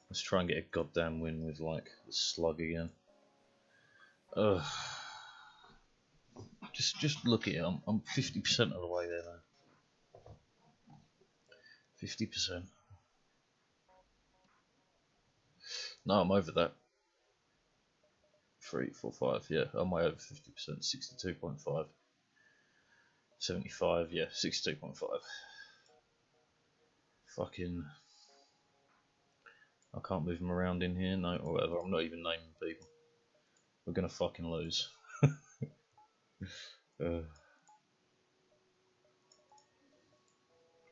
Let's try and get a goddamn win with like the slug again. Ugh. Just look at it. I'm 50% of the way there now. 50%. No, I'm over that. 3, 4, 5. Yeah, I'm way over 50%. 62.5. 75. Yeah, 62.5. Fucking. I can't move them around in here. No, or whatever. I'm not even naming people. We're gonna fucking lose.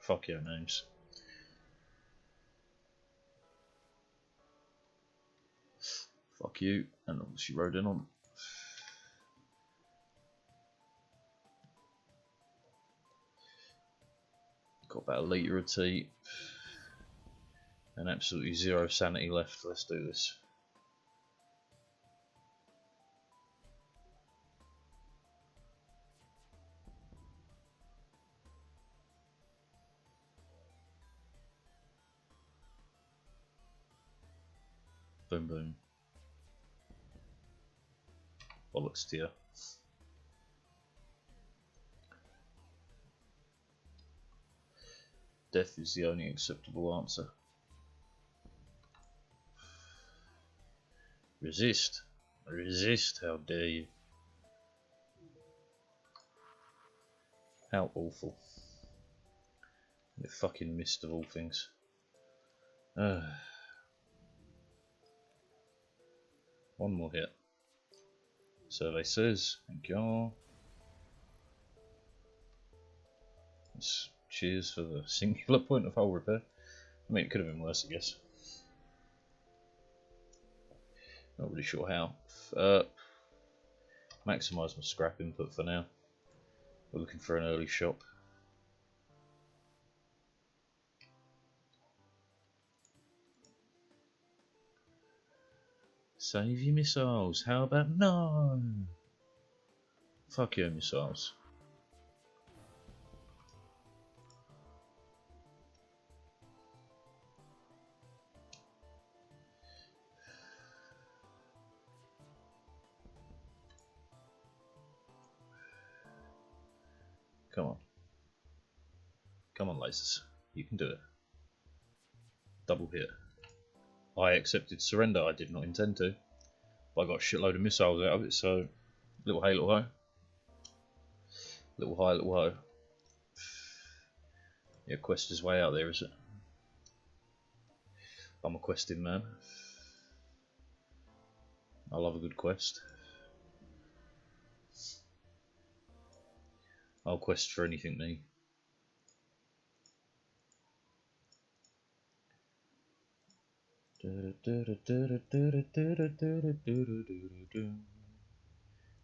Fuck your names. Fuck you. And she rode in on. Got about a litre of tea. And absolutely zero sanity left. Let's do this. Boom boom. Bollocks to you. Death is the only acceptable answer. Resist. Resist, how dare you. How awful. The fucking mist of all things. One more hit. Survey says, thank you. Cheers for the singular point of hull repair. I mean, it could have been worse, I guess. Not really sure how. Maximise my scrap input for now. We're looking for an early shop. Save your missiles. How about no? Fuck your missiles. Come on. Come on, lasers. You can do it. Double hit. I accepted surrender. I did not intend to. But I got a shitload of missiles out of it, so little hey, little ho. Little high, little ho. Yeah, quest is way out there, is it? I'm a questing man. I love a good quest. I'll quest for anything, me.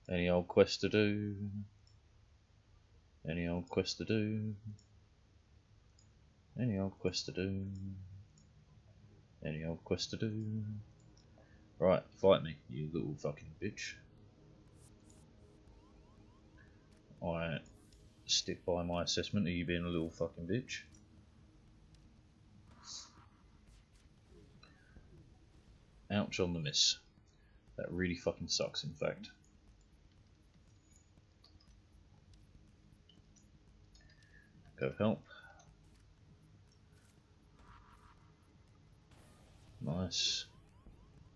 Any old quest to do? Any old quest to do? Any old quest to do? Any old quest to do? Right, fight me, you little fucking bitch. I stick by my assessment of you being a little fucking bitch. Ouch on the miss. That really fucking sucks, in fact. Go help. Nice.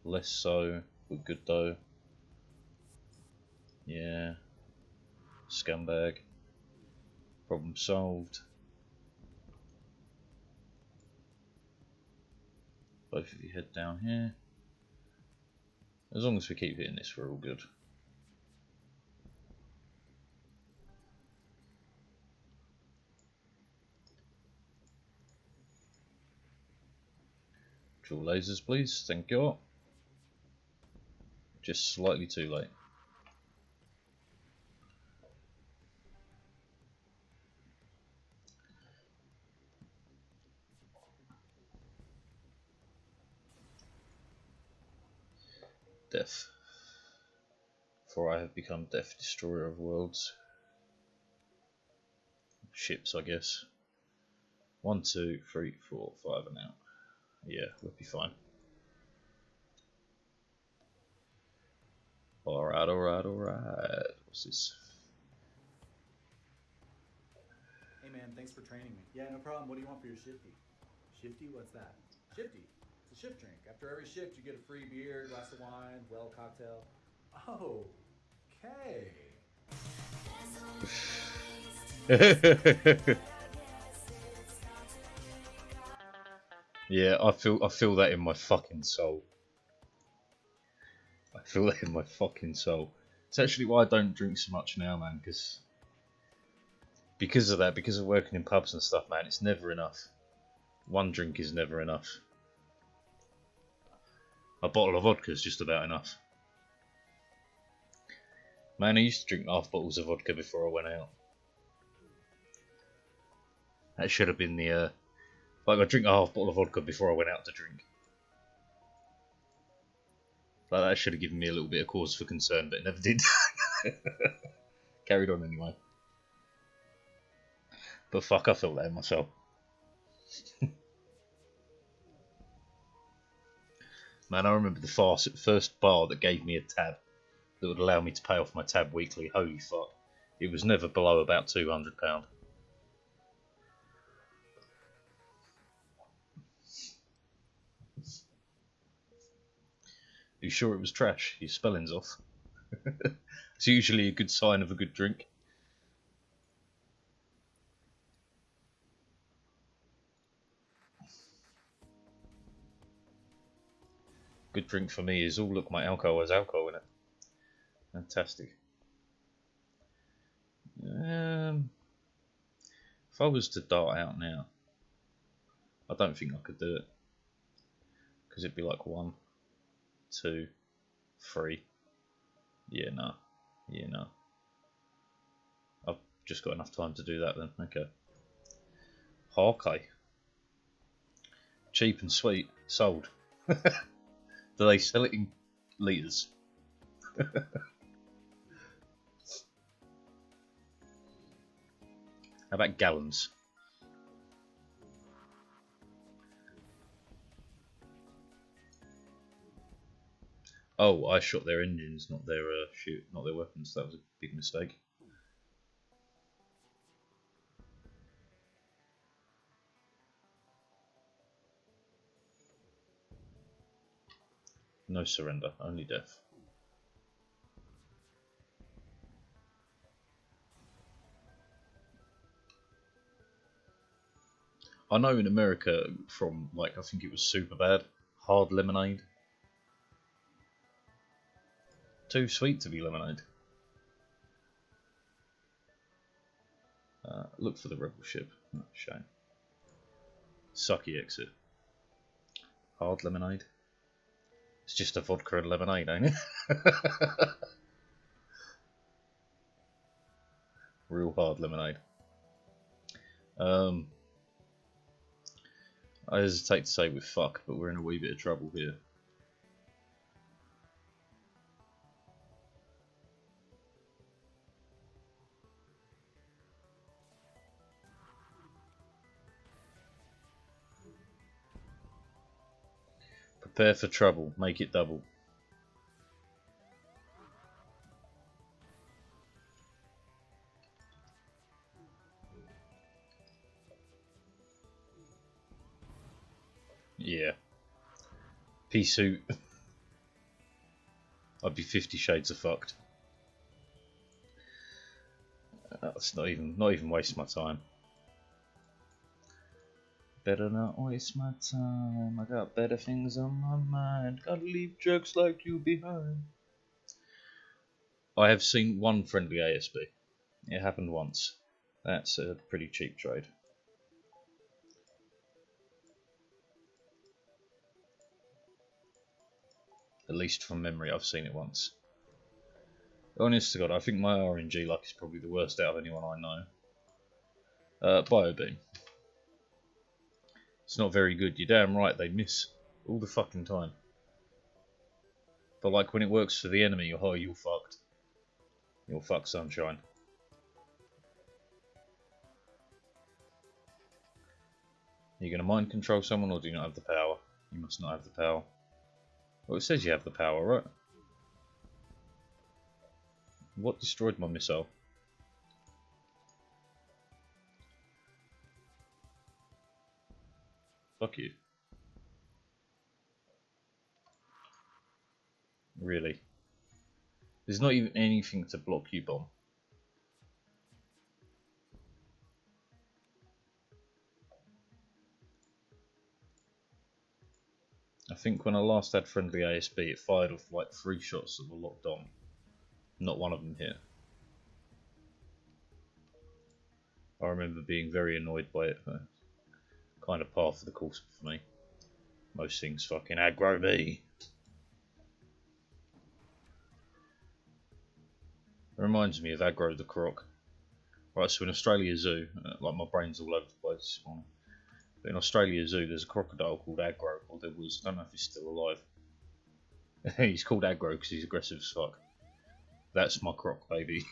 Less so, but good though. Yeah. Scumbag. Problem solved. Both of you head down here. As long as we keep hitting this, we're all good. Draw lasers, please. Thank you. Just slightly too late. Death. For I have become Death, Destroyer of Worlds. Ships, I guess. 1, 2, 3, 4, 5 and out. Yeah, we'll be fine. Alright, alright, alright. What's this? Hey man, thanks for training me. Yeah, no problem. What do you want for your shifty? Shifty? What's that? Shifty. It's a shift drink. After every shift, you get a free beer, glass of wine, well, cocktail. Oh, okay. Yeah, I feel that in my fucking soul. I feel that in my fucking soul. It's actually why I don't drink so much now, man, because of that, because of working in pubs and stuff, man, it's never enough. One drink is never enough. A bottle of vodka is just about enough. Man, I used to drink half bottles of vodka before I went out. That should have been the, like I drink a half bottle of vodka before I went out to drink. Like that should have given me a little bit of cause for concern, but it never did. Carried on anyway. But fuck, I felt that in myself. Man, I remember the first bar that gave me a tab that would allow me to pay off my tab weekly. Holy fuck. It was never below about £200. You sure it was trash? Your spelling's off. It's usually a good sign of a good drink. Good drink for me is, oh look, my alcohol has alcohol in it. Fantastic. If I was to dart out now, I don't think I could do it. Because it'd be like 1, 2, 3. Yeah, no. Yeah, no. I've just got enough time to do that then. Okay. Okay. Cheap and sweet. Sold. Do they sell it in litres? How about gallons? Oh, I shot their engines, not their not their weapons. That was a big mistake. No surrender, only death. I know in America from, like, I think it was Superbad, hard lemonade. Too sweet to be lemonade. Look for the rebel ship. Oh, shame. Sucky exit. Hard lemonade. It's just a vodka and lemonade, ain't it? Real hard lemonade. I hesitate to say with fuck, but we're in a wee bit of trouble here. Prepare for trouble, make it double. Yeah. Pea suit. I'd be 50 shades of fucked. That's not even waste my time. Better not waste my time. I got better things on my mind. Gotta leave jerks like you behind. I have seen one friendly ASB. It happened once. That's a pretty cheap trade. At least from memory, I've seen it once. Honest to God, I think my RNG luck is probably the worst out of anyone I know. Biobeam. It's not very good. You're damn right, they miss all the fucking time. But like when it works for the enemy, oh, you're fucked. You're fucked, sunshine. Are you going to mind control someone, or do you not have the power? You must not have the power. Well, it says you have the power, right? What destroyed my missile? Fuck you. Really? There's not even anything to block you, bomb. I think when I last had friendly ASB, it fired off like 3 shots that were locked on. Not one of them hit. I remember being very annoyed by it. Kind of par for the course for me. Most things fucking aggro me. It reminds me of Aggro the Croc. Right, so in Australia Zoo, like my brain's all over the place this morning. But in Australia Zoo, there's a crocodile called Aggro, or there was, I don't know if he's still alive. He's called Aggro because he's aggressive as fuck. That's my croc, baby.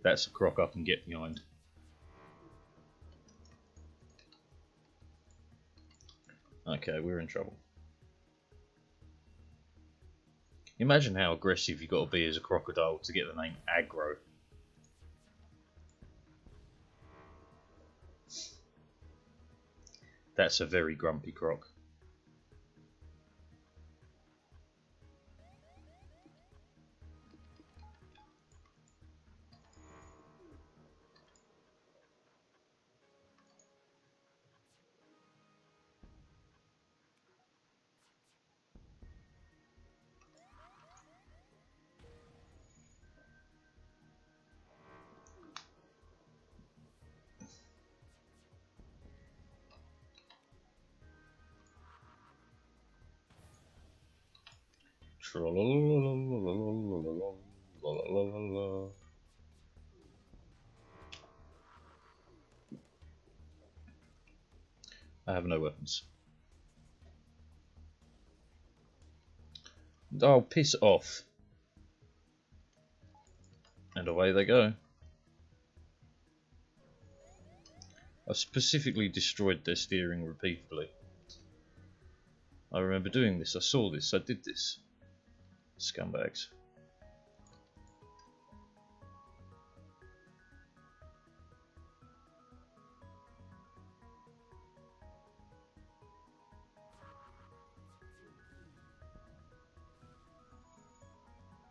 That's a croc I can get behind. Okay, we're in trouble. Imagine how aggressive you got to be as a crocodile to get the name Aggro. That's a very grumpy croc. I have no weapons. Oh, piss off. And away they go. I specifically destroyed their steering repeatedly. I remember doing this, I saw this, I did this. Scumbags.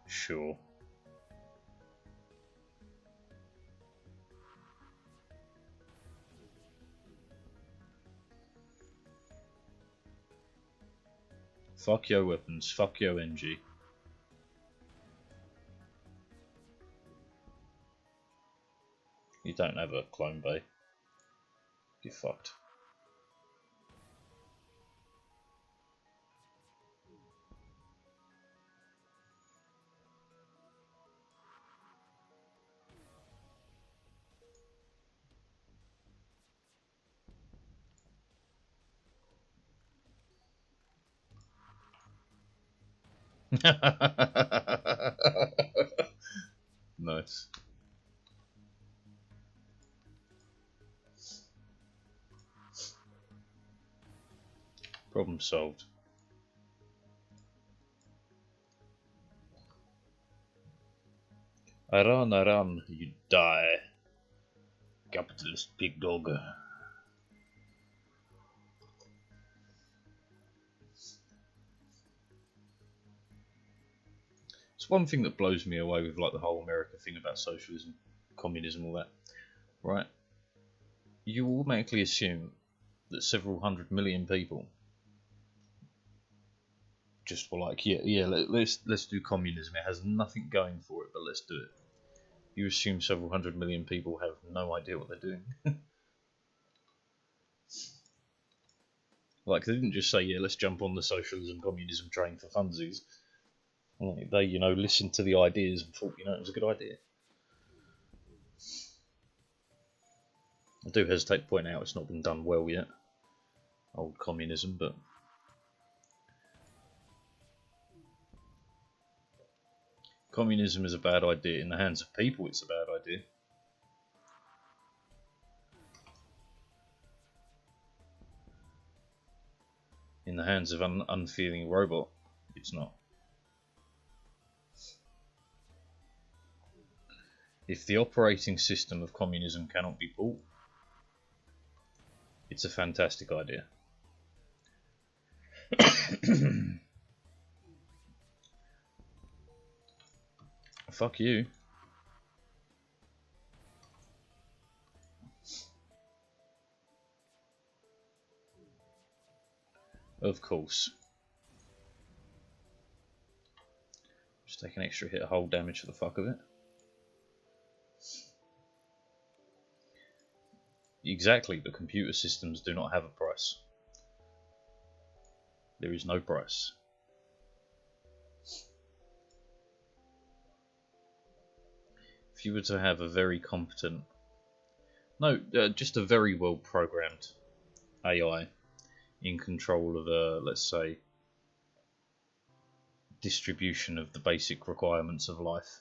Sure. Fuck your weapons, fuck your NG. You don't have a clone bay. You're fucked. Nice. Problem solved. I run, you die. Capitalist pig dog. It's one thing that blows me away with like the whole America thing about socialism, communism, all that. Right? You automatically assume that several 100 million people just were like, yeah, let's do communism. It has nothing going for it, but let's do it. You assume several 100 million people have no idea what they're doing. Like, they didn't just say, yeah, let's jump on the socialism, communism train for funsies. Like, they, listened to the ideas and thought, it was a good idea. I do hesitate to point out it's not been done well yet. Old communism, but... Communism is a bad idea. In the hands of people, it's a bad idea. In the hands of an unfeeling robot, it's not. If the operating system of communism cannot be bought, it's a fantastic idea. Fuck you. Of course. Just take an extra hit of hull damage for the fuck of it. Exactly, but computer systems do not have a price. There is no price. If you were to have a very competent, just a very well programmed AI in control of let's say, distribution of the basic requirements of life.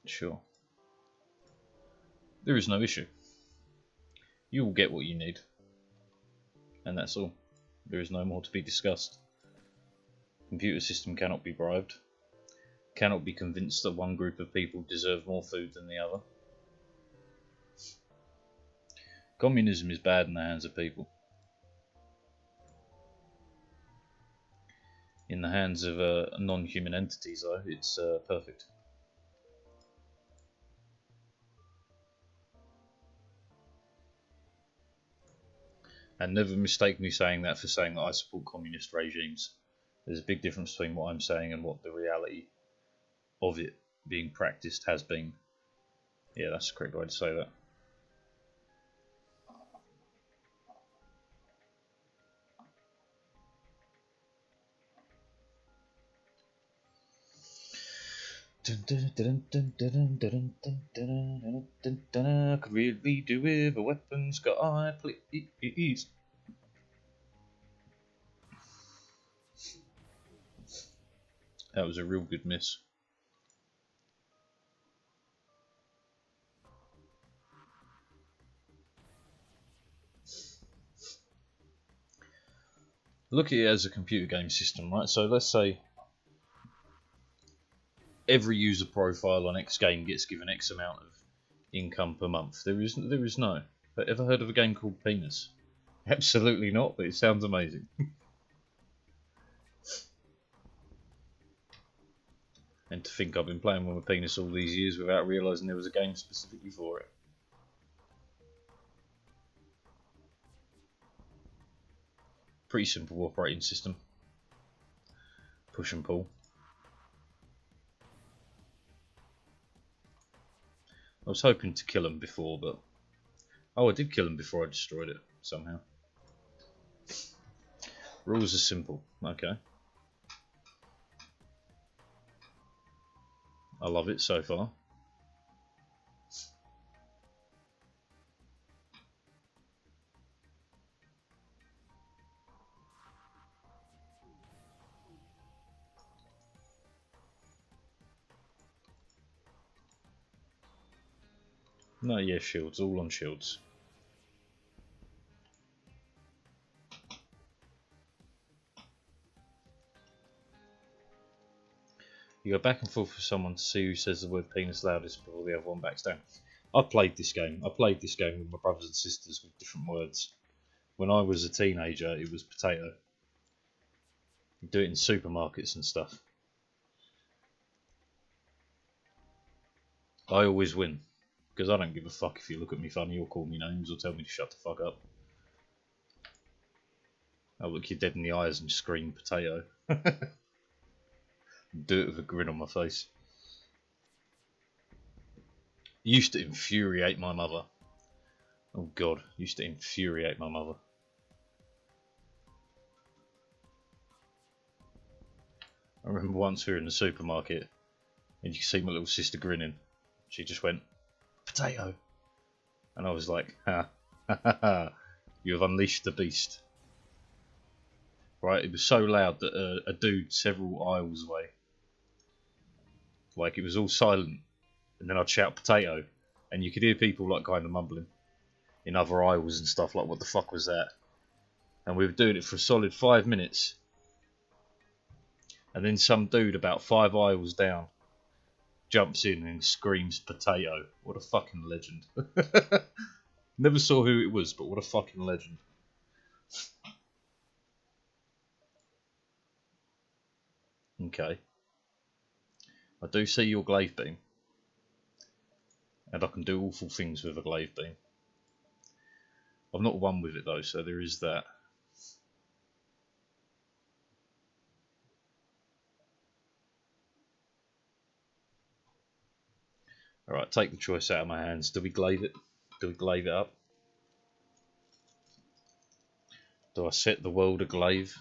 Sure. There is no issue. You will get what you need. And that's all. There is no more to be discussed. Computer system cannot be bribed. Cannot be convinced that one group of people deserve more food than the other. Communism is bad in the hands of people. In the hands of non-human entities, though, it's perfect. And never mistake me saying that for saying that I support communist regimes. There's a big difference between what I'm saying and what the reality of it being practiced has been. Yeah, that's the correct way to say that. Could really do with a weapons guy, please. That was a real good miss. Look at it as a computer game system, right? So let's say every user profile on X game gets given X amount of income per month. There is no. Ever heard of a game called Penis? Absolutely not, but it sounds amazing. And to think I've been playing with a penis all these years without realising there was a game specifically for it. Pretty simple operating system. Push and pull. I was hoping to kill him before, but... Oh, I did kill him before I destroyed it, somehow. Rules are simple. Okay. I love it so far. No, yeah, shields. All on shields. You go back and forth with someone to see who says the word penis loudest before the other one backs down. I played this game. I played this game with my brothers and sisters with different words. When I was a teenager, it was potato. You do it in supermarkets and stuff. I always win. Because I don't give a fuck if you look at me funny or call me names or tell me to shut the fuck up. I'll look you dead in the eyes and scream potato. Do it with a grin on my face. Used to infuriate my mother. Oh god, used to infuriate my mother. I remember once we were in the supermarket and you could see my little sister grinning. She just went, potato. And I was like, ha, ha, ha, ha. You have unleashed the beast. Right, it was so loud that a dude several aisles away, like it was all silent, and then I'd shout potato, and you could hear people like kind of mumbling in other aisles and stuff, like what the fuck was that? And we were doing it for a solid 5 minutes, and then some dude about 5 aisles down jumps in and screams potato. What a fucking legend. Never saw who it was, but what a fucking legend. Okay. I do see your glaive beam. And I can do awful things with a glaive beam. I've not won with it though, so there is that. Alright, take the choice out of my hands. Do we glaive it? Do we glaive it up? Do I set the world a glaive?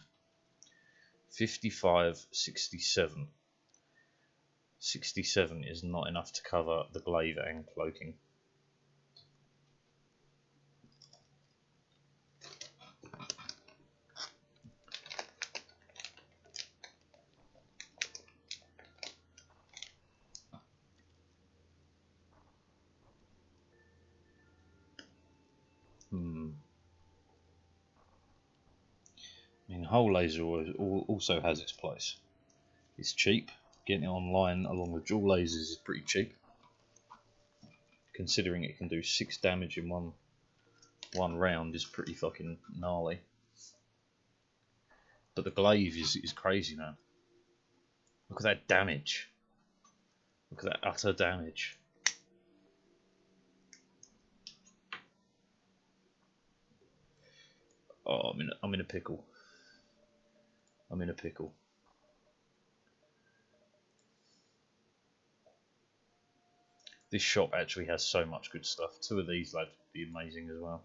55, 67. 67 is not enough to cover the glaive and cloaking. I mean, hull laser also has its place. It's cheap. Getting it online along with dual lasers is pretty cheap. Considering it can do 6 damage in one round is pretty fucking gnarly. But the glaive is crazy now. Look at that damage. Look at that utter damage. Oh, I'm in a pickle. I'm in a pickle. This shop actually has so much good stuff. 2 of these lads would be amazing as well.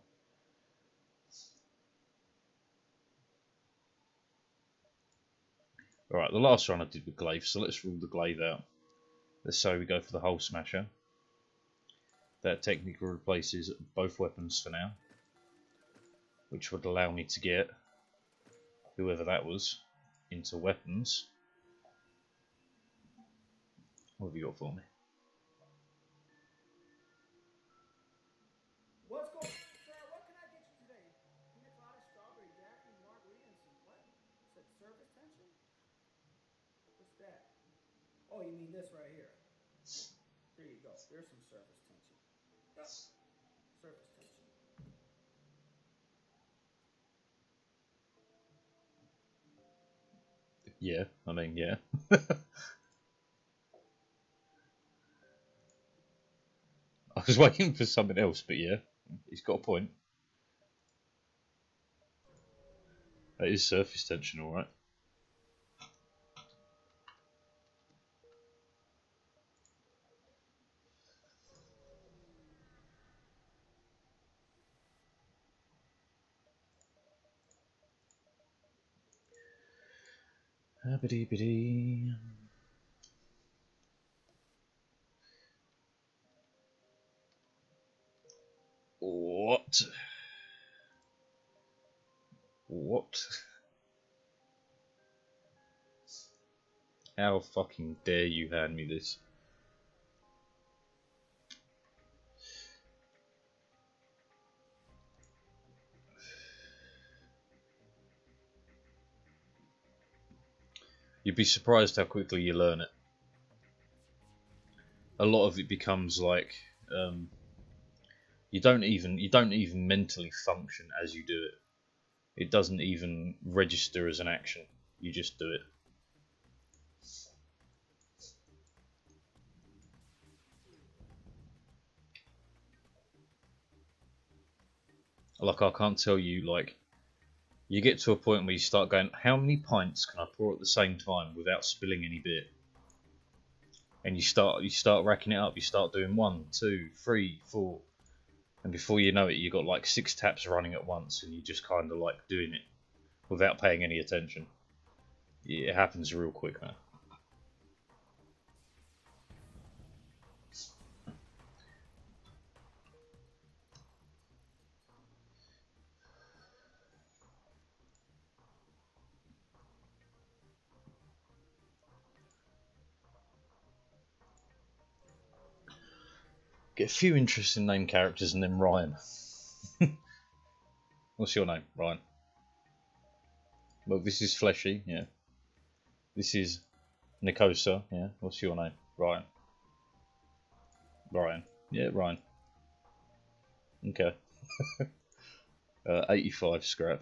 Alright, the last run I did with glaive, so let's rule the glaive out. Let's say we go for the hull smasher. That technically replaces both weapons for now, which would allow me to get whoever that was into weapons. What have you got for me? What's going on, sir? What can I get you today? Pina colada, strawberry daiquiri, margarita, and some what? You said service tension? What's that? Oh, you mean this right here? Here you go. Here's some service tension. Yep. Service tension. Yeah, I mean, yeah. I was waiting for something else, but yeah, he's got a point. That is surface tension, alright. What? What? How fucking dare you hand me this? You'd be surprised how quickly you learn it. A lot of it becomes like you don't even mentally function as you do it. It doesn't even register as an action. You just do it. Like, I can't tell you, like, you get to a point where you start going, how many pints can I pour at the same time without spilling any beer? And you start racking it up. You start doing 1, 2, 3, 4, and before you know it, you've got like 6 taps running at once, and you're just kind of like doing it without paying any attention. It happens real quick, man. Get a few interesting name characters and then Ryan. What's your name? Ryan. Well, this is Fleshy, yeah. This is Nikosa, yeah. What's your name? Ryan. Ryan. Yeah, Ryan. Okay. 85 scrap.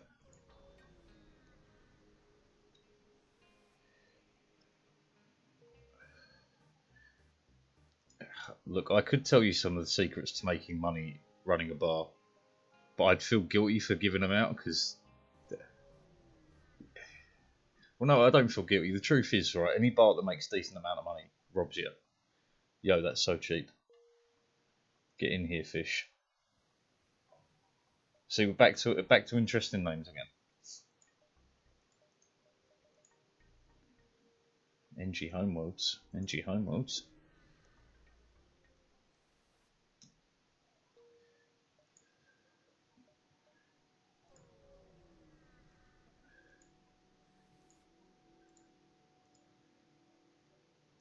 Look, I could tell you some of the secrets to making money running a bar, but I'd feel guilty for giving them out because. Well, no, I don't feel guilty. The truth is, right, any bar that makes a decent amount of money robs you. Yo, that's so cheap. Get in here, fish. See, we're back to interesting names again. NG Homeworlds. NG Homeworlds.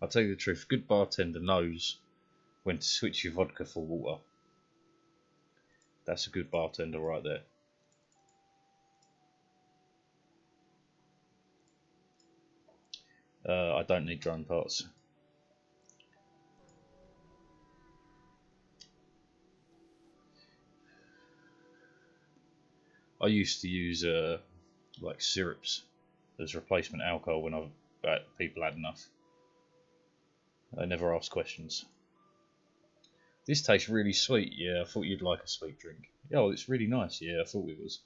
I'll tell you the truth, a good bartender knows when to switch your vodka for water. That's a good bartender right there. I don't need drone parts. I used to use like syrups as replacement alcohol when people had enough. I never asked questions. This tastes really sweet. Yeah, I thought you'd like a sweet drink. Oh, it's really nice. Yeah, I thought it was.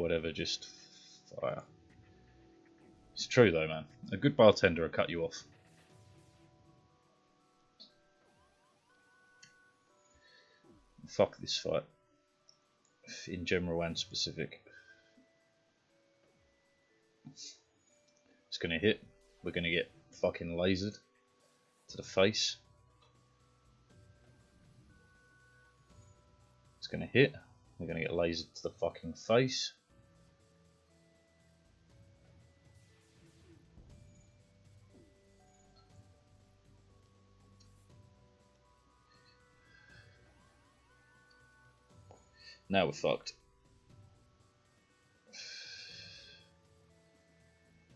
Whatever, just fire. It's true though, man. A good bartender will cut you off. Fuck this fight. In general and specific. It's gonna hit. We're gonna get fucking lasered to the face. It's gonna hit. We're gonna get lasered to the fucking face. Now we're fucked.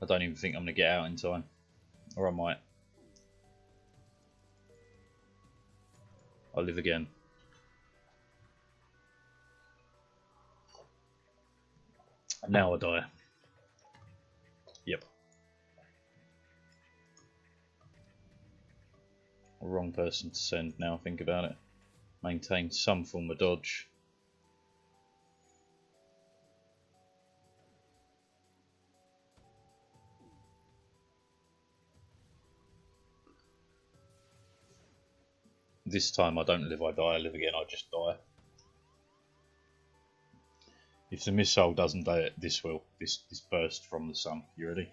I don't even think I'm gonna get out in time. Or I might. I'll live again. And now I die. Yep. Wrong person to send now, think about it. Maintain some form of dodge. This time I don't live, I die. I live again, I just die. If the missile doesn't die, this will. This burst from the sun. You ready?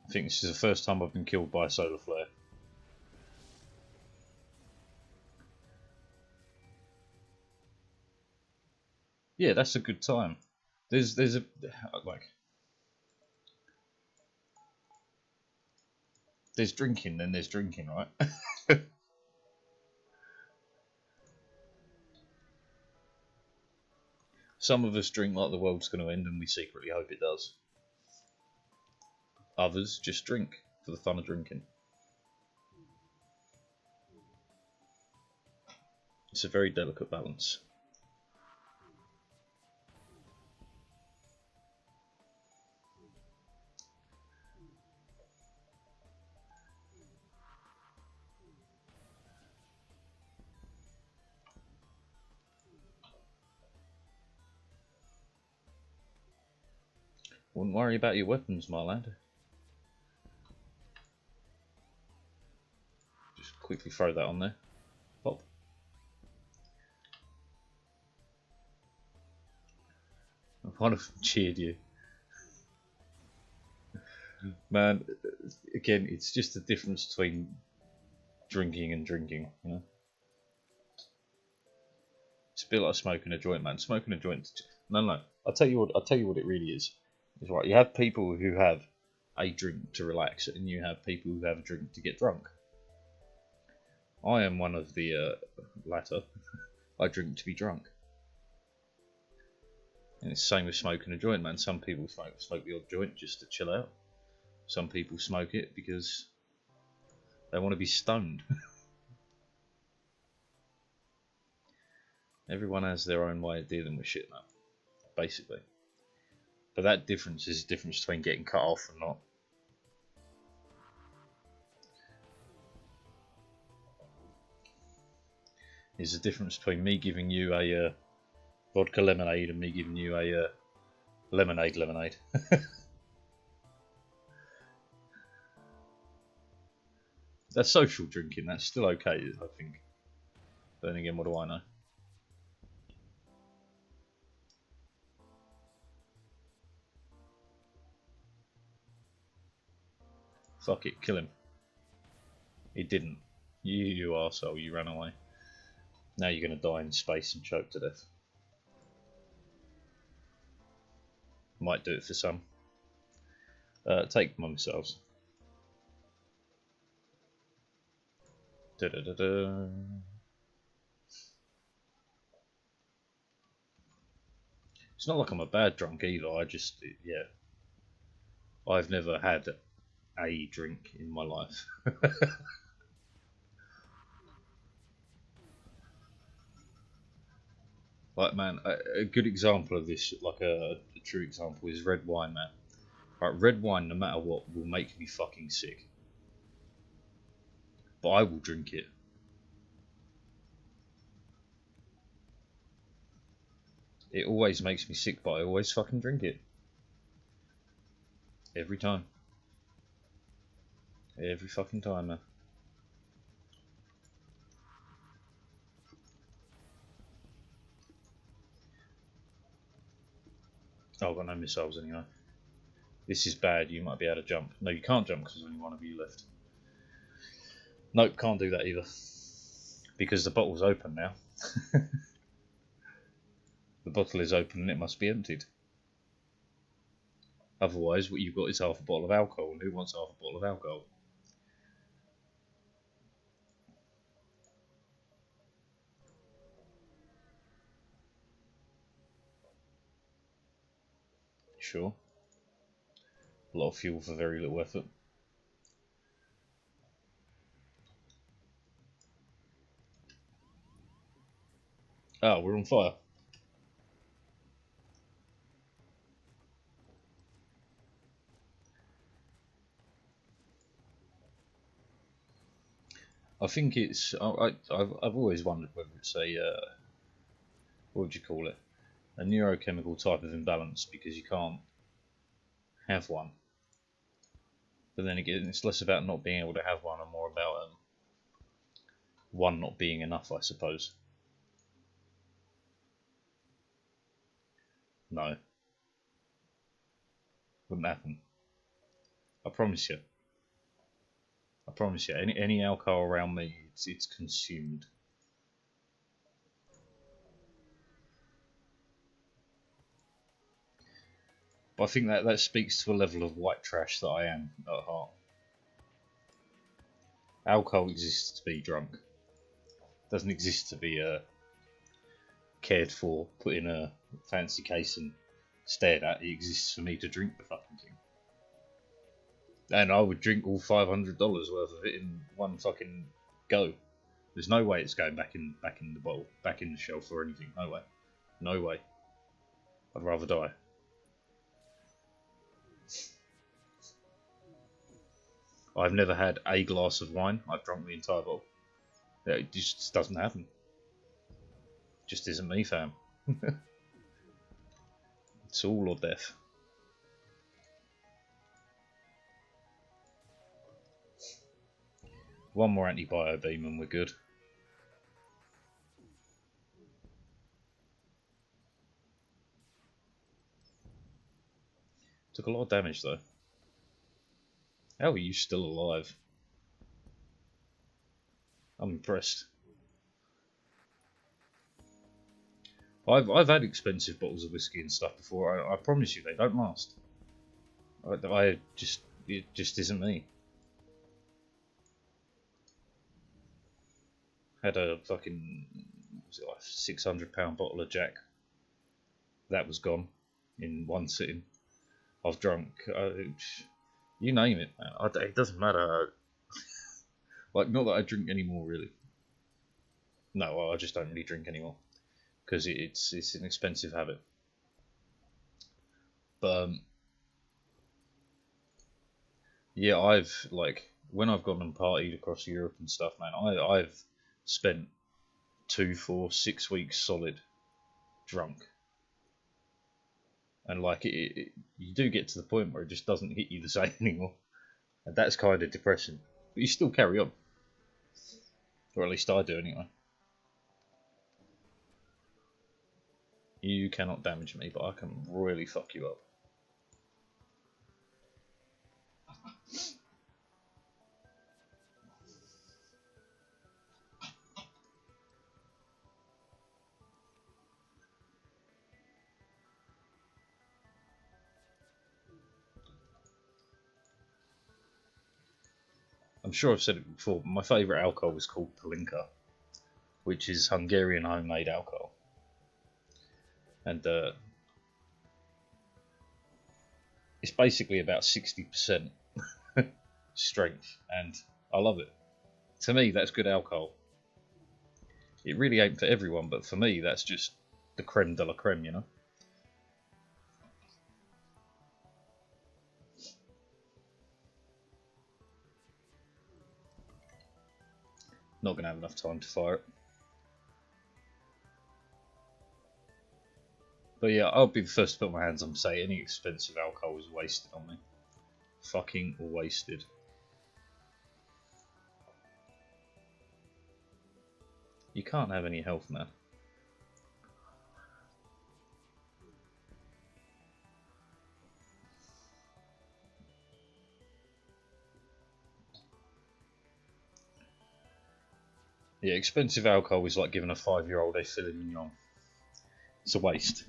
I think this is the first time I've been killed by a solar flare. Yeah, that's a good time. There's a like there's drinking, then there's drinking, right? Some of us drink like the world's going to end, and we secretly hope it does. Others just drink for the fun of drinking. It's a very delicate balance. Wouldn't worry about your weapons, my lad. Just quickly throw that on there. Pop. One of them cheered you. Man, again, it's just the difference between drinking and drinking, you know? It's a bit like smoking a joint, man. Smoking a joint... No. I'll tell you what it really is. It's right. You have people who have a drink to relax, and you have people who have a drink to get drunk. I am one of the latter. I drink to be drunk. And it's the same with smoking a joint, man. Some people smoke the odd joint just to chill out. Some people smoke it because they want to be stoned. Everyone has their own way of dealing with shit, man. Basically. But that difference is the difference between getting cut off and not. Is the difference between me giving you a vodka lemonade and me giving you a lemonade. That's social drinking, that's still okay, I think. But then again, what do I know? Fuck it, kill him. He didn't. You arsehole, you ran away. Now you're going to die in space and choke to death. Might do it for some. Take my missiles. Da -da -da -da. It's not like I'm a bad drunk either, I just, yeah. I've never had a drink in my life. Like, man, a good example of this, like a true example, is red wine, man. Right, red wine, no matter what, will make me fucking sick. But I will drink it. It always makes me sick, but I always fucking drink it. Every time. Every fucking time, man. Oh, I've got no missiles anyway. This is bad, you might be able to jump. No, you can't jump because there's only one of you left. Nope, can't do that either. Because the bottle's open now. The bottle is open and it must be emptied. Otherwise, what you've got is half a bottle of alcohol. And who wants half a bottle of alcohol? Sure. A lot of fuel for very little effort. Oh, we're on fire. I think it's. I've always wondered whether it's a. What would you call it? A neurochemical type of imbalance because you can't have one. But then again, it's less about not being able to have one and more about one not being enough, I suppose. No. Wouldn't happen. I promise you. I promise you. Any alcohol around me, it's consumed. But I think that speaks to a level of white trash that I am at heart. Alcohol exists to be drunk. Doesn't exist to be cared for, put in a fancy case and stared at. It exists for me to drink the fucking thing. And I would drink all $500 worth of it in one fucking go. There's no way it's going back in the bottle, back in the shelf or anything. No way. No way. I'd rather die. I've never had a glass of wine. I've drunk the entire bottle. It just doesn't happen. Just isn't me, fam. It's all or death. One more anti-bio beam and we're good. Took a lot of damage though. How are you still alive? I'm impressed. I've had expensive bottles of whiskey and stuff before. I promise you, they don't last. It just isn't me. Had a fucking, was it like £600 bottle of Jack That was gone in one sitting. I've drunk, you name it, man. It doesn't matter. Like, not that I drink anymore, really. No, I just don't really drink anymore because it's an expensive habit. But yeah, I've like when I've gone and partied across Europe and stuff, man. I've spent 2, 4, 6 weeks solid drunk, and like you do get to the point where it just doesn't hit you the same anymore, and that's kind of depressing. But you still carry on, or at least I do anyway. You cannot damage me, but I can really fuck you up. I'm sure I've said it before, but my favourite alcohol is called Palinka, which is Hungarian homemade alcohol. And it's basically about 60% strength, and I love it. To me, that's good alcohol. It really ain't for everyone, but for me, that's just the creme de la creme, you know? Not going to have enough time to fire it. But yeah, I'll be the first to put my hands on and say any expensive alcohol is wasted on me. Fucking wasted. You can't have any health, man. Yeah, expensive alcohol is like giving a 5-year-old a filet mignon. It's a waste.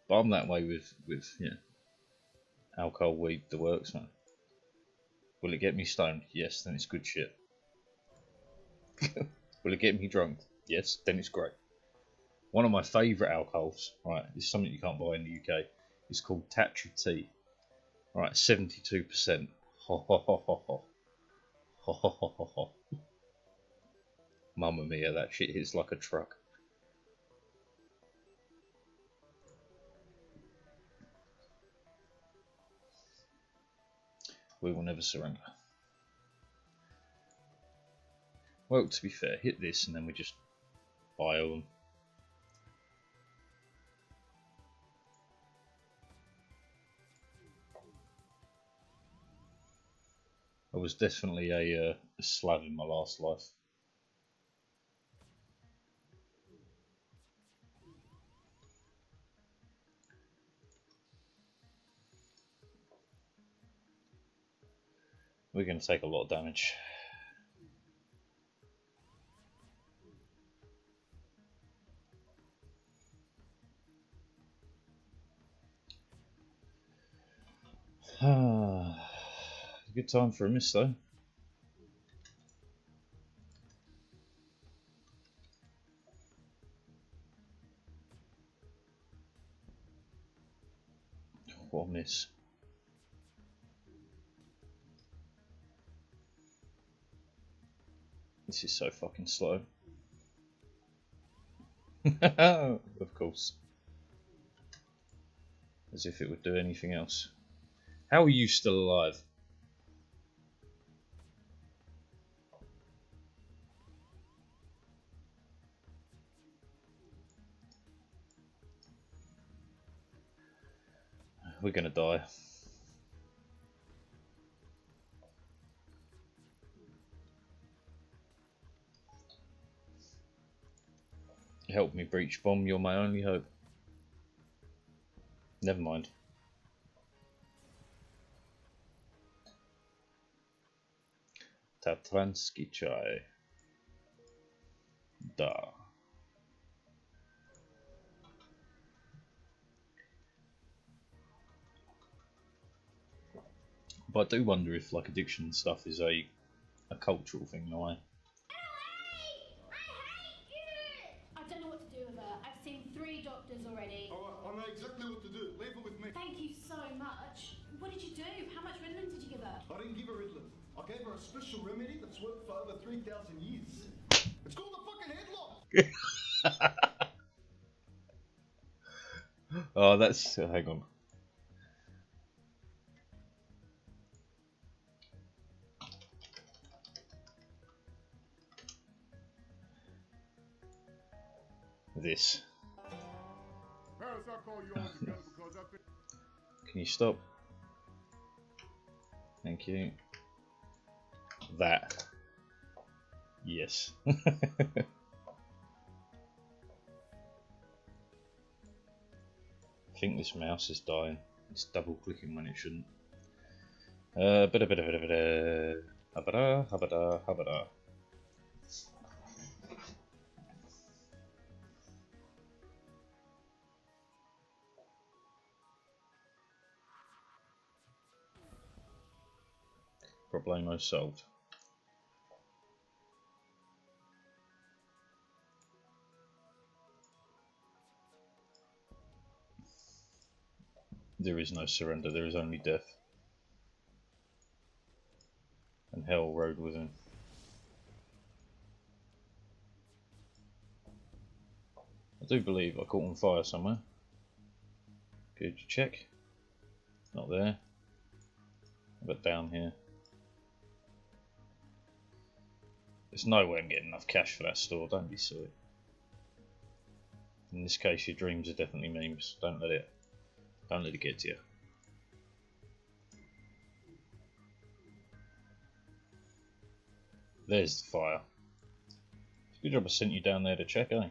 But I'm that way with yeah, alcohol, weed, the works, man. Will it get me stoned? Yes, then it's good shit. Will it get me drunk? Yes, then it's great. One of my favourite alcohols, right, is something you can't buy in the UK. It's called Tatcha tea. Right, 72%. Ho ho ho ho ho. Ho ho ho ho ho. Mamma mia, that shit hits like a truck. We will never surrender. Well, to be fair, hit this and then we just bio them. I was definitely a Slav in my last life. We're going to take a lot of damage. Good time for a miss though. What a miss. This is so fucking slow. Of course. As if it would do anything else. How are you still alive? We're gonna die. Help me, breach bomb, you're my only hope. Never mind. Tatranski chai. Da. But I do wonder if like addiction stuff is a cultural thing in a way. exactly what to do. Leave her with me. Thank you so much. What did you do? How much Ritalin did you give her? I didn't give her Ritalin. I gave her a special remedy that's worked for over 3,000 years. It's called the fucking headlock. Oh, that's... hang on. This. Can you stop? Thank you. That. Yes. I think this mouse is dying. It's double clicking when it shouldn't. Habada, habada, habada. Problemo solved. There is no surrender, there is only death. And hell rode with him. I do believe I caught on fire somewhere. Could you check? Not there. But down here. There's no way I'm getting enough cash for that store, don't be silly. In this case, your dreams are definitely memes. Don't let it get to you. There's the fire. Good job I sent you down there to check, eh?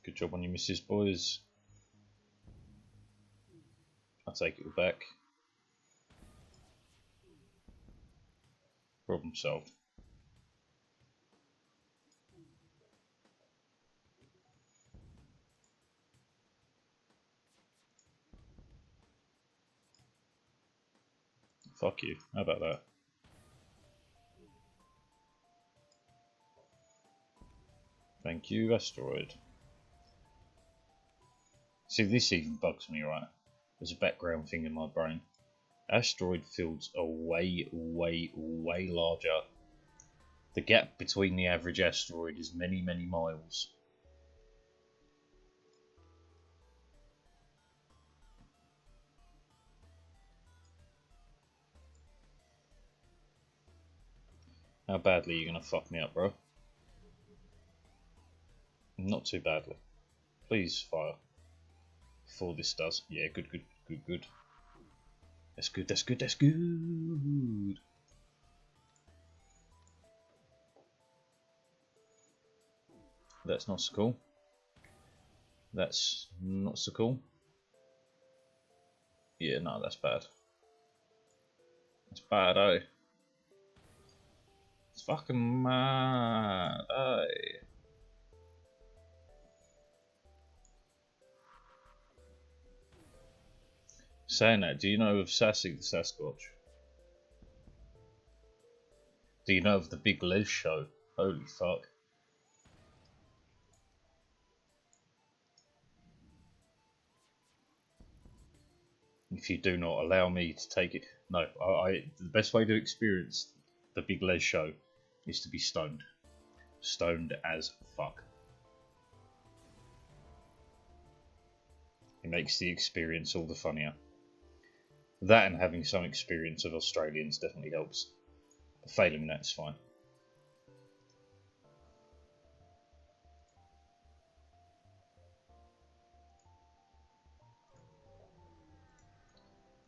Good job on your missus, boys. I'll take it back. Problem solved. Fuck you. How about that? Thank you, asteroid. See, this even bugs me, right? There's a background thing in my brain. Asteroid fields are way, way, way larger. The gap between the average asteroid is many, many miles. How badly are you gonna fuck me up, bro? Not too badly. Please fire. Before this does. Yeah, good, good, good, good. That's good, that's good, that's good. That's not so cool. That's not so cool. Yeah, no, that's bad. That's bad, eh? It's fucking mad, eh? Saying that, do you know of Sassy the Sasquatch? Do you know of the Big Les show? Holy fuck. If you do not allow me to take it... No, the best way to experience the Big Les show is to be stoned. Stoned as fuck. It makes the experience all the funnier. That and having some experience of Australians definitely helps. But failing that is fine.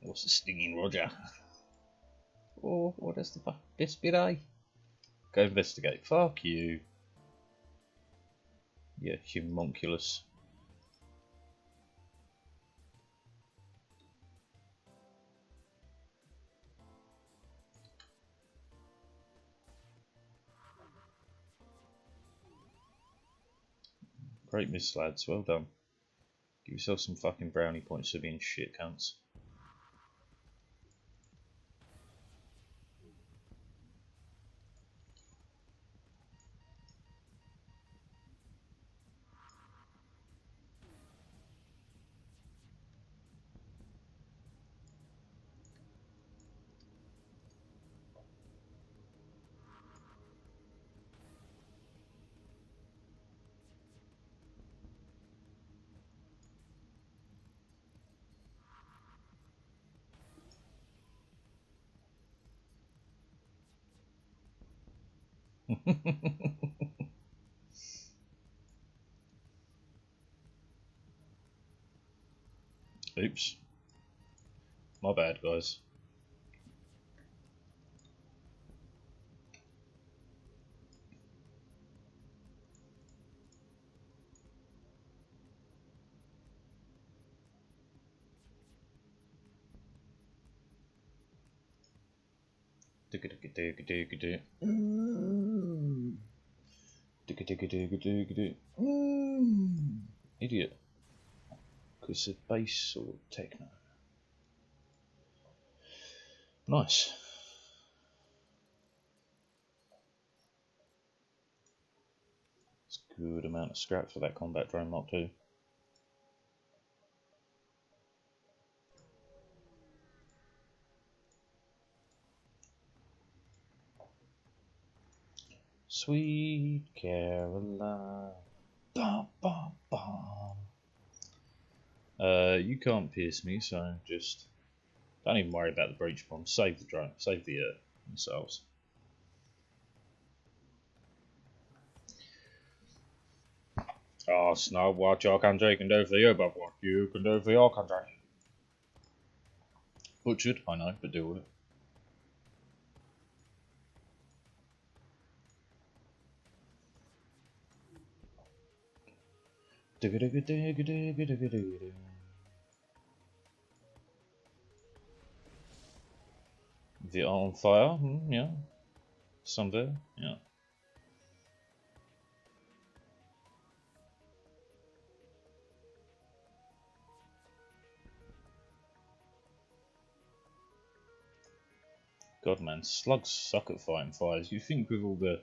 What's the stinging, Roger? Oh, what is the fuck? This bit, eh? Go investigate. Fuck you. Yeah, humunculus. Great miss, lads. Well done. Give yourself some fucking brownie points for being shit cunts. Oops. My bad, guys. Idiot. Because of bass or techno. Nice. It's a good amount of scrap for that combat drone Mark II. Sweet Caroline. Bum, bum, bum. You can't pierce me, so just don't even worry about the breach bomb. Save the drone. Save the missiles. Oh, it's not what your country can do for you, but what you can do for your country. Butchered, I know, but deal with it. The on fire, yeah. Some there, yeah. God, man, slugs suck at fighting fires. You think with all the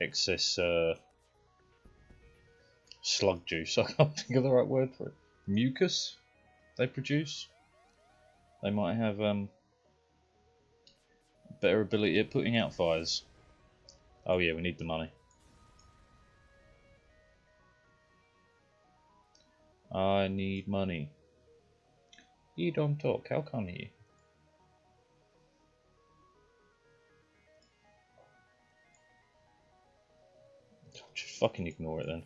excess slug juice, I can't think of the right word for it, mucus they produce, they might have better ability at putting out fires. Oh yeah, we need the money. I need money. You don't talk, how come you? Just fucking ignore it then.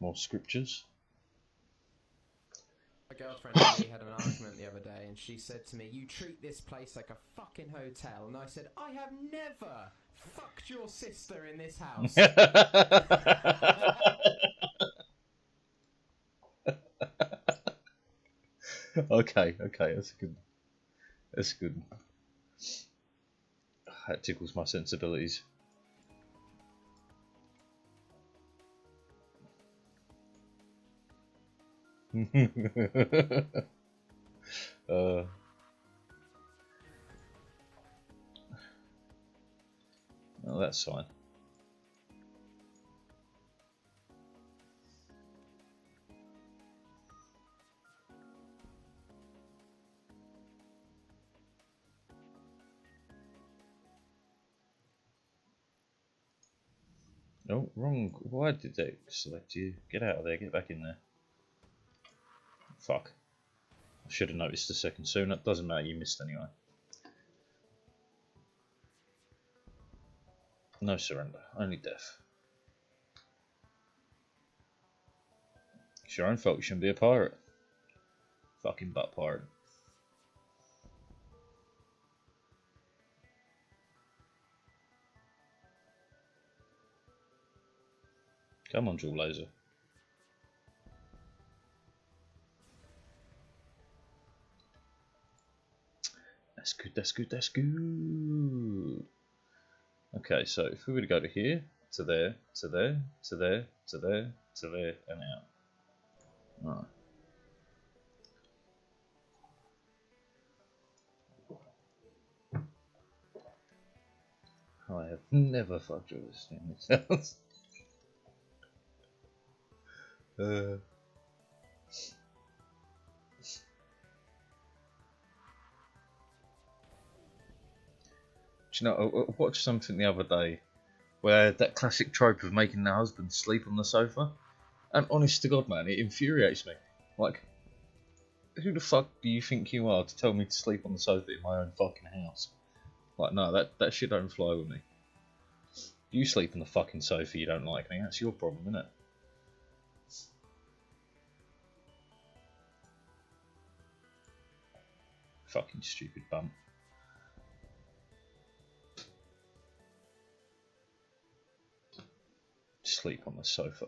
More scriptures. My girlfriend and me had an argument the other day, and she said to me, "You treat this place like a fucking hotel." And I said, "I have never fucked your sister in this house." Okay, that's good. That's good. That tickles my sensibilities. No, that's fine. Oh, wrong. Why did they select you? Get out of there. Get back in there. Fuck. I should have noticed a second sooner. It doesn't matter. You missed anyway. No surrender. Only death. It's your own fault. You shouldn't be a pirate. Fucking butt pirate. Come on, dual laser. That's good, that's good, that's good. Okay, so if we were to go to here, to there, to there, to there, to there, to there, and out. Right. I have never fucked with this in this house. Do you know, I watched something the other day where that classic trope of making the husband sleep on the sofa. And honest to God, man, it infuriates me. Like, who the fuck do you think you are to tell me to sleep on the sofa in my own fucking house? Like, no, that shit don't fly with me. You sleep on the fucking sofa you don't like me, that's your problem, innit? Fucking stupid bum. Sleep on the sofa.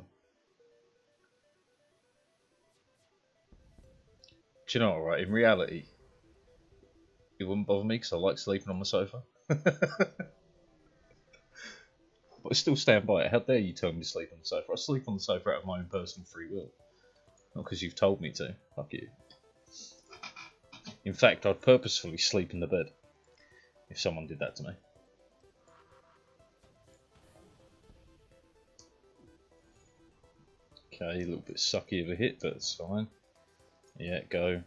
Do you know what, right? In reality, it wouldn't bother me because I like sleeping on the sofa. But I still stand by it. How dare you tell me to sleep on the sofa? I sleep on the sofa out of my own personal free will. Not because you've told me to. Fuck you. In fact, I'd purposefully sleep in the bed if someone did that to me. Okay, a little bit sucky of a hit, but it's fine. Yeah, go.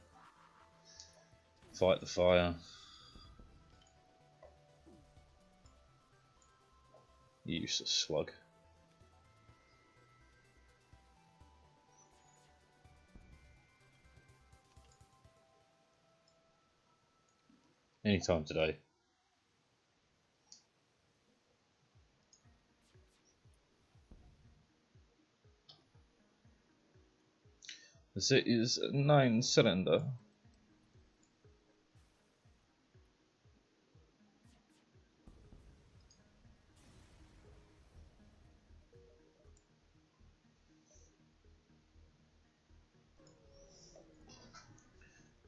Fight the fire. Useless slug. Anytime today. This is 9 cylinder.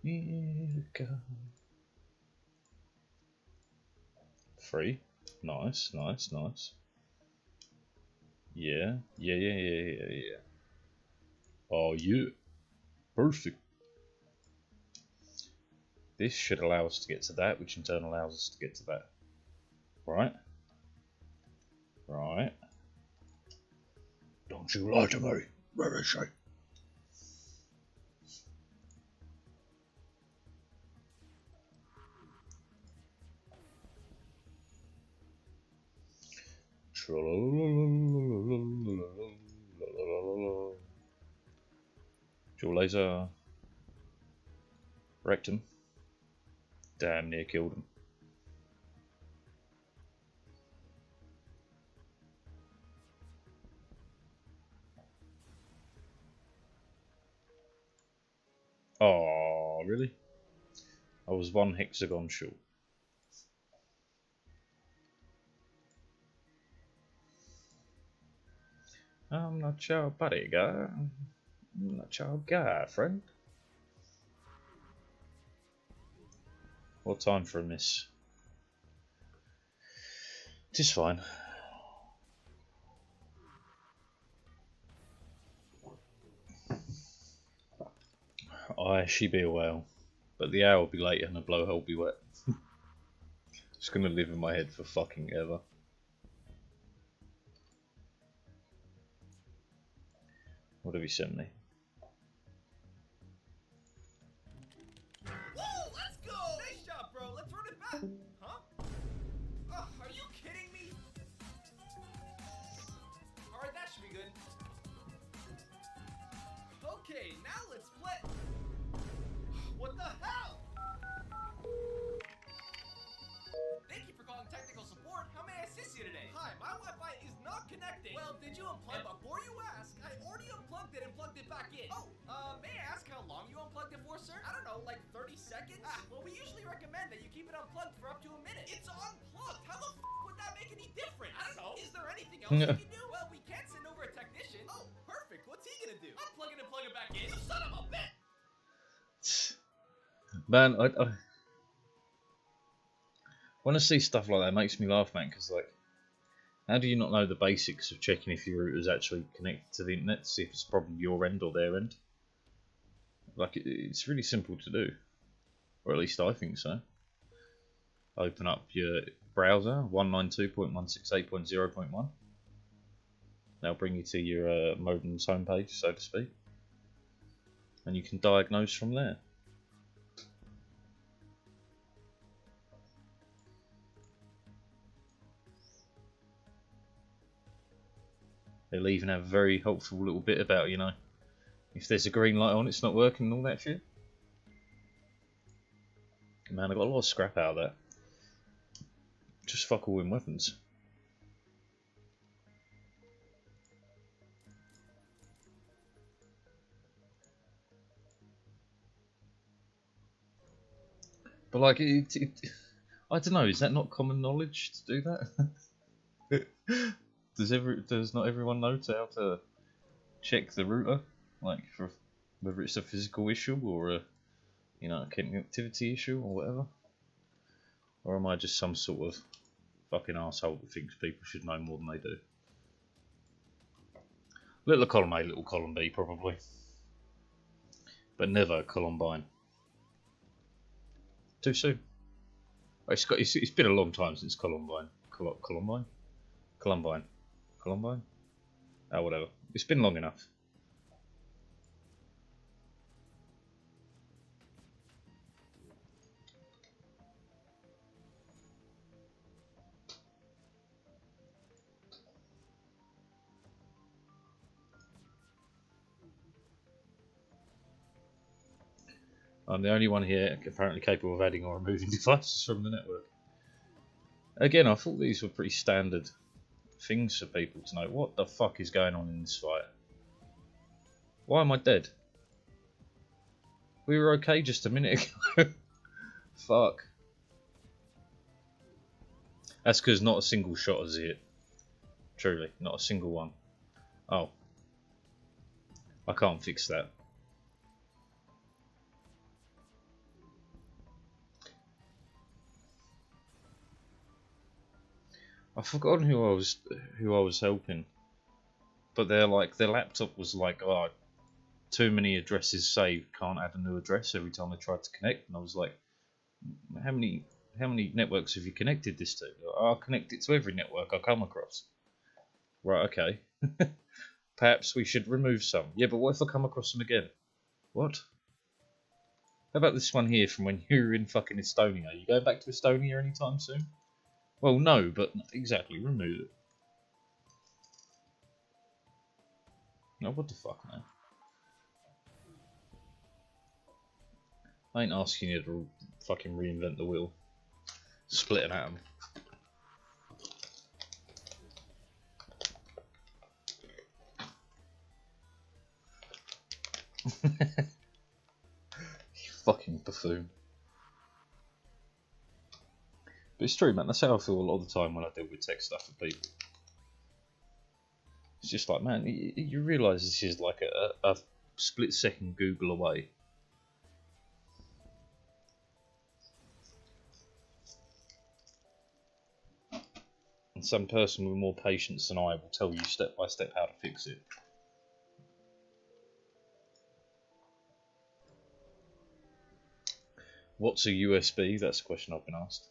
Here we go. 3. Nice, nice, nice. Yeah. Oh, yeah. Perfect. This should allow us to get to that, which in turn allows us to get to that. Right? Right. Don't you lie to me. Where is she? Dual laser. Wrecked him. Damn near killed him. Oh, really? I was 1 hexagon short. I'm not your buddy guy. I'm not your guy, friend. What time for a miss? Tis fine. She be a whale, but the hour will be late and the blowhole will be wet. It's gonna live in my head for fucking ever. What have you sent me? Whoa, let's go! Nice shot, bro. Let's run it back. Huh? Are you kidding me? Alright, that should be good. Okay, now let's play. What the hell? Thank you for calling technical support. How may I assist you today? Hi, my Wi-Fi is not connecting. Well, did you unplug? And before you ask, I already unplugged it and plugged it back in. Oh, may I ask how long you unplugged it for, sir? I don't know, like 30 seconds? Well, we usually recommend that you keep it unplugged for up to a minute. It's unplugged. How the would that make any difference? I don't know. Is there anything else you can do? Well, we can't send over a technician. Oh, perfect. What's he gonna do? Unplug it and plug it back in. You son of a bitch! Man, I want to see stuff like that. It makes me laugh, man, because, like, how do you not know the basics of checking if your router is actually connected to the internet to see if it's a problem your end or their end? Like, it's really simple to do. Or at least I think so. Open up your browser, 192.168.0.1. That'll bring you to your modem's homepage, so to speak. And you can diagnose from there. They'll even have a very helpful little bit about, you know, if there's a green light on, it's not working and all that shit. Man, I got a lot of scrap out of that. Just fuck all in weapons. But like, I don't know. Is that not common knowledge to do that? Does not everyone know how to check the router, like for whether it's a physical issue or a, you know, a connectivity issue or whatever? Or am I just some sort of fucking asshole that thinks people should know more than they do? Little column A, little column B, probably, but never Columbine. Too soon. It's been a long time since Columbine. Columbine. Oh, whatever. It's been long enough. I'm the only one here apparently capable of adding or removing devices from the network. Again, I thought these were pretty standard things for people to know. What the fuck is going on in this fight? Why am I dead? We were okay just a minute ago. Fuck. That's because not a single shot has hit. Truly, not a single one. Oh. I can't fix that. I've forgotten who I was helping. But their laptop was like, oh, too many addresses saved, can't add a new address every time I tried to connect. And I was like, how many networks have you connected this to? I'll connect it to every network I come across. Right, okay. Perhaps we should remove some. Yeah, but what if I come across them again? What? How about this one here from when you were in fucking Estonia? Are you going back to Estonia anytime soon? Well, no, but exactly, remove it. No, what the fuck, man? I ain't asking you to fucking reinvent the wheel. Split an atom. You fucking buffoon. But it's true, man. That's how I feel a lot of the time when I deal with tech stuff with people. It's just like, man, you realise this is like a split second Google away. And some person with more patience than I will tell you step by step how to fix it. What's a USB? That's a question I've been asked.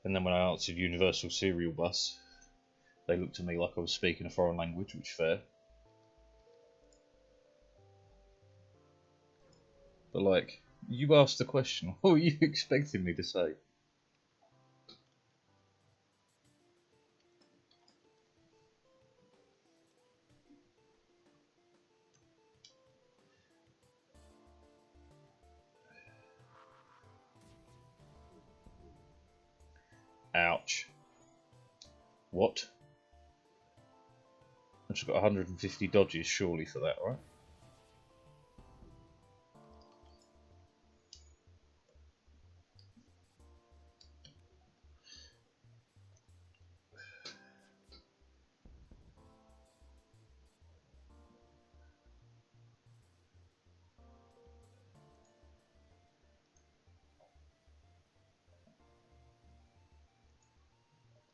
And then when I answered Universal Serial Bus, they looked at me like I was speaking a foreign language, which is fair. But like, you asked the question, what were you expecting me to say? Ouch. What? I've just got 150 dodges surely for that, right?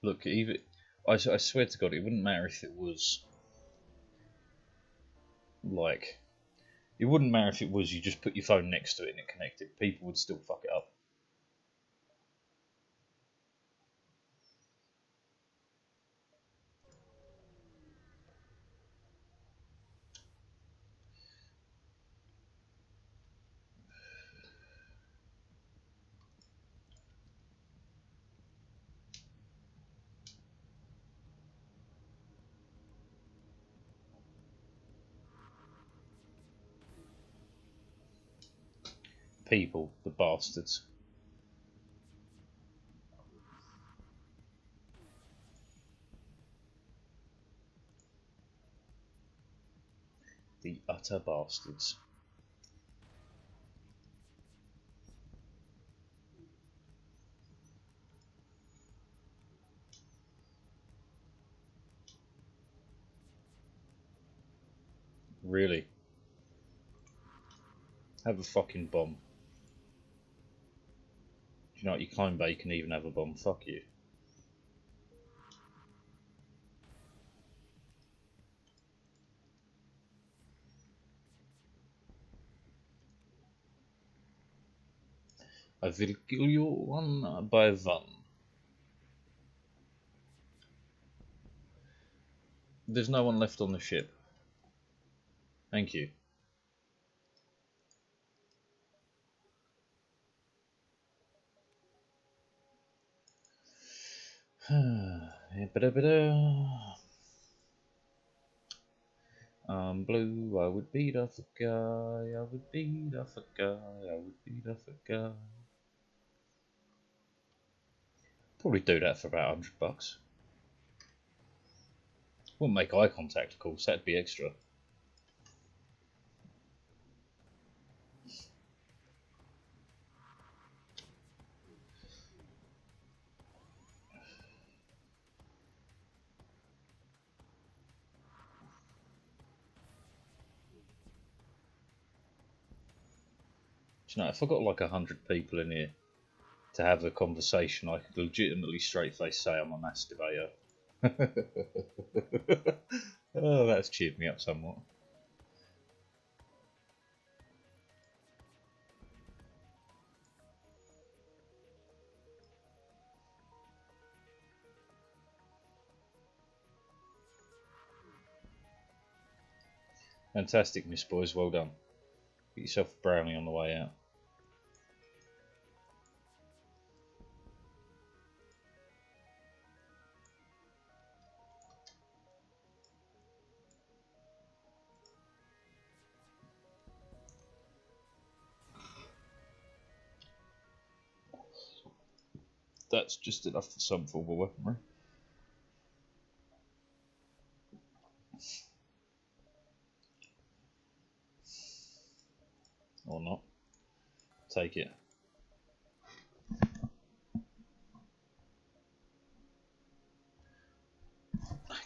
Look, even I swear to God, it wouldn't matter if it was like, it wouldn't matter if it was you just put your phone next to it and it connected. People would still fuck it up. people, the bastards. The utter bastards. Really? Have a fucking bomb. Do you know what? You climb back, you can even have a bomb. Fuck you. I will kill you one by one. There's no one left on the ship. Thank you. I'm blue, I would beat off a guy, I would beat off a guy, I would beat off a guy. Probably do that for about $100. Wouldn't make eye contact, of course, that'd be extra. Do you know, if I got like 100 people in here to have a conversation, I could legitimately straight face say I'm a masturbator. Oh, that's cheered me up somewhat. Fantastic, Miss Boys, well done. Get yourself a brownie on the way out. That's just enough for some form of weaponry. Or not. Take it.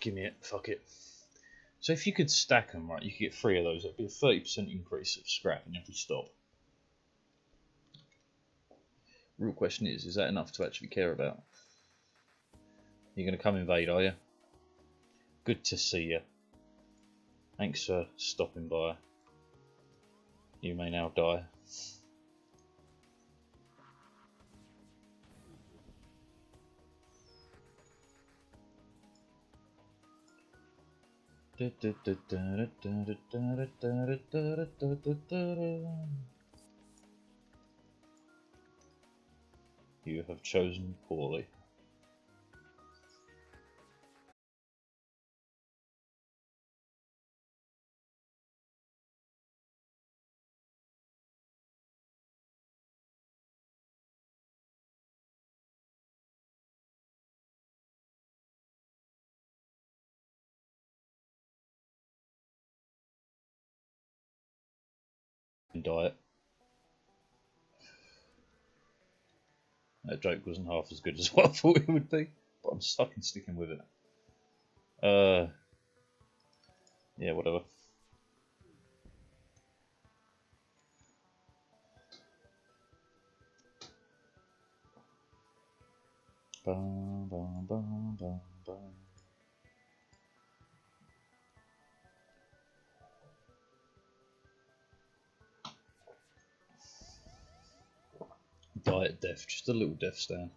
Give me it. Fuck it. So if you could stack them, right, you could get 3 of those. It'd be a 30% increase of scrap in every stop. Real question is that enough to actually care about? You're going to come invade, are you? Good to see you. Thanks for stopping by. You may now die. You have chosen poorly. Diet. That joke wasn't half as good as what I thought it would be, but I'm fucking sticking with it. Yeah, whatever. Bum, bum, bum, bum, bum. Diet death, just a little death stand.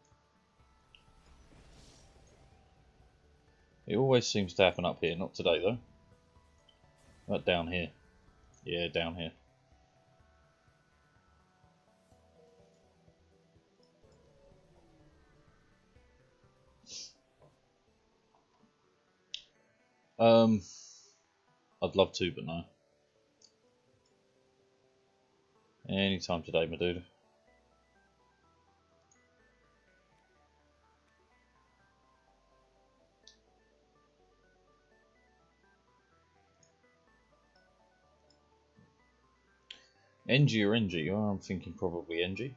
It always seems to happen up here, not today though. Right down here. Yeah, down here. I'd love to, but no. Anytime today, my dude. NG or NG? Oh, I'm thinking probably NG.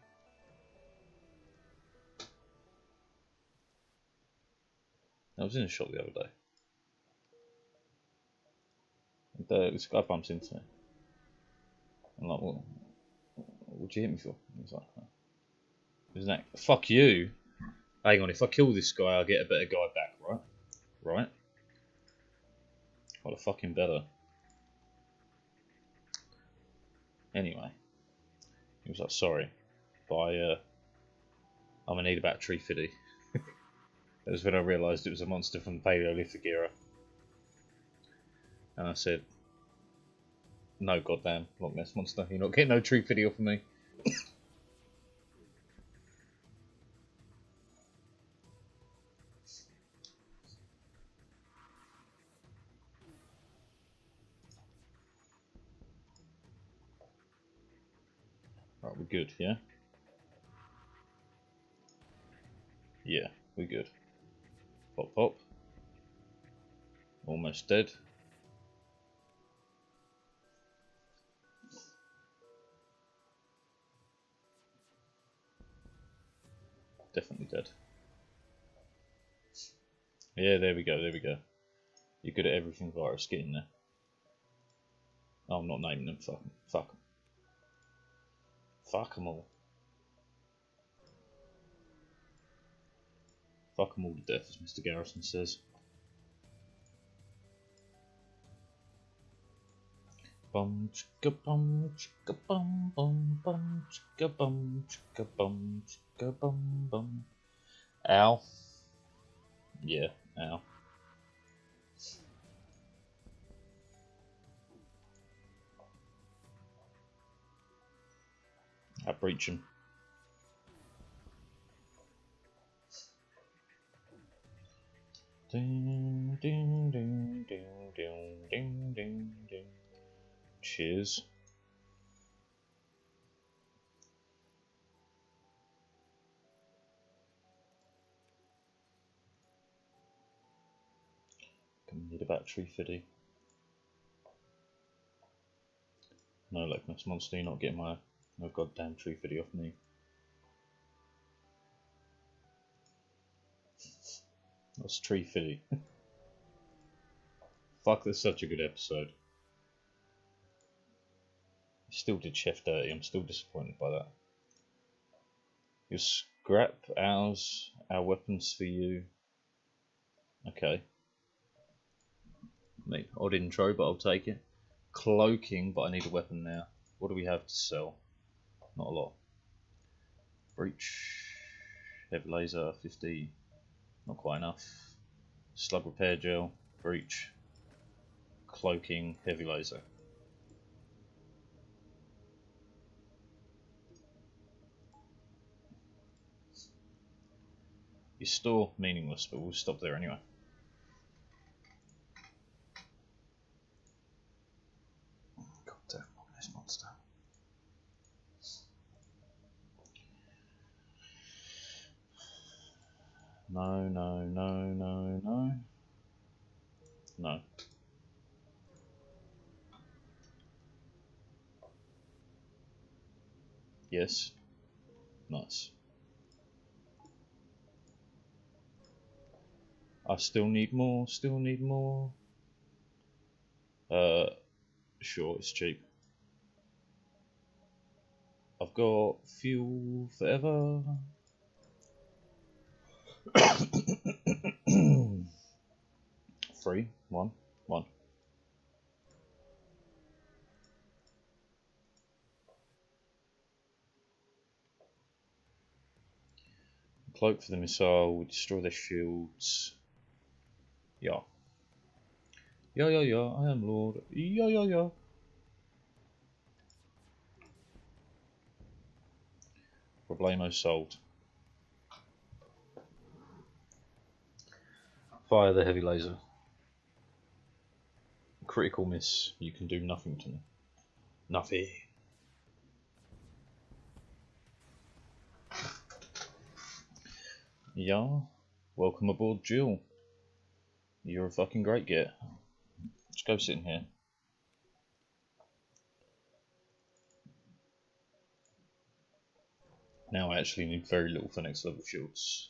I was in a shop the other day. And this guy bumps into me. I'm like, what'd you hit me for? He's like, oh. Isn't that fuck you? Hang on, if I kill this guy, I'll get a better guy back, right? Right? What a fucking better. Anyway, he was like, sorry, but I'm gonna need about 350. That was when I realised it was a monster from the Paleolithic era. And I said, no, goddamn, Loch Ness monster, you're not getting no 350 off of me. Right, we're good, yeah? Yeah, we're good. Pop, pop. Almost dead. Definitely dead. Yeah, there we go, there we go. You're good at everything, virus, get in there. Oh, I'm not naming them, fuck them. Fuck them. Fuck them all. Fuck them all to death, as Mr. Garrison says. Bum chicka bum chicka bum bum bum chicka bum chicka bum chicka bum bum. Ow. Yeah, ow. I breach him. Ding ding ding ding ding ding ding ding. Cheers. Gonna need about 350. No, Loch Ness monster, you're not getting my no goddamn 350 off me. That's 350. Fuck, that's such a good episode. You still did Chef dirty, I'm still disappointed by that. You scrap ours, our weapons for you. Okay. Mate, odd intro, but I'll take it. Cloaking, but I need a weapon now. What do we have to sell? Not a lot. Breach. Heavy laser, 50. Not quite enough. Slug repair gel. Breach. Cloaking, heavy laser. Your store, meaningless, but we'll stop there anyway. God damn, look at this monster. No, no, no, no, no. No. Yes. Nice. I still need more, still need more. Sure, it's cheap. I've got fuel forever. Three, one. Cloak for the missile, we destroy their shields. Yeah. Yeah, yeah, yeah, I am Lord. Yeah, yeah, yeah. Problemo solved. Fire the heavy laser. Critical miss. You can do nothing to me. Nothing. Yeah. Welcome aboard, Jill. You're a fucking great get. Just go sit in here. Now I actually need very little for next level shields.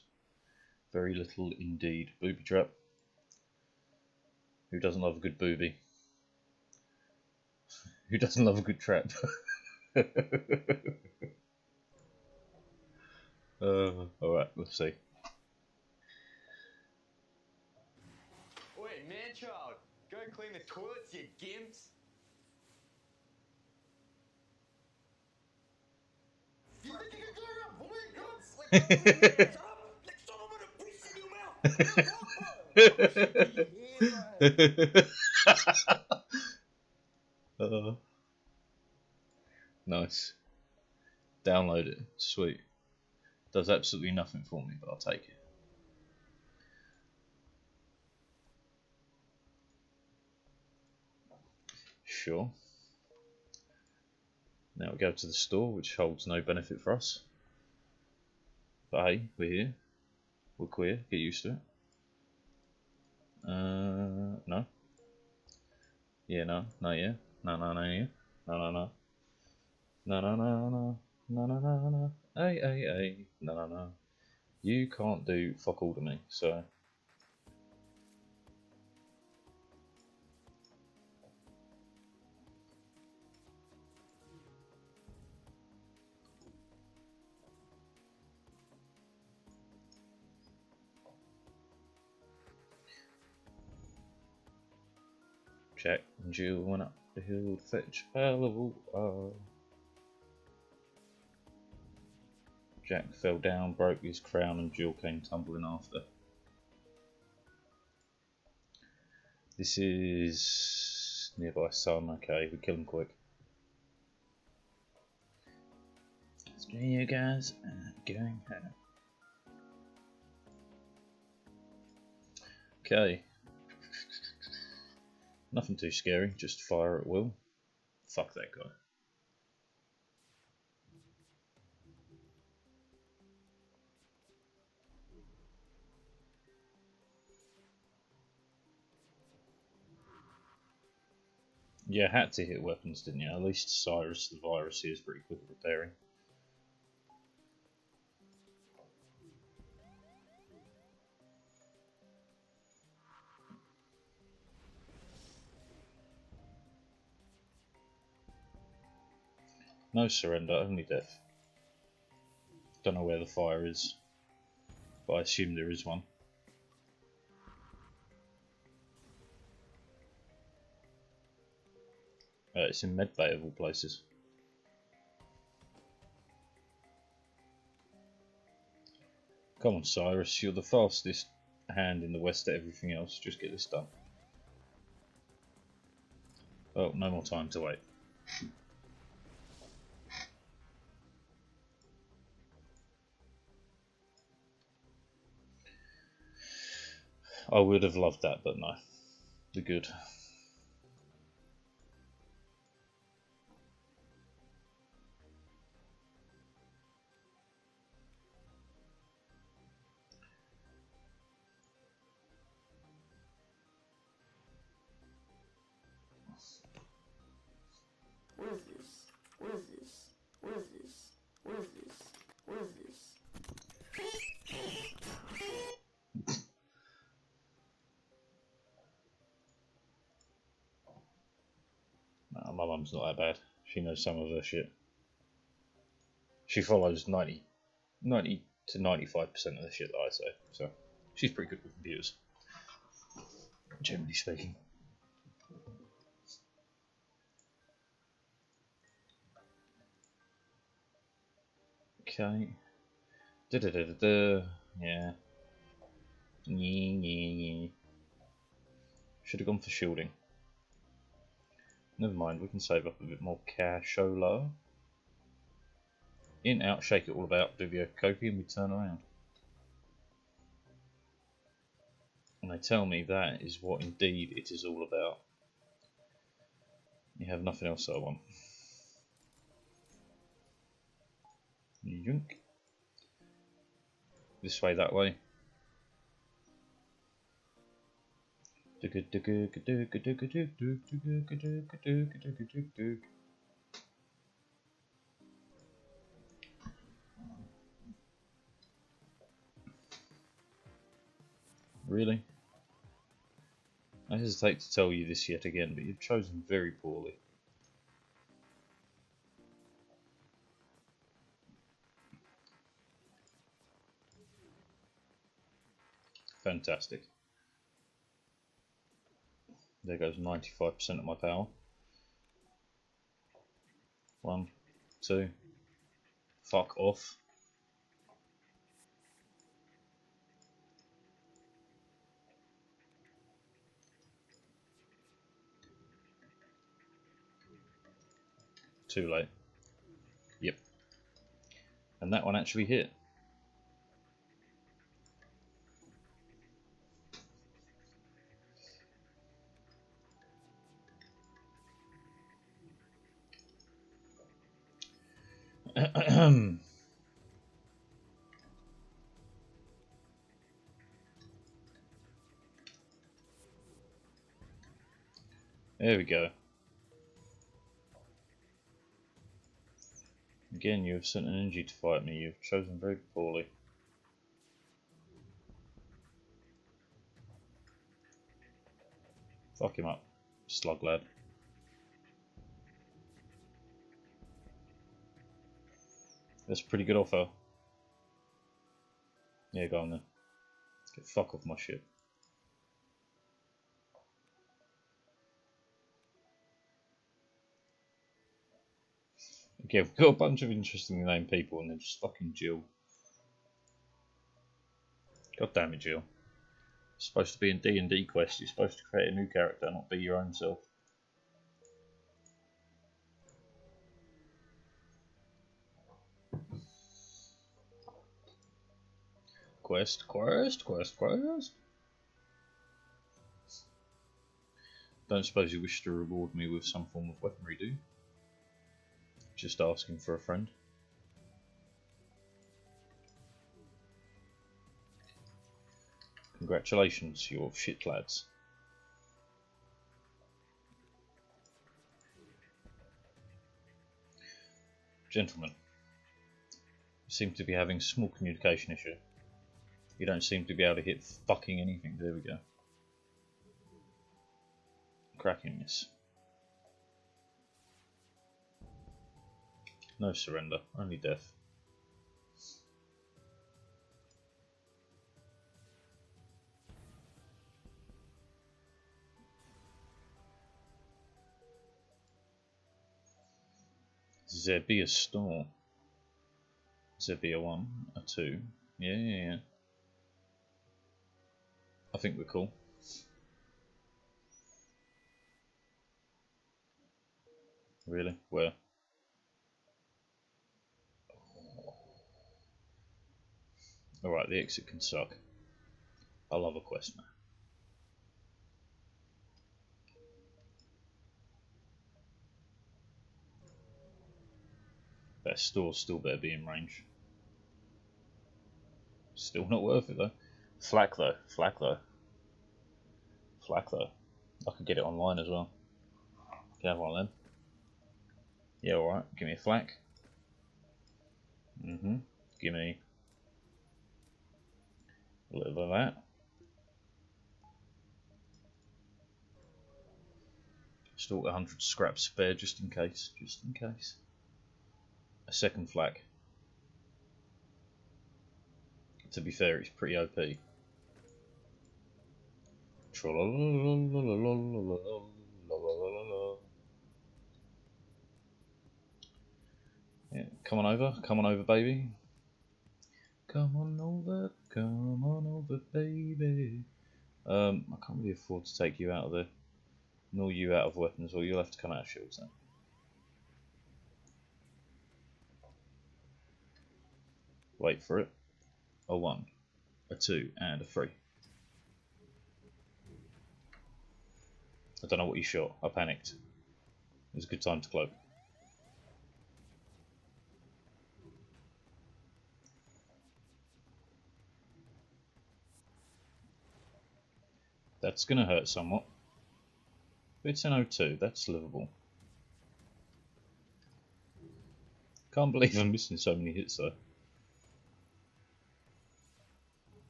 Very little indeed. Booby trap. Who doesn't love a good booby? Who doesn't love a good trap? Alright, let's see. Wait, man-child, go clean the toilets, you gimps! You think you can clear up for me? Shut up! Next time I'm gonna piss in your mouth! Nice. Download it. Sweet. Does absolutely nothing for me, but I'll take it. Sure. Now we go to the store, which holds no benefit for us. But hey, we're here. We're queer. Get used to it. No. Yeah, no. No, yeah. No, no, no, yeah. No, no, no. No, no, no, no. No, no, no, no. Hey, hey, hey. No, no, no. You can't do fuck all to me, so... Jack and Jill went up the hill to fetch a pail of water. Jack fell down, broke his crown, and Jill came tumbling after. This is nearby sun. Okay, we kill him quick. Screw you guys, going home. Okay. Nothing too scary, just fire at will. Fuck that guy. Yeah, had to hit weapons, didn't you? At least Cyrus the virus here is pretty quick at repairing. No surrender, only death. Don't know where the fire is, but I assume there is one. It's in Medbay of all places. Come on, Cyrus, you're the fastest hand in the West at everything else. Just get this done. Oh, no more time to wait. I would have loved that, but no. The good. What is this? What is this? What is this? What is this? What is this? No, my mum's not that bad. She knows some of her shit. She follows 90 to 95% of the shit that I say, so she's pretty good with computers, generally speaking. Okay. Da da da da da. Yeah. Should have gone for shielding. Never mind, we can save up a bit more cashola. In, out, shake it all about, do the Kofi, and we turn around. And they tell me that is what indeed it is all about. You have nothing else that I want. Yunk. This way, that way. Really? I hesitate to tell you this yet again, but you've chosen very poorly. Fantastic. There goes 95% of my power. 1, 2. Fuck off. Too late. Yep. And that one actually hit. There we go. Again, you have sent an energy to fight me. You've chosen very poorly. Fuck him up, slug lad. That's a pretty good offer. Yeah, go on then. Get fuck off my ship. Okay, we've got a bunch of interestingly named people and they're just fucking Jill. God damn it, Jill. It's supposed to be in D&D quest. You're supposed to create a new character, not be your own self. Quest. Don't suppose you wish to reward me with some form of weaponry, do you? Just asking for a friend. Congratulations, you're shit lads. Gentlemen, you seem to be having a small communication issue. You don't seem to be able to hit fucking anything. There we go. Cracking this. No surrender, only death. There be a store. There be a 1, a 2. Yeah. I think we're cool. Really? Where? Alright, the exit can suck. I love a quest now. That store still better be in range. Still not worth it though. Flak though. I could get it online as well. Can I have one of them? Yeah, alright. Give me a flak. Give me a little bit of that. Still got 100 scraps spare just in case. A second flak. To be fair, it's pretty OP. Yeah, come on over, baby. Come on over, baby. I can't really afford to take you out of there, nor you out of weapons, or you'll have to come out of shields then. Wait for it. A 1, a 2, and a 3. I don't know what you shot. I panicked. It was a good time to cloak. That's going to hurt somewhat. But it's an O2, that's livable. Can't believe I'm missing so many hits though.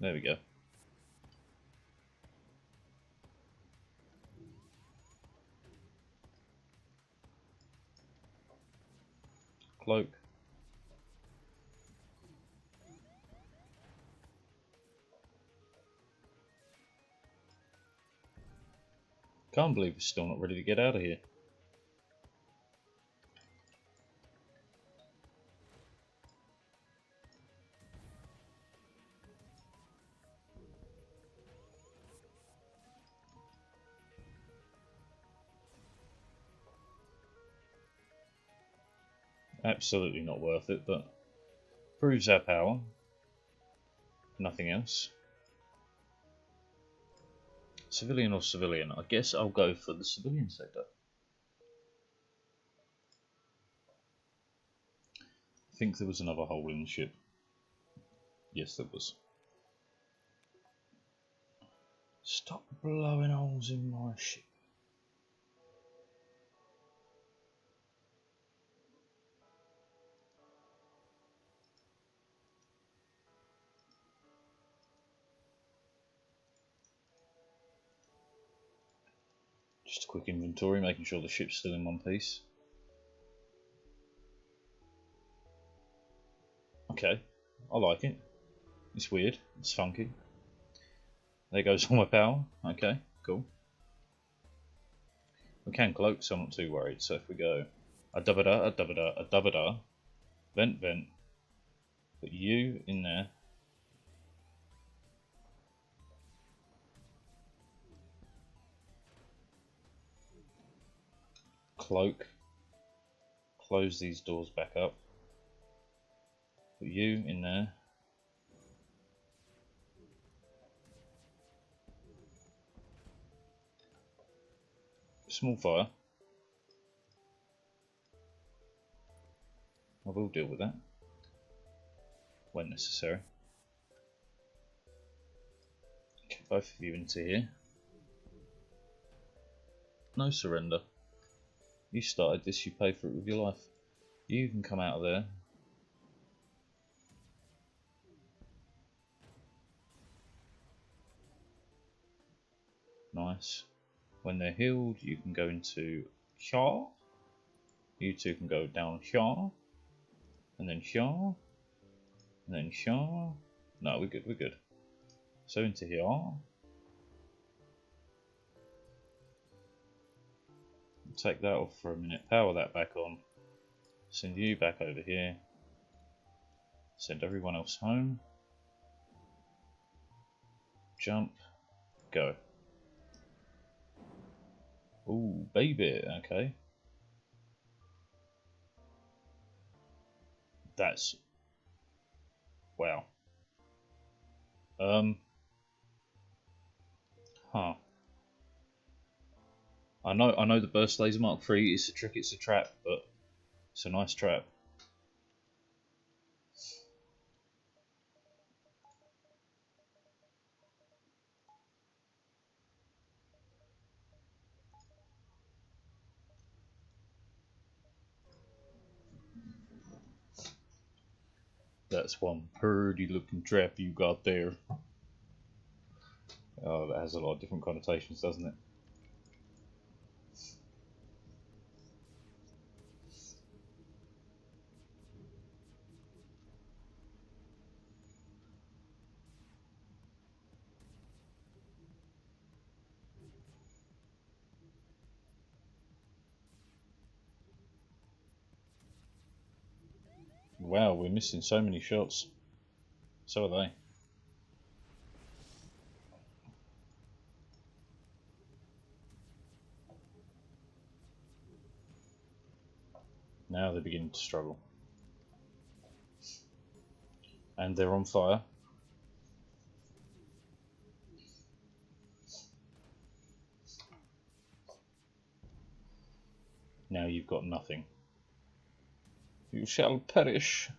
There we go. Cloak. Can't believe we're still not ready to get out of here. Absolutely not worth it, but proves our power. Nothing else. Civilian or civilian? I guess I'll go for the civilian sector. I think there was another hole in the ship. Yes, there was. Stop blowing holes in my ship. Just a quick inventory, making sure the ship's still in one piece. Okay, I like it. It's weird, it's funky. There goes all my power. Okay, cool. We can cloak, so I'm not too worried. So if we go a da da, a da da, a da da, vent, vent, put you in there. Cloak. Close these doors back up. Put you in there. Small fire. I will deal with that when necessary. Get both of you into here. No surrender. You started this, you pay for it with your life. You can come out of there. Nice. When they're healed, you can go into here. You two can go down here. And then here. And then here. No, we're good, we're good. So into here. Take that off for a minute. Power that back on. Send you back over here. Send everyone else home. Jump. Go. Ooh, baby. Okay. That's... wow. Huh. I know the burst laser Mark III is a trick, it's a trap, but it's a nice trap. That's one pretty looking trap you got there. Oh, that has a lot of different connotations, doesn't it? Wow, we're missing so many shots. So are they. Now they're beginning to struggle. And they're on fire. Now you've got nothing. You shall perish.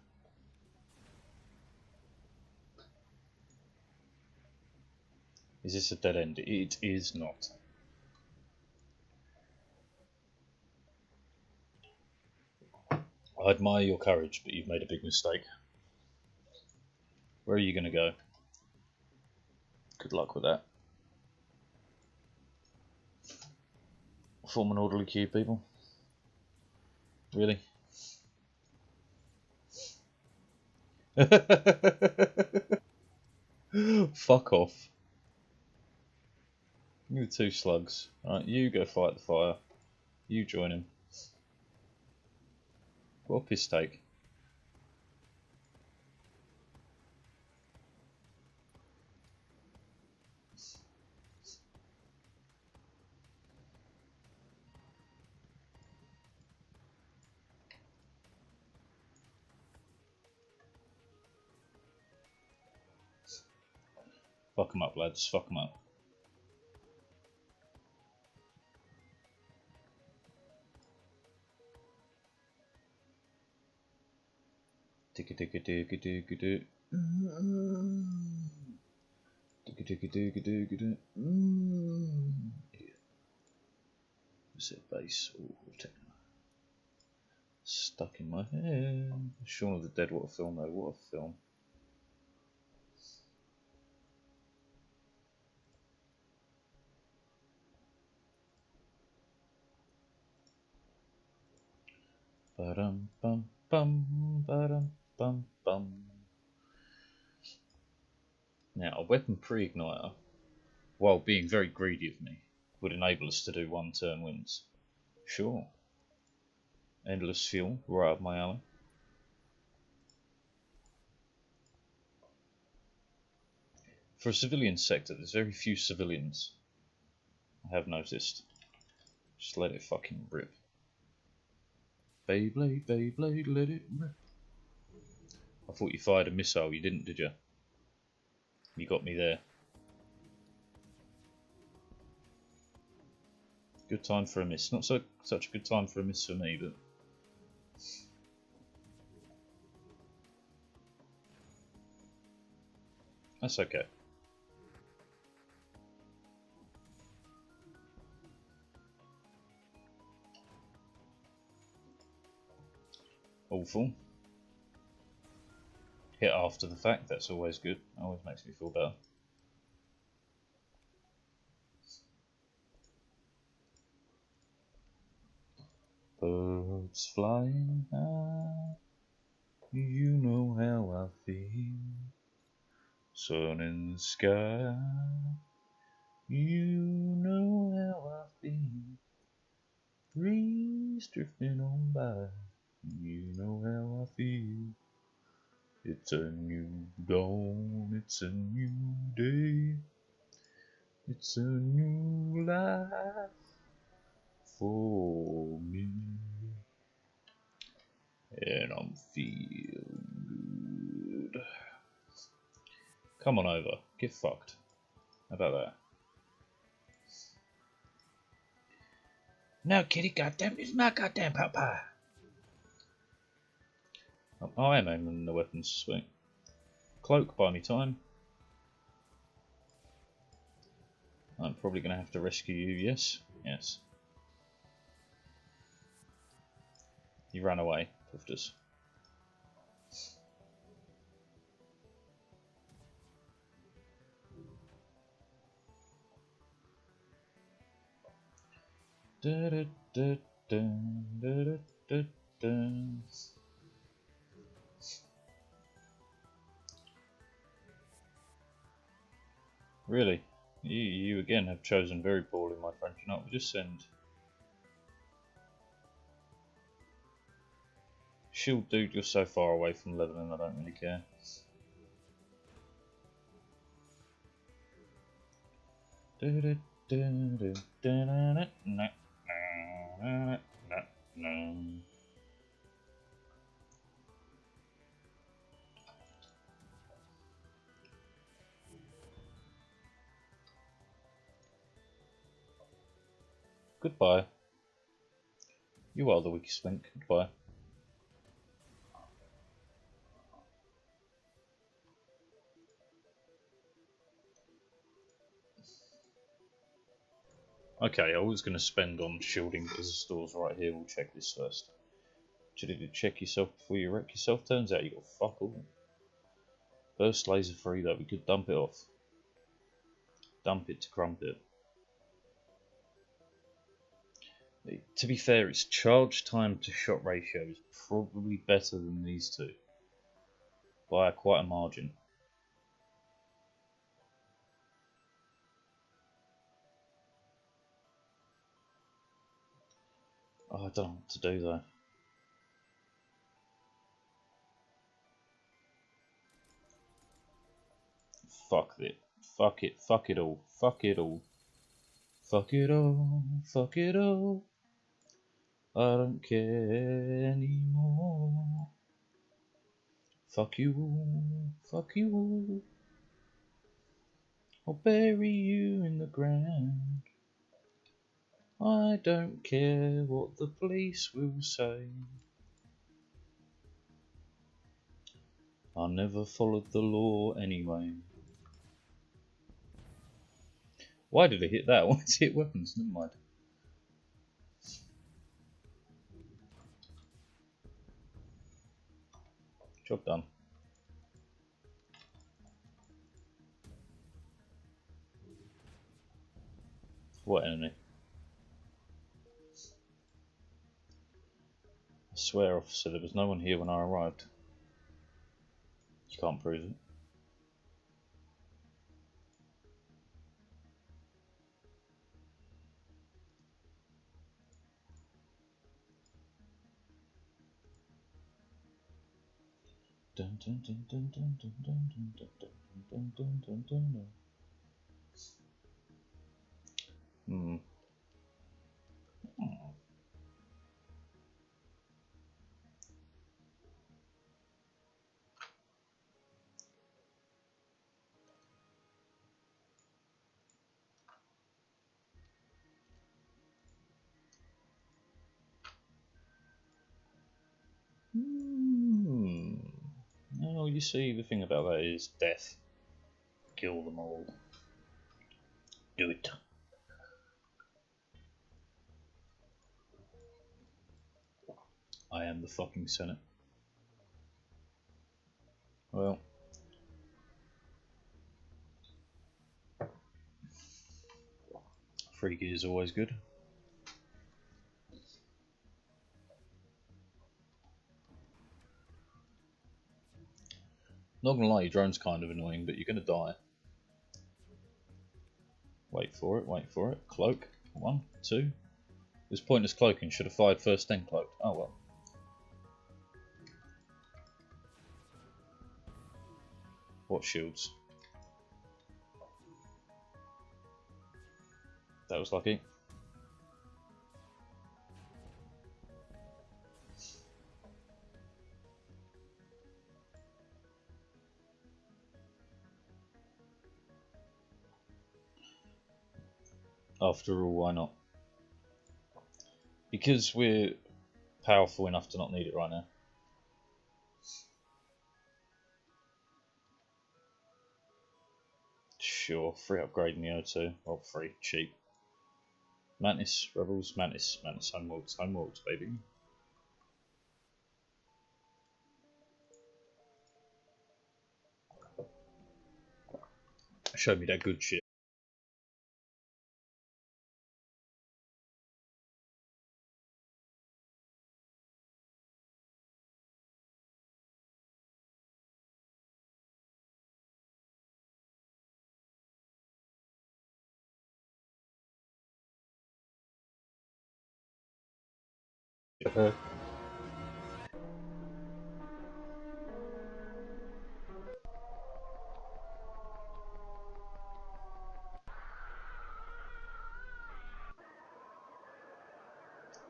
Is this a dead end? It is not. I admire your courage, but you've made a big mistake. Where are you going to go? Good luck with that. Form an orderly queue, people. Really? Fuck off. You the two slugs. Alright, you go fight the fire. You join him. What a piss take. Fuck 'em up, lads. Fuck 'em up. Ticka ticka ticka ticka ticka. Ticka ticka ticka ticka ticka. Is it bass or techno? Stuck in my head. Shaun of the Dead, what a film though, what a film. Ba-dum bum bum ba-dum bum bum. Now a weapon pre-igniter, while being very greedy of me, would enable us to do 1 turn wins. Sure. Endless fuel, right up my alley. For a civilian sector, there's very few civilians, I have noticed. Just let it fucking rip. Beyblade, Beyblade, let it rip. I thought you fired a missile, you didn't, did you? You got me there. Good time for a miss. Not such a good time for a miss for me, but... that's okay. Awful. Hit after the fact, that's always good. Always makes me feel better. Birds flying high, you know how I feel. Sun in the sky, you know how I feel. Breeze drifting on by, you know how I feel. It's a new dawn, it's a new day, it's a new life for me, and I'm feeling good. Come on over, get fucked. How about that? No, kitty, goddamn, it's my goddamn papa. I am aiming the weapons, sweet. Cloak, buy me time. I'm probably going to have to rescue you, yes? Yes. You ran away, pufters. Da da da da da da da. Really? You again have chosen very poorly, my friend. You know what, we just send... Shield dude, you're so far away from leveling, I don't really care. Goodbye. You are the weakest link. Goodbye. Okay, I was going to spend on shielding, but there's stores right here. We'll check this first. Should have check yourself before you wreck yourself. Turns out you got fuck all. Burst laser free though. We could dump it off. Dump it to Crumpet. To be fair, its charge time to shot ratio is probably better than these two by quite a margin. Oh, I don't know what to do though. Fuck it. Fuck it. Fuck it all. Fuck it all. Fuck it all. Fuck it all. I don't care anymore. Fuck you all. Fuck you all. I'll bury you in the ground. I don't care what the police will say. I never followed the law anyway. Why did it hit that? Why did it hit weapons? Never mind. Job done. What enemy? I swear, officer, there was no one here when I arrived. You can't prove it. Dun dun dun dun dun dun dun dun dun dun dun dun dun. Hmm. Hmm. Oh, you see, the thing about that is death. Kill them all. Do it. I am the fucking Senate. Well. Free gear is always good. Not gonna lie, your drone's kind of annoying, but you're gonna die. Wait for it, wait for it. Cloak. 1, 2. This pointless cloaking. Should have fired first, then cloaked. Oh well. What shields? That was lucky. After all, why not? Because we're powerful enough to not need it right now. Sure, free upgrade in the O2. Well, free, cheap. Mantis, Rebels, Mantis, Mantis, Homeworlds, baby. Show me that good shit.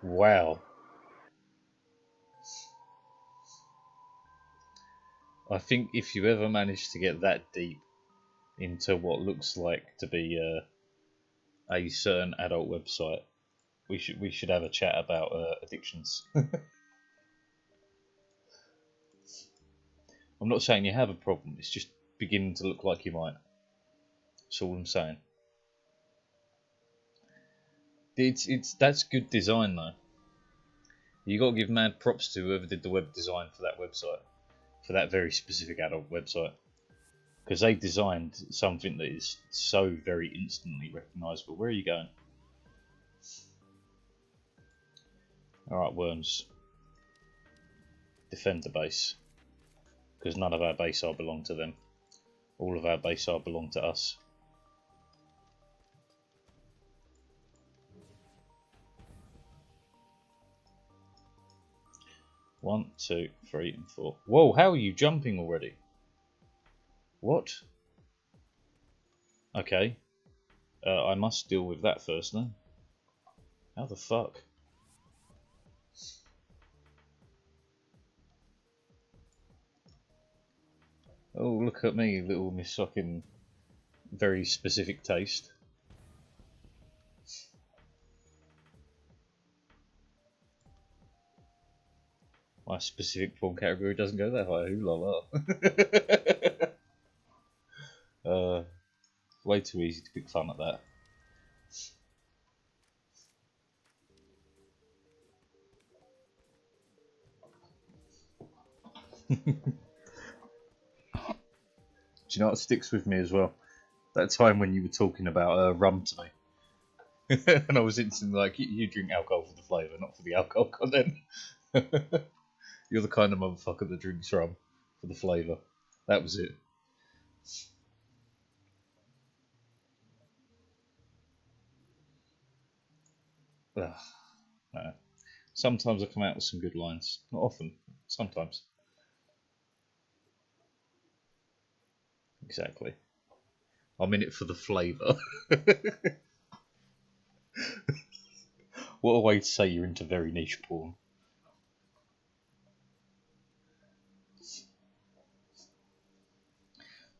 Wow. I think if you ever manage to get that deep into what looks like to be a certain adult website, we should have a chat about addictions. I'm not saying you have a problem. It's just beginning to look like you might. That's all I'm saying. It's that's good design though. You got to give mad props to whoever did the web design for that website, for that very specific adult website, because they designed something that is so very instantly recognisable. Where are you going? All right, worms. Defend the base, because none of our base are belong to them. All of our base are belong to us. One, two, three, and four. Whoa, how are you jumping already? What? Okay. I must deal with that first, no? How the fuck? Oh, look at me, little Miss fucking very specific taste. My specific porn category doesn't go that high. Ooh la la. Way too easy to pick fun at that. Do you know what sticks with me as well? That time when you were talking about rum to me. And I was instantly like, you drink alcohol for the flavour, not for the alcohol content. You're the kind of motherfucker that drinks rum for the flavour. That was it. Ugh, no. Sometimes I come out with some good lines. Not often, sometimes. Exactly. I'm in it for the flavour. What a way to say you're into very niche porn.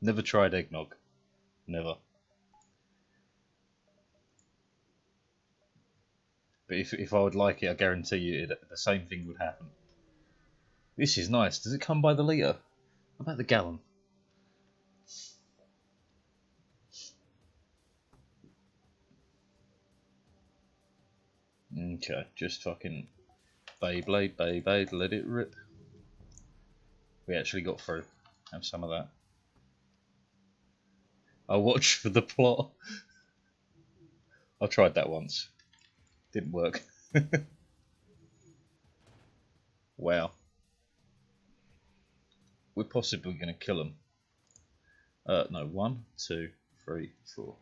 Never tried eggnog. Never. But if I would like it, I guarantee you the same thing would happen. This is nice. Does it come by the litre? What about the gallon? Okay, just fucking Beyblade, Beyblade, let it rip. We actually got through. Have some of that. I watch for the plot. I tried that once. Didn't work. Wow. We're possibly going to kill him. No, 1, 2, 3, 4.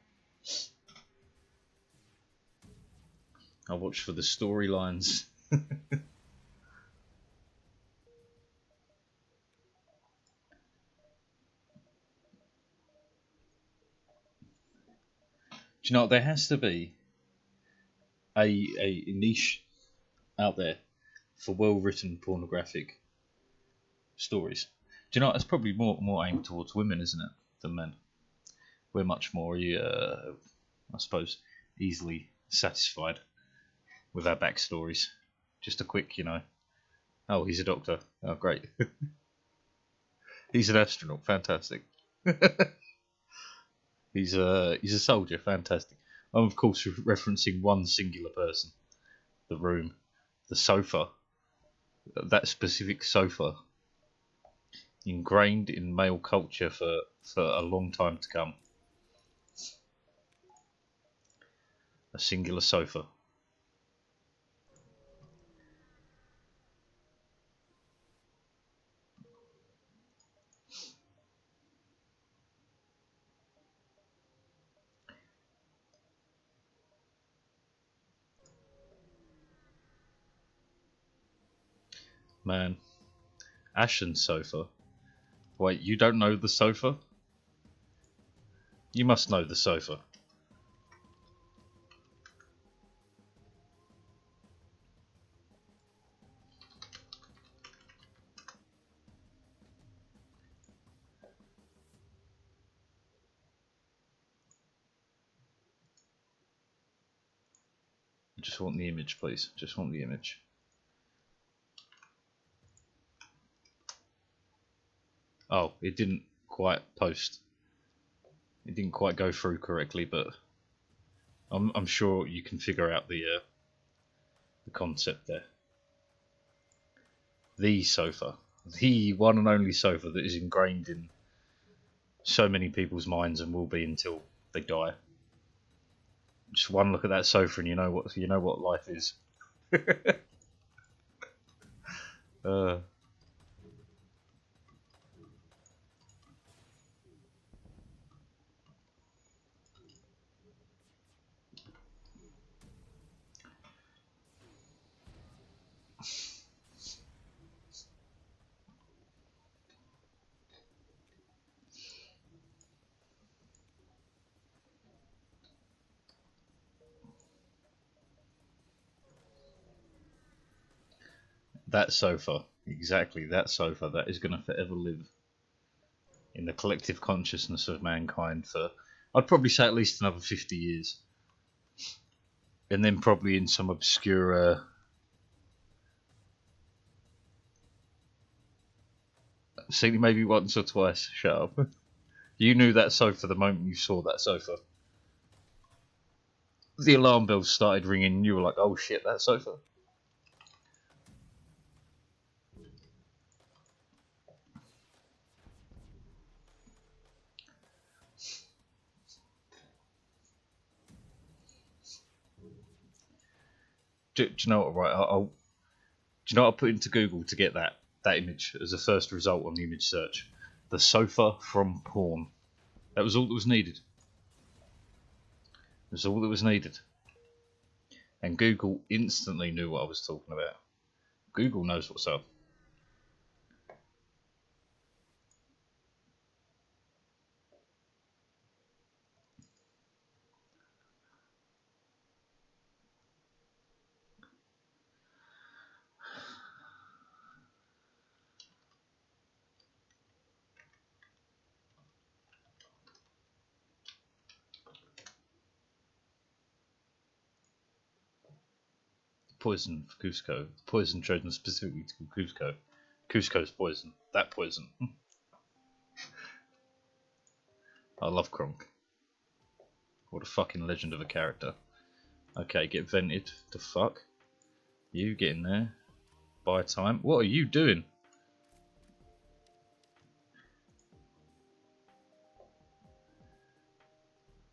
I watch for the storylines. Do you know what? There has to be a niche out there for well-written pornographic stories. Do you know what? It's probably more aimed towards women, isn't it, than men? We're much more, I suppose, easily satisfied with our backstories. Just a quick, oh, he's a doctor. Oh, great. He's an astronaut. Fantastic. He's a soldier. Fantastic. I'm of course referencing one singular person. The room, the sofa. That specific sofa, ingrained in male culture for a long time to come. A singular sofa. Man, Ashen sofa. Wait, you don't know the sofa? You must know the sofa. I just want the image, please. Just want the image. Oh, it didn't quite post. It didn't quite go through correctly, but I'm sure you can figure out the concept there. The sofa, the one and only sofa that is ingrained in so many people's minds and will be until they die. Just one look at that sofa and you know what life is. uh, that sofa, exactly that sofa, that is going to forever live in the collective consciousness of mankind for, I'd probably say, at least another 50 years. And then probably in some obscure seen it maybe once or twice. Shut up. You knew that sofa the moment you saw that sofa. The alarm bells started ringing and you were like, oh shit, that sofa. Do you know what, right? Do you know what I put into Google to get that image as a first result on the image search? The sofa from porn. That was all that was needed. That's all that was needed. And Google instantly knew what I was talking about. Google knows what's up. Poison for Cusco. Poison chosen specifically to Cusco. Cusco's poison. That poison. I love Kronk. What a fucking legend of a character. Okay, get vented. The fuck? You get in there. Buy time. What are you doing?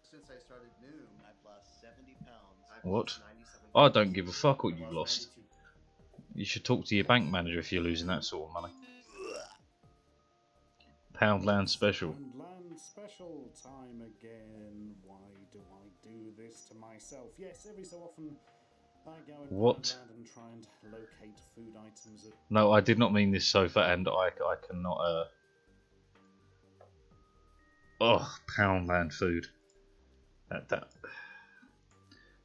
Since I started Noom, I've lost 70 pounds. What? I don't give a fuck what you lost. You should talk to your bank manager if you're losing that sort of money. Poundland special. Poundland special time again. Why do I do this to myself? Yes, every so often I go in Poundland and try and locate food items. No, I did not mean this sofa, and I cannot. Oh, Poundland food.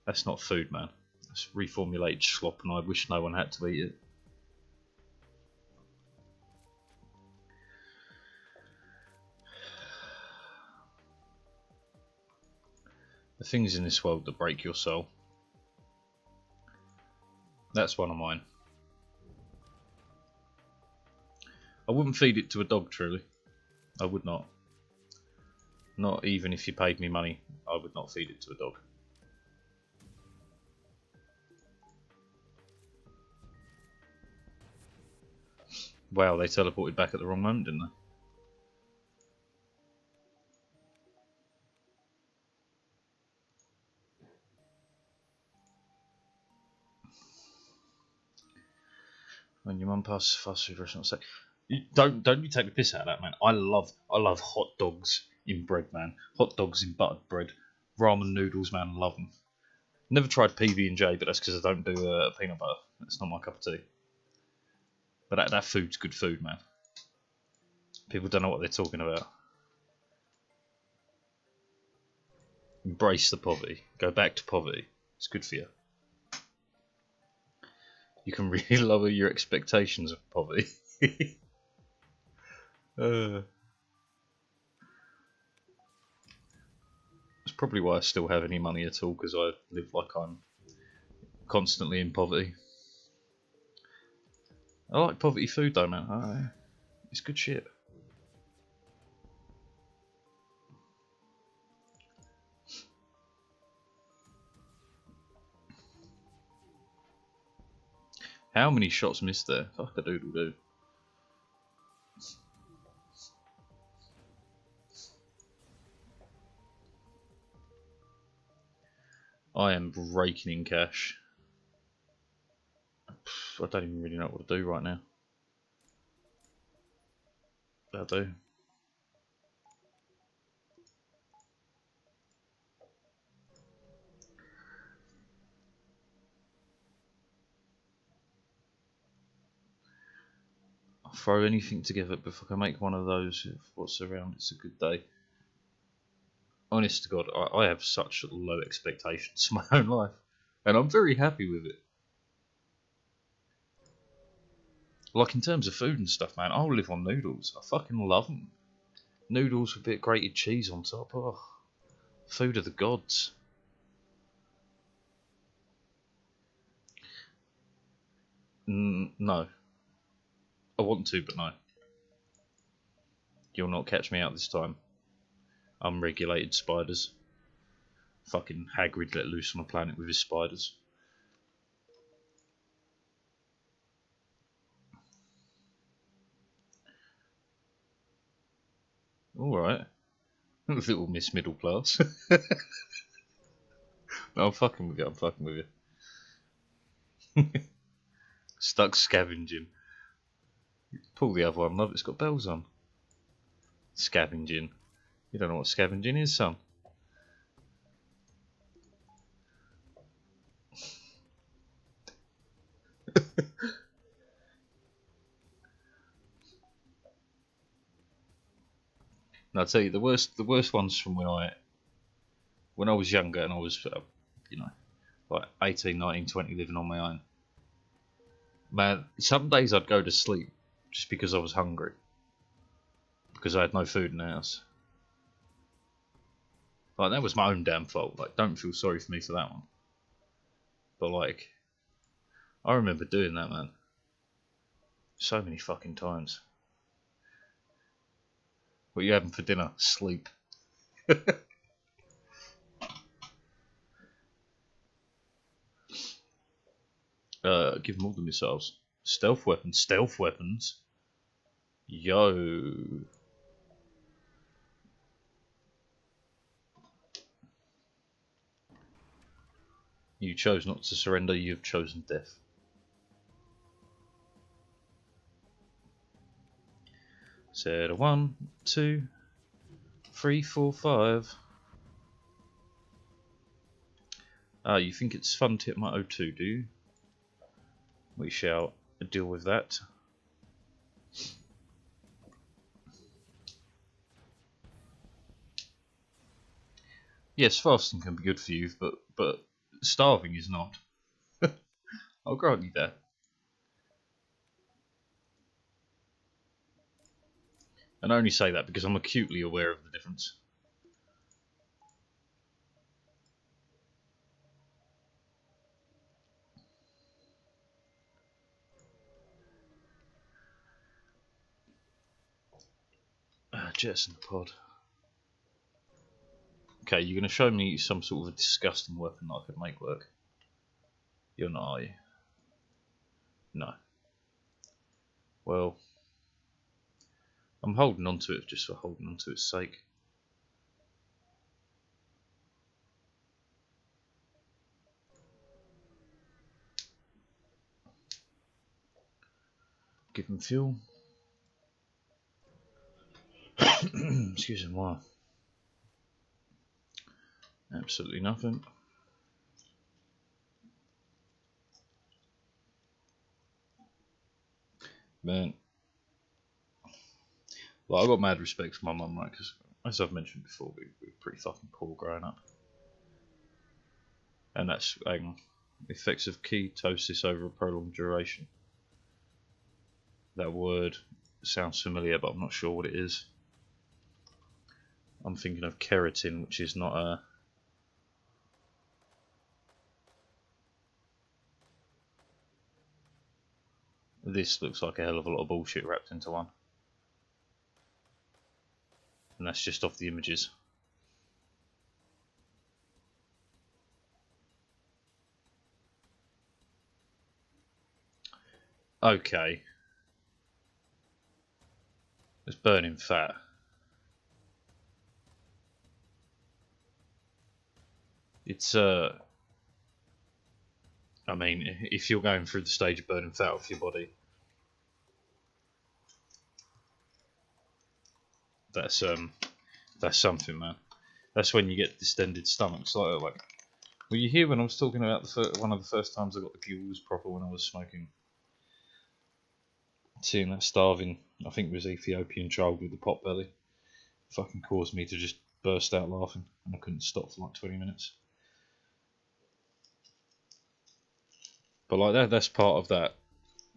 That's not food, man. It's reformulated slop, and I wish no one had to eat it. The things in this world that break your soul. That's one of mine. I wouldn't feed it to a dog, truly. I would not. Not even if you paid me money, I would not feed it to a dog. Wow, they teleported back at the wrong moment, didn't they? When your mum passes fast food restaurant, say, don't you take the piss out of that, man. I love hot dogs in bread, man. Hot dogs in buttered bread, ramen noodles, man. Love them. Never tried PB&J, but that's because I don't do peanut butter. That's not my cup of tea. But that food's good food, man. People don't know what they're talking about. Embrace the poverty. Go back to poverty. It's good for you. You can really lower your expectations of poverty. It's probably why I still have any money at all, because I live like I'm constantly in poverty. I like poverty food though, man. It's good shit. How many shots missed there? Fuck a doodle doo. I am raking in cash. I don't even really know what to do right now. That'll do. I'll throw anything together, but if I can make one of those, if what's around, it's a good day. Honest to God, I have such low expectations for my own life, and I'm very happy with it. Like in terms of food and stuff, man, I'll live on noodles. I fucking love them. Noodles with a bit of grated cheese on top. Oh, food of the gods. No. I want to, but no. You'll not catch me out this time. Unregulated spiders. Fucking Hagrid let loose on a planet with his spiders. Alright. Little Miss Middle Class. No, I'm fucking with you, I'm fucking with you. Stuck scavenging. Pull the other one, love, it's got bells on. Scavenging. You don't know what scavenging is, son. And I'll tell you, the worst ones from when I was younger and I was, you know, like 18, 19, 20, living on my own. Man, some days I'd go to sleep just because I was hungry. Because I had no food in the house. Like, that was my own damn fault. Like, don't feel sorry for me for that one. But, like, I remember doing that, man. So many fucking times. What are you having for dinner? Sleep. Give them all the missiles. Stealth weapons. Stealth weapons? Yo. You chose not to surrender, you've chosen death. Said 1, 2, 3, 4, 5. You think it's fun to hit my O2, do you? We shall deal with that. Yes, fasting can be good for you, but starving is not. I'll grant you that. And I only say that because I'm acutely aware of the difference. Jettison the pod. Okay, you're going to show me some sort of a disgusting weapon that I could make work. You're not, are you? No. Well, I'm holding on to it just for holding on to its sake. Give him fuel. Excuse me, why? Absolutely nothing. Man, well, I got mad respect for my mum, right? Because as I've mentioned before, we were pretty fucking poor growing up, and that's effects of ketosis over a prolonged duration. That word sounds familiar, but I'm not sure what it is. I'm thinking of keratin, which is not a. This looks like a hell of a lot of bullshit wrapped into one. And that's just off the images. Okay. It's burning fat. It's I mean, if you're going through the stage of burning fat off your body, that's something, man. That's when you get distended stomachs. Like were you here when I was talking about one of the first times I got the gills proper when I was smoking? Seeing that starving, I think it was Ethiopian child with the pot belly, fucking caused me to just burst out laughing, and I couldn't stop for like 20 minutes. But like that's part of that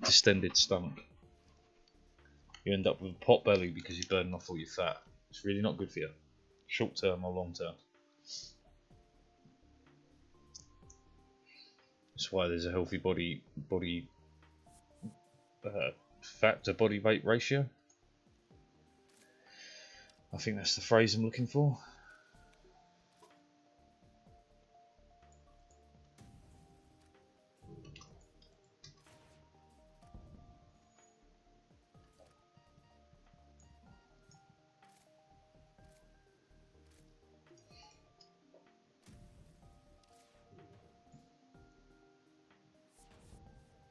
distended stomach. You end up with a pot belly because you're burning off all your fat. It's really not good for you, short term or long term. That's why there's a healthy body fat to body weight ratio. I think that's the phrase I'm looking for.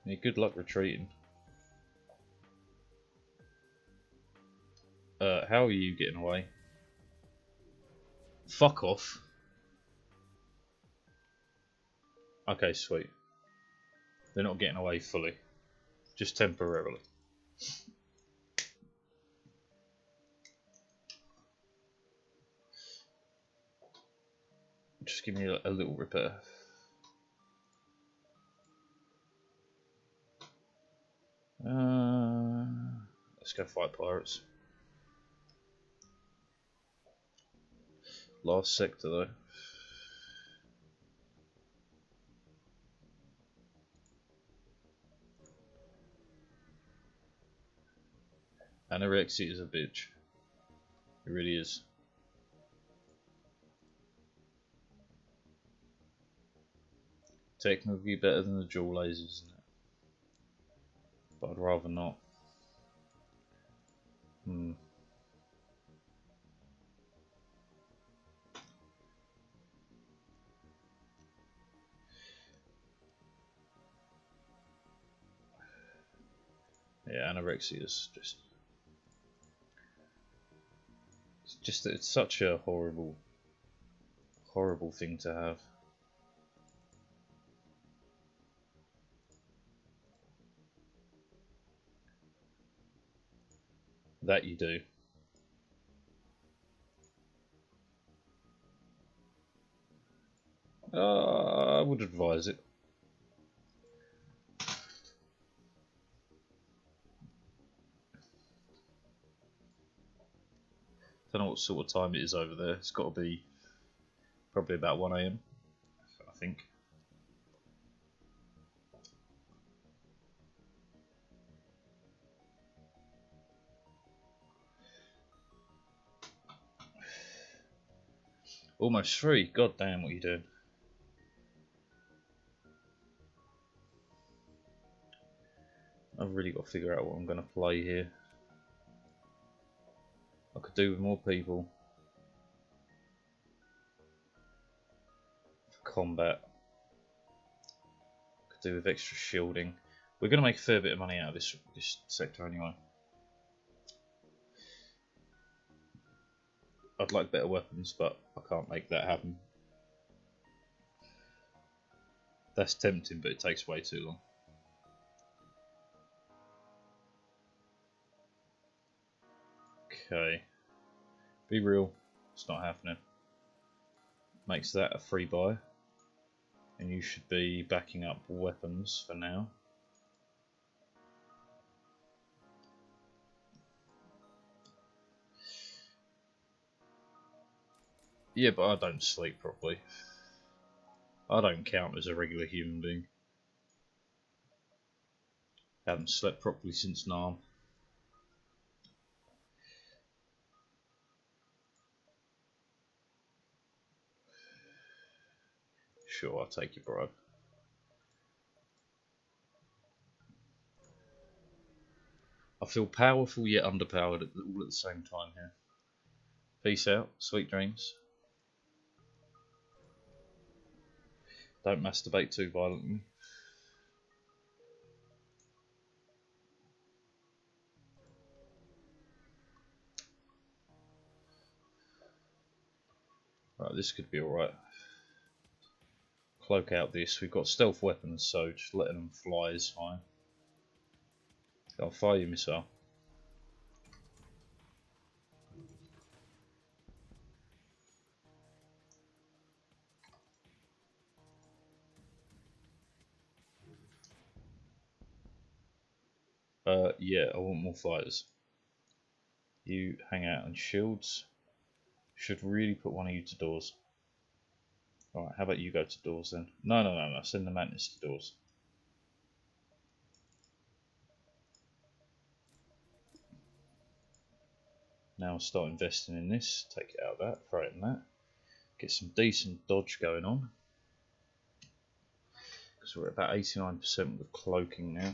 Yeah, good luck retreating. How are you getting away? Fuck off. Okay, sweet. They're not getting away fully. Just temporarily. Just give me a little repair. Let's go fight pirates. Last sector though. Anorexia is a bitch. It really is. Technically better than the dual lasers, isn't it? But I'd rather not. Yeah, anorexia is it's such a horrible thing to have. That you do. I would advise it. Don't know what sort of time it is over there. It's got to be probably about 1 AM, I think. Almost 3. God damn, what are you doing? I've really got to figure out what I'm going to play here. I could do with more people for combat. Could do with extra shielding. We're going to make a fair bit of money out of this sector anyway. I'd like better weapons, but I can't make that happen. That's tempting, but it takes way too long. Okay. Be real. It's not happening. Makes that a free buy. And you should be backing up weapons for now. Yeah, but I don't sleep properly. I don't count as a regular human being. Haven't slept properly since Nam. Sure, I'll take your bribe. feel powerful yet underpowered all at the same time here. Peace out, sweet dreams. Don't masturbate too violently. Right, this could be alright. Cloak out this. We've got stealth weapons, so just letting them fly is fine. I'll fire your missile. Yeah, I want more fighters. You hang out on shields. Should really put one of you to doors. Alright, how about you go to doors then? No. Send the mantis to doors. Now I'll start investing in this. Take it out of that, throw it in that. Get some decent dodge going on. Because we're at about 89% with cloaking now.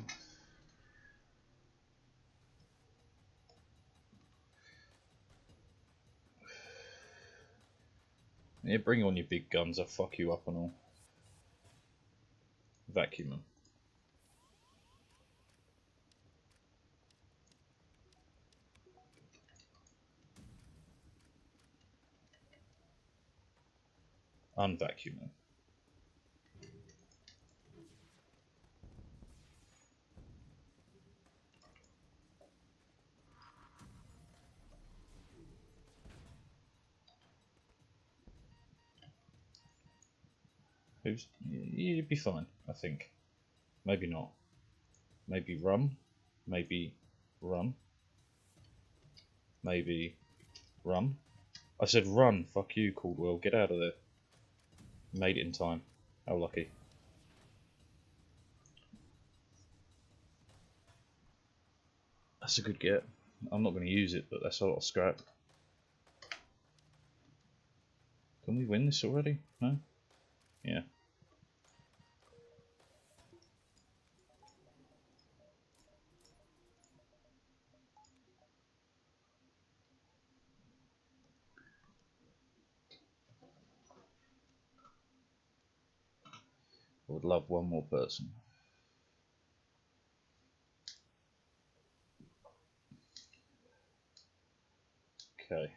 Yeah, bring on your big guns, I'll fuck you up and all. Vacuum them. Unvacuum them. You'd be fine, I think. Maybe not. Maybe run. Maybe run. Maybe run. I said run. Fuck you, Caldwell. Get out of there. Made it in time. How lucky. That's a good get. I'm not going to use it, but that's a lot of scrap. Can we win this already? No? Yeah. I would love one more person. Okay.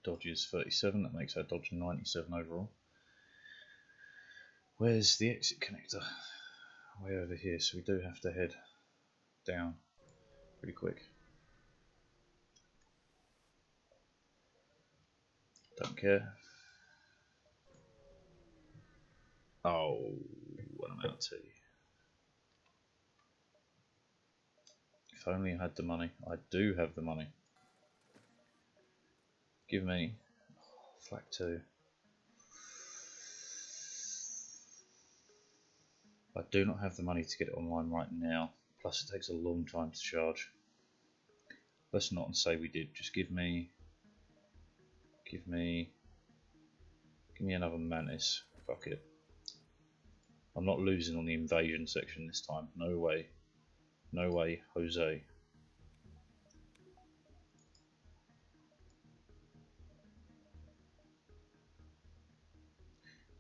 Dodge is 37, that makes our dodge 97 overall. Where's the exit connector? Way over here, so we do have to head down pretty quick. Don't care. Oh, what am I out to? If only I had the money. I do have the money. Give me flak 2. I do not have the money to get it online right now. Plus it takes a long time to charge. Let's not say we did. Just give me another mantis. Fuck it. I'm not losing on the invasion section this time. No way. No way, Jose.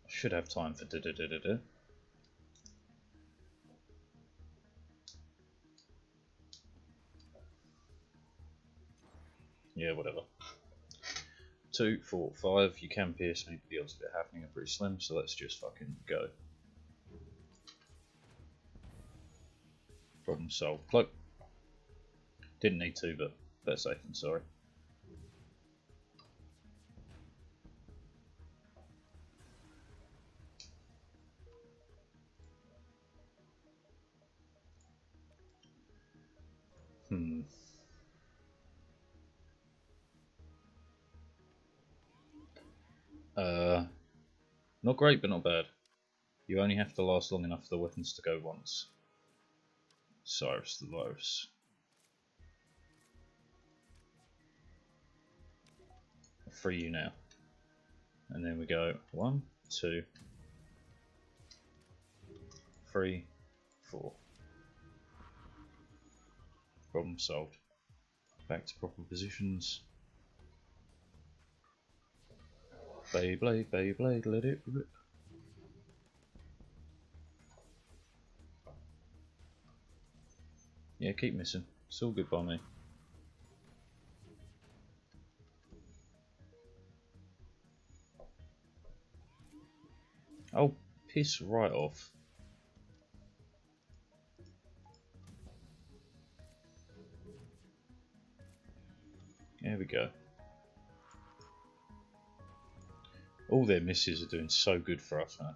I should have time for da-da-da-da-da. Yeah, whatever. 2, 4, 5. You can pierce me, but the odds of it happening are pretty slim, so let's just fucking go. Problem solved. Cloak. Didn't need to, but better safe than sorry. Not great, but not bad. You only have to last long enough for the weapons to go once. Cyrus the Virus. I'll free you now. And then we go 1, 2, 3, 4. Problem solved. Back to proper positions. Beyblade, Beyblade, let it rip. Yeah, keep missing. It's all good by me. Oh, piss right off. There we go. All their misses are doing so good for us, man.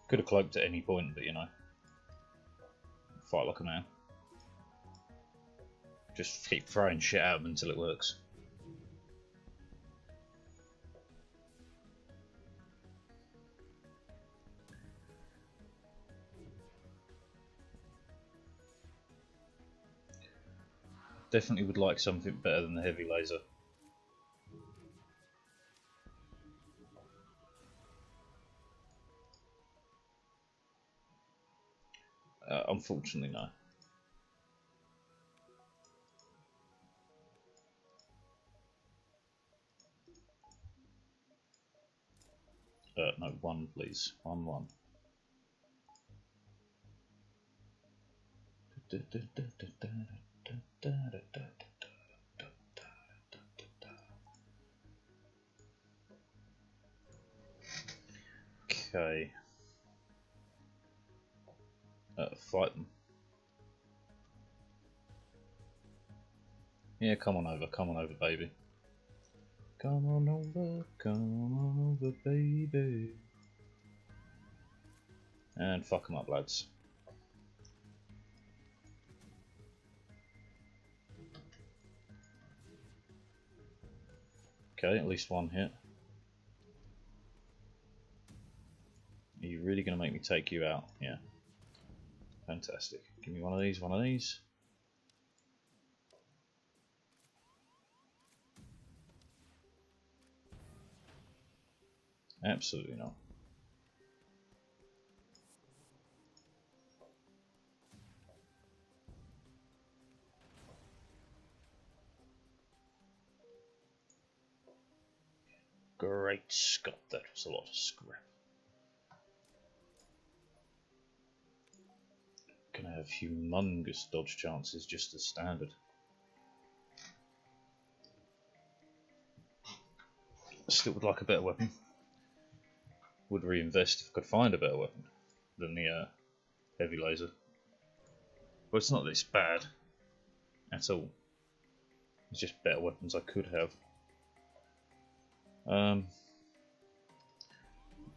Could have cloaked at any point, but you know. Fight like a man. Just keep throwing shit at them until it works. Definitely would like something better than the heavy laser. Unfortunately, no. No, one please. One. Okay. Fight them. Yeah, come on over, baby. Come on over, baby. And fuck them up, lads. Okay, at least one hit. Are you really going to make me take you out? Yeah. Fantastic. Give me one of these, one of these. Absolutely not. Great Scott, that was a lot of scrap. Gonna have humongous dodge chances just as standard. Still would like a better weapon. Would reinvest if I could find a better weapon than the heavy laser. But it's not this bad at all. It's just better weapons I could have.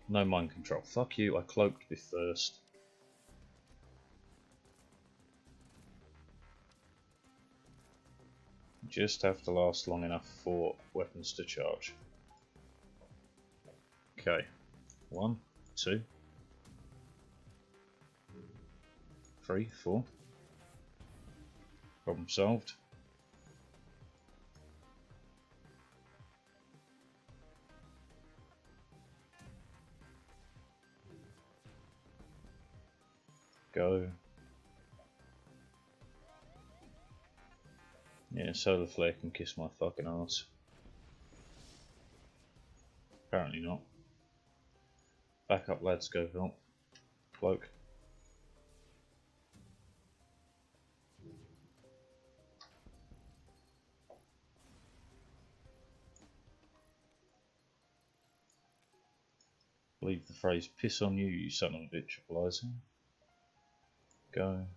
No mind control. Fuck you, I cloaked this first. Just have to last long enough for weapons to charge. Okay. 1, 2, 3, 4. Problem solved. Go. Yeah, solar flare can kiss my fucking ass. Apparently not. Back up, lads, go help. Cloak. Leave the phrase piss on you, you son of a bitch applies here. Go.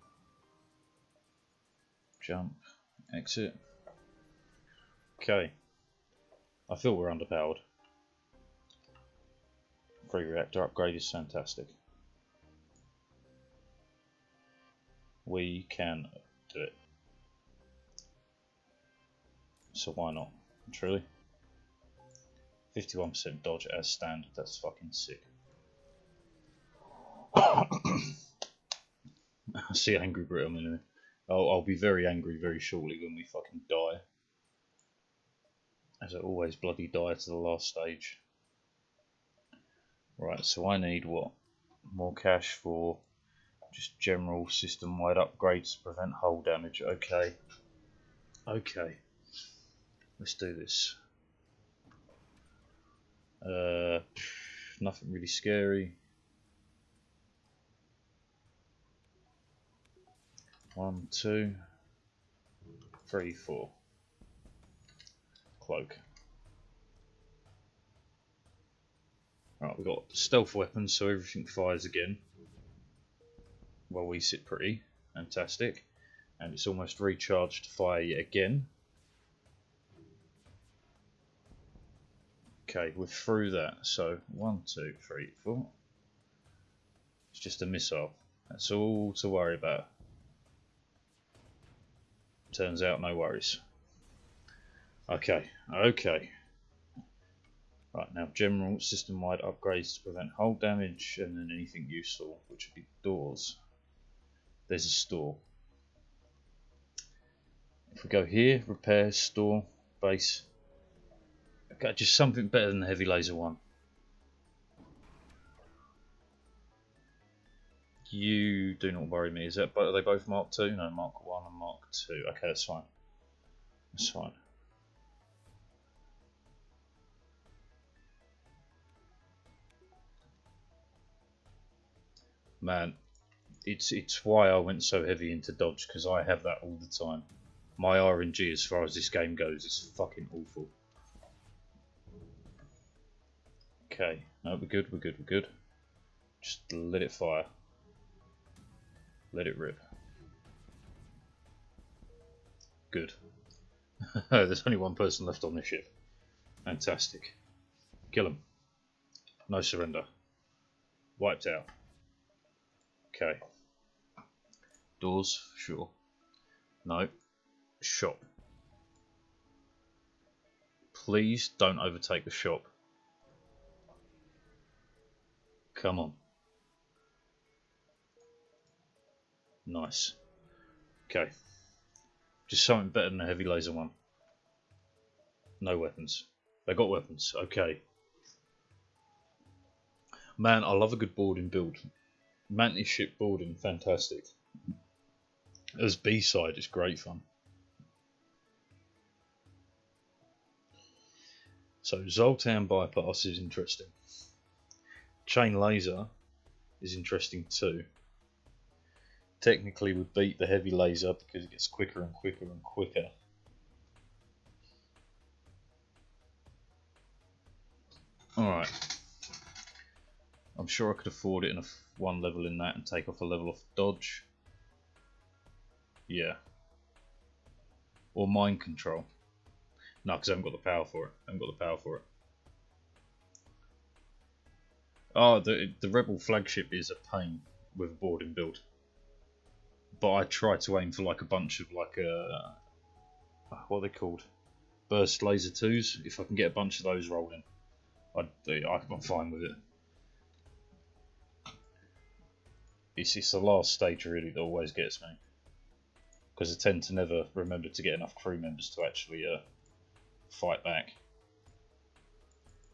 Jump. Exit. Okay. I feel we're underpowered. Free reactor upgrade is fantastic. We can do it. So why not? Truly. 51% dodge as standard, that's fucking sick. I see Angry Brit a minute. I'll be very angry very shortly when we fucking die. As I always bloody die to the last stage. Right, so I need what? More cash for Just general system-wide upgrades to prevent hull damage. Okay. Okay. Let's do this. Nothing really scary. 1, 2, 3, 4. Cloak. Right, we've got stealth weapons, so everything fires again. Well, we sit pretty. Fantastic. And it's almost recharged to fire yet again. Okay, we're through that. So 1, 2, 3, 4. It's just a missile. That's all to worry about. Turns out no worries. Okay, okay. Right, now general system-wide upgrades to prevent hull damage, and then anything useful, which would be doors. There's a store. If we go here, repair, store, base. Okay, just something better than the heavy laser one. You do not worry me. Is that? Are they both Mark 2? No, Mark 1 and Mark 2. Okay, that's fine. That's fine. Man, it's why I went so heavy into dodge, because I have that all the time. My RNG as far as this game goes is fucking awful. Okay, no, we're good, we're good, we're good. Just let it fire. Let it rip. Good. There's only one person left on this ship. Fantastic. Kill him. No surrender. Wiped out. Okay. Doors, sure. No. Shop. Please don't overtake the shop. Come on. Nice. Okay. Just something better than a heavy laser one. No weapons. They got weapons. Okay. Man, I love a good boarding build. Mantis ship boarding, fantastic. As B-side, it's great fun. So Zoltan bypass is interesting. Chain laser is interesting too. Technically would beat the heavy laser because it gets quicker and quicker and quicker. Alright. I'm sure I could afford it in one level in that and take off a level off dodge. Yeah. Or mind control. No, because I haven't got the power for it. I haven't got the power for it. Oh, the Rebel flagship is a pain with a boarding build. But I try to aim for like a bunch of like what are they called? Burst laser 2s. If I can get a bunch of those rolling, I'm fine with it. It's the last stage really that always gets me. Because I tend to never remember to get enough crew members to actually fight back.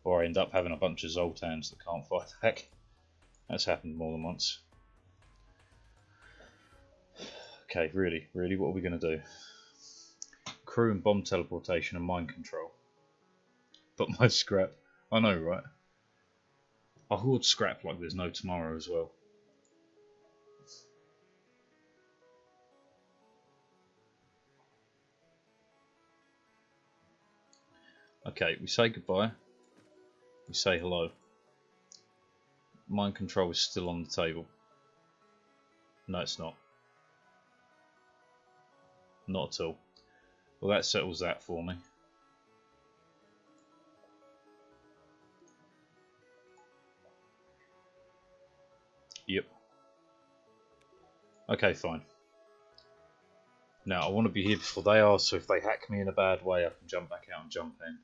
Or I end up having a bunch of Zoltans that can't fight back. That's happened more than once. Okay, really, what are we going to do? Crew and bomb teleportation and mind control. But my scrap, I know, right? I hoard scrap like there's no tomorrow as well. Okay, we say goodbye. We say hello. Mind control is still on the table. No, it's not. Not at all. Well, that settles that for me. Yep. Okay, fine. Now, I want to be here before they are, so if they hack me in a bad way, I can jump back out and jump in.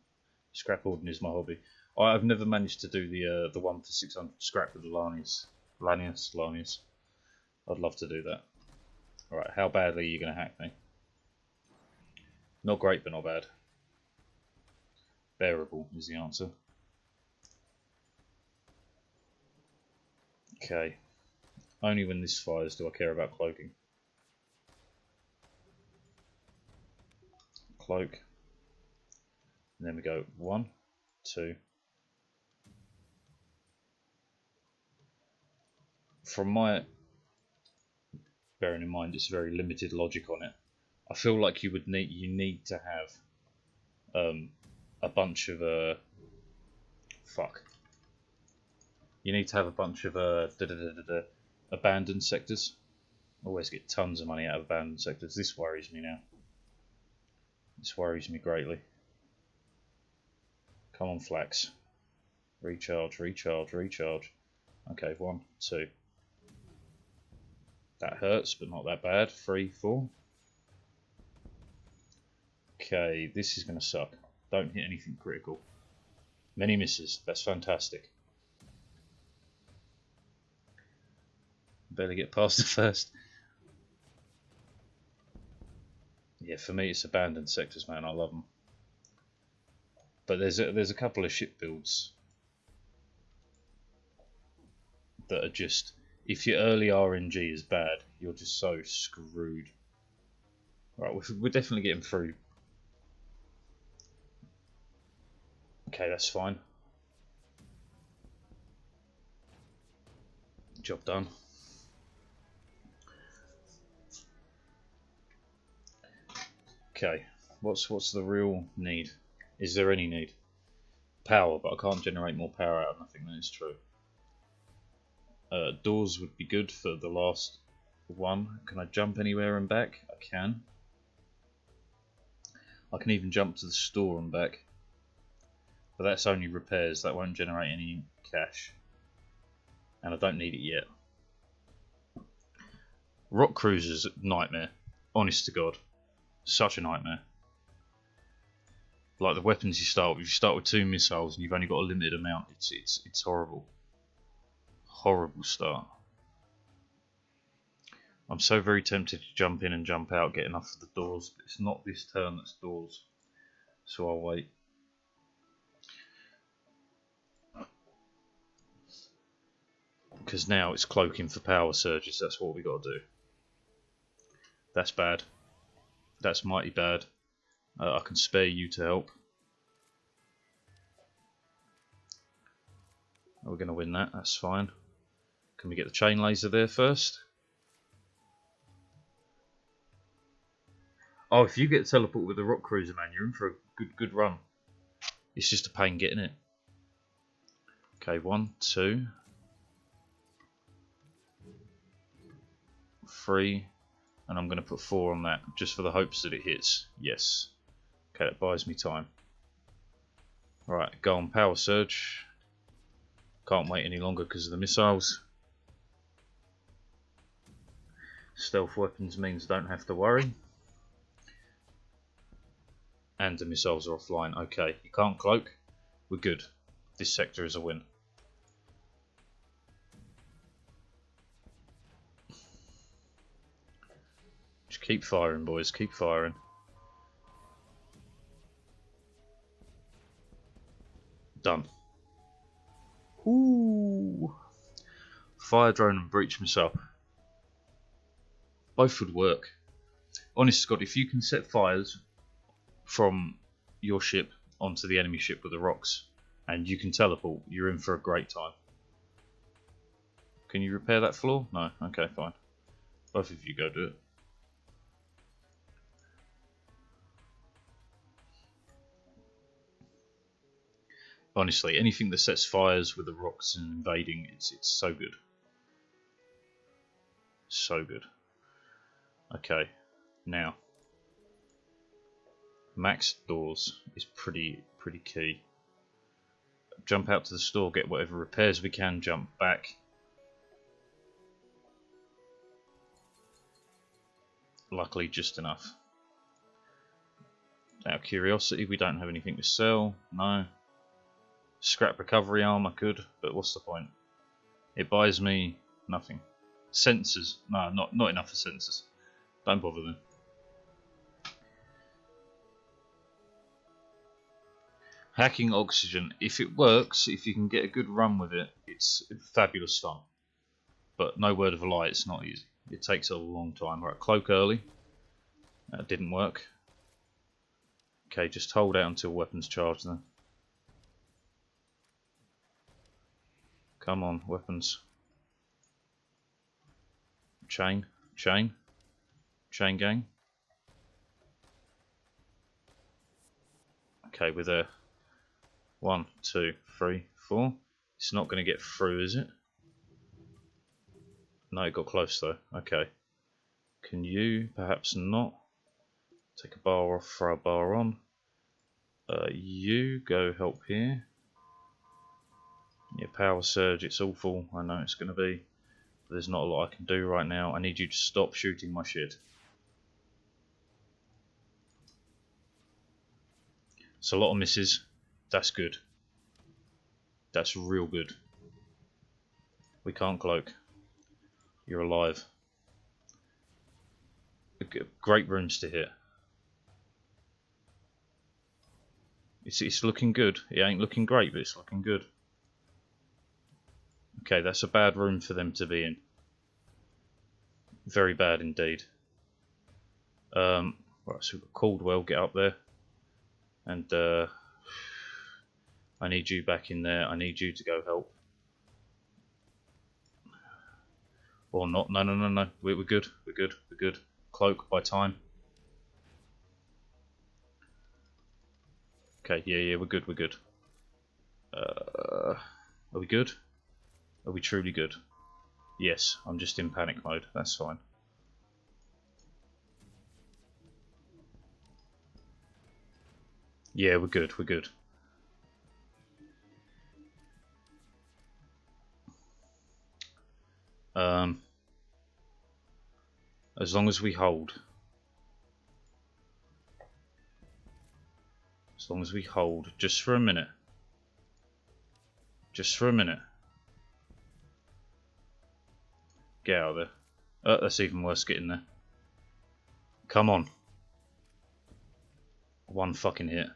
Scrap hoarding is my hobby. I've never managed to do the one for 600 scrap with the Lanius. I'd love to do that. Alright, how badly are you going to hack me? Not great, but not bad. Bearable is the answer. Okay. Only when this fires do I care about cloaking. Cloak. And then we go 1, 2. From my, bearing in mind it's very limited logic on it, I feel like you need to have a bunch of You need to have a bunch of abandoned sectors. Always get tons of money out of abandoned sectors. This worries me now. This worries me greatly. Come on, Flax. Recharge, recharge, recharge. Okay, 1, 2. That hurts, but not that bad. 3, 4. Okay, this is going to suck. Don't hit anything critical. Many misses. That's fantastic. Better get past the first. Yeah, for me it's abandoned sectors, man. I love them. But there's a couple of ship builds that are just, if your early RNG is bad, you're just so screwed. Right, we're definitely getting through. Okay, that's fine. Job done. Okay, what's the real need? Is there any need? Power, but I can't generate more power out of nothing. That is true. Doors would be good for the last one. Can I jump anywhere and back? I can. I can even jump to the store and back. But that's only repairs. That won't generate any cash. And I don't need it yet. Rock cruisers, nightmare. Honest to God. Such a nightmare. Like the weapons you start with. You start with 2 missiles and you've only got a limited amount. It's horrible. Horrible start. I'm so very tempted to jump in and jump out, get enough of the doors, but it's not this turn that's doors. So I'll wait. Because now it's cloaking for power surges. That's what we got to do. That's bad. That's mighty bad. I can spare you to help. We're going to win that. That's fine. Can we get the chain laser there first? Oh, if you get teleport with a rock cruiser, man, you're in for a good run. It's just a pain getting it. Okay, 1, 2, 3, and I'm going to put 4 on that just for the hopes that it hits. Yes. Okay, that buys me time. Right, go on power surge. Can't wait any longer because of the missiles. Stealth weapons means don't have to worry. And the missiles are offline. Okay, you can't cloak. We're good. This sector is a win. Just keep firing, boys. Keep firing. Done. Ooh. Fire drone and breach missile. Both would work. Honest to God, if you can set fires from your ship onto the enemy ship with the rocks and you can teleport, you're in for a great time. Can you repair that floor? No? Okay, fine. Both of you go do it. Honestly, anything that sets fires with the rocks and invading, it's so good. So good. Okay, now max doors is pretty key. Jump out to the store, get whatever repairs we can, jump back. Luckily, just enough. Out of curiosity, we don't have anything to sell. No. Scrap recovery armor could, but what's the point? It buys me nothing. Sensors, no, not enough for sensors. Don't bother them. Hacking oxygen, if it works, if you can get a good run with it, it's fabulous fun. but no word of a lie, it's not easy. It takes a long time. Right, cloak early. That didn't work. Okay, just hold out until weapons charge then. Come on, weapons. Chain, chain, chain gang. Okay, we're there. 1, 2, 3, 4. It's not going to get through, is it? No, it got close though. Okay. Can you perhaps not take a bar off, throw a bar on? You go help here. Yeah, power surge, it's awful. I know it's going to be. But there's not a lot I can do right now. I need you to stop shooting my shit. It's a lot of misses. That's good. That's real good. We can't cloak. You're alive. Great rooms to hit. It's looking good. It ain't looking great, but it's looking good. Okay, that's a bad room for them to be in. Very bad indeed. Right, so we've got Caldwell, get up there. And I need you back in there. I need you to go help. Or not. No, no, no, no. We're good. We're good. We're good. Cloak by time. Okay, yeah, we're good. We're good. Are we good? Are we truly good? Yes, I'm just in panic mode. That's fine. Yeah, we're good. We're good. As long as we hold. As long as we hold. Just for a minute. Just for a minute. Get out of there. Oh, that's even worse getting there. Come on. One fucking hit.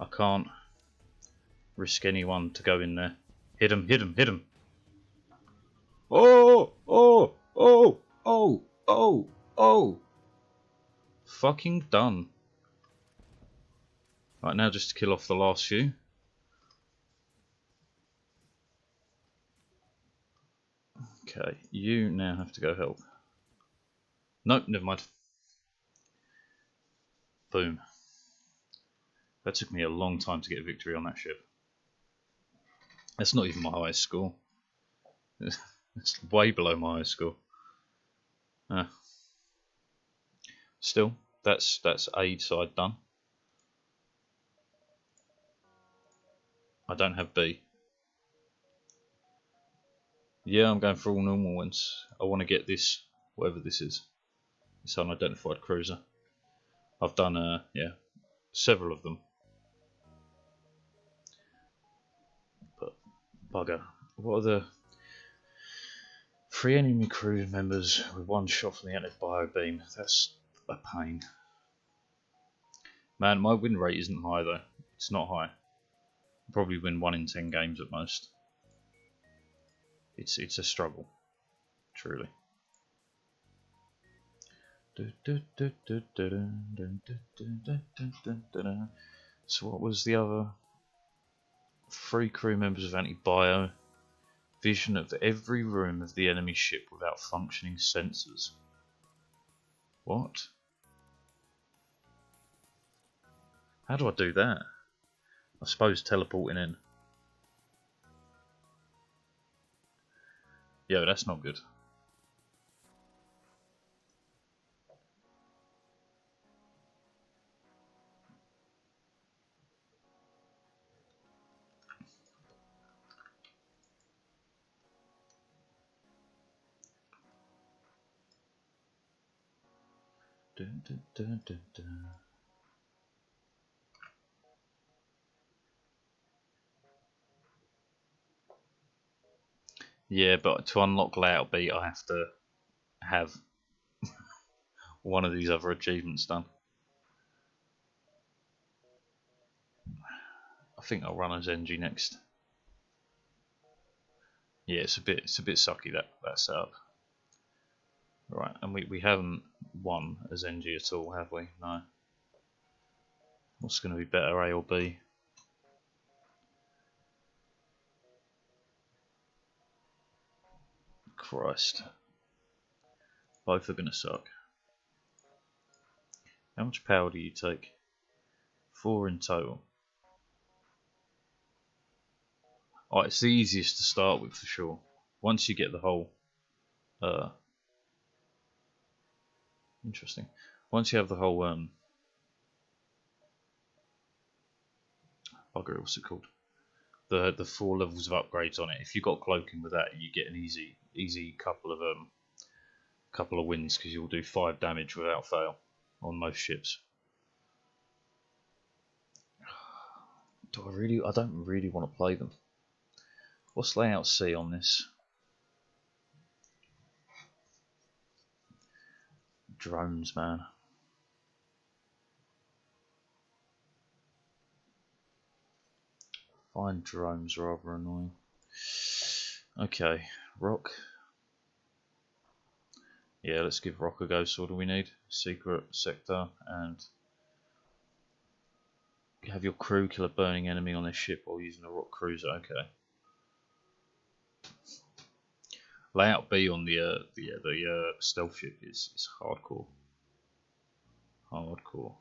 I can't risk anyone to go in there. Hit him, hit him, hit him. Oh, oh, oh, oh, oh, oh. Fucking done. Right, now just to kill off the last few. Okay, you now have to go help. Nope, never mind. Boom. That took me a long time to get a victory on that ship. That's not even my highest score. It's way below my highest score. Still, that's A side done. I don't have B. Yeah, I'm going for all normal ones. I want to get this, whatever this is. This unidentified cruiser. I've done, yeah, several of them. But, bugger. What are the... 3 enemy crew members with 1 shot from the anti-bio beam. That's a pain. Man, my win rate isn't high though. It's not high. I'll probably win 1 in 10 games at most. It's a struggle, truly. So what was the other? 3 crew members of anti-bio. Vision of every room of the enemy ship without functioning sensors. What? How do I do that? I suppose teleporting in. Yeah, that's not good. Dun, dun, dun, dun, dun. Yeah, but to unlock layout beat, I have to have one of these other achievements done. think I'll run as NG next. Yeah, it's a bit sucky that setup. Right, and we haven't won as NG at all, have we? No. What's going to be better, A or B? Christ. Both are going to suck. How much power do you take? 4 in total. Oh, it's the easiest to start with for sure. Once you get the whole... interesting. Once you have the whole... bugger, what's it called? The 4 levels of upgrades on it. If you got cloaking with that, you get an easy couple of wins, because you'll do 5 damage without fail on most ships. I don't really want to play them. What's layout C on this? Drones, man. Find drones rather annoying. Okay, rock. Yeah, let's give rock a go. So what do we need? Secret sector, and have your crew kill a burning enemy on their ship while using a rock cruiser. Okay. Layout B on the stealth ship is hardcore. Hardcore.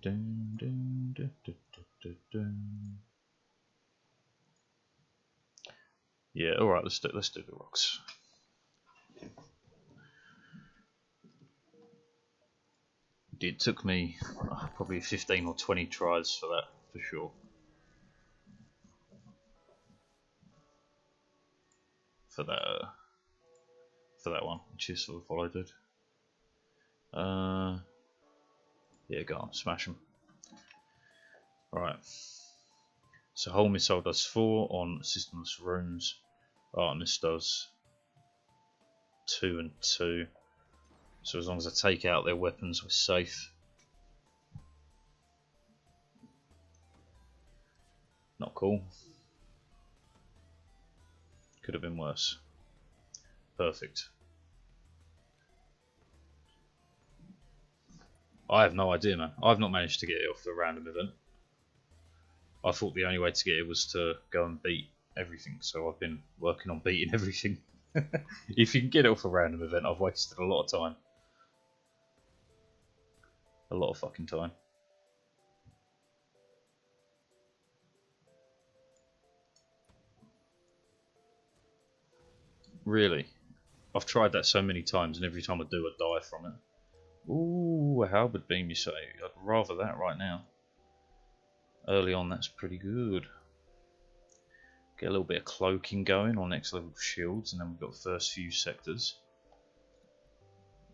Dun, dun, dun, dun, dun, dun. Yeah, all right. Let's do the rocks. It took me probably 15 or 20 tries for that, for sure. For that one, which is sort of what I did. Yeah, go on, smash them. Right. So whole missile does 4 on systemless rooms. Artemis does 2 and 2. So as long as I take out their weapons, we're safe. Not cool. Could have been worse. Perfect. I have no idea, man. I've not managed to get it off the random event. I thought the only way to get it was to go and beat everything, so I've been working on beating everything. If you can get it off a random event, I've wasted a lot of time. A lot of fucking time. Really? I've tried that so many times, and every time I do, I die from it. Ooh, a halberd beam, you say? I'd rather that right now. Early on, that's pretty good. Get a little bit of cloaking going on next level shields, and then we've got the first few sectors.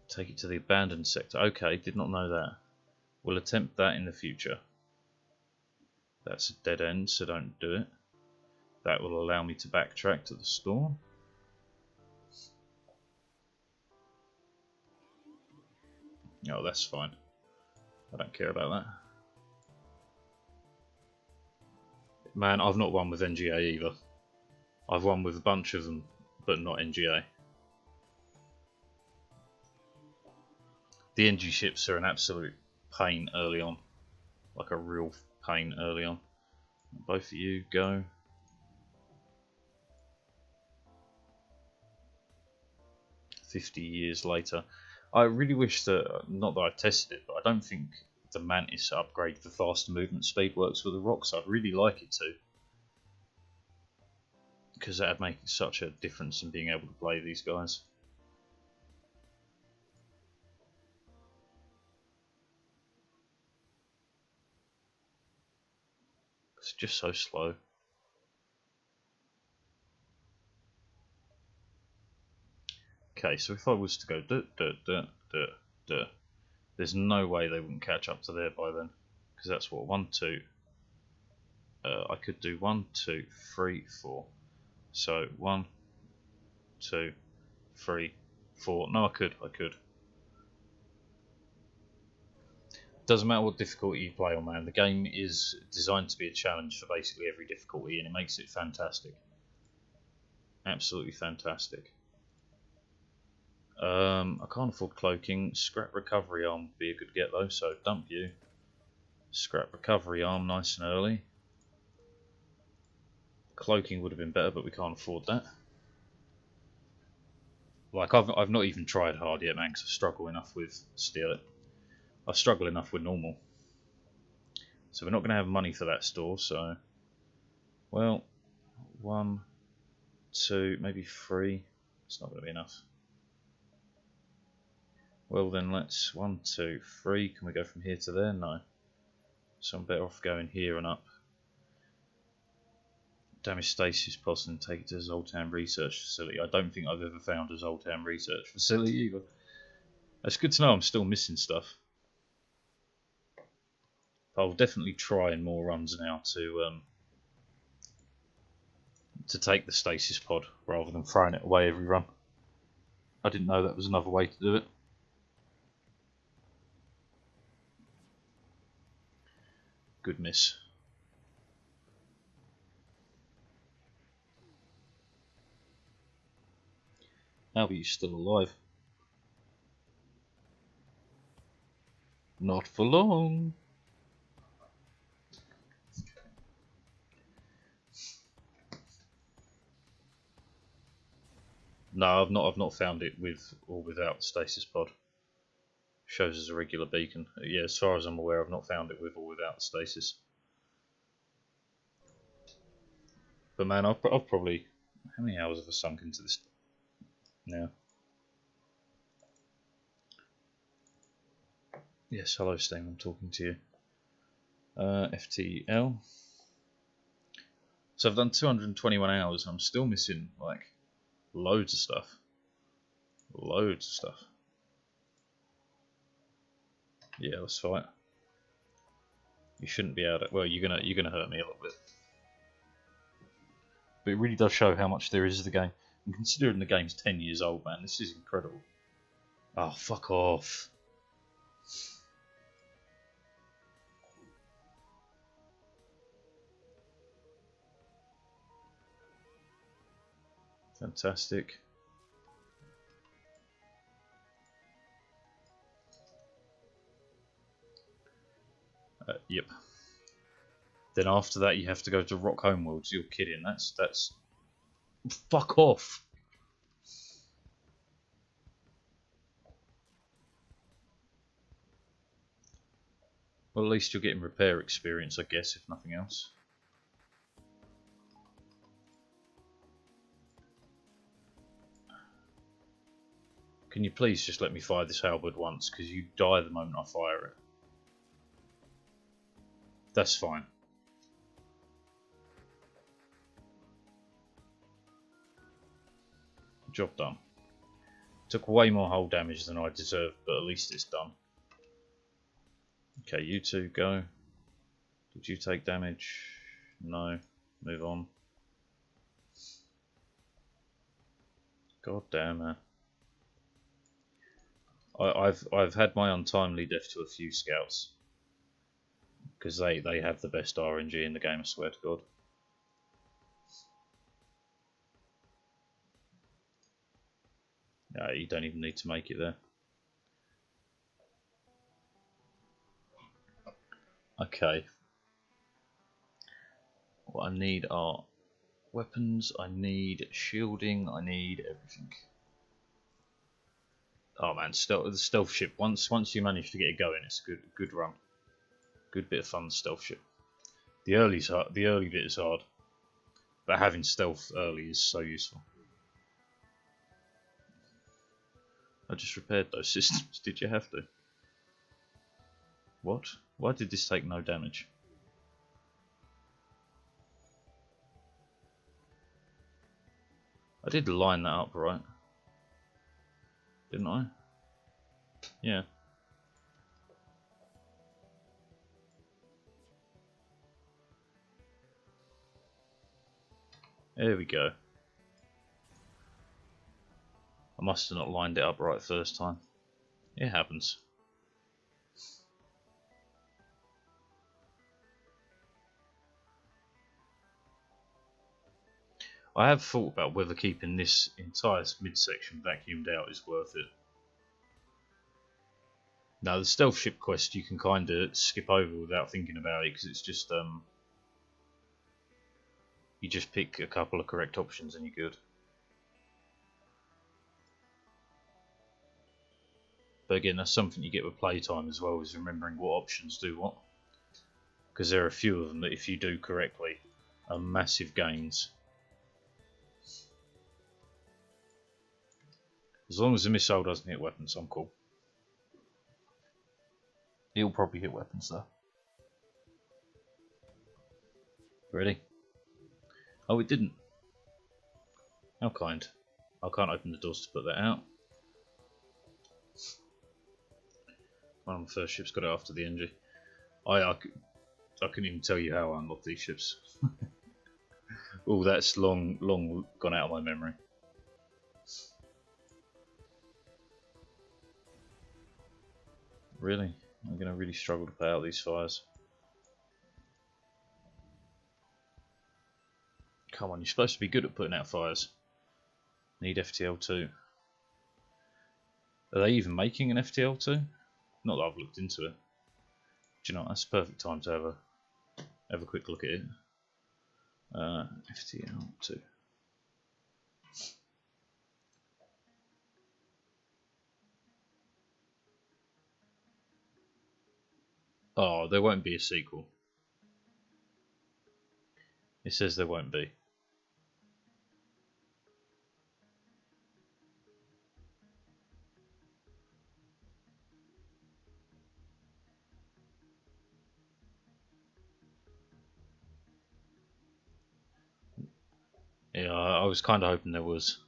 Take it to the abandoned sector. Okay, did not know that. We'll attempt that in the future. That's a dead end, so don't do it. That will allow me to backtrack to the storm. Oh, that's fine. I don't care about that. Man, I've not won with NGA either. I've won with a bunch of them, but not NGA. The NG ships are an absolute pain early on. Like a real pain early on. Both of you, go. "50 years later." I really wish that, not that I tested it, but I don't think the Mantis upgrade for faster movement speed works with the rocks. I'd really like it to, because that'd make such a difference in being able to play these guys. It's just so slow. Okay, so if I was to go there's no way they wouldn't catch up to there by then, because that's what, 1, 2. I could do 1, 2, 3, 4. So 1, 2, 3, 4. No, I could. Doesn't matter what difficulty you play on, man. The game is designed to be a challenge for basically every difficulty, and it makes it fantastic. Absolutely fantastic. I can't afford cloaking. Scrap recovery arm would be a good get though, so dump you. Scrap recovery arm nice and early. Cloaking would have been better, but we can't afford that. Like, I've not even tried hard yet, man, because I struggle enough with steal it. I struggle enough with normal. So we're not going to have money for that store, so... Well, 1, 2, maybe 3. It's not going to be enough. Well then, let's... 1, 2, 3. Can we go from here to there? No. So I'm better off going here and up. Damage stasis pod and take it to Zoltan Research Facility. I don't think I've ever found a Zoltan Research Facility either. It's good to know I'm still missing stuff. I'll definitely try in more runs now to take the stasis pod rather than throwing it away every run. I didn't know that was another way to do it. Good miss. Albie's still alive. Not for long. No, I've not found it with or without the stasis pod. Shows as a regular beacon. Yeah, as far as I'm aware, I've not found it with or without the stasis. But man, I've probably... How many hours have I sunk into this now? Yes, hello Steam, I'm talking to you. FTL. So I've done 221 hours and I'm still missing like loads of stuff. Loads of stuff. Yeah, let's fight. You shouldn't be able to... Well, you're gonna hurt me a little bit. But it really does show how much there is of the game. And considering the game's 10 years old, man, this is incredible. Oh, fuck off. Fantastic. Yep. Then after that you have to go to Rock Homeworlds. You're kidding. That's... Fuck off. Well, at least you're getting repair experience, I guess, if nothing else. Can you please just let me fire this halberd once, because you die the moment I fire it. That's fine. Job done. Took way more hull damage than I deserved, but at least it's done. Okay, you two go. Did you take damage? No. Move on. God damn, man. I've had my untimely death to a few scouts. Because they have the best RNG in the game, I swear to God. No, you don't even need to make it there. Okay. What I need are weapons, I need shielding, I need everything. Oh man, the stealth ship. Once you manage to get it going, it's a good run. Good bit of fun, stealth ship. The early bit is hard, but having stealth early is so useful. I just repaired those systems. Did you have to? What? Why did this take no damage? I did line that up right, didn't I? Yeah. There we go. I must have not lined it up right first time. It happens. I have thought about whether keeping this entire midsection vacuumed out is worth it. Now the stealth ship quest you can kind of skip over without thinking about it because it's just you just pick a couple of correct options and you're good. But again, that's something you get with playtime as well, is remembering what options do what. Because there are a few of them that if you do correctly are massive gains. As long as the missile doesn't hit weapons, I'm cool. He'll probably hit weapons though. Ready? Oh, it didn't. How kind. I can't open the doors to put that out. One of the first ships got it after the NG. I couldn't even tell you how I unlocked these ships. Oh, that's long gone out of my memory. Really? I'm going to really struggle to put out these fires. Come on, you're supposed to be good at putting out fires. Need FTL 2. Are they even making an FTL 2? Not that I've looked into it. Do you know, that's the perfect time to have a quick look at it. FTL 2. Oh, there won't be a sequel. It says there won't be. Yeah, I was kind of hoping there was.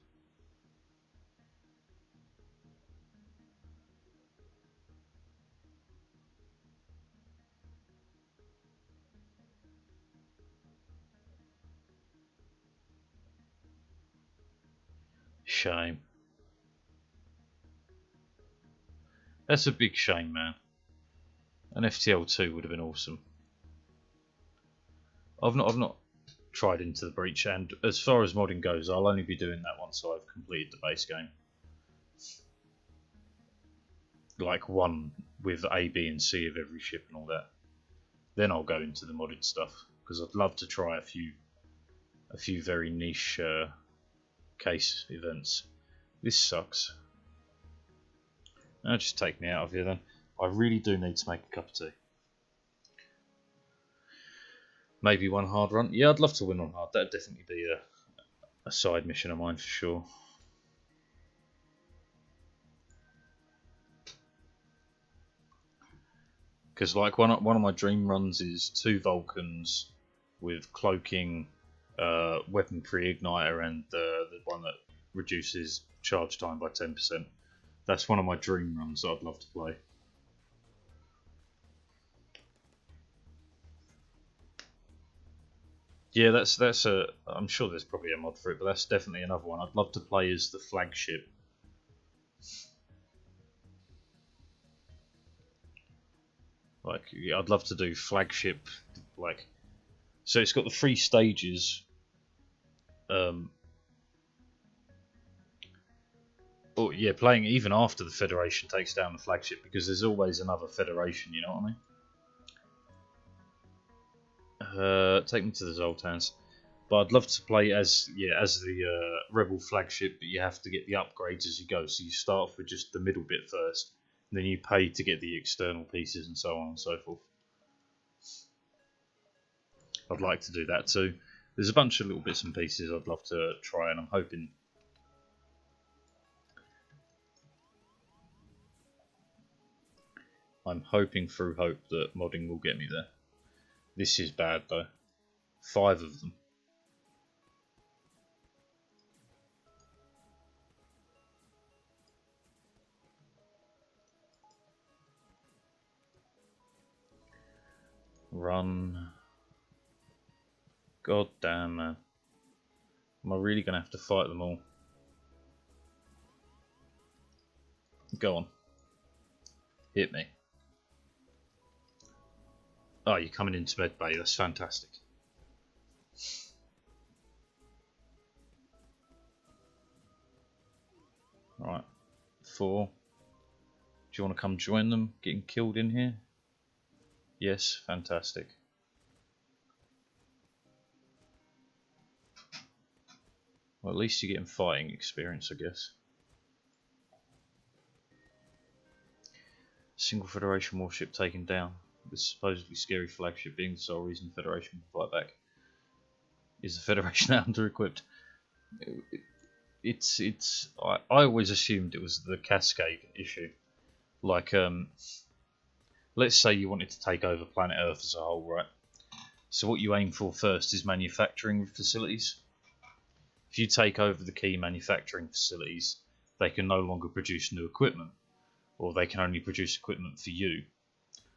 Shame. That's a big shame, man. An FTL 2 would have been awesome. I've not tried Into the Breach, and as far as modding goes, I'll only be doing that once I've completed the base game. Like one with A, B, and C of every ship and all that. Then I'll go into the modded stuff because I'd love to try a few very niche case events. This sucks. Now just take me out of here then. I really do need to make a cup of tea. Maybe one hard run. Yeah, I'd love to win on hard. That'd definitely be a side mission of mine for sure. Because like one of my dream runs is 2 Vulcans with cloaking, weapon pre-igniter, and the one that reduces charge time by 10%. That's one of my dream runs that I'd love to play. Yeah, that's a. I'm sure there's probably a mod for it, but that's definitely another one. I'd love to play as the flagship. Like, yeah, I'd love to do flagship, like, so it's got the 3 stages. Oh yeah, playing even after the Federation takes down the flagship, because there's always another Federation. You know what I mean? Take me to the Zoltans. But I'd love to play as the Rebel flagship, but you have to get the upgrades as you go. So you start off with just the middle bit first, and then you pay to get the external pieces and so on and so forth. I'd like to do that too. There's a bunch of little bits and pieces I'd love to try, and I'm hoping through hope that modding will get me there. This is bad though. 5 of them. Run. God damn, man. Am I really going to have to fight them all? Go on. Hit me. Oh, you're coming into med bay. That's fantastic. Right. 4. Do you want to come join them? Getting killed in here? Yes, fantastic. Well, at least you're getting fighting experience, I guess. Single Federation warship taken down. This supposedly scary flagship being the sole reason the Federation can fight back. Is the Federation under-equipped? I always assumed it was the Cascade issue. Like, let's say you wanted to take over planet Earth as a whole, right? So what you aim for first is manufacturing facilities. If you take over the key manufacturing facilities, they can no longer produce new equipment, or they can only produce equipment for you.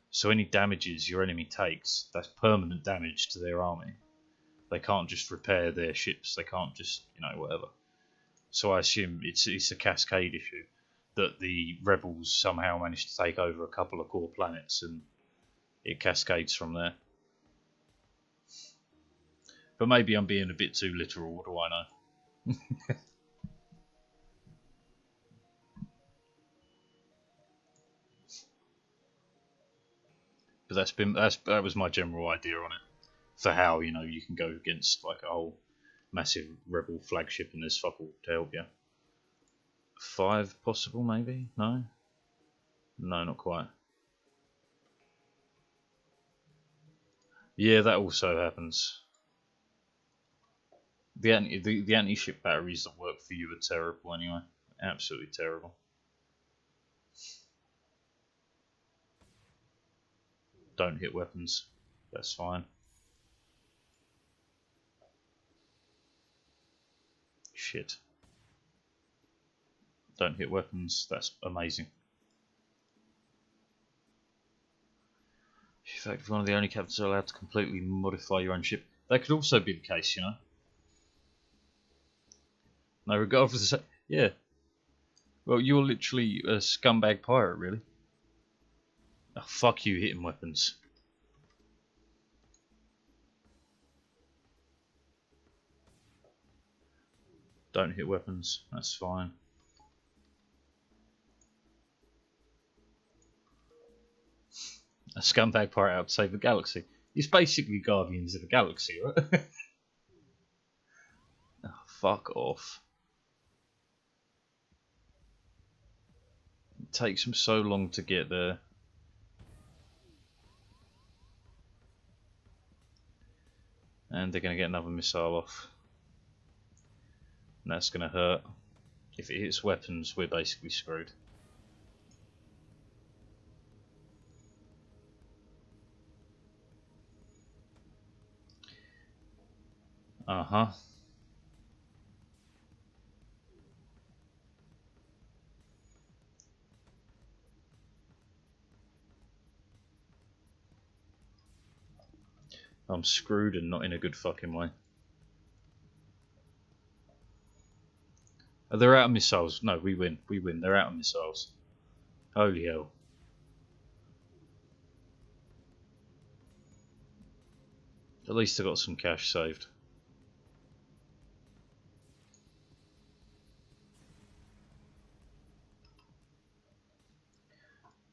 So any damages your enemy takes, that's permanent damage to their army. They can't just repair their ships, they can't just, whatever. So I assume it's a cascade issue, that the rebels somehow managed to take over a couple of core planets and it cascades from there. But maybe I'm being a bit too literal, what do I know? But that was my general idea on it, for how you can go against like a whole massive rebel flagship and there's fuck all to help you. 5 possible, maybe? No, not quite. Yeah, that also happens. The anti-ship batteries that work for you are terrible anyway. Absolutely terrible. Don't hit weapons. That's fine. Shit. Don't hit weapons. That's amazing. In fact, one of the only captains allowed to completely modify your own ship. That could also be the case, No, regardless of... Yeah. Well, you're literally a scumbag pirate, really. Oh, fuck you, hitting weapons. Don't hit weapons. That's fine. A scumbag pirate out to save the galaxy. It's basically Guardians of the Galaxy, right? Oh, fuck off. It takes them so long to get there. And they're going to get another missile off. And that's going to hurt. If it hits weapons, we're basically screwed. Uh-huh. I'm screwed and not in a good fucking way. Oh, they're out of missiles. No, we win. We win. They're out of missiles. Holy hell. At least I got some cash saved.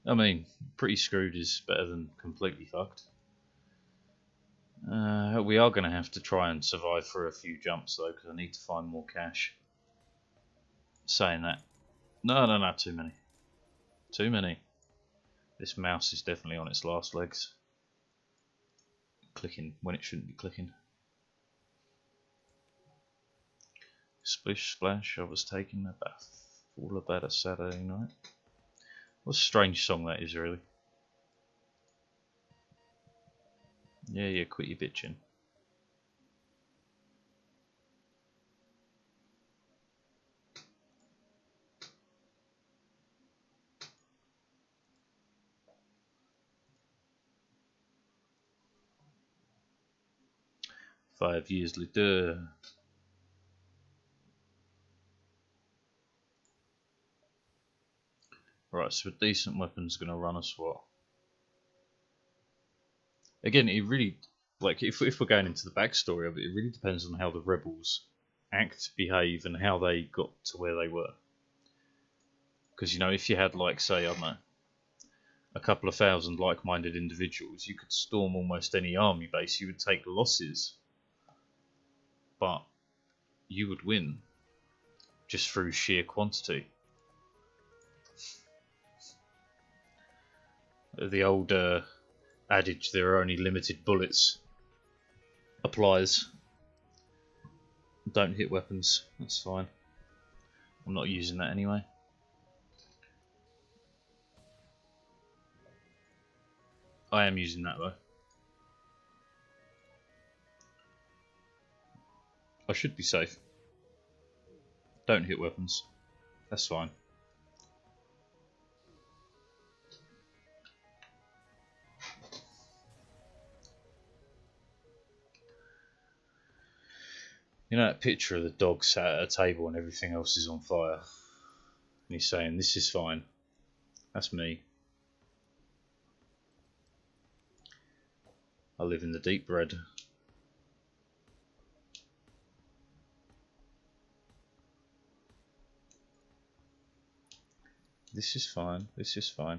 I mean, pretty screwed is better than completely fucked. We are going to have to try and survive for a few jumps though, because I need to find more cash. Saying that. No, too many. Too many. This mouse is definitely on its last legs. Clicking when it shouldn't be clicking. Splish splash, I was taking a bath all about a Saturday night. What a strange song that is, really. Yeah, quit your bitching. Five years later. Right, so a decent weapon's going to run us what? Again, it really, like, if we're going into the backstory of it, it really depends on how the rebels act, behave, and how they got to where they were. Because, you know, if you had, like, say, I don't know, a couple of thousand like-minded individuals, you could storm almost any army base. You would take losses, but you would win just through sheer quantity. The old adage, there are only limited bullets, applies. Don't hit weapons, that's fine. I'm not using that anyway. I am using that though. I should be safe. Don't hit weapons. That's fine. You know that picture of the dog sat at a table and everything else is on fire? And he's saying, this is fine. That's me. I live in the deep red. This is fine. This is fine.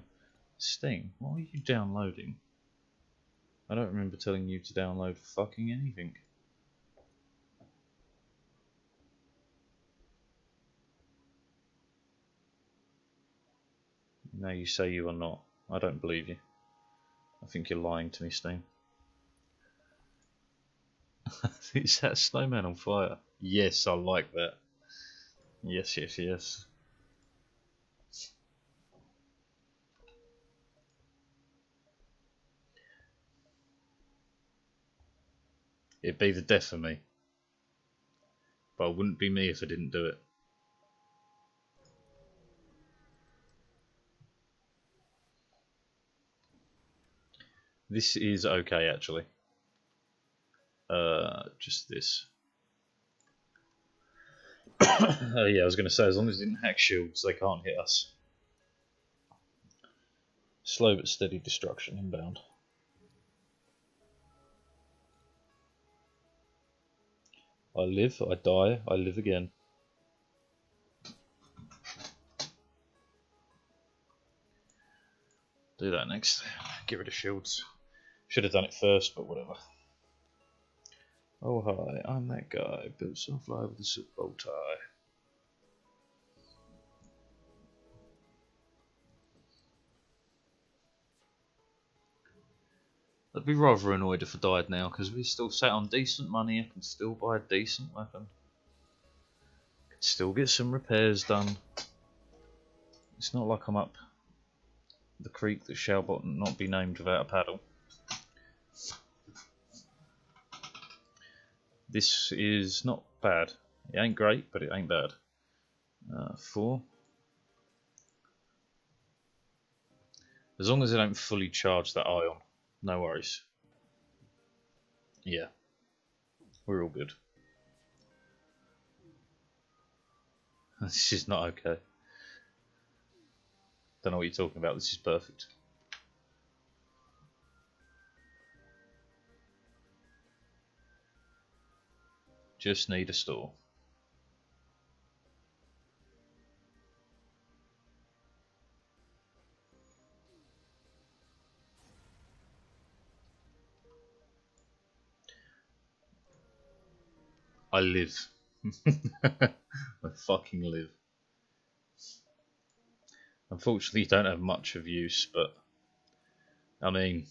Sting, what are you downloading? I don't remember telling you to download fucking anything. No, you say you are not. I don't believe you. I think you're lying to me, Sting. Is that snowman on fire? Yes, I like that. Yes, yes, yes. It'd be the death of me. But it wouldn't be me if I didn't do it. This is okay, actually. Just this. Yeah, I was going to say, as long as it didn't hack shields, they can't hit us. Slow but steady destruction inbound. I live, I die, I live again. Do that next. Get rid of shields. Should have done it first, but whatever. Oh hi, I'm that guy. Built sunflower with a silk bow tie. I'd be rather annoyed if I died now, because we still sat on decent money. I can still buy a decent weapon. Could still get some repairs done. It's not like I'm up the creek that shall not be named without a paddle. This is not bad. It ain't great, but it ain't bad. 4. As long as I don't fully charge that ion, no worries. Yeah, we're all good. This is not okay. Don't know what you're talking about. This is perfect. Just need a store. I live. I fucking live. Unfortunately, you don't have much of use, but I mean,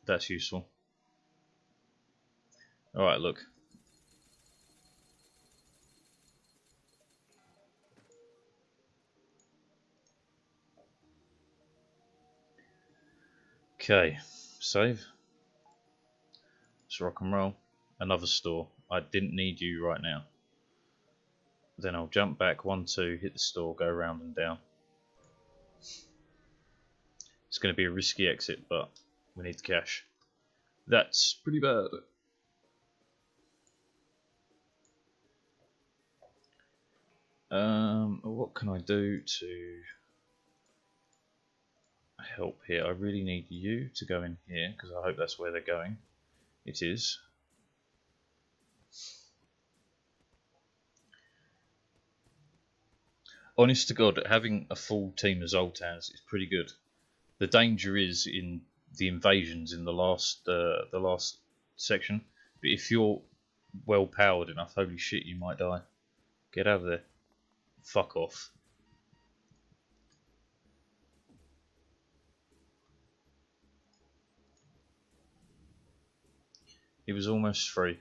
that's useful. Alright, look. Okay, save. Let's rock and roll. Another store. I didn't need you right now. Then I'll jump back, 1, 2, hit the store, go around and down. It's going to be a risky exit, but we need the cash. That's pretty bad. What can I do to help here. I really need you to go in here because I hope that's where they're going. It is. Honest to God, having a full team of Zoltans is pretty good. The danger is in the invasions in the last section. But if you're well powered enough, holy shit, you might die. Get out of there. Fuck off. It was almost free.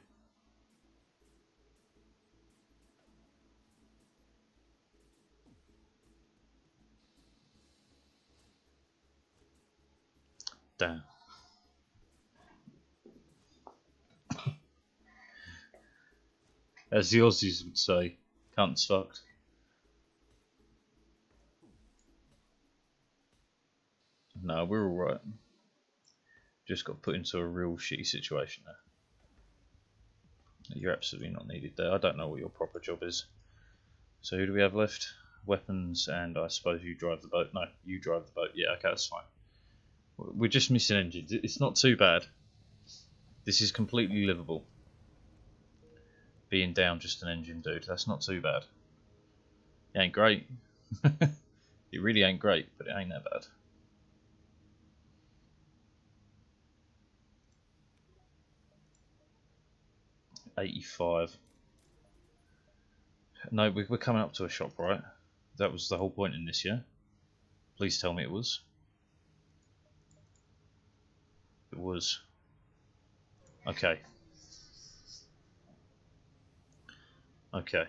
Damn. As the Aussies would say, cunt's fucked. No, we're alright. Just got put into a real shitty situation there. You're absolutely not needed there. I don't know what your proper job is. So who do we have left? Weapons, and I suppose you drive the boat. No, you drive the boat. Yeah, okay, that's fine. We're just missing engines. It's not too bad. This is completely livable. Being down just an engine, dude. That's not too bad. It ain't great. It really ain't great, but it ain't that bad. $85. No, we're coming up to a shop, right? That was the whole point in this, yeah? Please tell me it was. It was. Okay. Okay.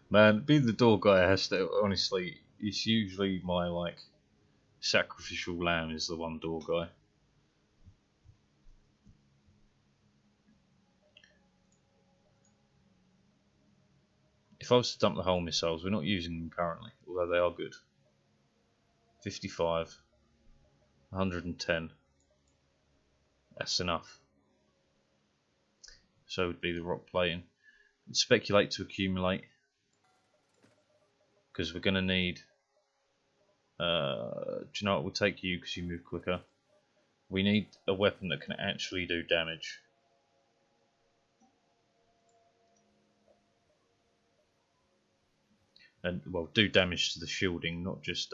Man, being the door guy has to, honestly, it's usually my, like, sacrificial lamb is the one door guy. If I was to dump the hull missiles, we're not using them currently, although they are good. 55. 110. That's enough. So would be the rock plating. Speculate to accumulate. Because we're going to need... do you know what? We'll take you because you move quicker. We need a weapon that can actually do damage. And, well, do damage to the shielding, not just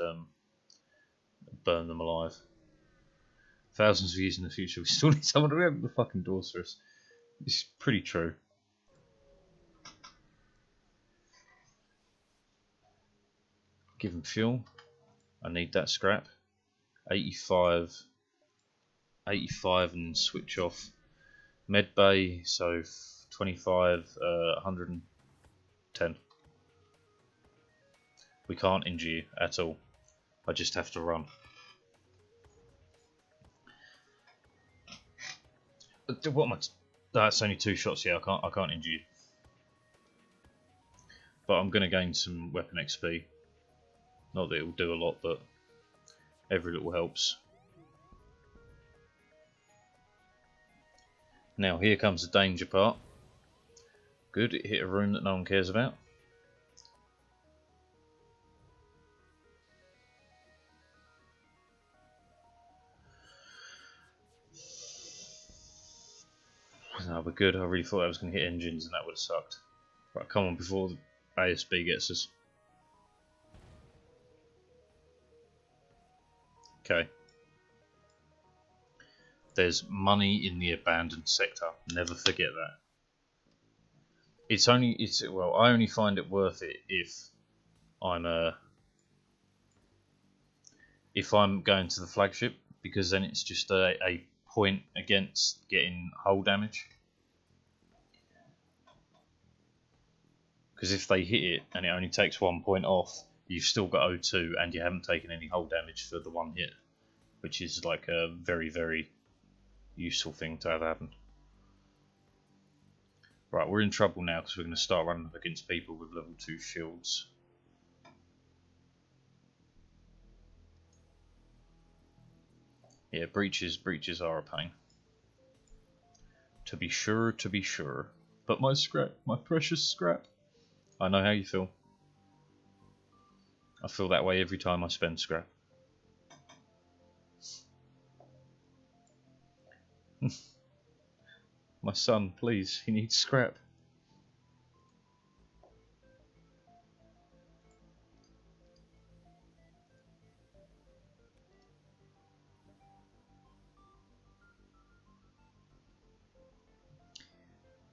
burn them alive. Thousands of years in the future, we still need someone to open the fucking doors for us. It's pretty true. Give them fuel. I need that scrap. 85. 85 and switch off. Med bay, so 25, 110. We can't injure you at all. I just have to run. What am I? That's only 2 shots. Yeah, I can't injure you. But I'm going to gain some weapon XP. Not that it will do a lot, but every little helps. Now here comes the danger part. Good, it hit a room that no one cares about. No, we're good. I really thought I was going to hit engines and that would have sucked. Right, come on before the ASB gets us. Okay. There's money in the abandoned sector. Never forget that. Well, I only find it worth it if I'm going to the flagship, because then it's just a point against getting hull damage. Because if they hit it and it only takes 1 point off, you've still got 0-2 and you haven't taken any hull damage for the one hit, which is like a very, very useful thing to have happen. Right, we're in trouble now because we're going to start running up against people with level 2 shields. Yeah, breaches are a pain. To be sure, to be sure. But my scrap, my precious scrap. I know how you feel. I feel that way every time I spend scrap. My son, please, he needs scrap.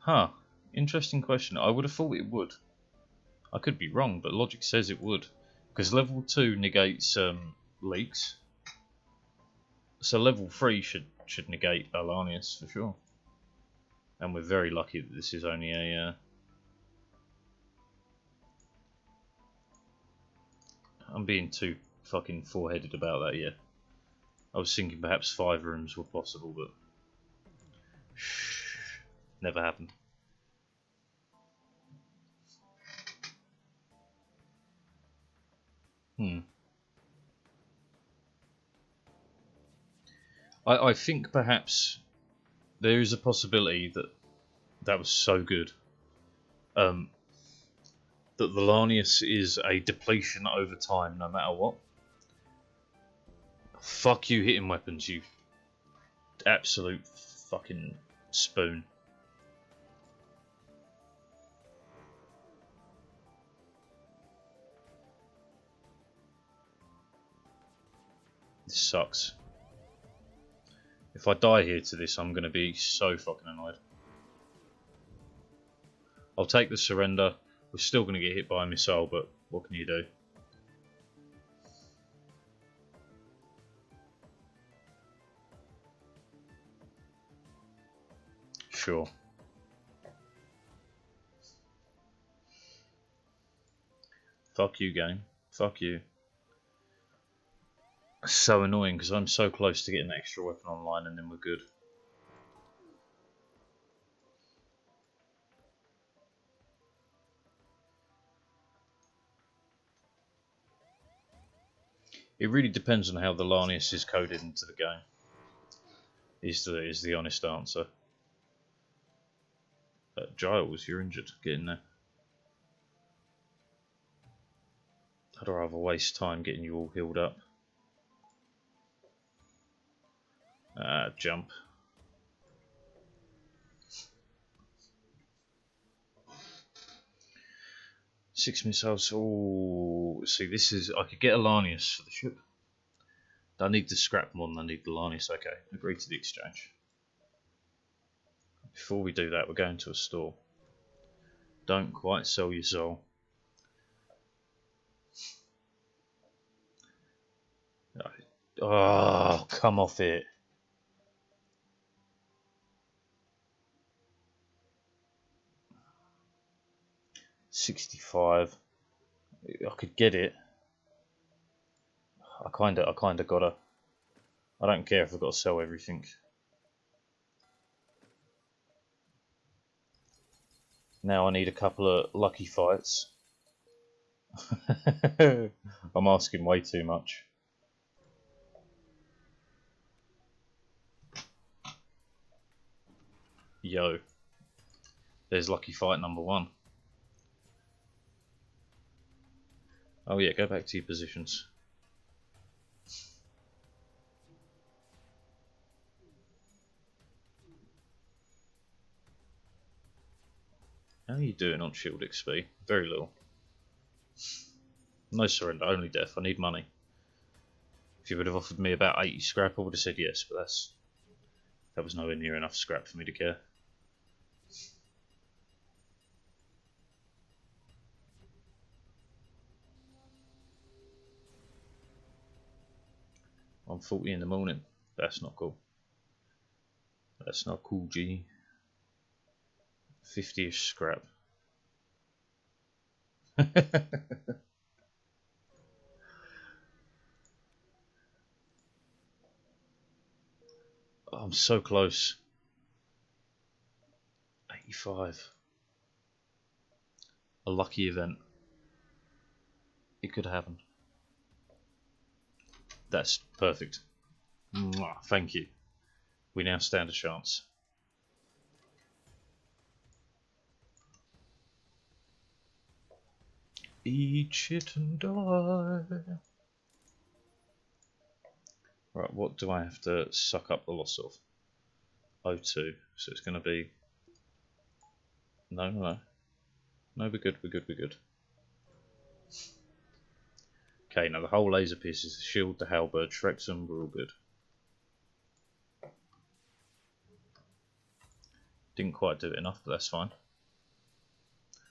Huh. Interesting question. I would have thought it would. I could be wrong, but logic says it would. Because level 2 negates leaks. So level 3 should negate Alanius for sure. And we're very lucky that this is only a... I'm being too fucking four-headed about that, yeah. I was thinking perhaps 5 rooms were possible, but... never happened. I think perhaps there is a possibility that that was so good that the Lanius is a depletion over time no matter what. Fuck you hitting weapons, you absolute fucking spoon. This sucks. If I die here to this, I'm going to be so fucking annoyed. I'll take the surrender. We're still going to get hit by a missile, but what can you do? Sure. Fuck you, game. Fuck you. So annoying because I'm so close to getting an extra weapon online and then we're good. It really depends on how the Lanius is coded into the game. Is the honest answer. Giles, you're injured. Get in there. I'd rather waste time getting you all healed up. Jump. Six missiles. Oh, see, this is. I could get a Lanius for the ship. I need the scrap more than I need the Lanius. Okay, agree to the exchange. Before we do that, we're going to a store. Don't quite sell your soul. Oh, come off it. $65. I could get it. I kinda gotta. I don't care if I've got to sell everything. Now I need a couple of lucky fights. I'm asking way too much. Yo. There's lucky fight number 1. Oh yeah, go back to your positions. How are you doing on shield XP? Very little. No surrender, only death. I need money. If you would have offered me about 80 scrap, I would have said yes, but that was nowhere near enough scrap for me to care. I'm 40 in the morning. That's not cool. That's not cool, G. 50-ish scrap. Oh, I'm so close. 85. A lucky event. It could happen. That's perfect. Mwah, thank you. We now stand a chance. Eat it and die. Right, what do I have to suck up the loss of? O2. So it's going to be... No, no, no. No, we're good, we're good, we're good. Okay, now the whole laser pieces, the shield, the halberd, Shrexham, we're all good. Didn't quite do it enough, but that's fine.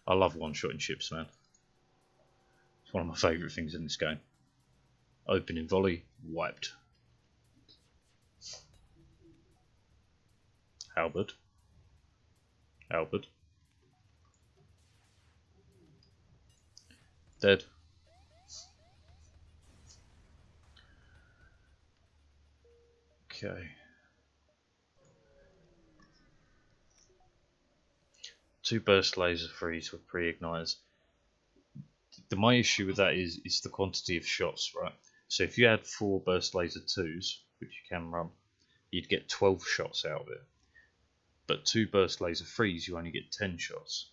I love one-shotting ships, man. It's one of my favourite things in this game. Opening volley, wiped. Halberd. Halberd. Dead. Okay. 2 burst laser freeze with pre-igniters. My issue with that is the quantity of shots, right? So if you had 4 burst laser 2s, which you can run, you'd get 12 shots out of it. But 2 burst laser freeze, you only get 10 shots.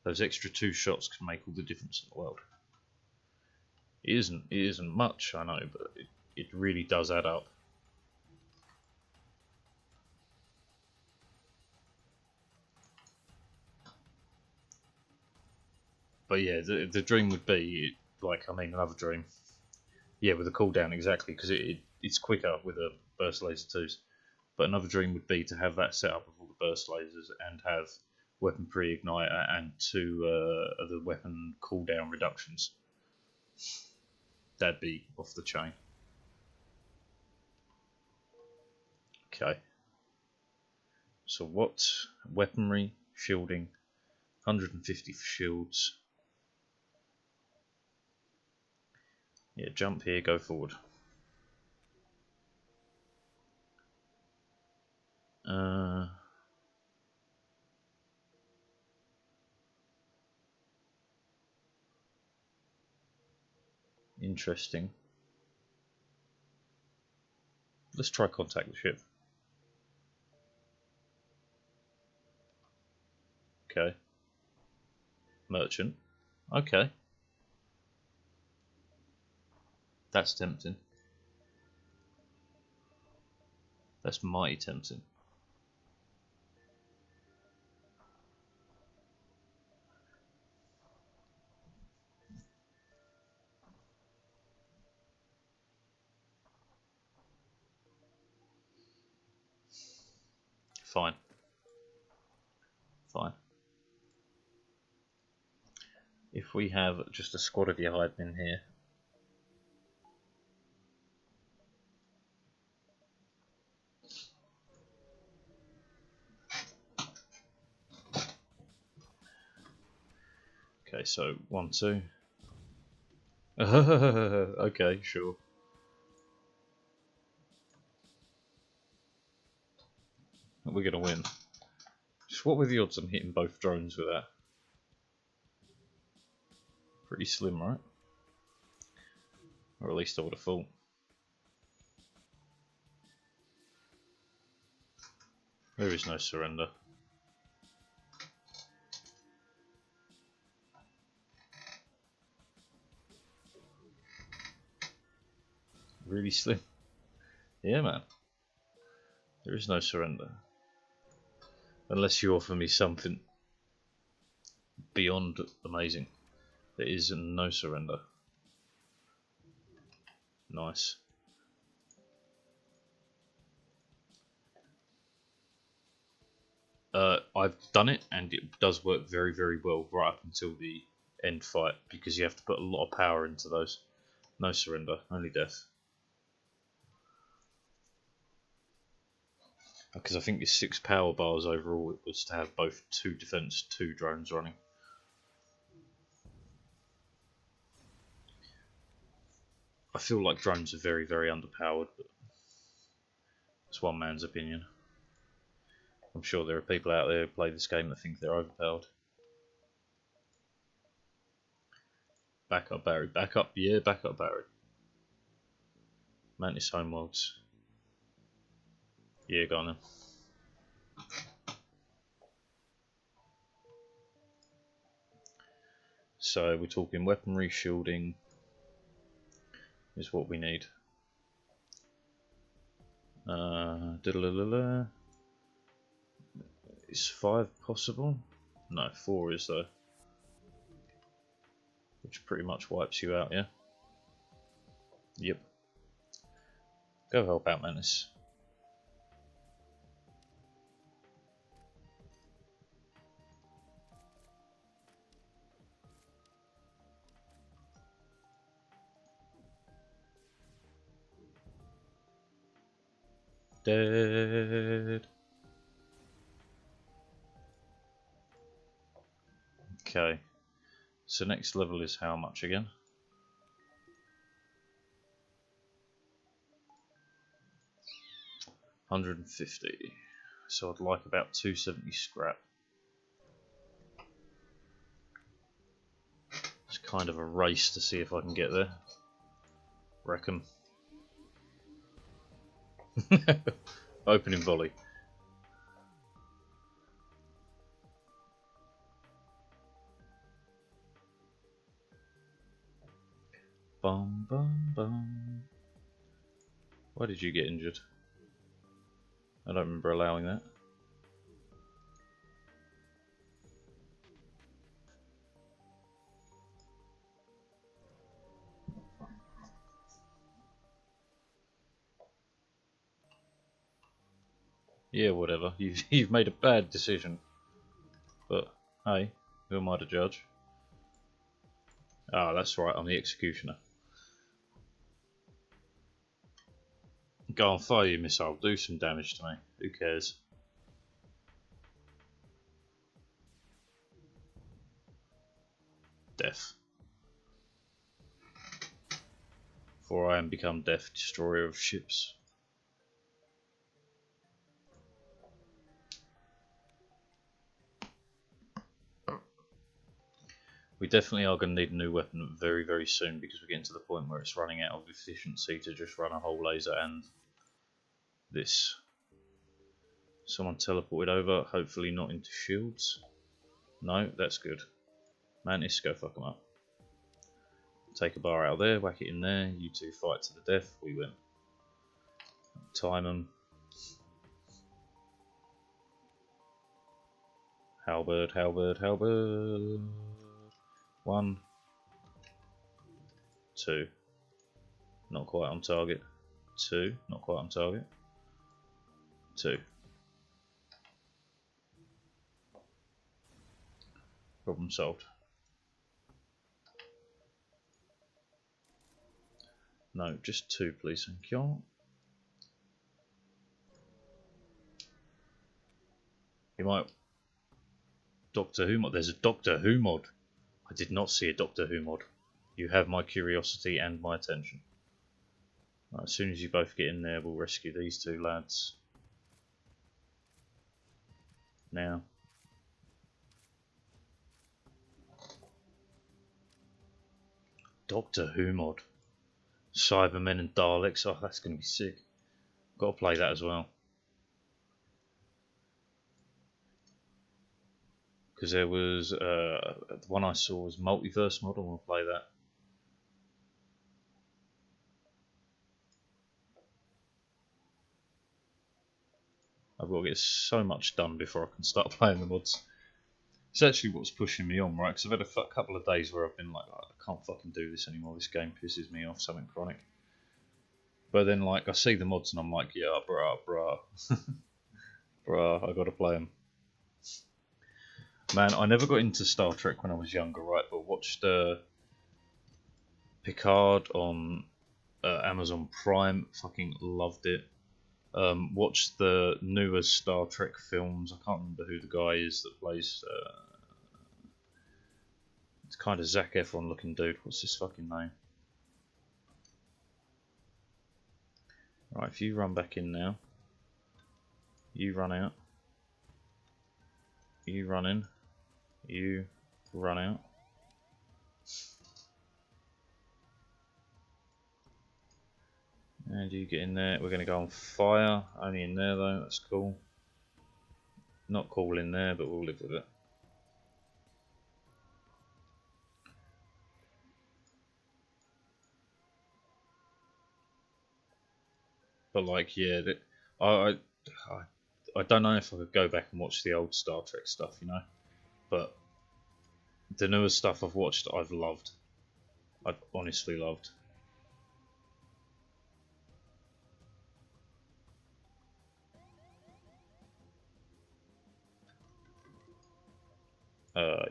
Those extra 2 shots can make all the difference in the world. It isn't much, I know, but it really does add up. But yeah, the dream would be, like, I mean, another dream. Yeah, with a cooldown, exactly, because it's quicker with a burst laser 2s. But another dream would be to have that set up with all the burst lasers and have weapon pre-igniter and 2 of the weapon cooldown reductions. That'd be off the chain. Okay. So what? Weaponry, shielding, 150 for shields. Yeah, jump here, go forward. Interesting. Let's try contact the ship. Okay. Merchant. Okay. That's tempting. That's mighty tempting. Fine. Fine. If we have just a squad of you hiding in here. Okay, so 1, 2. Okay, sure. We're gonna win. Just what were the odds on hitting both drones with that? Pretty slim, right? Or at least I would have thought. There is no surrender. Really slim. Yeah, man. There is no surrender. Unless you offer me something beyond amazing. There is no surrender. Nice. I've done it, and it does work very, very well right up until the end fight, because you have to put a lot of power into those. No surrender, only death. Because I think it's 6 power bars overall. It was to have both 2 defense, 2 drones running. I feel like drones are very, very underpowered, but it's one man's opinion. I'm sure there are people out there who play this game that think they're overpowered. Back up, Barry. Back up. Yeah, back up, Barry. Mantis Homeworlds. Yeah, go on then. So we're talking weaponry, shielding is what we need. Is 5 possible? No, 4 is though. Which pretty much wipes you out, yeah? Yep. Go help out, Manus. Dead. Okay. So next level is how much again? $150. So I'd like about 270 scrap. It's kind of a race to see if I can get there. Reckon. Opening volley. Bum bum bum. Why did you get injured? I don't remember allowing that. Yeah, whatever. You've made a bad decision. But hey, who am I to judge? Ah, that's right, I'm the executioner. Go on, fire your missile, do some damage to me. Who cares? Death. For I am become death, destroyer of ships. We definitely are going to need a new weapon very, very soon because we're getting to the point where it's running out of efficiency to just run a whole laser and this. Someone teleported over, hopefully not into shields. No, that's good. Mantis, go fuck them up. Take a bar out of there, whack it in there, you two fight to the death, we win. Time them. Halberd, halberd, halberd. 1, 2. Not quite on target. 2, not quite on target. 2. Problem solved. No, just 2 please, thank you. You might... Doctor Who mod. There's a Doctor Who mod. I did not see a Doctor Who mod. You have my curiosity and my attention. Right, as soon as you both get in there, we'll rescue these 2 lads. Now. Doctor Who mod. Cybermen and Daleks. Oh, that's going to be sick. Got to play that as well. Because there was the one I saw was Multiverse mod. I want to play that. I've got to get so much done before I can start playing the mods. It's actually what's pushing me on, right? Because I've had a couple of days where I've been like, oh, I can't fucking do this anymore. This game pisses me off, something chronic. But then, like, I see the mods and I'm like, yeah, bruh. Bruh, I gotta play them. Man, I never got into Star Trek when I was younger, right? But watched Picard on Amazon Prime. Fucking loved it. Watched the newer Star Trek films. I can't remember who the guy is that plays. It's kind of Zac Efron looking dude. What's his fucking name? Right, if you run back in now. You run out. You run in. You run out. And you get in there. We're going to go on fire. Only in there though. That's cool. Not cool in there, but we'll live with it. But like, yeah, I, I I don't know if I could go back and watch the old Star Trek stuff, you know. But the newer stuff I've watched, I've loved. I've honestly loved.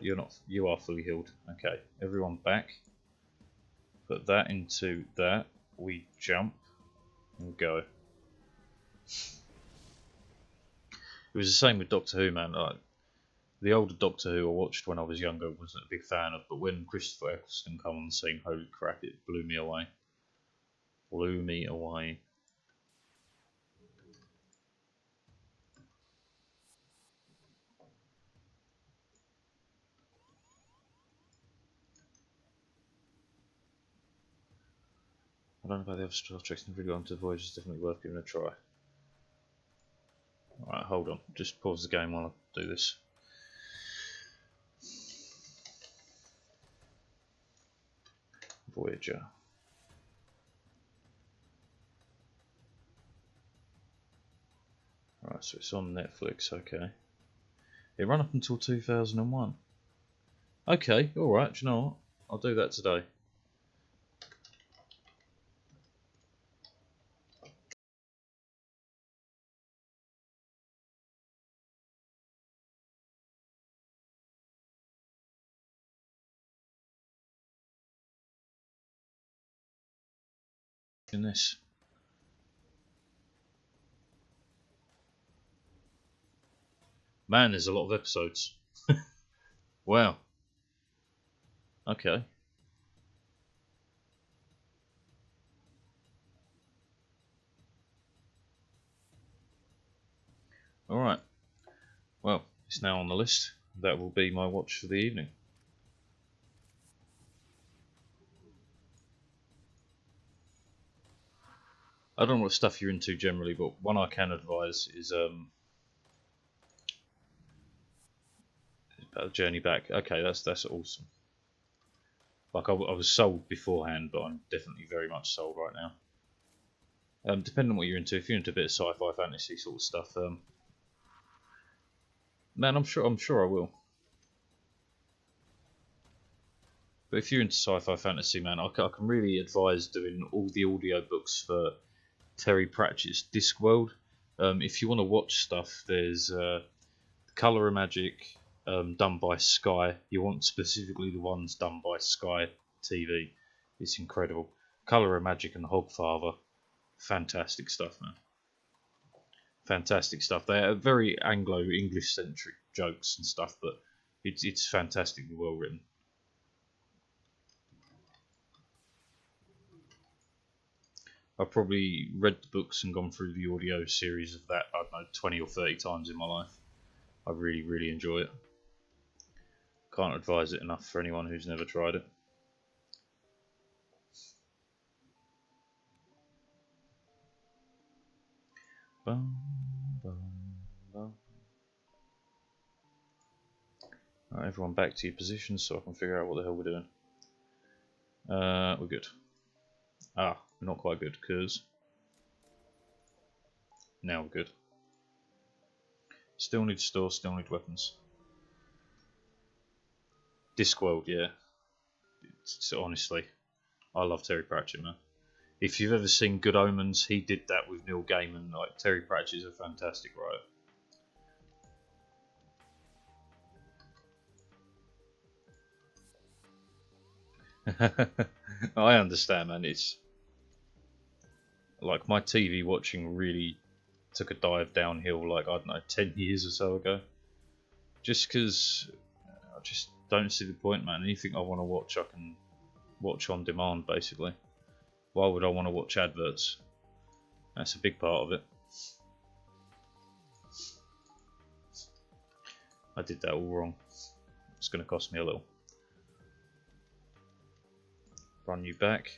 You're not. You are fully healed. Okay, everyone back. Put that into that. We jump and go. It was the same with Doctor Who, man. Like, the older Doctor Who I watched when I was younger wasn't a big fan of, but when Christopher Eccleston came on the scene, holy crap, it blew me away. Blew me away. I don't know about the other Star Treks, never really got into the Voyage, it's definitely worth giving a try. Alright, hold on. Just pause the game while I do this. Voyager. Right, so it's on Netflix, okay. It ran up until 2001. Okay, alright, do you know what? I'll do that today. In this. Man, there's a lot of episodes. Wow. Okay. Alright. Well, it's now on the list. That will be my watch for the evening. I don't know what stuff you're into generally, but one I can advise is Journey Back. Okay, that's awesome. Like I was sold beforehand, but I'm definitely very much sold right now. Depending on what you're into, if you're into a bit of sci-fi, fantasy sort of stuff, man, I'm sure I will. But if you're into sci-fi fantasy, man, I can really advise doing all the audiobooks for Terry Pratchett's Discworld. If you want to watch stuff, there's Colour of Magic, done by Sky. You want specifically the ones done by Sky TV. It's incredible. Colour of Magic and Hogfather, fantastic stuff, man. Fantastic stuff. They are very Anglo-English centric jokes and stuff, but it's fantastically well written. I've probably read the books and gone through the audio series of that, I don't know, 20 or 30 times in my life. I really, really enjoy it. Can't advise it enough for anyone who's never tried it. Bum, bum, bum. Right, everyone back to your positions so I can figure out what the hell we're doing. We're good. Ah, we're not quite good, because now we're good. Still need store, still need weapons. Discworld, yeah. Honestly, I love Terry Pratchett, man. If you've ever seen Good Omens, he did that with Neil Gaiman. Like, Terry Pratchett's a fantastic writer. I understand, man. It's like my TV watching really took a dive downhill, like, I don't know, 10 years or so ago. Just because I just don't see the point, man. Anything I want to watch, I can watch on demand, basically. Why would I want to watch adverts? That's a big part of it. I did that all wrong. It's going to cost me a little. Run you back.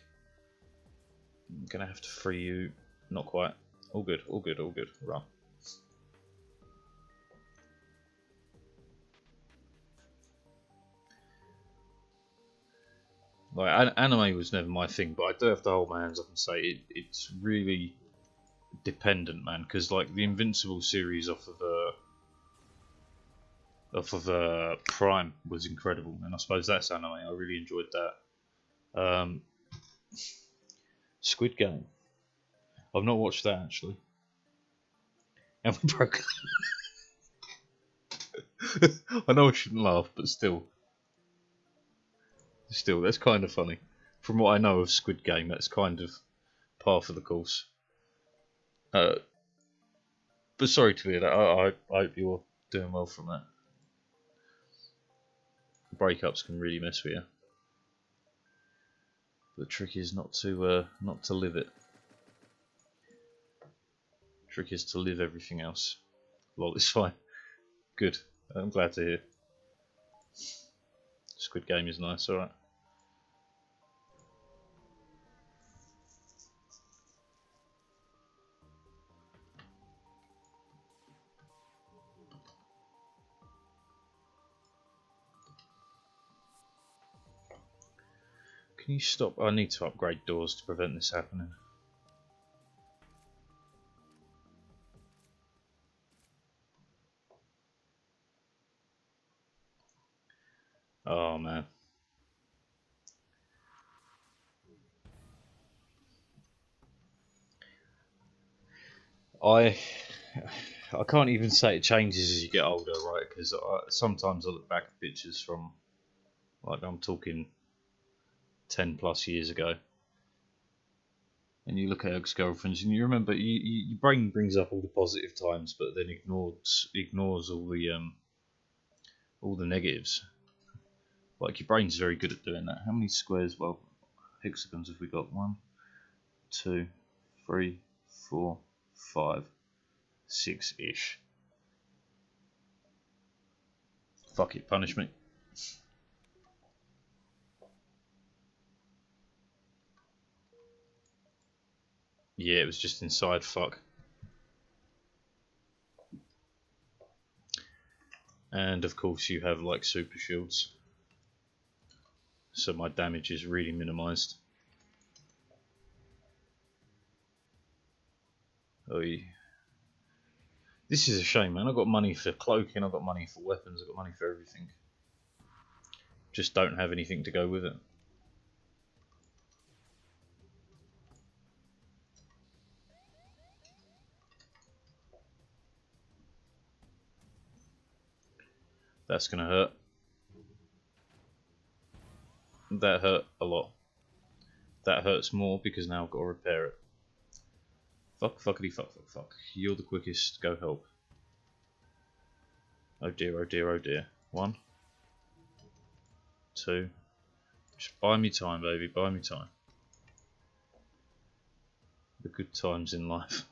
I'm going to have to free you. Not quite. All good, all good, all good. Run. Like, anime was never my thing, but I do have to hold my hands up and say it's really dependent, man, because like the Invincible series off of Prime was incredible, and I suppose that's anime. I really enjoyed that. Squid Game. I've not watched that actually. And we broke. I know I shouldn't laugh, but still, that's kind of funny. From what I know of Squid Game, that's kind of par for the course. But sorry to hear that. I hope you're doing well from that. Breakups can really mess with you. The trick is not to live it. Trick is to live everything else. Lol, it's fine. Good. I'm glad to hear. Squid Game is nice, alright. Can you stop? I need to upgrade doors to prevent this happening. Oh man. I can't even say it changes as you get older, right? Because sometimes I look back at pictures from, like, I'm talking 10 plus years ago, and you look at ex-girlfriends and you remember your brain brings up all the positive times, but then ignores all the negatives. Like, your brain's very good at doing that. How many squares? Well, hexagons have we got? 1, 2, 3, 4, 5, 6-ish. Fuck it, punish me. Yeah, it was just inside, fuck. And of course you have like super shields. So my damage is really minimised. Oy. This is a shame, man. I've got money for cloaking, I've got money for weapons, I've got money for everything. Just don't have anything to go with it. That's gonna hurt. That hurt a lot. That hurts more because now I've got to repair it. Fuck, fuckity, fuck, fuck, fuck. You're the quickest, go help. Oh dear, oh dear, oh dear. 1, 2. Just buy me time, baby, buy me time. The good times in life.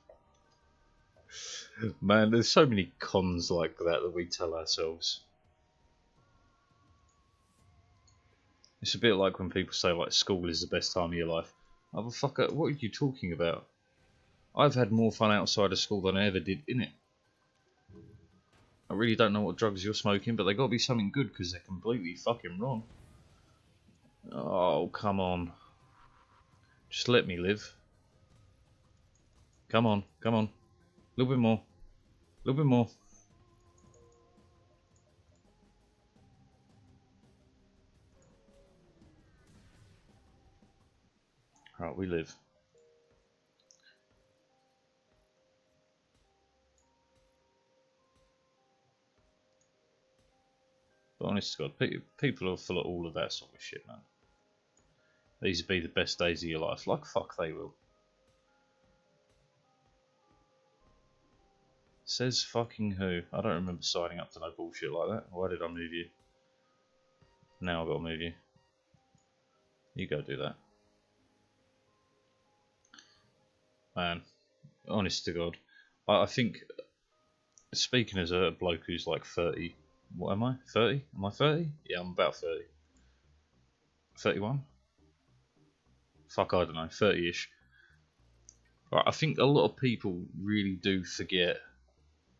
Man, there's so many cons like that we tell ourselves. It's a bit like when people say like school is the best time of your life. Motherfucker, what are you talking about? I've had more fun outside of school than I ever did in it. I really don't know what drugs you're smoking, but they gotta be something good because they're completely fucking wrong. Oh, come on. Just let me live. Come on, come on. A little bit more. A little bit more. Right, we live. But honest to God, people are full of all of that sort of shit, man. These would be the best days of your life. Like, fuck, they will. Says fucking who? I don't remember signing up to no bullshit like that. Why did I move you? Now I've got to move you. You go do that. Man, honest to God. I think, speaking as a bloke who's like 30, what am I? 30? Am I 30? Yeah, I'm about 30. 31? Fuck, I don't know, 30-ish. Right, I think a lot of people really do forget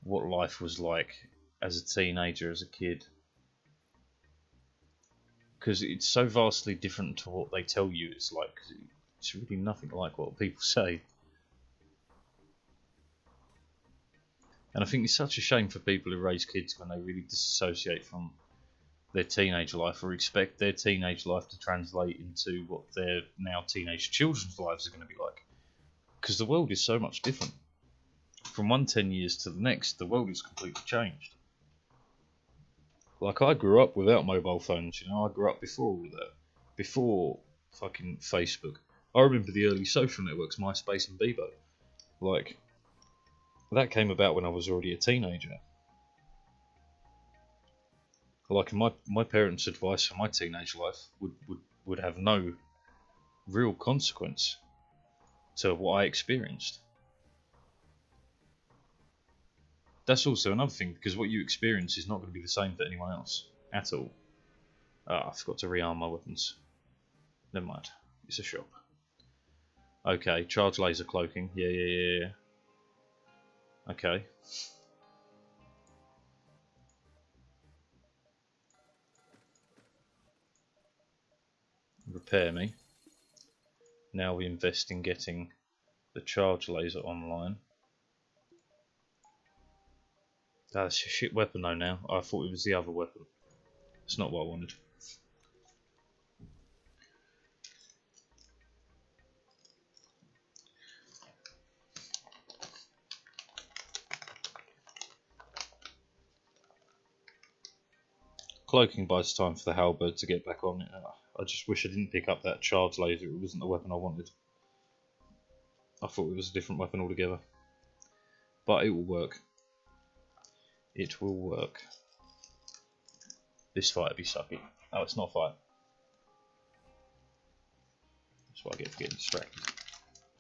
what life was like as a teenager, as a kid. Because it's so vastly different to what they tell you it's like. Cause it's really nothing like what people say. And I think it's such a shame for people who raise kids when they really disassociate from their teenage life or expect their teenage life to translate into what their now teenage children's lives are going to be like. Because the world is so much different. From 10 years to the next, the world is completely changed. Like, I grew up without mobile phones, you know, I grew up before all that. Before fucking Facebook. I remember the early social networks, MySpace and Bebo. Like, that came about when I was already a teenager. Like, my parents' advice for my teenage life would have no real consequence to what I experienced. That's also another thing, because what you experience is not going to be the same for anyone else at all. Ah, I forgot to rearm my weapons. Never mind. It's a shop. Okay, charge laser cloaking. Yeah. Okay. Repair me. Now we invest in getting the charge laser online. That's a shit weapon though now. I thought it was the other weapon. It's not what I wanted. Cloaking buys time for the halberd to get back on it. I just wish I didn't pick up that charge laser. It wasn't the weapon I wanted. I thought it was a different weapon altogether. But it will work. It will work. This fight will be sucky. Oh, it's not a fight. That's what I get for getting distracted.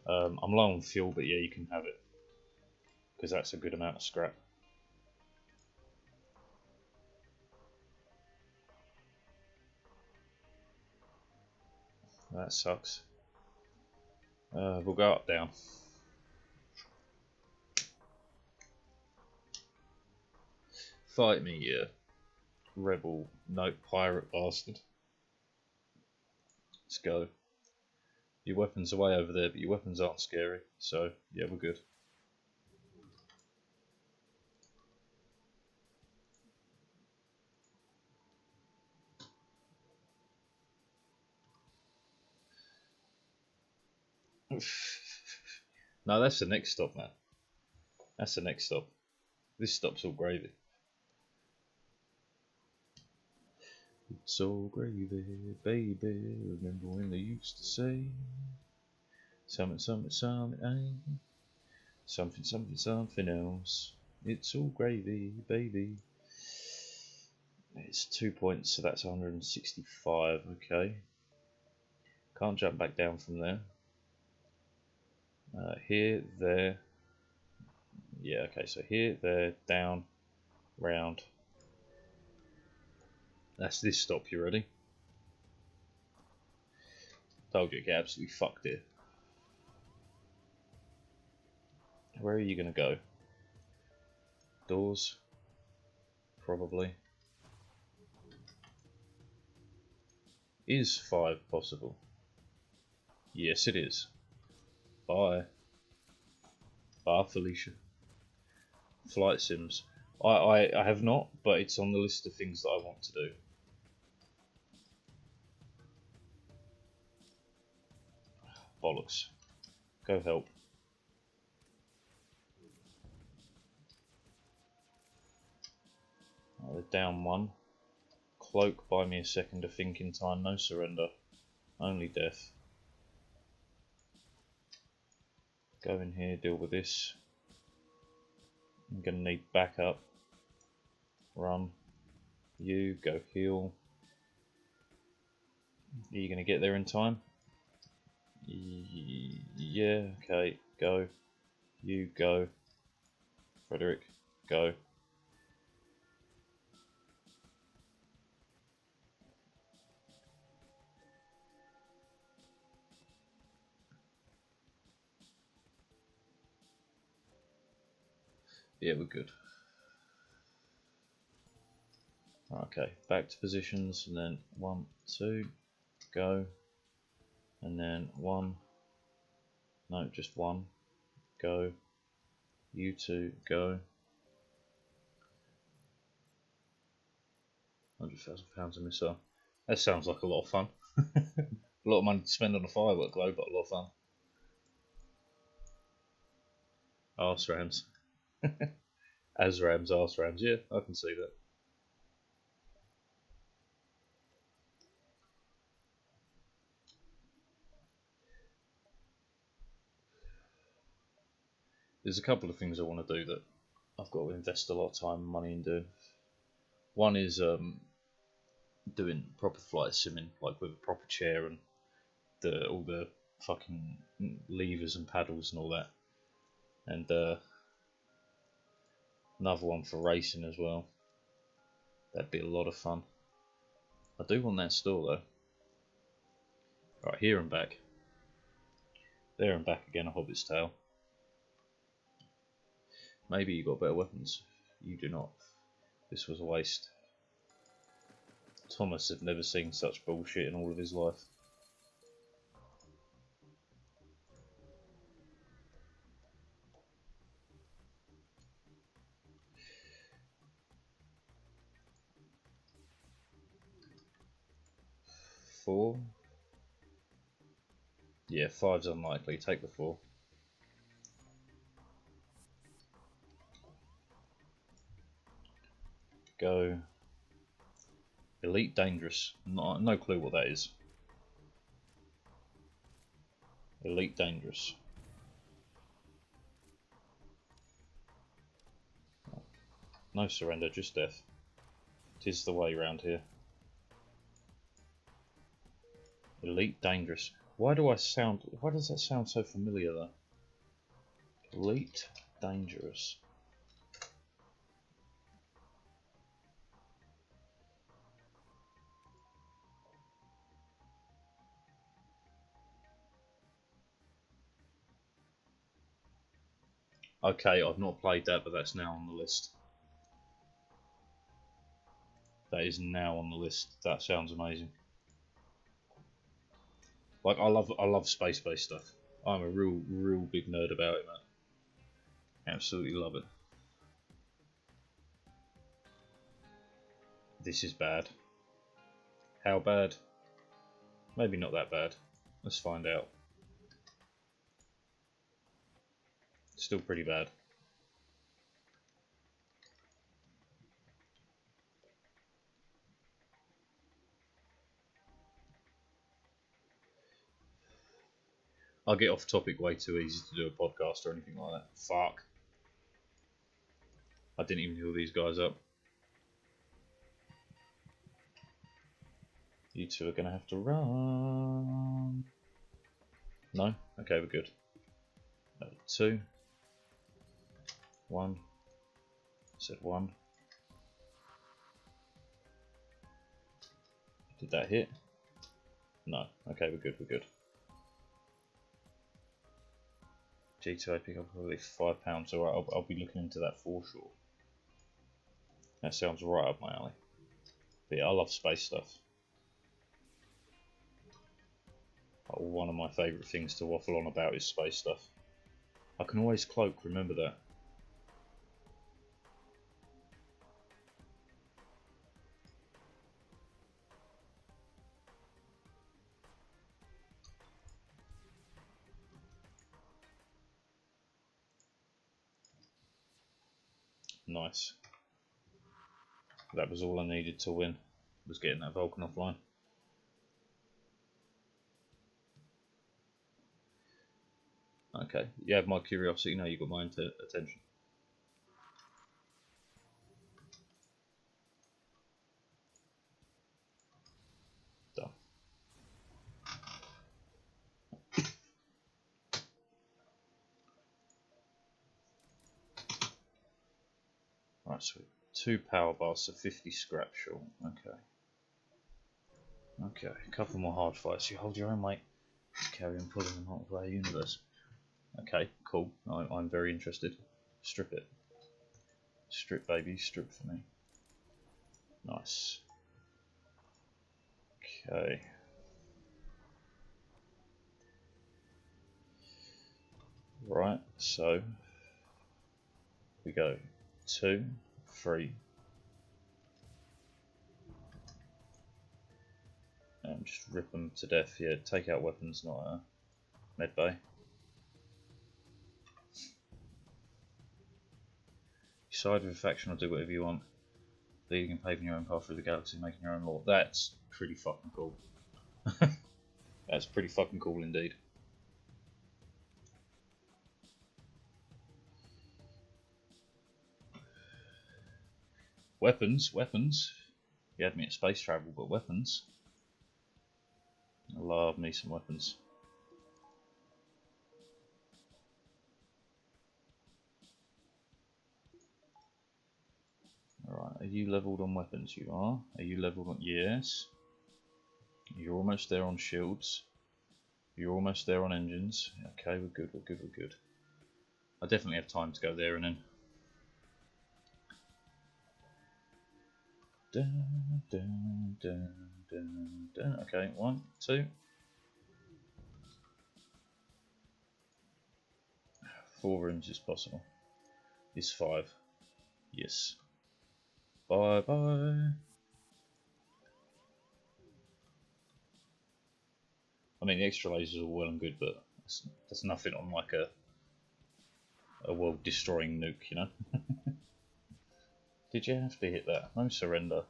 I'm low on fuel, but yeah, you can have it. Because that's a good amount of scrap. That sucks. We'll go up, down. Fight me, you rebel, no, pirate bastard. Let's go. Your weapons are way over there, but your weapons aren't scary, so yeah, we're good. No, that's the next stop, man. That's the next stop. This stop's all gravy. It's all gravy, baby. Remember when they used to say something, something, something, ain't something, something, something else. It's all gravy, baby. It's 2 points, so that's 165. Okay. Can't jump back down from there. Here, there. Yeah, okay, so here, there, down, round. That's this stop, you ready? Told you, get absolutely fucked here. Where are you gonna go? Doors? Probably. Is 5 possible? Yes, it is. Bye. Bye, Felicia. Flight sims. I have not, but it's on the list of things that I want to do. Bollocks. Go help. Oh, they're down 1. Cloak, buy me a second of thinking time. No surrender. Only death. Go in here, deal with this. I'm gonna need backup. Run. You, go heal. Are you gonna get there in time? Yeah, okay, go. You, go. Frederick, go. Yeah, we're good. Okay, back to positions, and then 1, 2, go. And then 1, no, just 1, go. You 2, go. £100,000 a missile. That sounds like a lot of fun. A lot of money to spend on a firework though, but a lot of fun. Arse rams. As rams, arse rams. Yeah, I can see that. There's a couple of things I want to do that I've got to invest a lot of time and money in doing. One is doing proper flight simming, like with a proper chair and all the fucking levers and paddles and all that. And another one for racing as well. That'd be a lot of fun. I do want that store though. Right, here and back. There and back again, a Hobbit's Tale. Maybe you got better weapons. You do not. This was a waste. Thomas had never seen such bullshit in all of his life. Four? Yeah, 5's unlikely. Take the 4. Go. Elite Dangerous. No clue what that is. Elite Dangerous. No surrender, just death. 'Tis the way round here. Elite Dangerous. Why does that sound so familiar though? Elite Dangerous. Okay, I've not played that, but that's now on the list. That is now on the list. That sounds amazing. Like I love space-based stuff. I'm a real big nerd about it, man. Absolutely love it. This is bad. How bad? Maybe not that bad. Let's find out. Still pretty bad. I'll get off topic way too easy to do a podcast or anything like that. Fuck. I didn't even heal these guys up. You two are going to have to run. No? Okay, we're good. 2. 1. Said 1. Did that hit? No. Okay, we're good. G2A pick up probably £5. Alright, I'll be looking into that for sure. That sounds right up my alley. But yeah, I love space stuff. One of my favourite things to waffle on about is space stuff. I can always cloak, remember that. Nice. That was all I needed to win, was getting that Vulcan offline. Okay, you have my curiosity, now you've got my attention. Done. Right, so 2 power bars, so 50 scrap short. Okay, a couple more hard fights. You hold your own, mate. Carry on pulling the multiplayer universe. Okay, cool. I'm very interested. Strip it. Strip, baby. Strip for me. Nice. Okay. Right, so we go 2, 3, Just rip them to death. Yeah, take out weapons, not a med bay. You side with a faction or do whatever you want. Leading and paving your own path through the galaxy, making your own law. That's pretty fucking cool. That's pretty fucking cool indeed. Weapons, weapons. You had me at space travel, but weapons. I love me some weapons. Alright, are you leveled on weapons? You are. Are you leveled on... Yes. You're almost there on shields. You're almost there on engines. Okay, we're good, we're good, we're good. I definitely have time to go there and then. Dun, dun, dun, dun, dun. Okay, 1, 2. 4 rooms is possible. Is 5. Yes. Bye bye. I mean, the extra lasers are well and good, but that's nothing on like a world-destroying nuke, you know. Did you have to hit that? No surrender.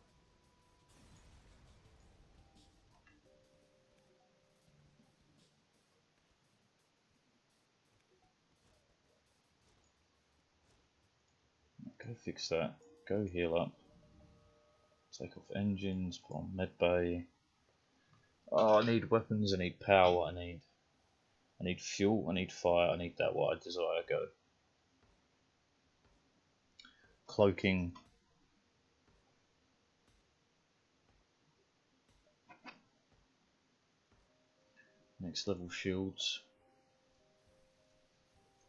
Go fix that. Go heal up. Take off engines. Put on medbay. Oh, I need weapons. I need power. I need fuel. I need fire. I need that. What I desire. Go. Cloaking. Next level shields.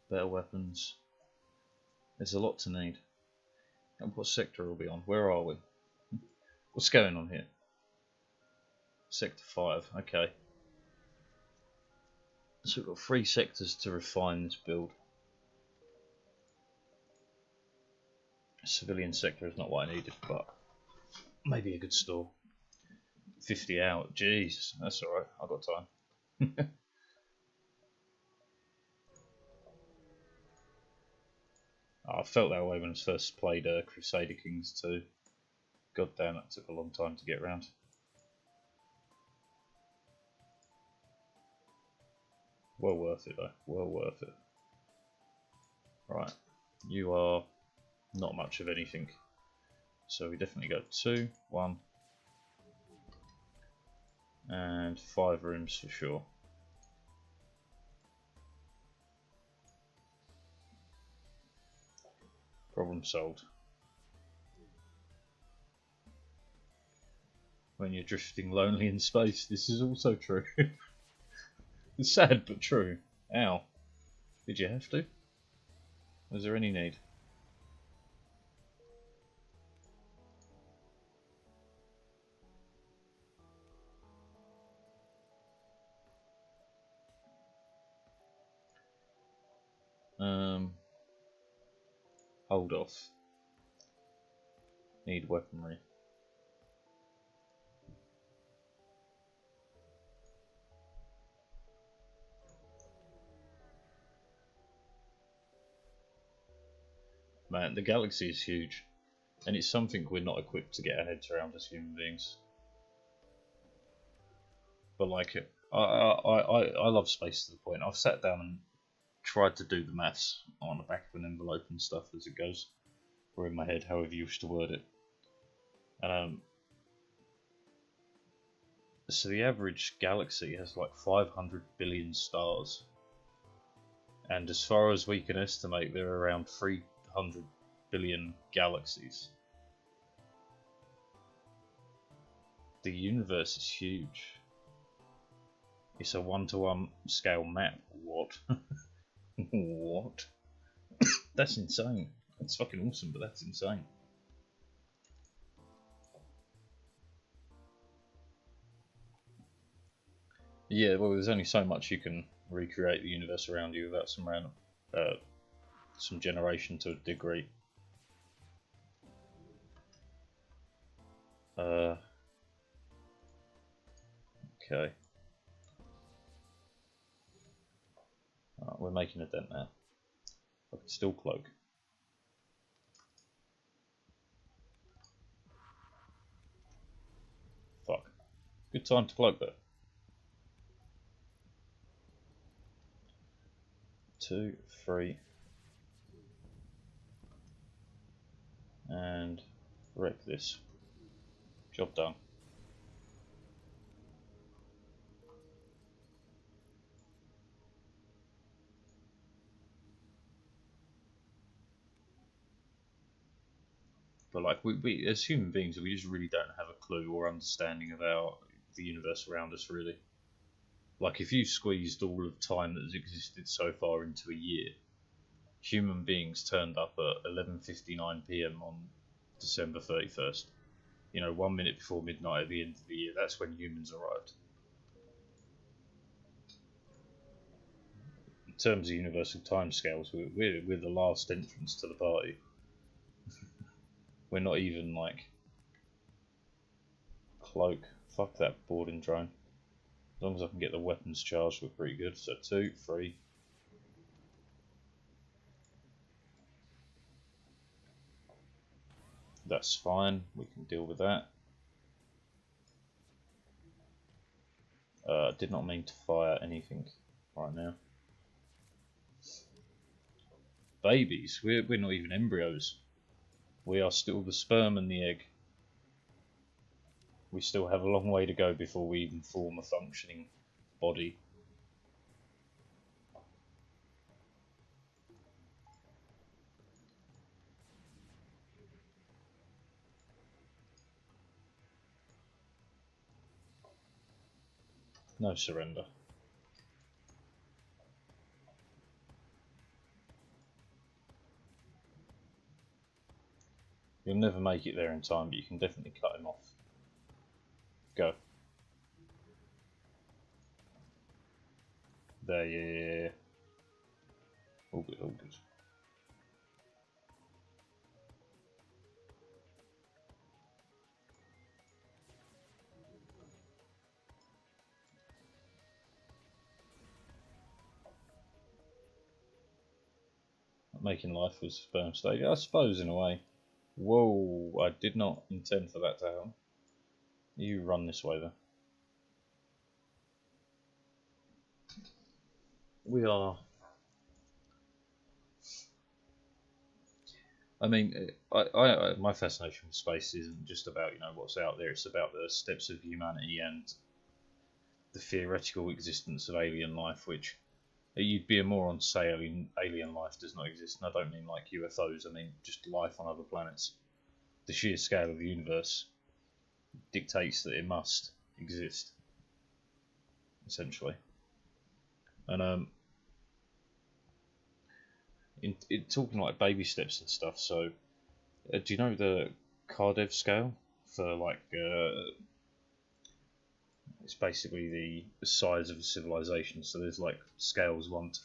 Better weapons. There's a lot to need. And what sector are we on? Where are we? What's going on here? Sector 5. Okay. So we've got 3 sectors to refine this build. Civilian sector is not what I needed, but maybe a good store. 50 out. Jeez, that's alright. I've got time. I felt that way when I first played Crusader Kings 2. God damn, that took a long time to get around. Well worth it though, well worth it. Right, you are not much of anything. So we definitely go 2, 1, and 5 rooms for sure. Problem solved. When you're drifting lonely in space, this is also true. It's sad but true. Ow. Did you have to? Was there any need? Hold off. Need weaponry. Man, the galaxy is huge, and it's something we're not equipped to get our heads around as human beings. But like, I love space to the point. I've sat down and tried to do the maths on the back of an envelope and stuff as it goes, or in my head, however you wish to word it. So the average galaxy has like 500 billion stars, and as far as we can estimate, there are around 300 billion galaxies. The universe is huge. It's a 1-to-1 scale map. What? What? That's insane. That's fucking awesome, but that's insane. Yeah, well, there's only so much you can recreate the universe around you without some random, some generation to a degree. Okay. Right, we're making a dent now. I can still cloak. Fuck. Good time to cloak though. 2, 3. And wreck this. Job done. But like we as human beings, we just really don't have a clue or understanding of the universe around us. Really, like if you squeezed all of time that has existed so far into a year, human beings turned up at 11:59 p.m. on December 31st. You know, 1 minute before midnight at the end of the year. That's when humans arrived. In terms of universal timescales, we're the last entrance to the party. We're not even like cloak. Fuck that boarding drone. As long as I can get the weapons charged, we're pretty good. So 2, 3. That's fine. We can deal with that. Did not mean to fire anything right now. Babies. We're not even embryos. We are still the sperm and the egg. We still have a long way to go before we even form a functioning body. No surrender. You'll never make it there in time, but you can definitely cut him off. Go. There, yeah. All good, all good. Making life was sperm stage, I suppose, in a way. Whoa, I did not intend for that to happen. You run this way, though. We are... I mean, my fascination with space isn't just about, you know, what's out there. It's about the steps of humanity and the theoretical existence of alien life, which you'd be a moron to say alien life does not exist. And I don't mean like UFOs, I mean just life on other planets. The sheer scale of the universe dictates that it must exist, essentially. And in talking like baby steps and stuff, so do you know the Cardev scale for like it's basically the size of a civilization. So there's like scales 1 to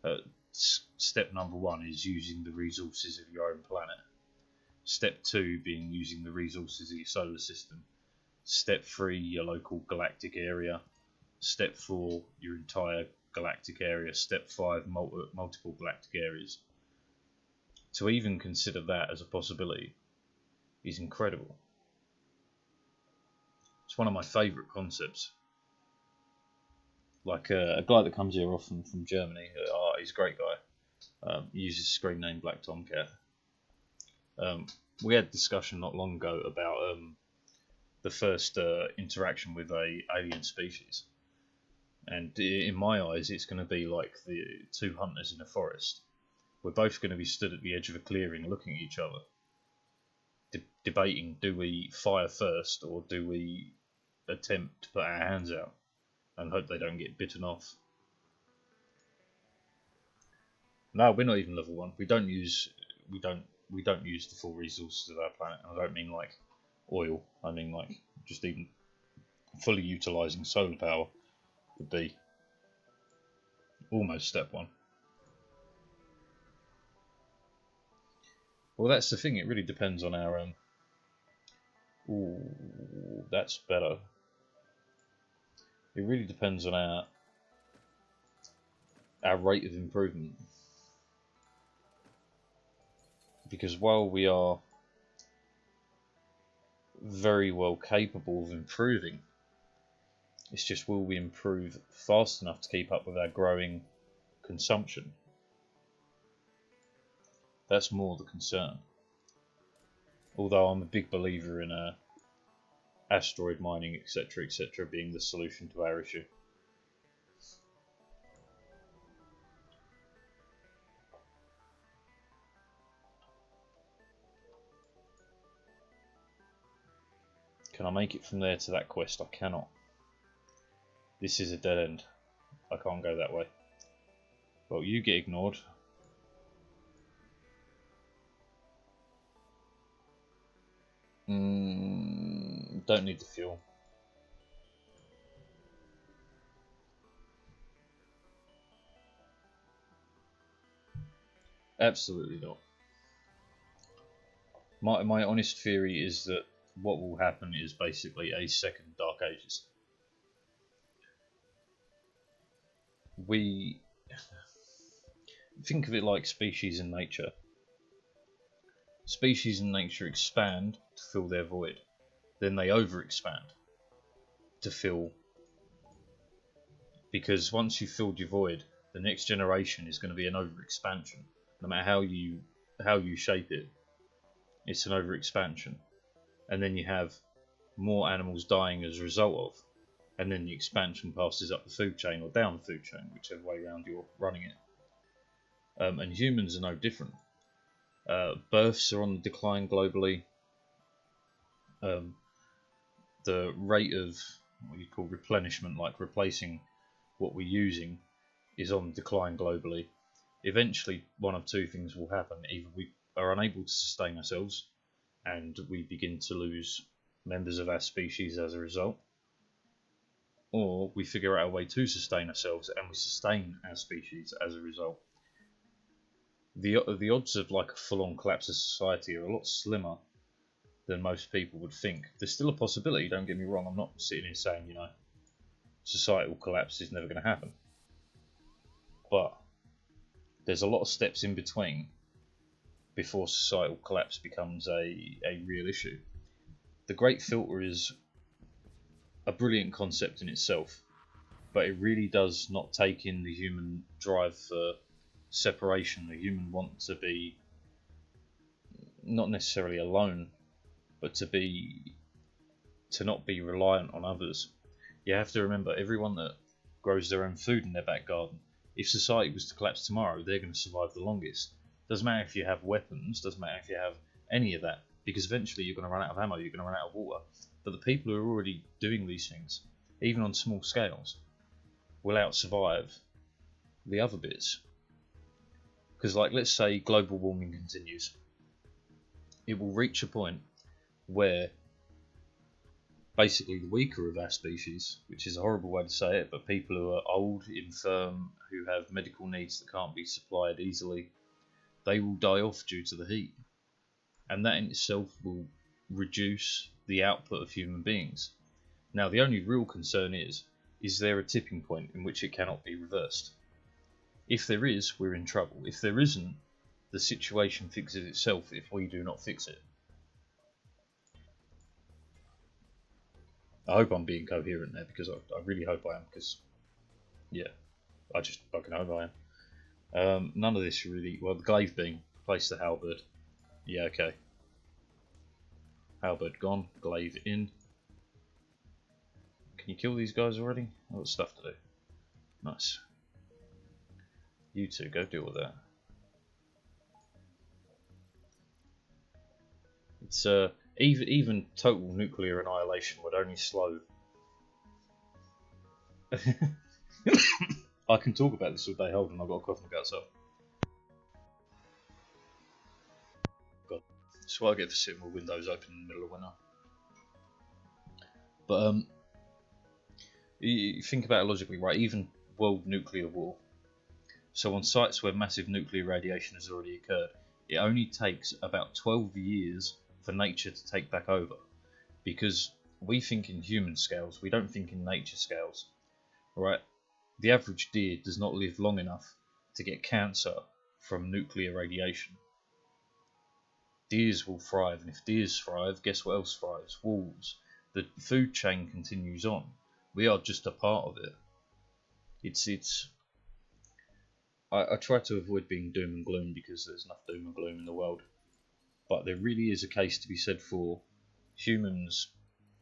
5. Step number 1 is using the resources of your own planet. Step 2 being using the resources of your solar system. Step 3, your local galactic area. Step 4, your entire galactic area. Step 5, multiple galactic areas. To even consider that as a possibility is incredible. It's one of my favourite concepts. Like a guy that comes here often from Germany, he's a great guy. He uses the screen name Black Tomcat. We had a discussion not long ago about the first interaction with a alien species. And in my eyes, it's going to be like the two hunters in a forest. We're both going to be stood at the edge of a clearing looking at each other, debating, do we fire first or do we attempt to put our hands out and hope they don't get bitten off. No, we're not even level 1. We don't use the full resources of our planet. I don't mean like oil. I mean like just even fully utilising solar power would be almost step 1. Well, that's the thing. It really depends on our. Ooh, that's better. It really depends on our rate of improvement. Because while we are very well capable of improving, it's just, will we improve fast enough to keep up with our growing consumption? That's more the concern. Although I'm a big believer in asteroid mining, etc., etc., being the solution to our issue. Can I make it from there to that quest? I cannot. This is a dead end. I can't go that way. Well, you get ignored. Don't need the fuel. Absolutely not. My honest theory is that what will happen is basically a second Dark Ages. We think of it like species in nature. Species in nature expand to fill their void. Then they overexpand to fill, because once you've filled your void, the next generation is going to be an overexpansion. No matter how you shape it, it's an overexpansion. And then you have more animals dying as a result of, and then the expansion passes up the food chain or down the food chain, whichever way around you're running it. And humans are no different. Births are on the decline globally. The rate of what you call replenishment, like replacing what we're using, is on decline globally. Eventually, one of two things will happen. Either we are unable to sustain ourselves, and we begin to lose members of our species as a result, or we figure out a way to sustain ourselves and we sustain our species as a result. The odds of like a full-on collapse of society are a lot slimmer than most people would think. There's still a possibility, don't get me wrong. I'm not sitting here saying, societal collapse is never going to happen. But there's a lot of steps in between before societal collapse becomes a real issue. The Great Filter is a brilliant concept in itself, but it really does not take in the human drive for separation. The human want to be not necessarily alone, but to not be reliant on others. You have to remember, everyone that grows their own food in their back garden, if society was to collapse tomorrow, they're going to survive the longest. Doesn't matter if you have weapons, doesn't matter if you have any of that, because eventually you're going to run out of ammo, you're going to run out of water. But the people who are already doing these things, even on small scales, will out-survive the other bits. Because, like, let's say global warming continues. It will reach a point where basically the weaker of our species, which is a horrible way to say it, but people who are old, infirm, who have medical needs that can't be supplied easily, they will die off due to the heat. And that in itself will reduce the output of human beings. Now, the only real concern is there a tipping point in which it cannot be reversed? If there is, we're in trouble. If there isn't, the situation fixes itself if we do not fix it. I hope I'm being coherent there, because I really hope I am, because, yeah, I just fucking hope I am. None of this really... Well, the glaive beam, place the halberd. Yeah, okay. Halberd gone, glaive in. Can you kill these guys already? I've got stuff to do. Nice. You two, go deal with that. It's even total nuclear annihilation would only slow. I can talk about this all day. Hold on, I've got a cough and guts up. God, that's why I get to sit with windows open in the middle of winter. But you think about it logically, right? Even world nuclear war. So on sites where massive nuclear radiation has already occurred, it only takes about 12 years for nature to take back over. Because we think in human scales, we don't think in nature scales. right? The average deer does not live long enough to get cancer from nuclear radiation. Deers will thrive, and if deers thrive, guess what else thrives? Wolves. The food chain continues on. We are just a part of it. I try to avoid being doom and gloom because there's enough doom and gloom in the world. But there really is a case to be said for humans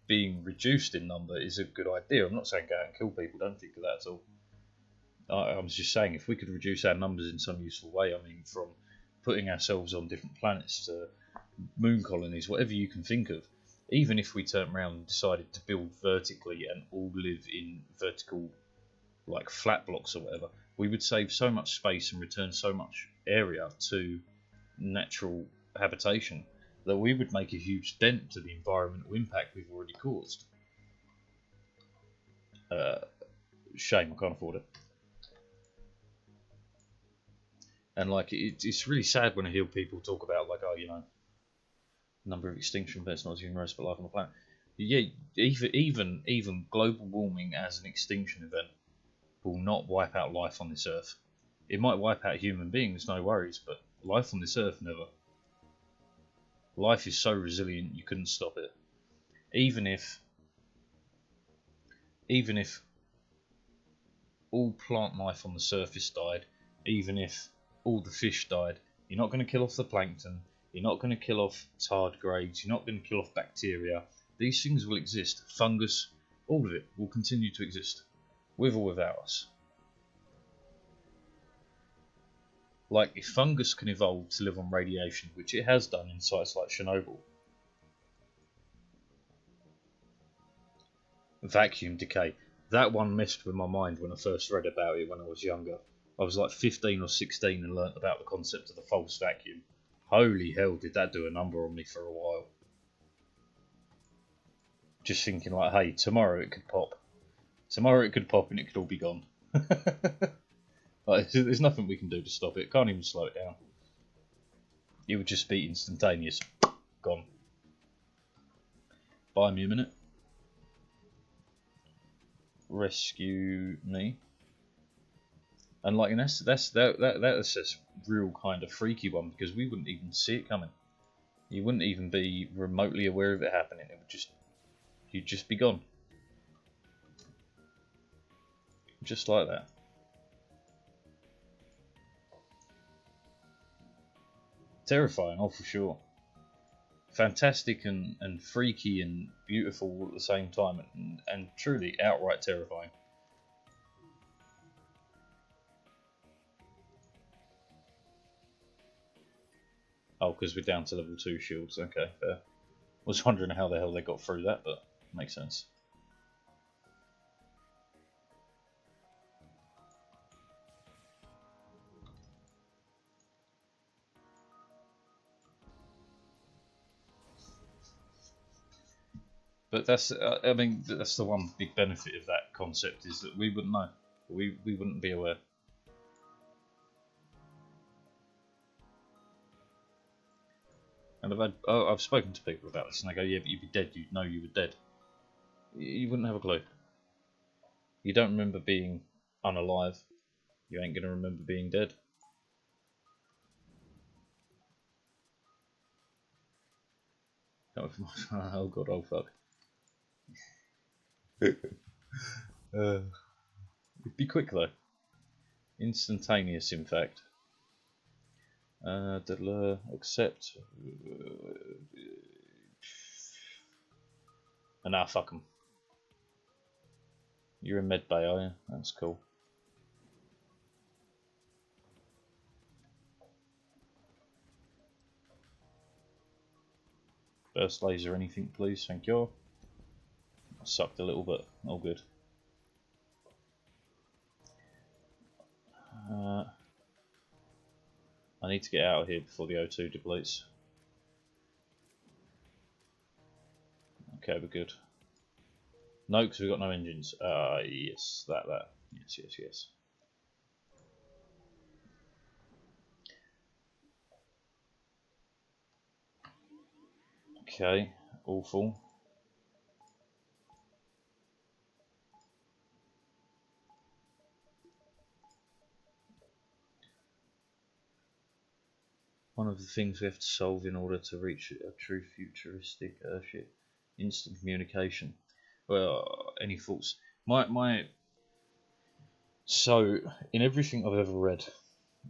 being reduced in number is a good idea. I'm not saying go out and kill people, don't think of that at all. I was just saying if we could reduce our numbers in some useful way, I mean from putting ourselves on different planets to moon colonies, whatever you can think of, even if we turned around and decided to build vertically and all live in vertical like flat blocks or whatever, we would save so much space and return so much area to natural habitation that we would make a huge dent to the environmental impact we've already caused. Shame I can't afford it. And like it's really sad when I hear people talk about like, oh, you know, number of extinction events not as human race but life on the planet. Yeah, even global warming as an extinction event will not wipe out life on this earth. It might wipe out human beings, no worries, but life on this earth never. Life is so resilient you couldn't stop it. Even if all plant life on the surface died, even if all the fish died, you're not going to kill off the plankton, you're not going to kill off tardigrades, you're not going to kill off bacteria. These things will exist. Fungus, all of it will continue to exist, with or without us. Like, if fungus can evolve to live on radiation, which it has done in sites like Chernobyl, vacuum decay, that one messed with my mind when I first read about it when I was younger. I was like 15 or 16 and learnt about the concept of the false vacuum. Holy hell, did that do a number on me for a while. Just thinking like, hey, tomorrow it could pop. Tomorrow it could pop and it could all be gone. Like, there's nothing we can do to stop it. Can't even slow it down. It would just be instantaneous. Gone. Buy me a minute. Rescue me. And like, and that's a real kind of freaky one because we wouldn't even see it coming. You wouldn't even be remotely aware of it happening. It would just, you'd just be gone. Just like that. Terrifying, oh for sure. Fantastic and freaky and beautiful all at the same time, and truly outright terrifying. Oh, because we're down to level 2 shields. Okay, fair. Was wondering how the hell they got through that, but makes sense. But that's, I mean, that's the one big benefit of that concept is that we wouldn't know. We wouldn't be aware. And I've spoken to people about this, and they go, yeah, but you'd be dead. You'd know you were dead. You wouldn't have a clue. You don't remember being unalive. You ain't gonna remember being dead. Oh god, oh fuck. It'd be quick though. Instantaneous, in fact. Accept. Nah, fuck 'em. You're in med bay, are you? That's cool. Burst laser, anything, please? Thank you. I sucked a little, but all good. I need to get out of here before the O2 depletes. Okay, we're good. No, because we've got no engines. Yes, that. Yes. Okay, awful. one of the things we have to solve in order to reach a true futuristic instant communication. Well, any thoughts? So in everything I've ever read,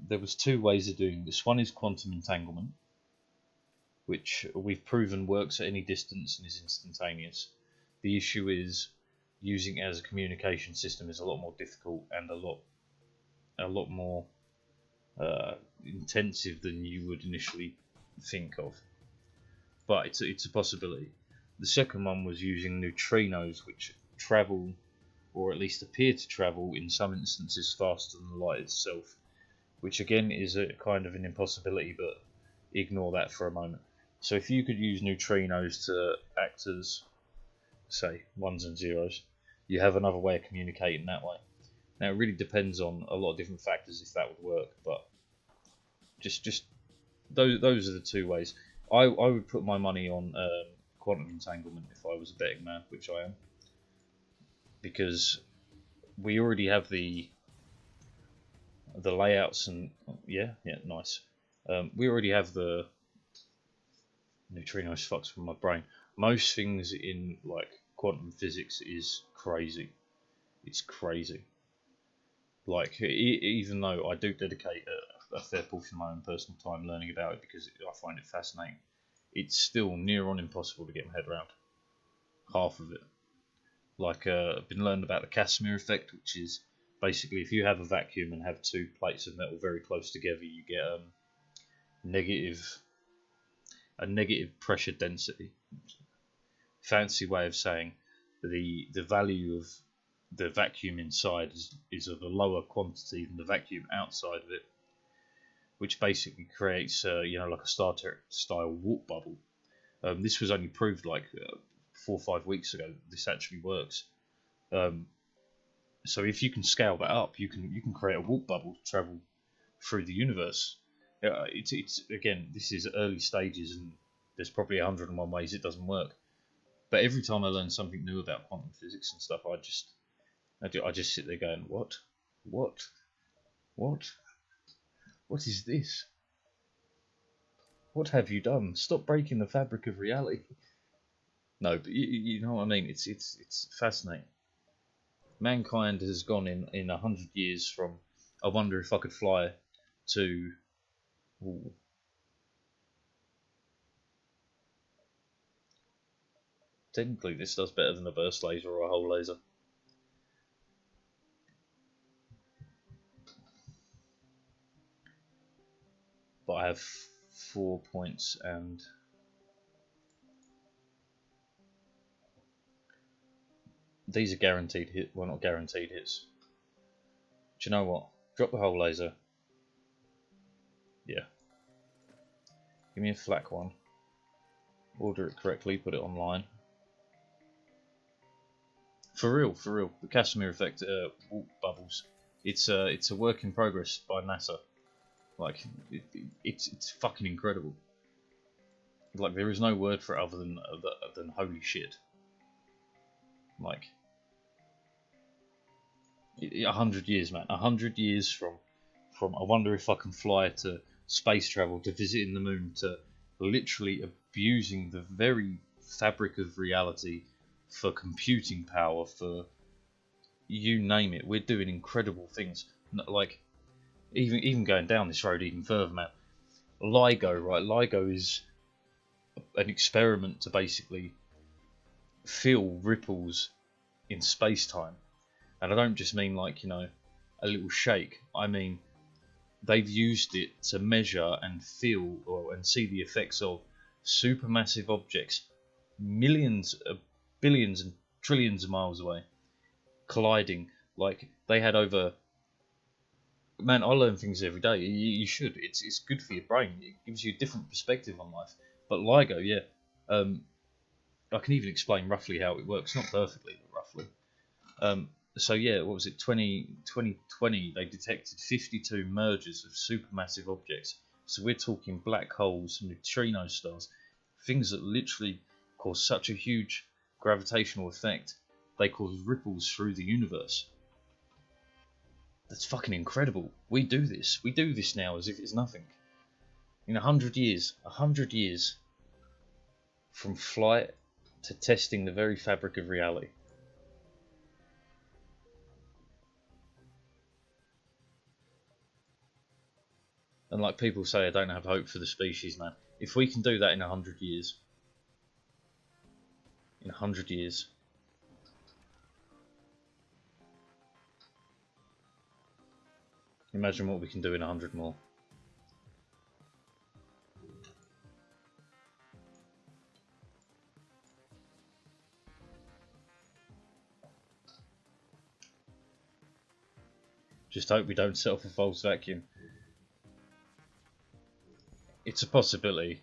there was two ways of doing this. One is quantum entanglement, which we've proven works at any distance and is instantaneous. The issue is using it as a communication system is a lot more difficult and a lot more intensive than you would initially think of. But it's a possibility. The second one was using neutrinos, which travel, or at least appear to travel in some instances faster than the light itself, which again is a kind of an impossibility, but ignore that for a moment. So if you could use neutrinos to act as, say, ones and zeros, you have another way of communicating that way. Now it really depends on a lot of different factors if that would work, but just those are the two ways. I would put my money on quantum entanglement if I was a betting man, which I am, because we already have the layouts and nice. We already have the neutrinos fucks with my brain. Most things in like quantum physics is crazy. It's crazy. Like even though I do dedicate a fair portion of my own personal time learning about it because I find it fascinating, it's still near on impossible to get my head around. Half of it. Like I've been learning about the Casimir effect, which is basically if you have a vacuum and have two plates of metal very close together, you get a negative pressure density. Fancy way of saying the value of the vacuum inside is of a lower quantity than the vacuum outside of it, which basically creates like a Star Trek style warp bubble. This was only proved like 4 or 5 weeks ago. This actually works. So if you can scale that up, you can create a warp bubble to travel through the universe. It's again, this is early stages, and there's probably 101 ways it doesn't work. But every time I learn something new about quantum physics and stuff, I just sit there going, what is this? What have you done? Stop breaking the fabric of reality. No, but you know what I mean. It's fascinating. Mankind has gone in 100 years from I wonder if I could fly to technically this does better than a burst laser or a whole laser. But I have 4 points and these are guaranteed hit. Well, not guaranteed hits. Do you know what? Drop the whole laser. Yeah. Give me a flak one. Order it correctly. Put it online. For real. The Casimir effect warp bubbles. It's a work in progress by NASA. Like it's fucking incredible. Like there is no word for it other than holy shit. Like 100 years, man. 100 years from I wonder if I can fly to space travel to visiting the moon to literally abusing the very fabric of reality for computing power, for you name it. We're doing incredible things. Like even going down this road even further, man. LIGO, right? LIGO is an experiment to basically feel ripples in space-time. And I don't just mean like, a little shake. I mean, they've used it to measure and feel and see the effects of supermassive objects millions, billions and trillions of miles away colliding. Like they had over... Man, I learn things every day. You should. It's good for your brain. It gives you a different perspective on life. But LIGO, yeah. I can even explain roughly how it works. Not perfectly, but roughly. So yeah, what was it? 2020, they detected 52 mergers of supermassive objects. So we're talking black holes, neutrino stars, things that literally cause such a huge gravitational effect. They cause ripples through the universe. That's fucking incredible. We do this. We do this now as if it's nothing. In 100 years, from flight to testing the very fabric of reality. And like people say, I don't have hope for the species, man. If we can do that in 100 years, imagine what we can do in 100 more. Just hope we don't set off a false vacuum. It's a possibility.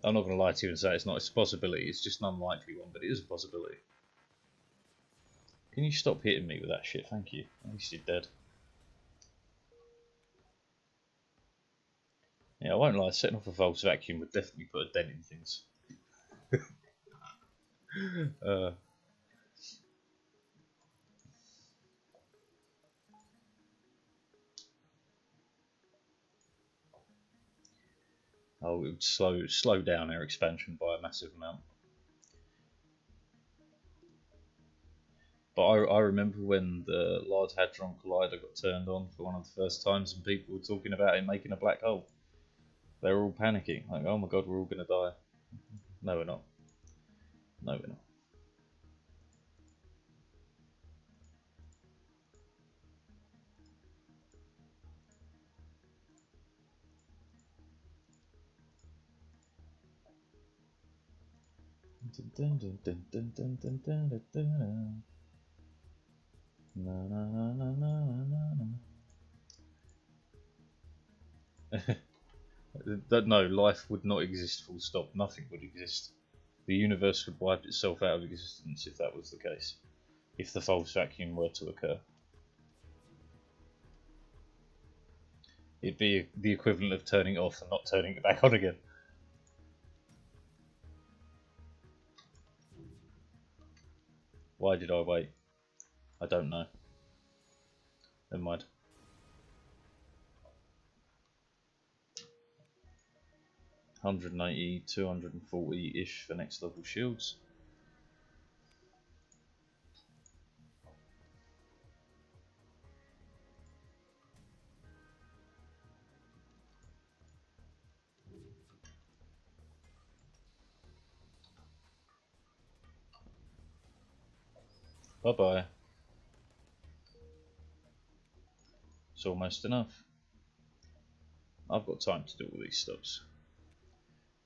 I'm not going to lie to you and say it's not. It's a possibility. It's just an unlikely one, but it is a possibility. Can you stop hitting me with that shit? Thank you. At least you're dead. Yeah, I won't lie. Setting off a false vacuum would definitely put a dent in things. Oh, it would slow down our expansion by a massive amount. But I remember when the Large Hadron Collider got turned on for one of the first times, and people were talking about it making a black hole. They were all panicking, like, "Oh my god, we're all gonna die." No, we're not. No, we're not. No, life would not exist full stop. Nothing would exist. The universe would wipe itself out of existence if that was the case. If the false vacuum were to occur. It'd be the equivalent of turning it off and not turning it back on again. Why did I wait? I don't know. Never mind. $180, $240-ish for next level shields. Bye bye. It's almost enough. I've got time to do all these stuffs.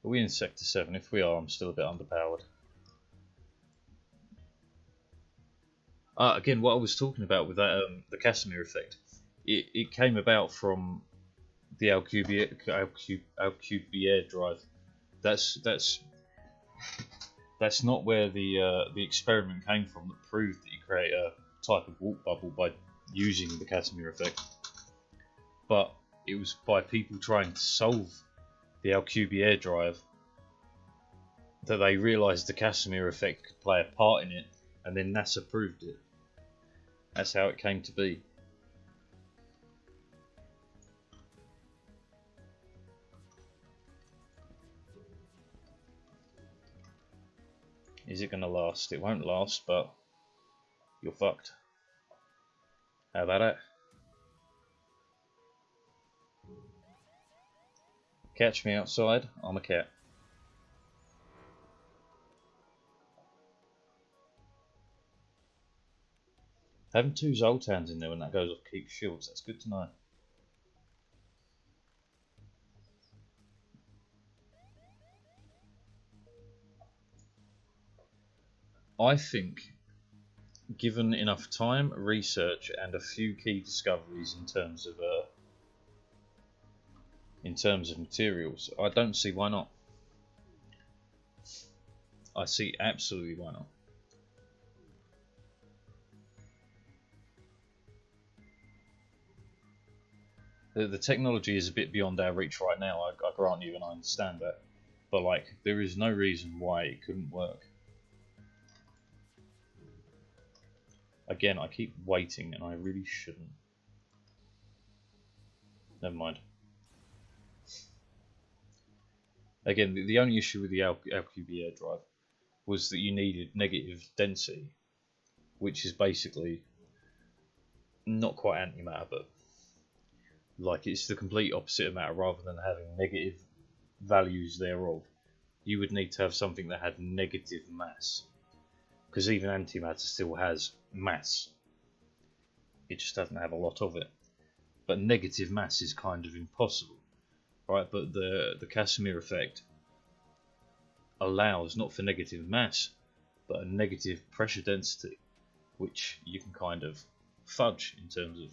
Are we in Sector 7? If we are, I'm still a bit underpowered. Again, what I was talking about with that, the Casimir effect, it came about from the Alcubierre drive. That's not where the experiment came from that proved that you create a type of warp bubble by using the Casimir effect. But it was by people trying to solve the Alcubierre drive that they realised the Casimir effect could play a part in it, and then NASA proved it. That's how it came to be. Is it going to last? It won't last, but you're fucked. How about it? Catch me outside, I'm a cat. Having 2 Zoltans in there when that goes off keeps shields, that's good to know. I think, given enough time, research, and a few key discoveries in terms of materials, I don't see why not. I see absolutely why not. The technology is a bit beyond our reach right now, I grant you, and I understand that. But like, there is no reason why it couldn't work. Again, I keep waiting and I really shouldn't. Never mind. Again, the only issue with the LQB drive was that you needed negative density, which is basically not quite antimatter, but like it's the complete opposite of matter. Rather than having negative values thereof, you would need to have something that had negative mass, because even antimatter still has mass. It just doesn't have a lot of it. But negative mass is kind of impossible, right? But the Casimir effect allows not for negative mass, but a negative pressure density, which you can kind of fudge in terms of.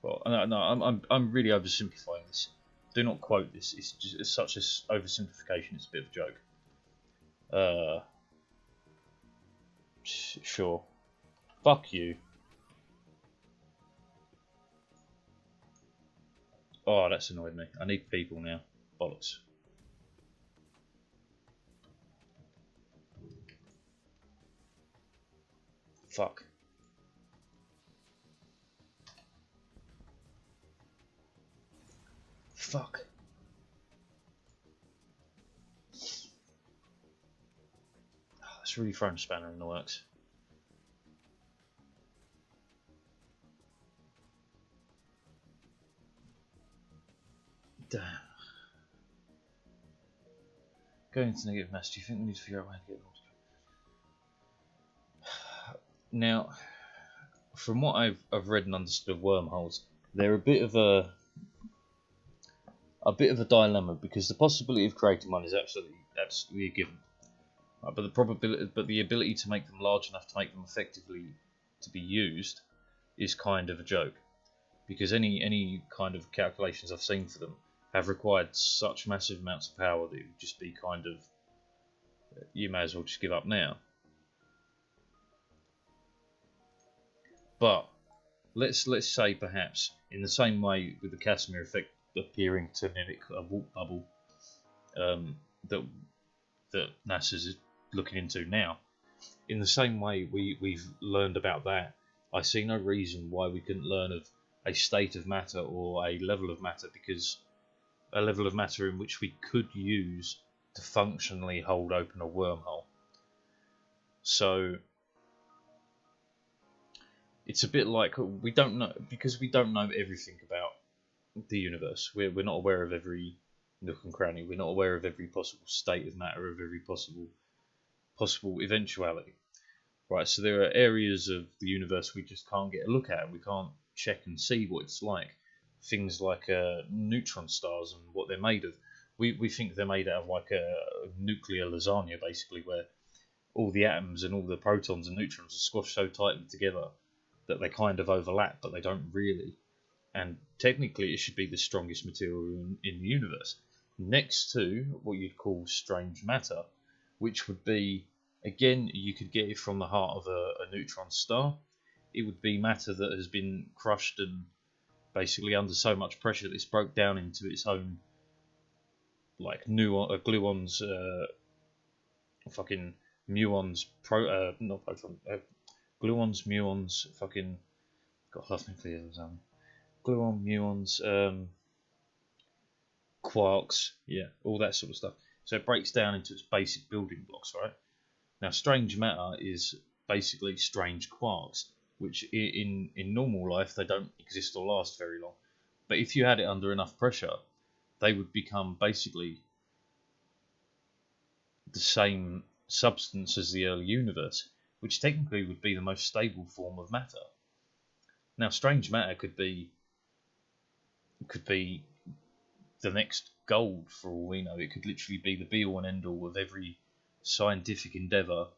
Well, no, I'm really oversimplifying this. Do not quote this. It's such an oversimplification. It's a bit of a joke. Sure. Fuck you. Oh, that's annoyed me. I need people now. Bollocks. Fuck. Fuck. Oh, that's really thrown a spanner in the works. Damn. Going to negative mass, do you think we need to figure out how to get it all together? Now, from what I've read and understood of wormholes, they're a bit of a dilemma, because the possibility of creating one is absolutely a given. Right, but the ability to make them large enough to make them effectively to be used is kind of a joke, because any kind of calculations I've seen for them have required such massive amounts of power that it would just be kind of, you may as well just give up now. But let's say perhaps in the same way with the Casimir effect appearing to mimic a warp bubble that NASA's looking into now, in the same way we've learned about that, I see no reason why we couldn't learn of a state of matter or a level of matter, because a level of matter in which we could use to functionally hold open a wormhole. So it's a bit like we don't know, because we don't know everything about the universe. We're not aware of every nook and cranny. We're not aware of every possible state of matter, of every possible eventuality. Right, so there are areas of the universe we just can't get a look at. We can't check and see what it's like. Things like neutron stars and what they're made of. We think they're made out of like a nuclear lasagna, basically, where all the atoms and all the protons and neutrons are squashed so tightly together that they kind of overlap, but they don't really. And technically it should be the strongest material in the universe, next to what you'd call strange matter, which would be, again, you could get it from the heart of a neutron star. It would be matter that has been crushed and basically under so much pressure that it's broke down into its own, like gluons, fucking muons, not proton, gluons, muons, fucking, got love nuclear lasagna. Gluon, muons, quarks, yeah, all that sort of stuff. So it breaks down into its basic building blocks, right? Now, strange matter is basically strange quarks, which in normal life they don't exist or last very long. But if you had it under enough pressure, they would become basically the same substance as the early universe, which technically would be the most stable form of matter. Now, strange matter could be the next gold for all we know. It could literally be the be all and end all of every scientific endeavour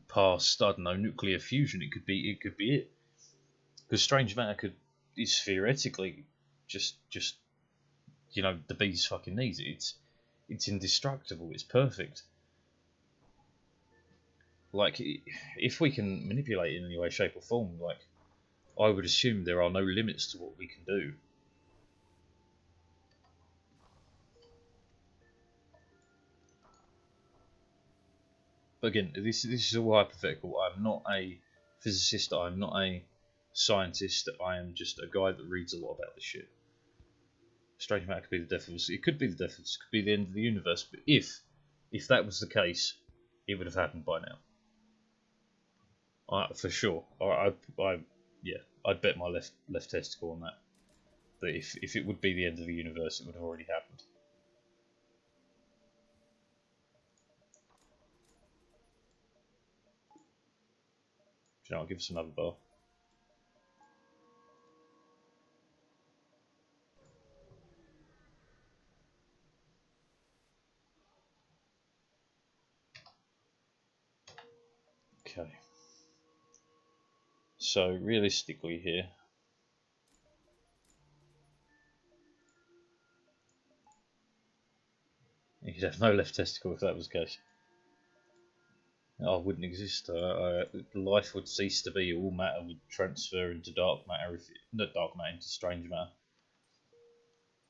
past, I don't know, nuclear fusion. It could be it. Because strange matter is theoretically just the bee's fucking knees. It's indestructible. It's perfect. Like, if we can manipulate it in any way, shape or form, like, I would assume there are no limits to what we can do. But again, this is all hypothetical. I'm not a physicist. I'm not a scientist. I am just a guy that reads a lot about this shit. Strange matter could be the death of us. It could be the death of us. It could be the end of the universe. But if that was the case, it would have happened by now. For sure. Yeah, I'd bet my left testicle on that. That if it would be the end of the universe, it would have already happened. Do you know, I'll give us another bar. Okay. So realistically here, you'd have no left testicle if that was the case. I wouldn't exist. Life would cease to be. All matter would transfer into dark matter, not dark matter into strange matter.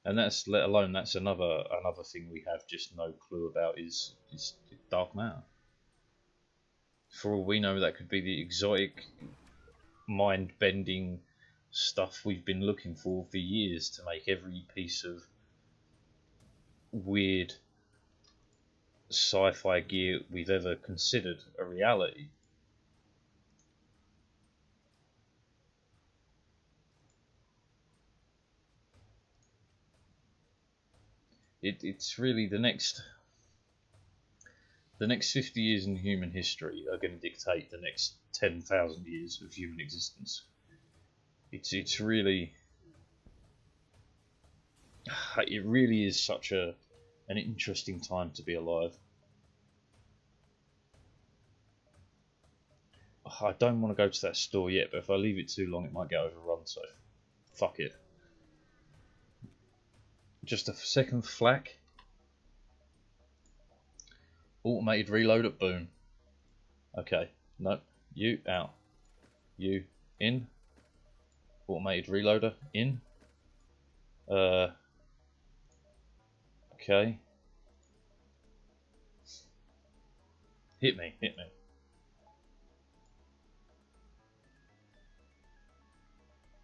And that's, let alone, that's another thing we have just no clue about is dark matter. For all we know, that could be the exotic, mind-bending stuff we've been looking for years to make every piece of weird sci-fi gear we've ever considered a reality. It's really the next 50 years in human history are going to dictate the next 10,000 years of human existence. It's really, it really is such an interesting time to be alive. I don't want to go to that store yet, but if I leave it too long, it might get overrun. So, fuck it. Just a second flak. Automated reload at boom. Okay, no, you out. You in. Automated reloader in. Okay. Hit me.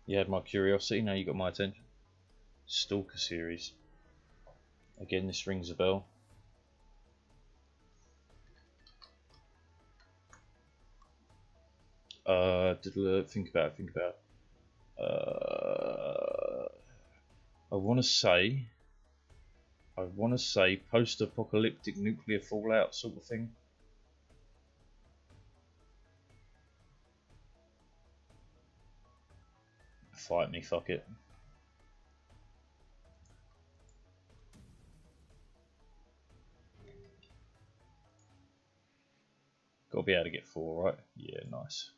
You had my curiosity, now you got my attention. Stalker series. Again, this rings a bell. Think about it. I want to say post-apocalyptic nuclear fallout sort of thing. Fight me, fuck it. Gotta be able to get 4, right? Yeah, nice.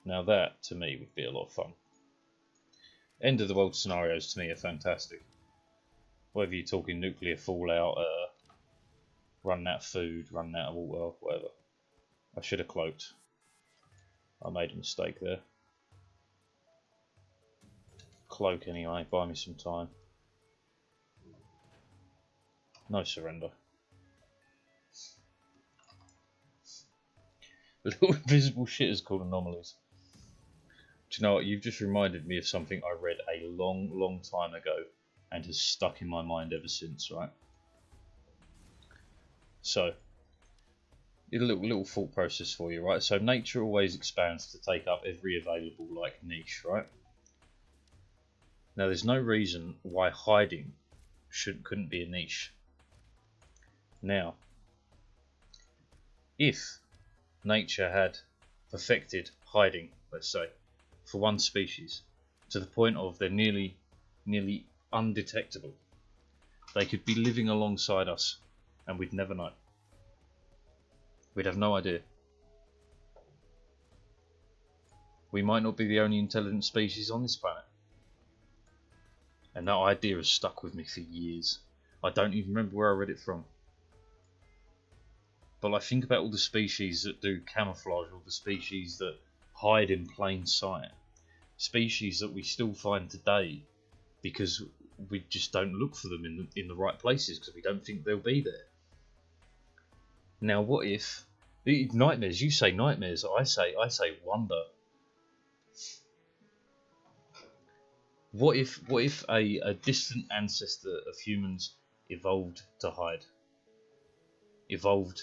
Now that, to me, would be a lot of fun. End of the world scenarios, to me, are fantastic. Whether you're talking nuclear fallout, running out of food, running out of water, whatever. I should have cloaked. I made a mistake there. Cloak anyway, buy me some time. No surrender. Little invisible shit is called anomalies. Do you know what? You've just reminded me of something I read a long time ago and has stuck in my mind ever since, right? So, a little thought process for you, right? So nature always expands to take up every available niche, right? Now there's no reason why hiding couldn't be a niche. Now, if nature had perfected hiding, let's say, for one species, to the point of they're nearly undetectable, they could be living alongside us and we'd never know. We'd have no idea. We might not be the only intelligent species on this planet. And that idea has stuck with me for years. I don't even remember where I read it from. But I think about all the species that do camouflage, all the species that hide in plain sight. Species that we still find today because we just don't look for them in the right places because we don't think they'll be there. Now what if nightmares? You say nightmares. I say wonder. What if a distant ancestor of humans evolved to hide? Evolved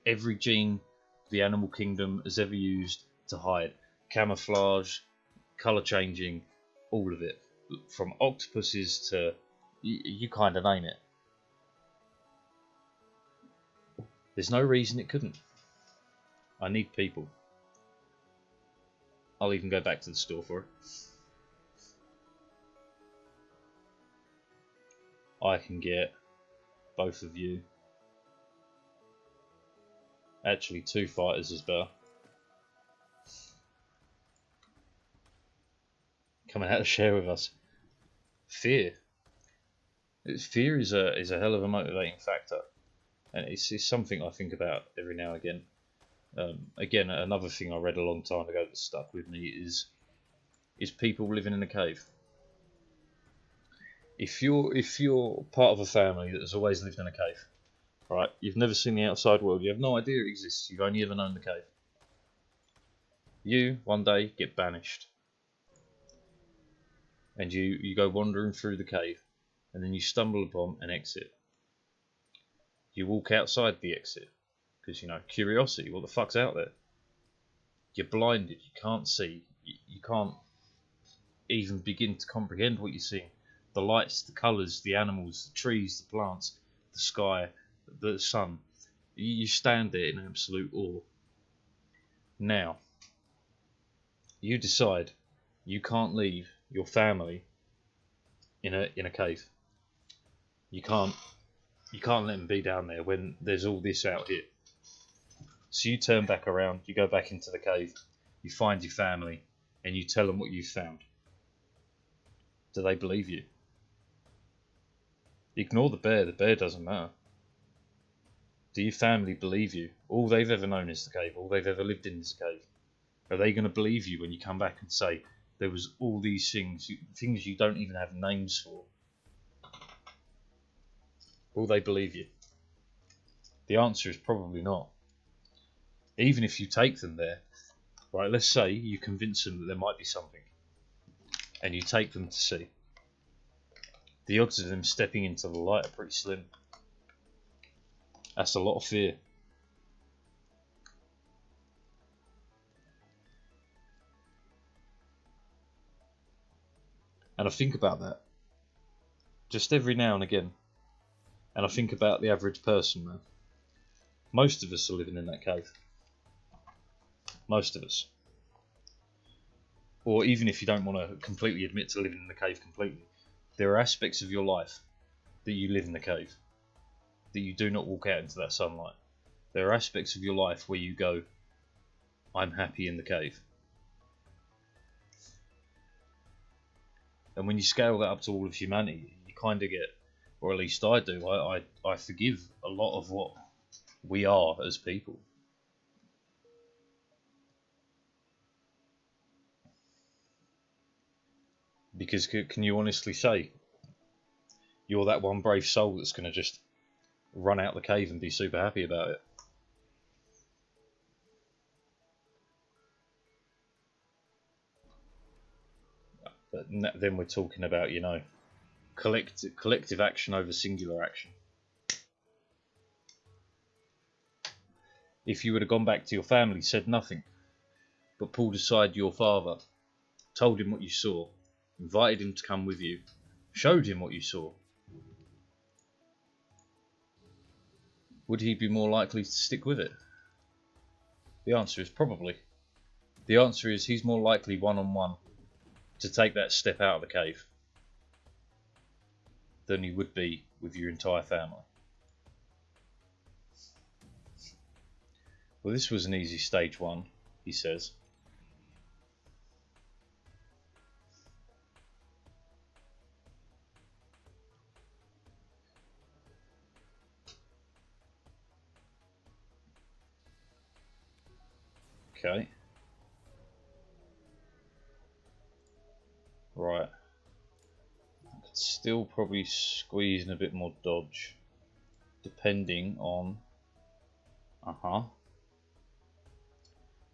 every gene the animal kingdom has ever used to hide. Camouflage, colour changing, all of it. From octopuses to you kind of name it. There's no reason it couldn't. I need people. I'll even go back to the store for it. I can get both of you. Actually, 2 fighters as well. Coming out to share with us. Fear. Fear is a hell of a motivating factor, and it's something I think about every now and again. Again, another thing I read a long time ago that stuck with me is people living in a cave. If you're part of a family that has always lived in a cave, right? You've never seen the outside world. You have no idea it exists. You've only ever known the cave. You one day get banished, and you go wandering through the cave, and then you stumble upon an exit. You walk outside the exit because, you know, curiosity. What the fuck's out there? You're blinded. You can't see. You can't even begin to comprehend what you're seeing. The lights, the colours, the animals, the trees, the plants, the sky, the sun. You stand there in absolute awe. Now, you decide you can't leave your family in a cave. You can't let them be down there when there's all this out here. So you turn back around, you go back into the cave, you find your family, and you tell them what you've found. Do they believe you? Ignore the bear doesn't matter. Do your family believe you? All they've ever known is the cave, all they've ever lived in is the cave. Are they going to believe you when you come back and say, there was all these things you don't even have names for? Will they believe you? The answer is probably not. Even if you take them there, right, let's say you convince them that there might be something, and you take them to see. The odds of them stepping into the light are pretty slim. That's a lot of fear. And I think about that just every now and again. And I think about the average person, man. Most of us are living in that cave. Most of us. Or even if you don't want to completely admit to living in the cave completely, there are aspects of your life that you live in the cave, that you do not walk out into that sunlight. There are aspects of your life where you go, I'm happy in the cave. And when you scale that up to all of humanity, you kind of get, or at least I do, I forgive a lot of what we are as people. Because can you honestly say you're that one brave soul that's going to just run out the cave and be super happy about it? But then we're talking about, you know, collective action over singular action. If you would have gone back to your family, said nothing, but pulled aside your father, told him what you saw, invited him to come with you, showed him what you saw, would he be more likely to stick with it? The answer is probably. The answer is he's more likely one-on-one to take that step out of the cave than he would be with your entire family. Well, this was an easy stage 1, he says. Okay. Right. I could still probably squeeze in a bit more dodge, depending on...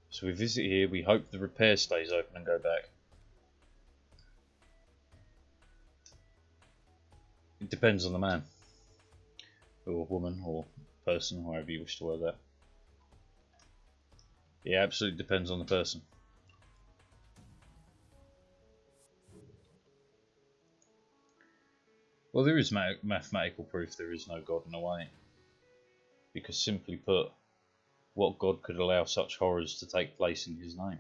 So we visit here, we hope the repair stays open and go back. It depends on the man, or woman, or person, however you wish to word that. It absolutely depends on the person. Well, there is mathematical proof there is no God in a way. Because simply put, what God could allow such horrors to take place in his name?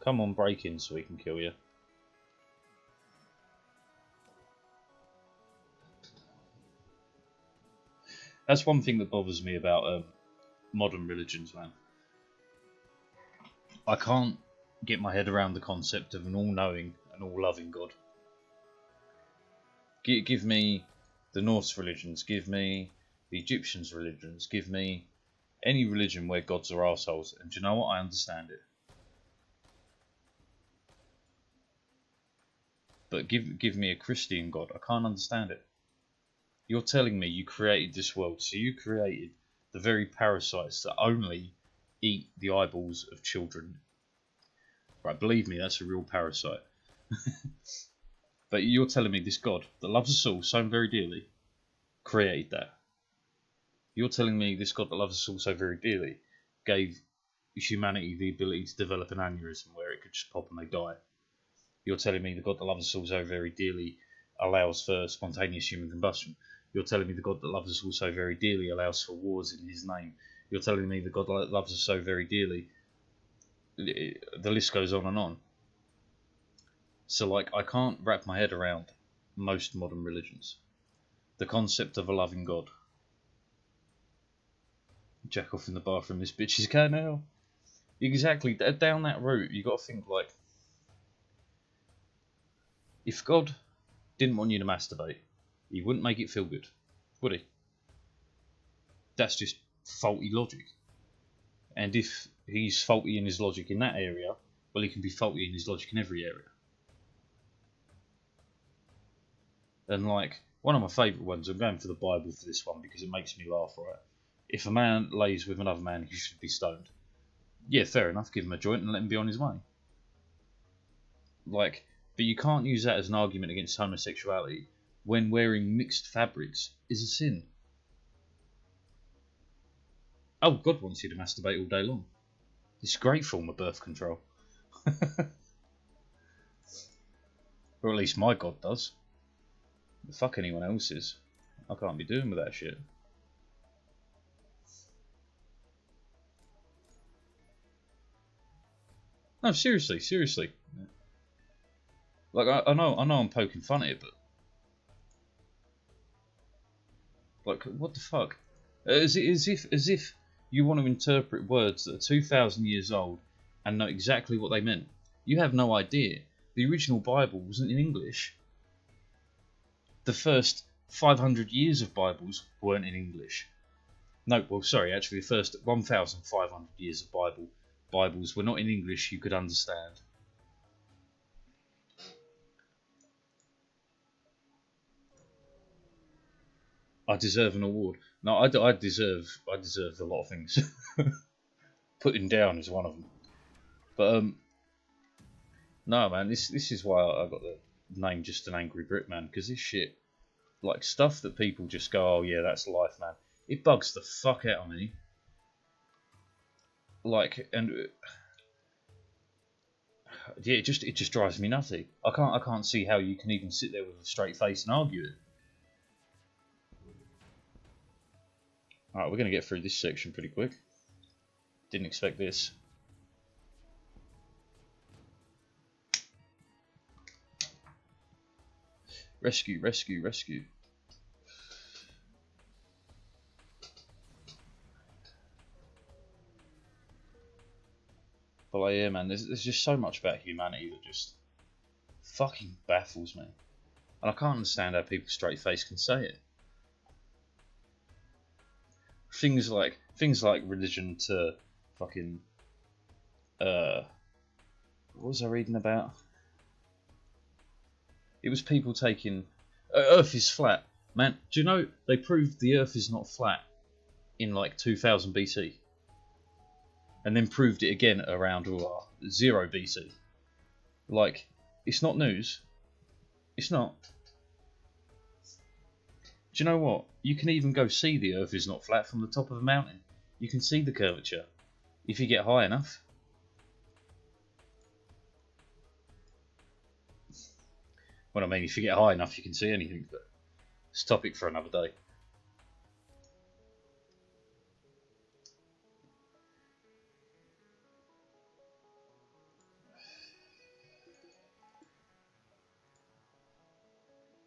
Come on, break in so we can kill you. That's one thing that bothers me about modern religions, man. I can't get my head around the concept of an all-knowing and all-loving God. Give me the Norse religions, give me the Egyptians' religions, give me any religion where gods are arseholes, and do you know what? I understand it. But give me a Christian God, I can't understand it. You're telling me you created this world, so you created the very parasites that only eat the eyeballs of children. Right, believe me, that's a real parasite. But you're telling me this God that loves us all so very dearly created that. You're telling me this God that loves us all so very dearly gave humanity the ability to develop an aneurysm where it could just pop and they die. You're telling me the God that loves us all so very dearly allows for spontaneous human combustion. You're telling me the God that loves us all so very dearly allows for wars in his name. You're telling me the God that loves us so very dearly. The list goes on and on. So, like, I can't wrap my head around most modern religions. The concept of a loving God. Jack off in the bathroom, this bitch is going now. Exactly, down that route, you got to think, like, if God didn't want you to masturbate, he wouldn't make it feel good, would he? That's just faulty logic. And if he's faulty in his logic in that area, well, he can be faulty in his logic in every area. And like, one of my favourite ones, I'm going for the Bible for this one because it makes me laugh, right? If a man lays with another man, he should be stoned. Yeah, fair enough, give him a joint and let him be on his way. Like, but you can't use that as an argument against homosexuality when wearing mixed fabrics is a sin. Oh, God wants you to masturbate all day long. It's a great form of birth control. Or at least my God does. Fuck anyone else's. I can't be doing with that shit. No, seriously. Like, I know I'm poking fun at it, but like, what the fuck? As if you want to interpret words that are 2,000 years old and know exactly what they meant. You have no idea. The original Bible wasn't in English. The first 500 years of Bibles weren't in English. No, well, sorry, actually, the first 1,500 years of Bibles were not in English you could understand. I deserve an award. No, I deserve a lot of things. Putting down is one of them. But no, man, this is why I got the name Just an Angry Brit, man, because this shit, like, stuff that people just go, oh yeah, that's life, man. It bugs the fuck out of me. Like, and yeah, it just drives me nutty. I can't see how you can even sit there with a straight face and argue it. Alright, we're going to get through this section pretty quick. Didn't expect this. Rescue. But like, yeah, man, there's just so much about humanity that just fucking baffles me. And I can't understand how people straight face can say it. Things like religion to fucking what was I reading about? It was people taking Earth is flat. Man, do you know they proved the Earth is not flat in like 2000 BC? And then proved it again around 0 BC. Like, it's not news. It's not. Do you know what? You can even go see the Earth is not flat from the top of a mountain. You can see the curvature if you get high enough. Well, I mean, if you get high enough, you can see anything, but it's a topic for another day.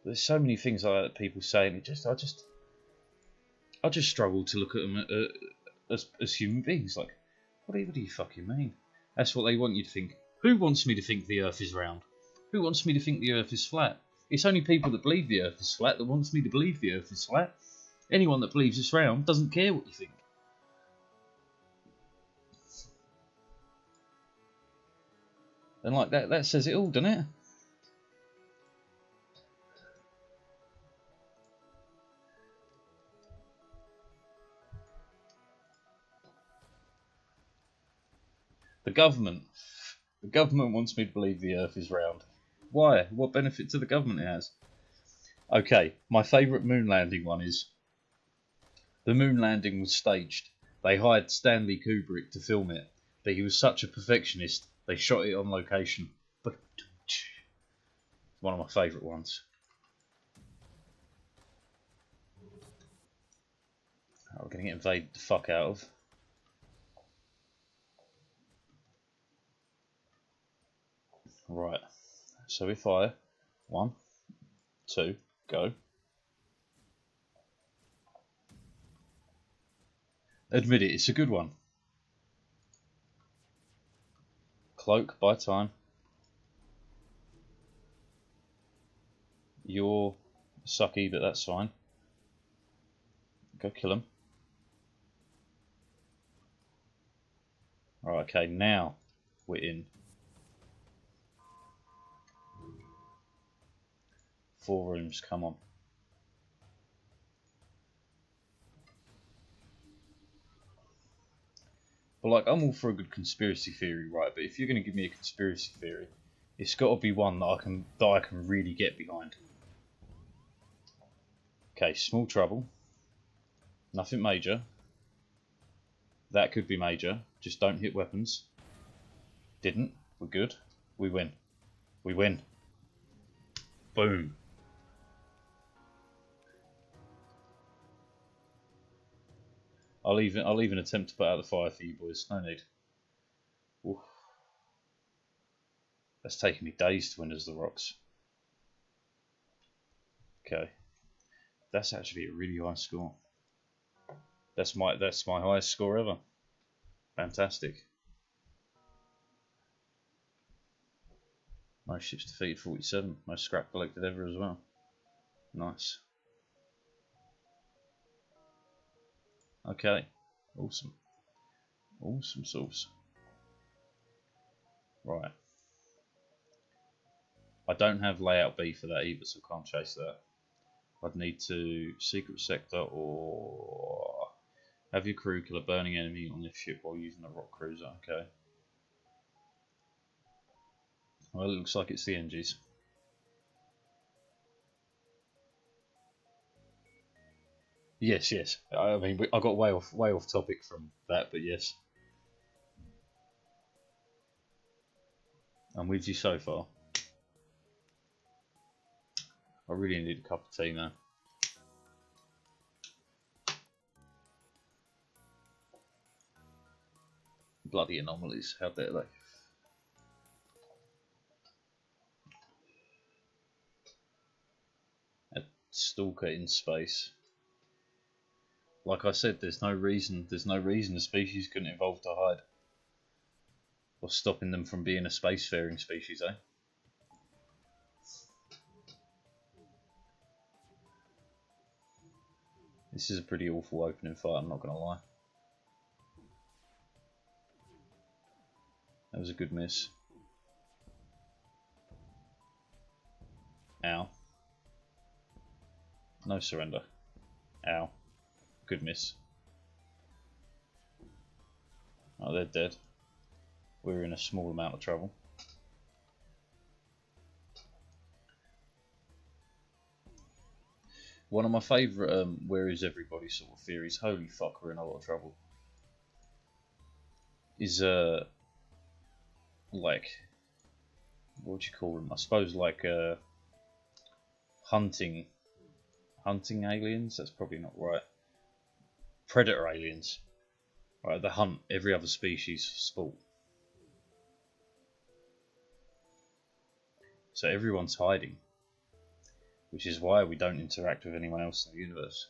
There's so many things like that people say, and I just struggle to look at them as human beings. Like, what do you fucking mean? That's what they want you to think. Who wants me to think the Earth is round? Who wants me to think the Earth is flat? It's only people that believe the Earth is flat that wants me to believe the Earth is flat. Anyone that believes it's round doesn't care what you think. And like that says it all, doesn't it? The government wants me to believe the Earth is round. Why? What benefit to the government it has? Okay, my favourite moon landing one is the moon landing was staged. They hired Stanley Kubrick to film it, but he was such a perfectionist, they shot it on location. But one of my favourite ones. We're going to get invaded the fuck out of. Right, so if I 1, 2, go. Admit it, it's a good one. Cloak, by time. You're sucky, but that's fine. Go kill him. Alright, okay, now we're in. 4 rooms, come on. But like, I'm all for a good conspiracy theory, right? But if you're going to give me a conspiracy theory, it's got to be one that I can really get behind. Okay, small trouble. Nothing major. That could be major. Just don't hit weapons. Didn't. We're good. We win. We win. Boom. I'll even attempt to put out the fire for you boys. No need. Oof. That's taken me days to win as the Rocks. Okay. That's actually a really high score. That's my highest score ever. Fantastic. Most ships defeated 47. Most scrap collected ever as well. Nice. Okay. Awesome. Awesome sauce. Right. I don't have layout B for that either, so I can't chase that. I'd need to secret sector or have your crew kill a burning enemy on this ship while using a rock cruiser. Okay. Well, it looks like it's the NGs. Yes, yes. I mean, I got way off topic from that, but yes. I'm with you so far. I really need a cup of tea now. Bloody anomalies, how dare they? A stalker in space. Like I said, there's no reason the species couldn't evolve to hide. Or stopping them from being a spacefaring species, eh? This is a pretty awful opening fight, I'm not gonna lie. That was a good miss. Ow. No surrender. Ow. Good miss. Oh, they're dead. We're in a small amount of trouble. One of my favourite where is everybody sort of theories, holy fuck, we're in a lot of trouble, is like, what do you call them? I suppose like hunting aliens. That's probably not right. Predator aliens. Right, they hunt every other species for sport. So everyone's hiding, which is why we don't interact with anyone else in the universe.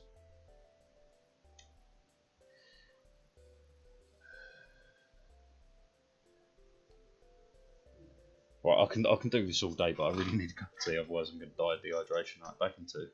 Right, I can do this all day, but I really need a cup of tea, otherwise I'm going to die of dehydration. Right, back in 2.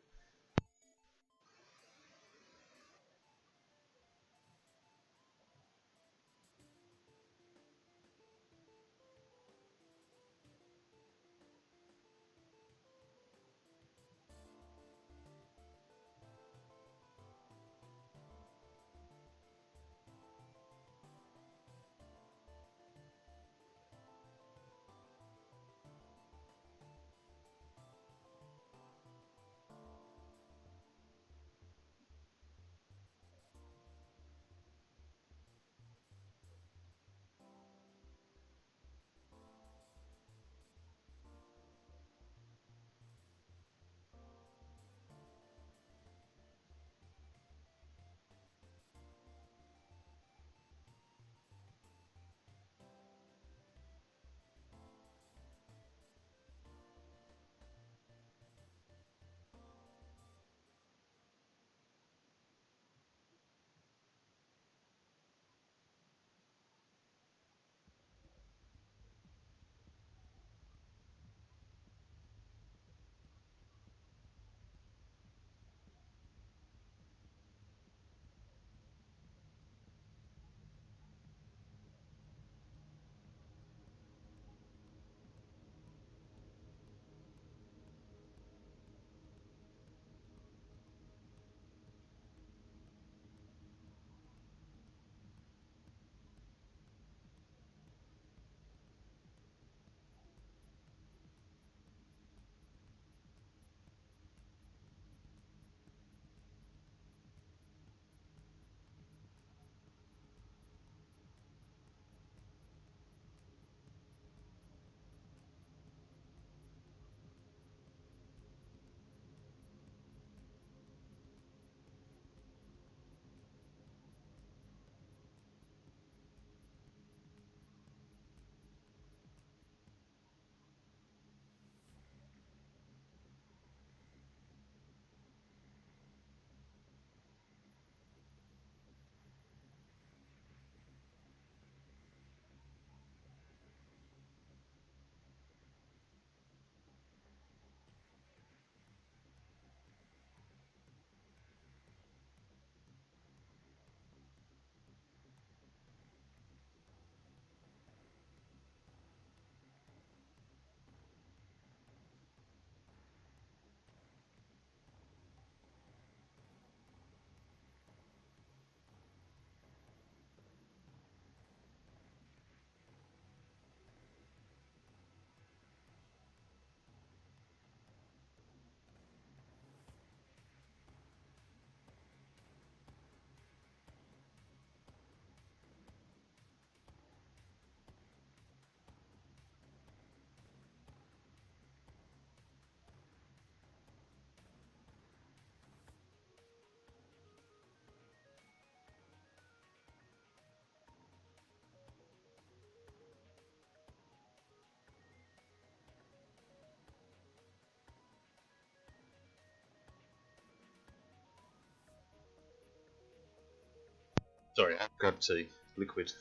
Sorry, I grabbed tea. Liquid.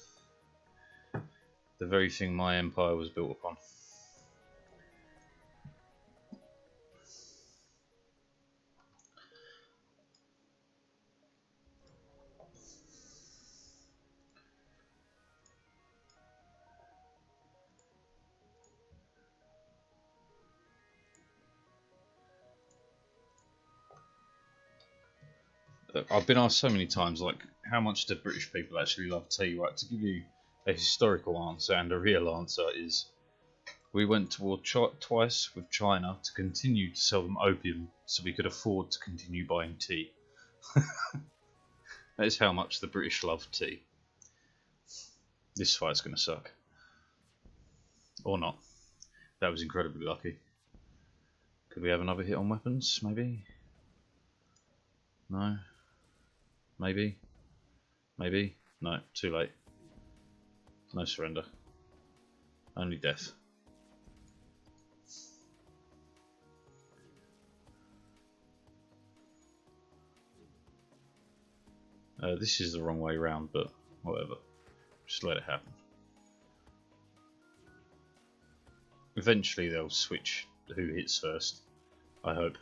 The very thing my empire was built upon. I've been asked so many times, like, how much do British people actually love tea? Right, to give you a historical answer and a real answer is, we went to war twice with China to continue to sell them opium so we could afford to continue buying tea. That is how much the British love tea. This fight's going to suck. Or not. That was incredibly lucky. Could we have another hit on weapons, maybe? No? Maybe? Maybe? No, too late. No surrender. Only death. This is the wrong way round, but whatever. Just let it happen. Eventually they'll switch who hits first. I hope.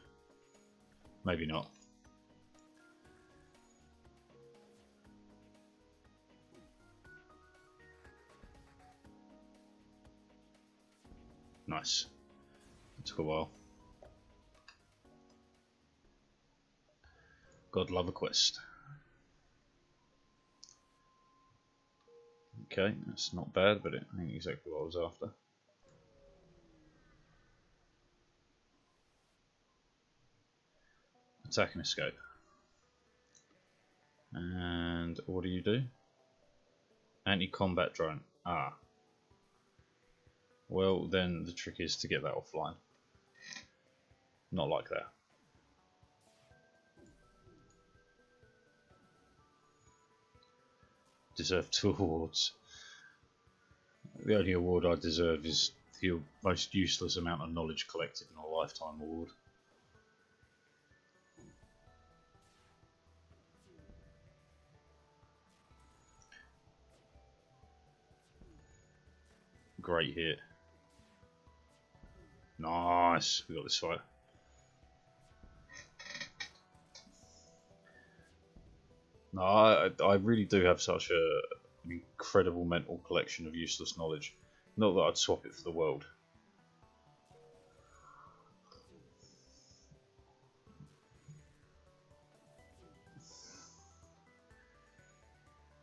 Maybe not. Nice. It took a while. God love a quest. Okay, that's not bad, but it ain't exactly what I was after. Attack and escape. And what do you do? Anti-combat drone. Ah. Well, then the trick is to get that offline. Not like that. Deserve 2 awards. The only award I deserve is the most useless amount of knowledge collected in a lifetime award. Great hit. Nice. We got this fight. No, I really do have such an incredible mental collection of useless knowledge. Not that I'd swap it for the world.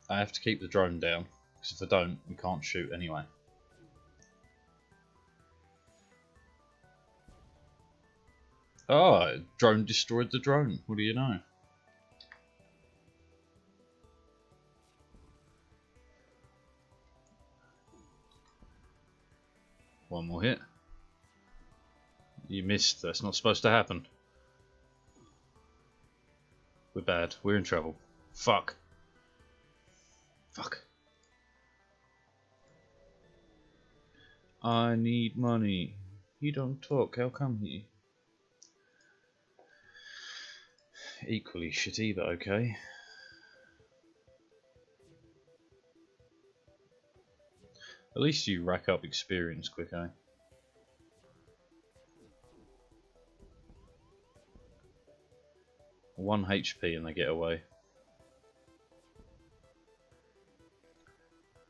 I have to keep the drone down, because if I don't, we can't shoot anyway. Oh, drone destroyed the drone. What do you know? One more hit. You missed. That's not supposed to happen. We're bad. We're in trouble. Fuck. Fuck. I need money. You don't talk. How come you? Equally shitty, but okay. At least you rack up experience quick, eh? One HP and they get away.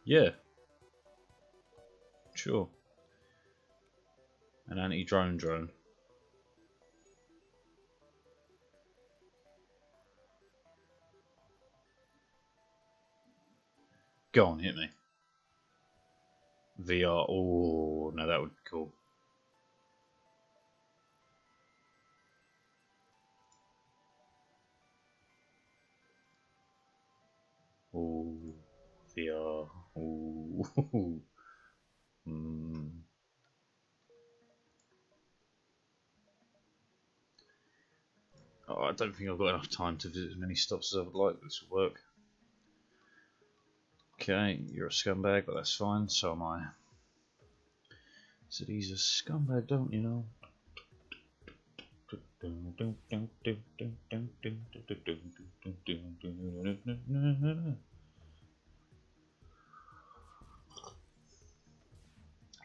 Yeah. Sure. An anti-drone drone. Go on, hit me. VR. Oh, no, that would be cool. Oh, VR. Oh. Oh, I don't think I've got enough time to visit as many stops as I would like, but this will work. Okay, you're a scumbag, but that's fine, so am I. So he's a scumbag, don't you know?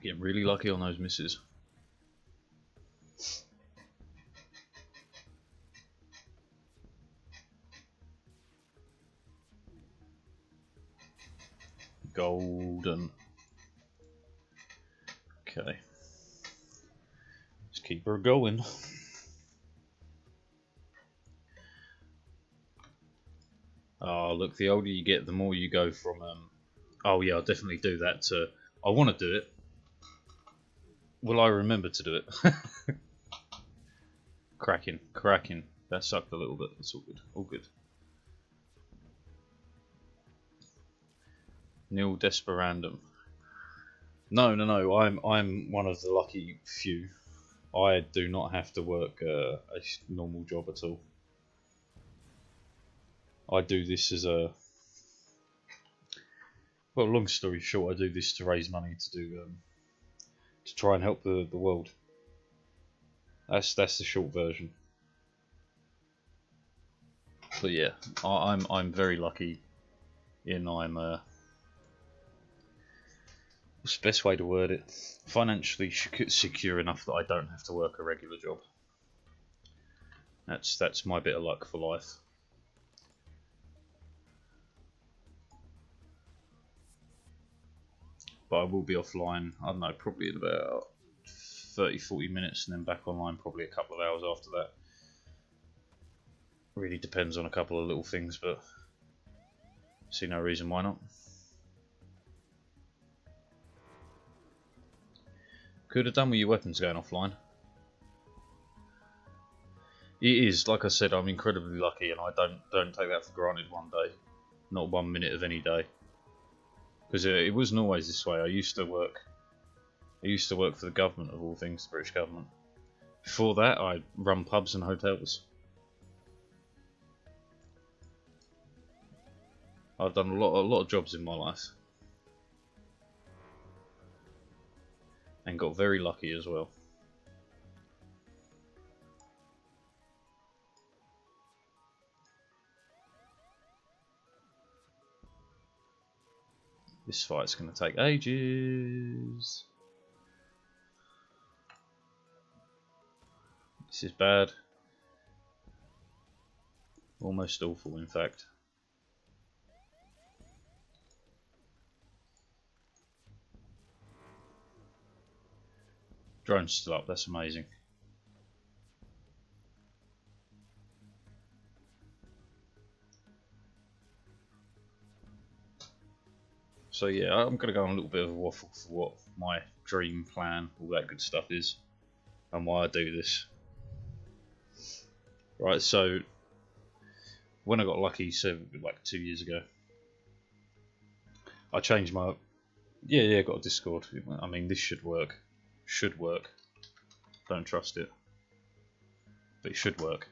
Getting really lucky on those misses. Golden. Okay. Let's keep her going. Oh, look, the older you get, the more you go from, oh yeah, I'll definitely do that, to, I want to do it. Will I remember to do it? Cracking, cracking. That sucked a little bit. It's all good, all good. Nil desperandum. No, no, no. I'm one of the lucky few. I do not have to work a normal job at all. I do this as a, well, long story short, I do this to raise money to do to try and help the world. That's the short version. But yeah, I'm very lucky in what's the best way to word it? Financially secure enough that I don't have to work a regular job. That's my bit of luck for life. But I will be offline, I don't know, probably in about 30-40 minutes, and then back online probably a couple of hours after that. Really depends on a couple of little things, but see no reason why not. Could have done with your weapons going offline. It is, like I said, I'm incredibly lucky, and I don't take that for granted one day. Not 1 minute of any day. Because it wasn't always this way. I used to work for the government, of all things, the British government. Before that, I run pubs and hotels. I've done a lot of jobs in my life, and got very lucky as well. This fight's going to take ages. This is bad. Almost awful, in fact. Drone's still up, that's amazing. So yeah, I'm going to go on a little bit of a waffle for what my dream plan, all that good stuff is, and why I do this. Right, so when I got lucky, so like 2 years ago, I changed my, yeah, got a Discord. I mean, this should work. Should work. Don't trust it, but it should work.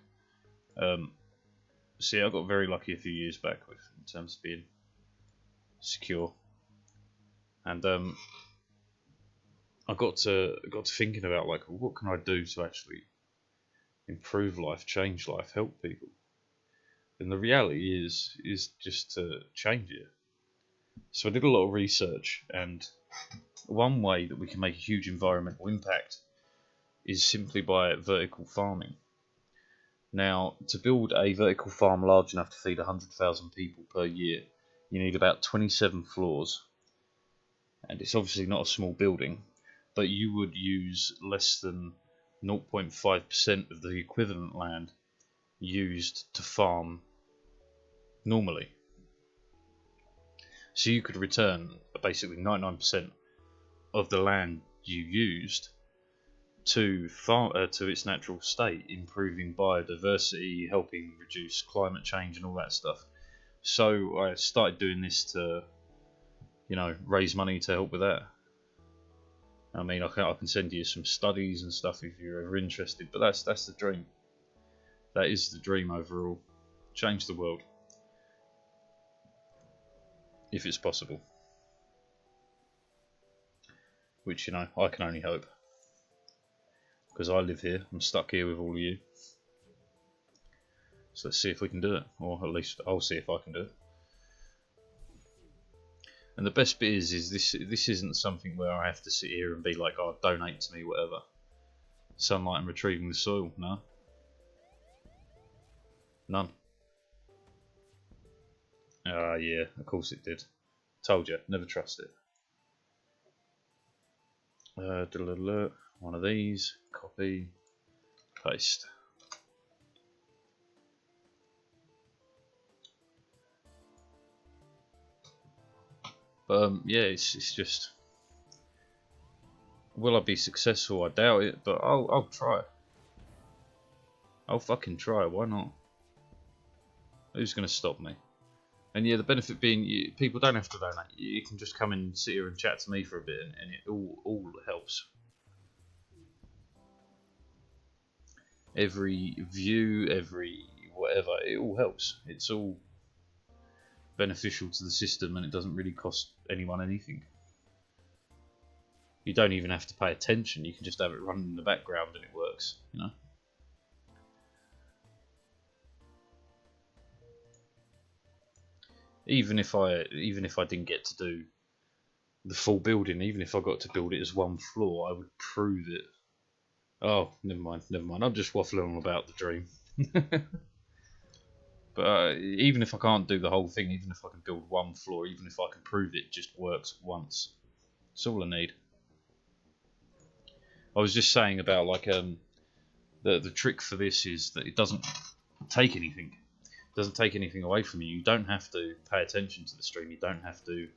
See, I got very lucky a few years back in terms of being secure, and I got to thinking about, like, what can I do to actually improve life, change life, help people. And the reality is just to change it. So I did a lot of research, and one way that we can make a huge environmental impact is simply by vertical farming. Now, to build a vertical farm large enough to feed 100,000 people per year, you need about 27 floors. And it's obviously not a small building, but you would use less than 0.5% of the equivalent land used to farm normally. So you could return basically 99% of the land you used to its natural state, improving biodiversity, helping reduce climate change and all that stuff. So I started doing this to, you know, raise money to help with that. I mean, I can send you some studies and stuff if you're ever interested, but that's the dream. That is the dream overall. Change the world, if it's possible. Which, you know, I can only hope, because I live here. I'm stuck here with all of you. So let's see if we can do it, or at least I'll see if I can do it. And the best bit is this isn't something where I have to sit here and be like, oh, donate to me, whatever. Sunlight and retrieving the soil, no. None. Ah, yeah, of course it did. Told you, never trust it. One of these, copy, paste. But yeah, it's just, will I be successful? I doubt it, but I'll try. I'll fucking try. Why not? Who's gonna stop me? And yeah, the benefit being, people don't have to donate. You can just come and sit here and chat to me for a bit, and it all helps. Every view, every whatever, it all helps. It's all beneficial to the system, and it doesn't really cost anyone anything. You don't even have to pay attention. You can just have it running in the background, and it works. You know. Even if I didn't get to do the full building, even if I got to build it as one floor, I would prove it. Oh, never mind. I'm just waffling on about the dream. But even if I can't do the whole thing, even if I can build one floor, even if I can prove it just works once, that's all I need. I was just saying about like the trick for this is that it doesn't take anything. It doesn't take anything away from you. You don't have to pay attention to the stream. You don't have to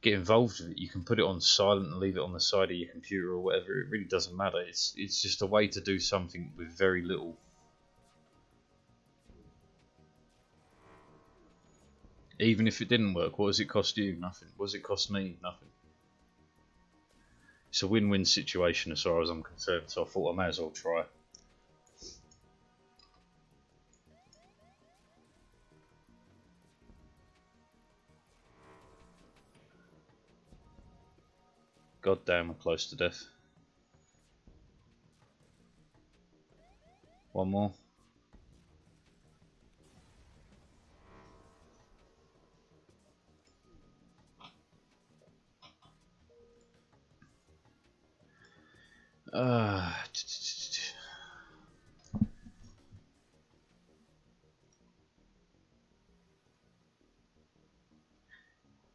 get involved with it. You can put it on silent and leave it on the side of your computer or whatever. It really doesn't matter. It's just a way to do something with very little. Even if it didn't work, what does it cost you? Nothing. What does it cost me? Nothing. It's a win-win situation as far as I'm concerned, so I thought I may as well try. God damn, we're close to death. One more.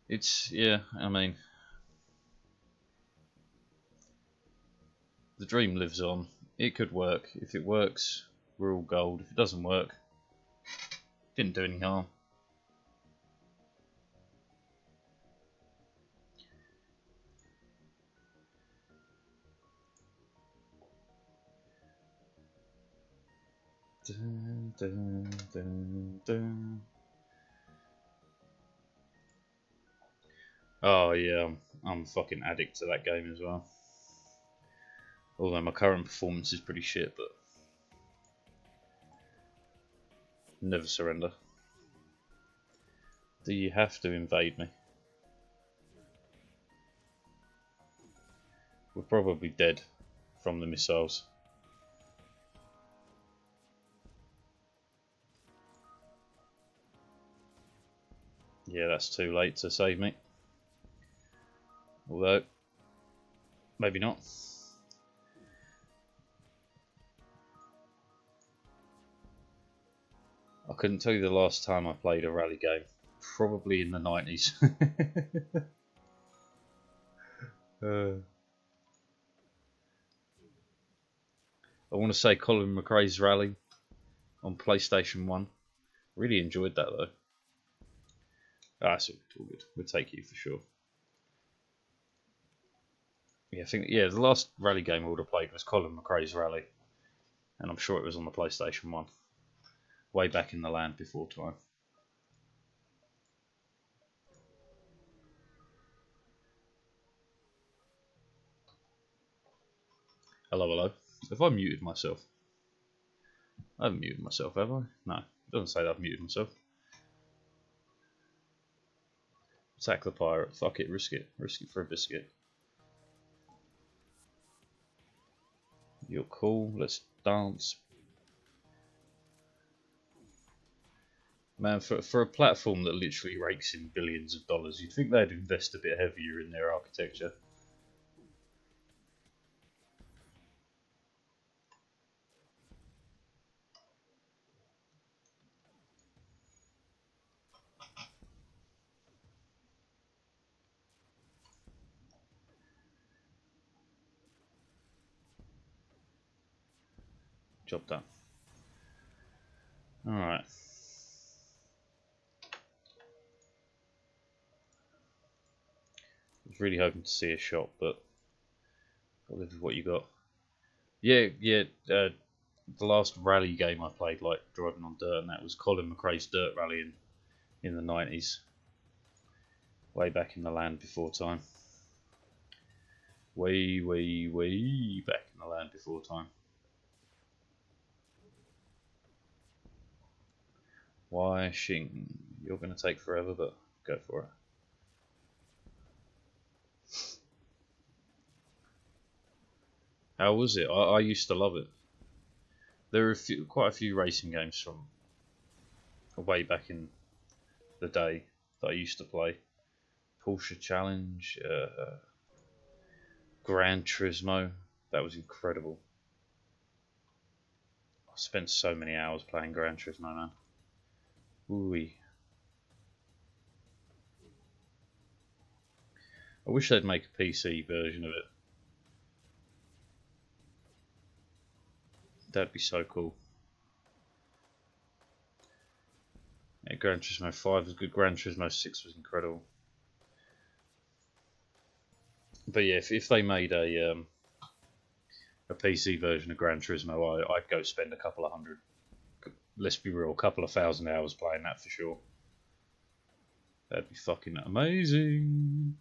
It's, yeah, I mean, the dream lives on. It could work. If it works, we're all gold. If it doesn't work, didn't do any harm. Dun, dun, dun, dun. Oh yeah, I'm a fucking addict to that game as well. Although my current performance is pretty shit, but never surrender. Do you have to invade me? We're probably dead from the missiles. Yeah, that's too late to save me. Although, maybe not. I couldn't tell you the last time I played a rally game. Probably in the 90s. I want to say Colin McRae's Rally on PlayStation 1. Really enjoyed that though. Ah, it's all good. We'll take you for sure. Yeah, I think the last rally game I would have played was Colin McRae's Rally, and I'm sure it was on the PlayStation 1, way back in the land before time. Hello, hello. Have I muted myself? I haven't muted myself, have I? No, it doesn't say that I've muted myself. Attack the pirate. Fuck it, risk it. Risk it for a biscuit. You're cool. Let's dance. Man, for a platform that literally rakes in billions of dollars, you'd think they'd invest a bit heavier in their architecture. Job done. Alright. really hoping to see a shot, but I'll live with what you got. Yeah. The last rally game I played, like driving on dirt, and that was Colin McRae's Dirt Rally in the 90s, way back in the land before time. Way back in the land before time. Why, Shing? You're going to take forever, but go for it. How was it? I used to love it. There are quite a few racing games from way back in the day that I used to play. Porsche Challenge, Gran Turismo, that was incredible. I spent so many hours playing Gran Turismo, man. Ooh-wee. I wish they'd make a PC version of it. That'd be so cool. Yeah, Gran Turismo 5 was good. Gran Turismo 6 was incredible. But yeah, if they made a PC version of Gran Turismo, I'd go spend a couple of hundred. Let's be real, a couple of thousand hours playing that for sure. That'd be fucking amazing.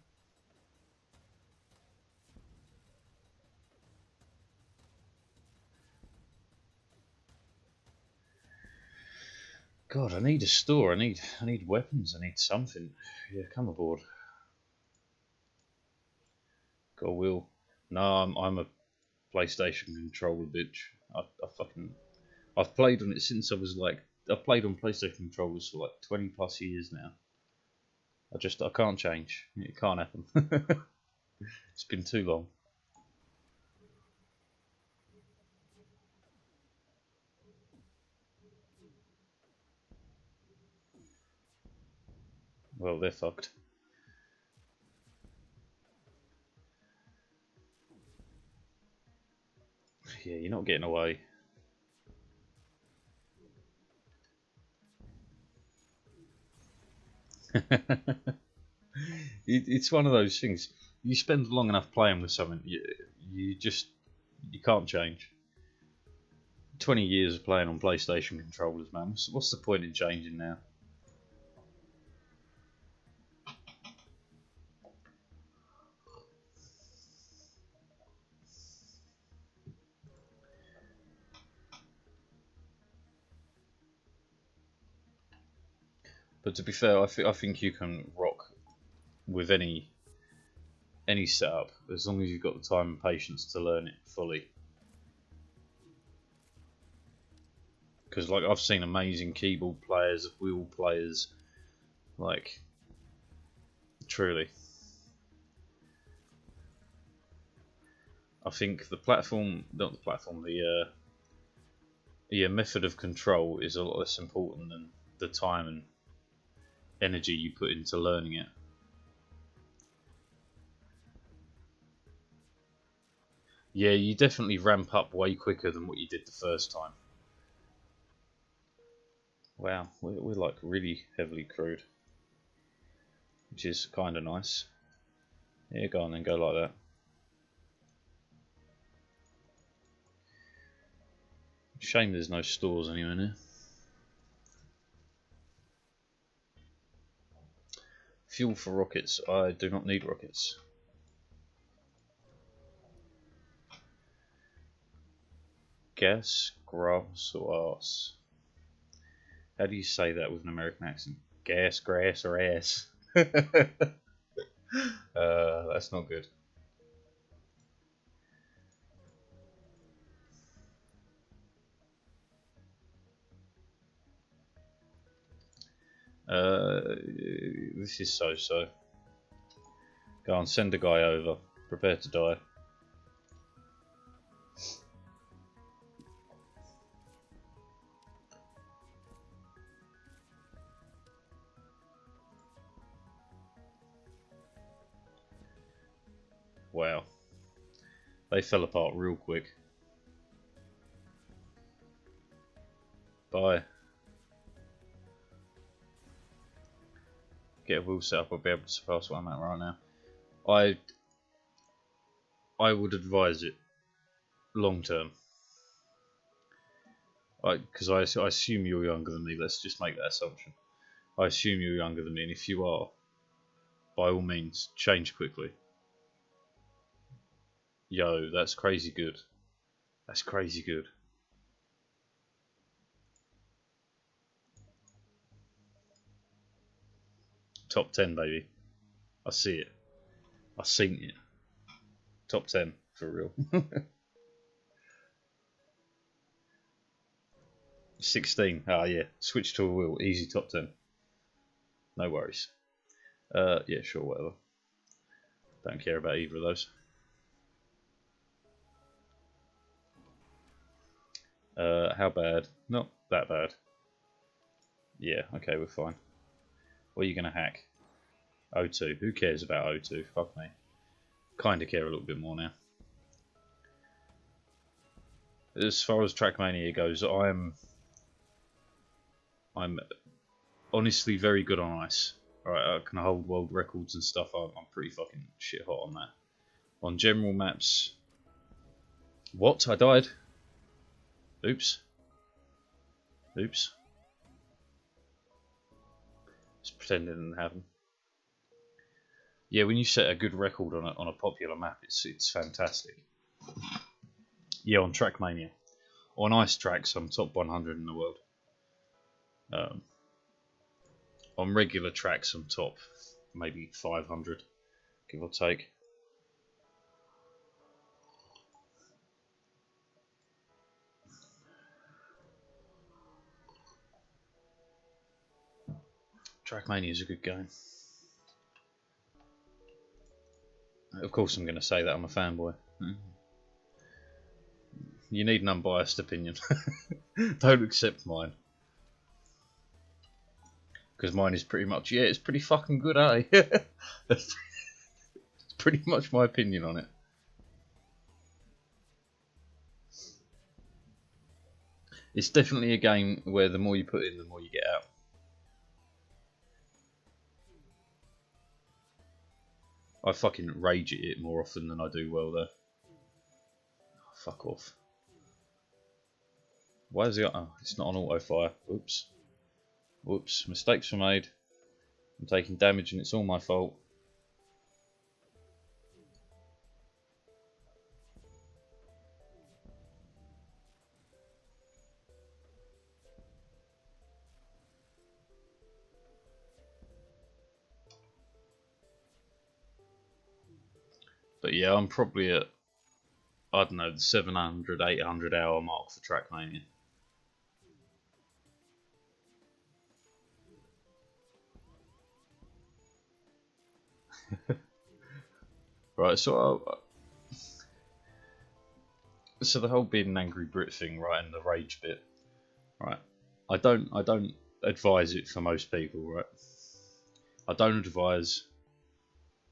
God, I need a store. I need weapons. I need something. Yeah, come aboard. Got a wheel. No, I'm a PlayStation controller bitch. I've played on it since I was like, I've played on PlayStation controllers for like 20 plus years now. I can't change. It can't happen. It's been too long. Well, they're fucked. Yeah, you're not getting away. It's one of those things. You spend long enough playing with something, you can't change. 20 years of playing on PlayStation controllers, man. What's the point in changing now? But to be fair, I think you can rock with any setup as long as you've got the time and patience to learn it fully. Because like I've seen amazing keyboard players, wheel players, like truly. I think the method of control is a lot less important than the time and energy you put into learning it. Yeah, you definitely ramp up way quicker than what you did the first time. Wow, we're like really heavily crewed, which is kind of nice. Yeah, go on then, go like that. Shame there's no stores anywhere near. Fuel for rockets. I do not need rockets. Gas, grass, or ass? How do you say that with an American accent? Gas, grass, or ass? That's not good. This is so-so. Go on, send a guy over. Prepare to die. Wow. They fell apart real quick. Bye. Get a wheel set up, I'll be able to surpass what I'm at right now. I would advise it long term. Because I assume you're younger than me. Let's just make that assumption. I assume you're younger than me, and if you are, by all means, change quickly. Yo, that's crazy good. That's crazy good. Top 10, baby. I see it. I seen it. Top 10, for real. 16. Ah, yeah. Switch to a wheel. Easy top 10. No worries. Yeah, sure, whatever. Don't care about either of those. How bad? Not that bad. Yeah, okay, we're fine. What are you going to hack? O2. Who cares about O2? Fuck me. Kind of care a little bit more now. As far as Trackmania goes, I'm honestly very good on ice. Alright, I can hold world records and stuff. I'm pretty fucking shit hot on that. On general maps... What? I died? Oops. Oops. Just pretend it didn't happen. Yeah, when you set a good record on a popular map, it's fantastic. Yeah, on Trackmania. On ice tracks, I'm top 100 in the world. On regular tracks, I'm top maybe 500, give or take. Trackmania is a good game. Of course I'm going to say that I'm a fanboy. You need an unbiased opinion. Don't accept mine. Because mine is pretty much, yeah, it's pretty fucking good, eh? It's pretty much my opinion on it. It's definitely a game where the more you put in, the more you get out. I fucking rage at it more often than I do well, though. Oh, fuck off. Why is it? Oh, it's not on auto fire. Oops. Whoops. Mistakes were made. I'm taking damage and it's all my fault. But yeah, I'm probably at, I don't know, the 700, 800 hour mark for Trackmania. Right, so the whole being an angry Brit thing, right, and the rage bit, right? I don't advise it for most people, right? I don't advise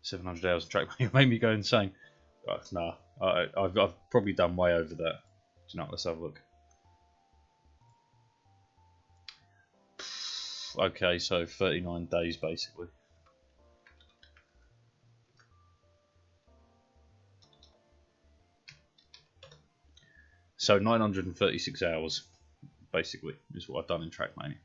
700 hours of Trackmania. It made me go insane. Right, nah, I've probably done way over that. Do you know what? Let's have a look. Okay, so 39 days basically. So 936 hours, basically, is what I've done in Trackmania.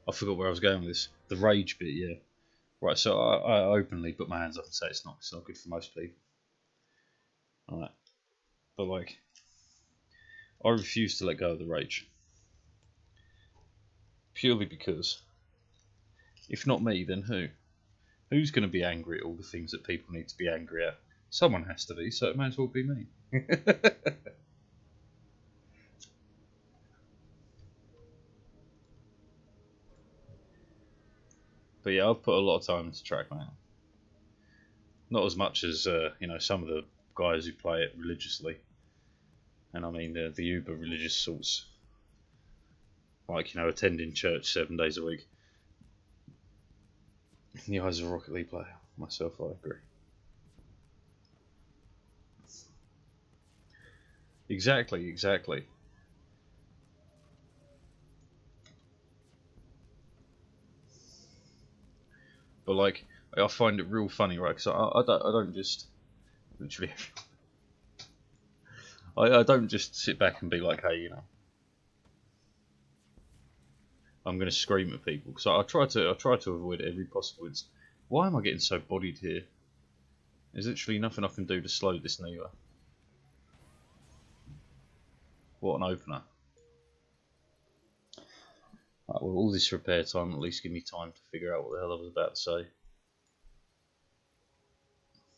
I forgot where I was going with this. The rage bit, yeah. Right, so I openly put my hands up and say it's not good for most people. Alright. But like, I refuse to let go of the rage. Purely because, if not me, then who? Who's going to be angry at all the things that people need to be angry at? Someone has to be, so it may as well be me. But yeah, I've put a lot of time into Trackmania. Not as much as you know, some of the guys who play it religiously, and I mean the uber religious sorts, like, you know, attending church 7 days a week. In the eyes of a Rocket League player, myself, I agree. Exactly. But like, I find it real funny, right? Because I don't just literally. I don't just sit back and be like, hey, you know, I'm going to scream at people. So I try to avoid every possible. Why am I getting so bodied here? There's literally nothing I can do to slow this neither. What an opener. Right, well, all this repair time at least give me time to figure out what the hell I was about to say.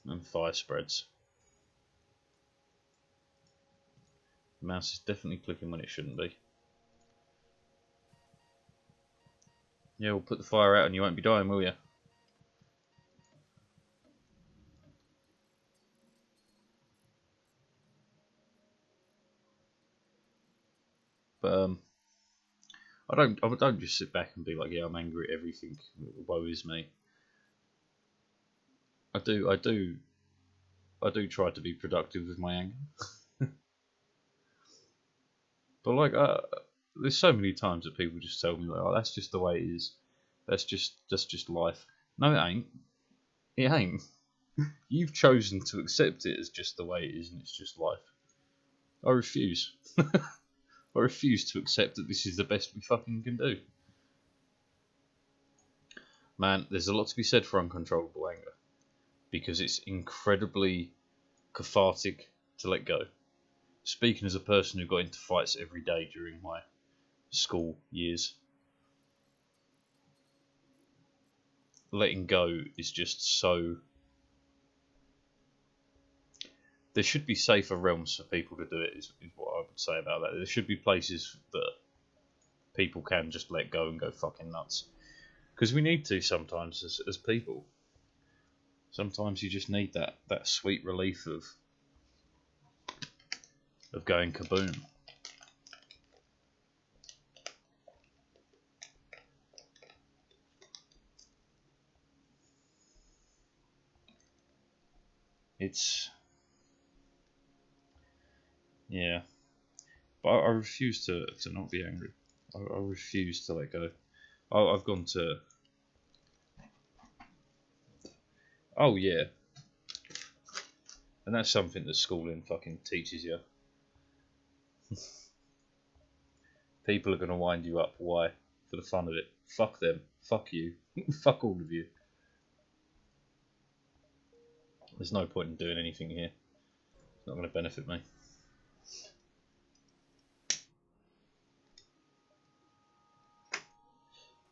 And fire spreads. The mouse is definitely clicking when it shouldn't be. Yeah, we'll put the fire out and you won't be dying, will you? But I don't just sit back and be like, yeah, I'm angry at everything. Woe is me. I do try to be productive with my anger. But like, there's so many times that people just tell me like, oh, that's just the way it is. That's just life. No, it ain't. It ain't. You've chosen to accept it as just the way it is, and it's just life. I refuse. I refuse to accept that this is the best we fucking can do. Man, there's a lot to be said for uncontrollable anger, because it's incredibly cathartic to let go. Speaking as a person who got into fights every day during my school years, letting go is just so... There should be safer realms for people to do it, is what I would say about that. There should be places that people can just let go and go fucking nuts. Because we need to sometimes as people. Sometimes you just need that sweet relief of going kaboom. It's... yeah. But I refuse to not be angry. I refuse to let go. I've gone to... oh yeah. And that's something that schooling fucking teaches you. People are going to wind you up. Why? For the fun of it. Fuck them. Fuck you. Fuck all of you. There's no point in doing anything here. It's not going to benefit me.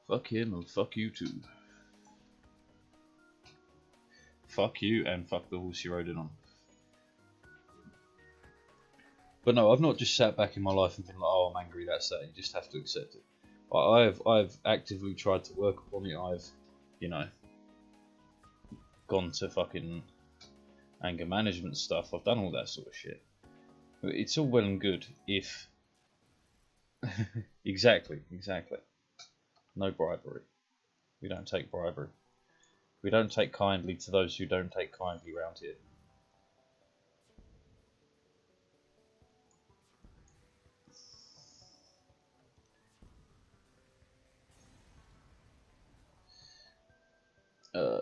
Fuck him and fuck you too. Fuck you and fuck the horse you rode in on. But no, I've not just sat back in my life and been like, oh, I'm angry, that's that. You just have to accept it. I've actively tried to work upon it. I've, you know, gone to fucking anger management stuff. I've done all that sort of shit. But it's all well and good if... Exactly. No bribery. We don't take bribery. We don't take kindly to those who don't take kindly round here.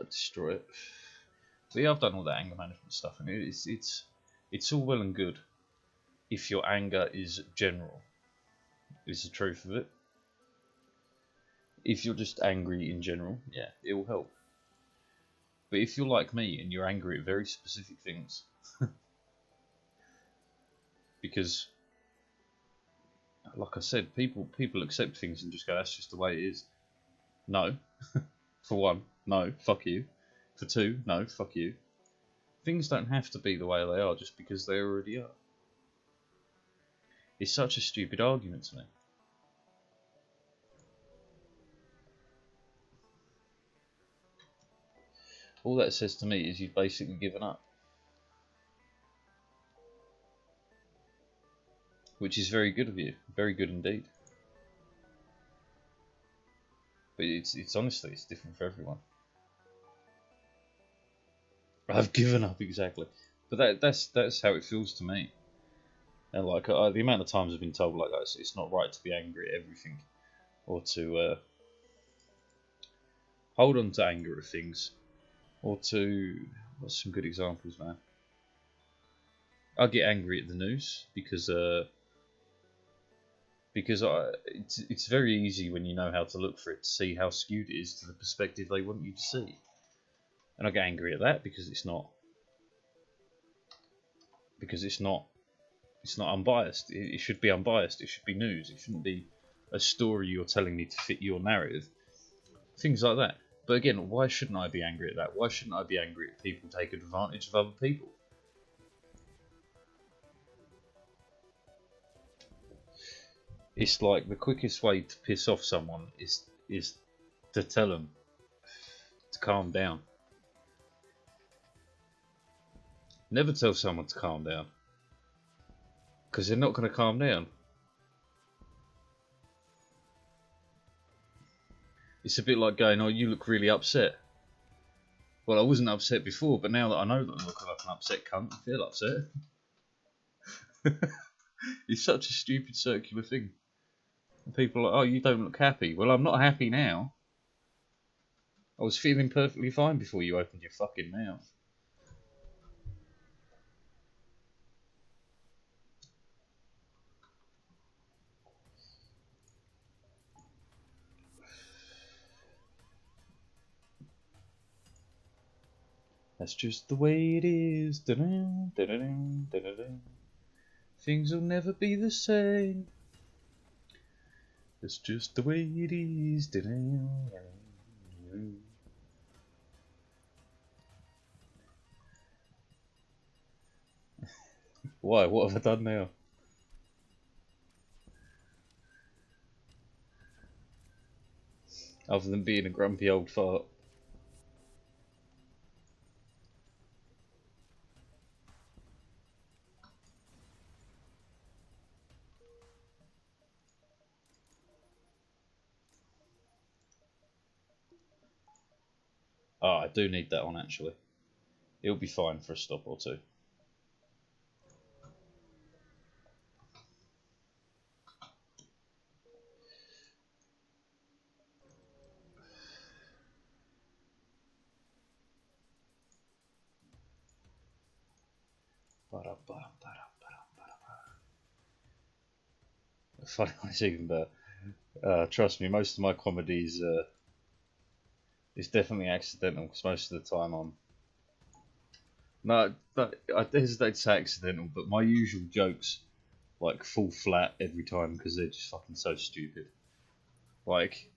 Destroy it. But yeah, I've done all that anger management stuff, and it's all well and good if your anger is general. Is the truth of it. If you're just angry in general, yeah, it will help. But if you're like me and you're angry at very specific things, because, like I said, people accept things and just go, that's just the way it is. No. For one, no, fuck you. For two, no, fuck you. Things don't have to be the way they are just because they already are. It's such a stupid argument to me. All that says to me is you've basically given up. Which is very good of you. Very good indeed. But it's honestly, it's different for everyone. I've given up, exactly. But that's how it feels to me. And like the amount of times I've been told like it's not right to be angry at everything, or to hold on to anger at things, or to what's some good examples, man? I get angry at the news because it's very easy when you know how to look for it to see how skewed it is to the perspective they want you to see, and I get angry at that because it's not unbiased. It should be unbiased. It should be news. It shouldn't be a story you're telling me to fit your narrative. Things like that. But again, why shouldn't I be angry at that? Why shouldn't I be angry at people taking advantage of other people? It's like the quickest way to piss off someone is to tell them to calm down. Never tell someone to calm down, because they're not going to calm down. It's a bit like going, oh, you look really upset. Well, I wasn't upset before, but now that I know that I look like an upset cunt, I feel upset. It's such a stupid circular thing. And people are like, oh, you don't look happy. Well, I'm not happy now. I was feeling perfectly fine before you opened your fucking mouth. That's just the way it is. Da-dum, da-da-dum, da-da-dum. Things will never be the same. That's just the way it is. Da-dum, da-dum. Why? What have I done now? Other than being a grumpy old fart. Ah, I do need that on actually. It'll be fine for a stop or two. Funny one is even better. Trust me, most of my comedy is definitely accidental, because most of the time I'm... No, I hesitate to say accidental, but my usual jokes like fall flat every time because they're just fucking so stupid. Like,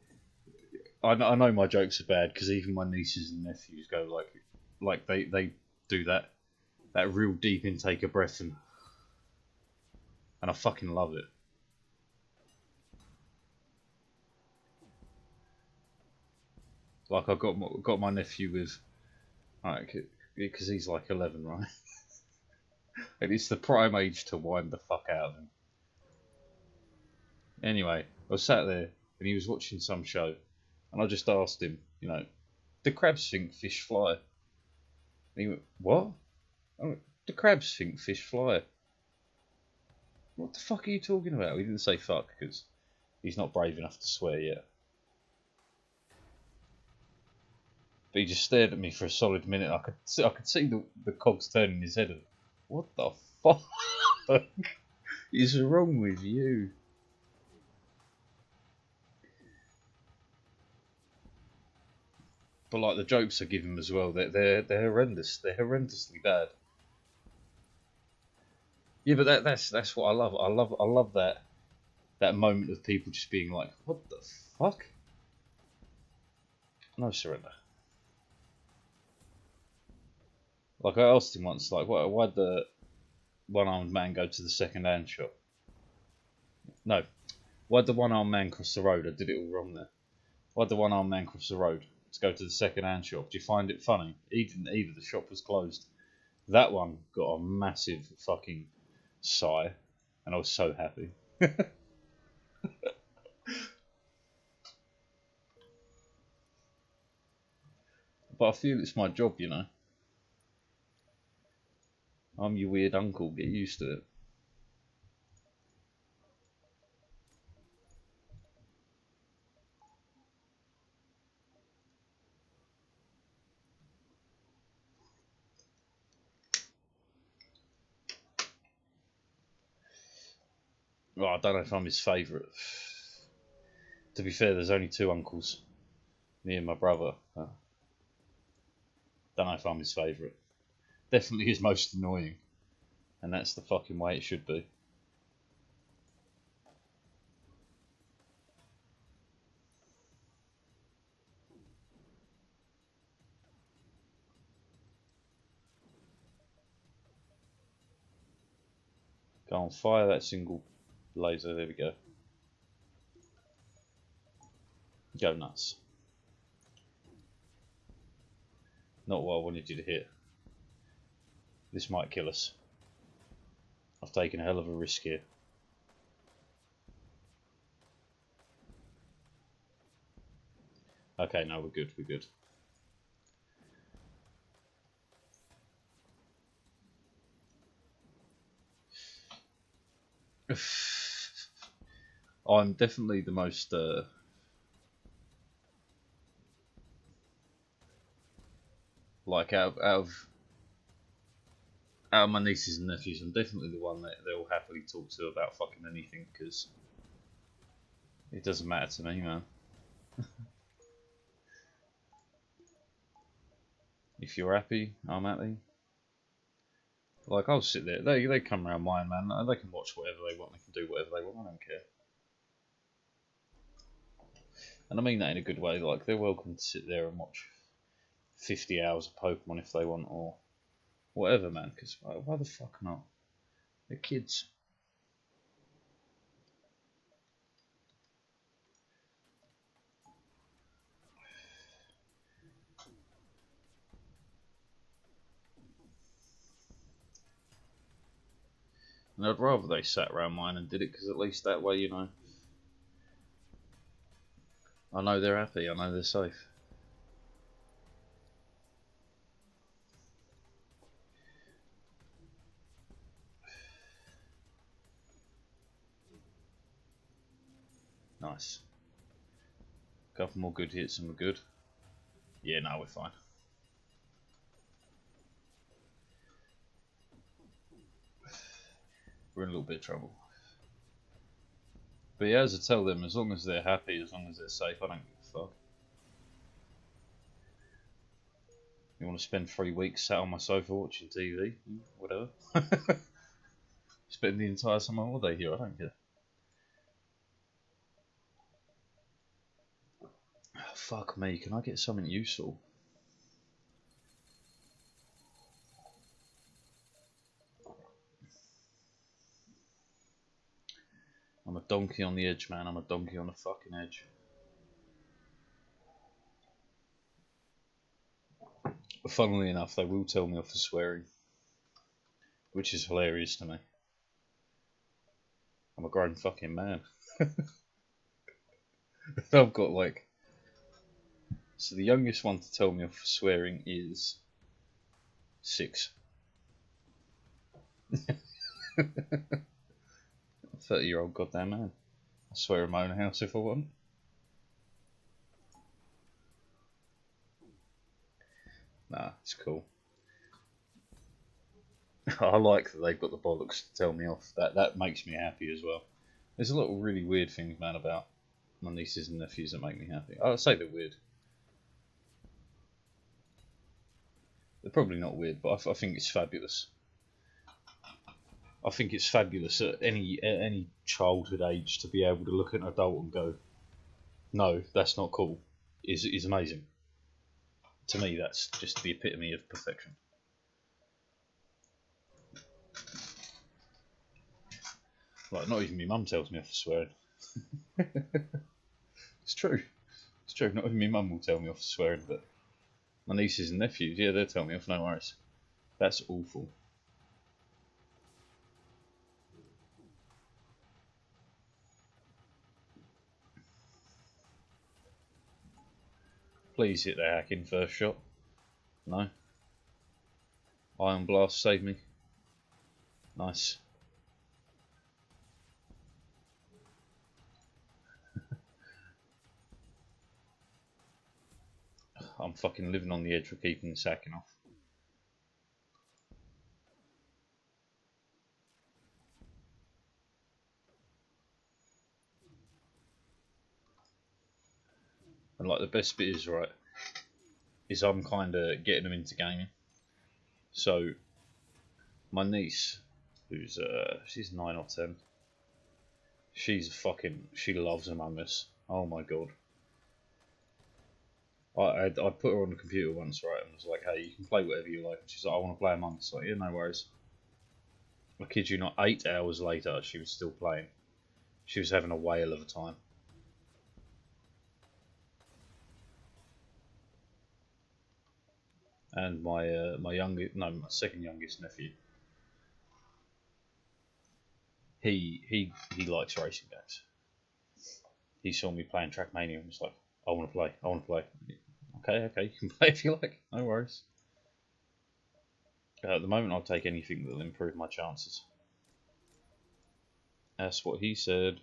I know my jokes are bad because even my nieces and nephews go like they do that real deep intake of breath, and I fucking love it. Like I got my nephew with, like, because he's like 11, right? And it's the prime age to wind the fuck out of him. Anyway, I was sat there and he was watching some show, and I just asked him, you know, do crabs think fish fly? And he went, what? I went, do crabs think fish fly? What the fuck are you talking about? He didn't say fuck because he's not brave enough to swear yet. But he just stared at me for a solid minute. I could see the cogs turning in his head. What the fuck is wrong with you? But like the jokes I give him as well, they're horrendous. They're horrendously bad. Yeah, but that's what I love. I love that moment of people just being like, what the fuck? No surrender. Like I asked him once, like, why'd the one-armed man go to the second-hand shop? No, why'd the one-armed man cross the road? I did it all wrong there. Why'd the one-armed man cross the road to go to the second-hand shop? Do you find it funny? He didn't either. The shop was closed. That one got a massive fucking sigh, and I was so happy. But I feel it's my job, you know. I'm your weird uncle. Get used to it. Well, I don't know if I'm his favourite. To be fair, there's only 2 uncles, me and my brother. Don't know if I'm his favourite. Definitely his most annoying, and that's the fucking way it should be. Go on, fire that single laser. There we go. Go nuts. Not what I wanted you to hit. This might kill us. I've taken a hell of a risk here. Okay, no, we're good, we're good. I'm definitely the most like out of my nieces and nephews, I'm definitely the one that they'll happily talk to about fucking anything, because it doesn't matter to me, man. If you're happy, I'm happy. Like, I'll sit there. They come around mine, man. They can watch whatever they want. They can do whatever they want. I don't care. And I mean that in a good way. Like, they're welcome to sit there and watch 50 hours of Pokemon if they want, or whatever, man. Because why the fuck not? They're kids. And I'd rather they sat around mine and did it, because at least that way, you know, I know they're happy, I know they're safe. Nice. Couple more good hits and we're good. Yeah, no, we're fine. We're in a little bit of trouble. But yeah, as I tell them, as long as they're happy, as long as they're safe, I don't give a fuck. You want to spend 3 weeks sat on my sofa watching TV? Whatever. Spend the entire summer holiday here, I don't care. Oh, fuck me, can I get something useful? I'm a donkey on the edge, man. I'm a donkey on the fucking edge. But funnily enough, they will tell me off for swearing, which is hilarious to me. I'm a grown fucking man. I've got like... So the youngest one to tell me off for swearing is 6. 30-year-old goddamn man. I swear in my own house if I want. Nah, it's cool. I like that they've got the bollocks to tell me off. That makes me happy as well. There's a lot of really weird things, man, about my nieces and nephews that make me happy. I'd say they're weird. They're probably not weird, but I think it's fabulous. I think it's fabulous at any childhood age to be able to look at an adult and go, no, that's not cool, is amazing. To me, that's just the epitome of perfection. Like, not even my mum tells me off for swearing. It's true. It's true. Not even my mum will tell me off for swearing, but my nieces and nephews, yeah, they'll tell me off, no worries. That's awful. Please hit the hacking first shot. No. Iron Blast, save me. Nice. I'm fucking living on the edge of keeping this hacking off. And like the best bit is right, is I'm kind of getting them into gaming. So my niece, who's she's 9 or 10, she loves Among Us. Oh my god. I put her on the computer once, right, and was like, hey, you can play whatever you like. She's like, I want to play Among Us. Like, yeah, no worries. I kid you not, 8 hours later, she was still playing. She was having a whale of a time. And my my second youngest nephew, he likes racing games. He saw me playing Trackmania and was like, I want to play, I want to play. Okay, you can play if you like, no worries. At the moment, I'll take anything that'll improve my chances. That's what he said.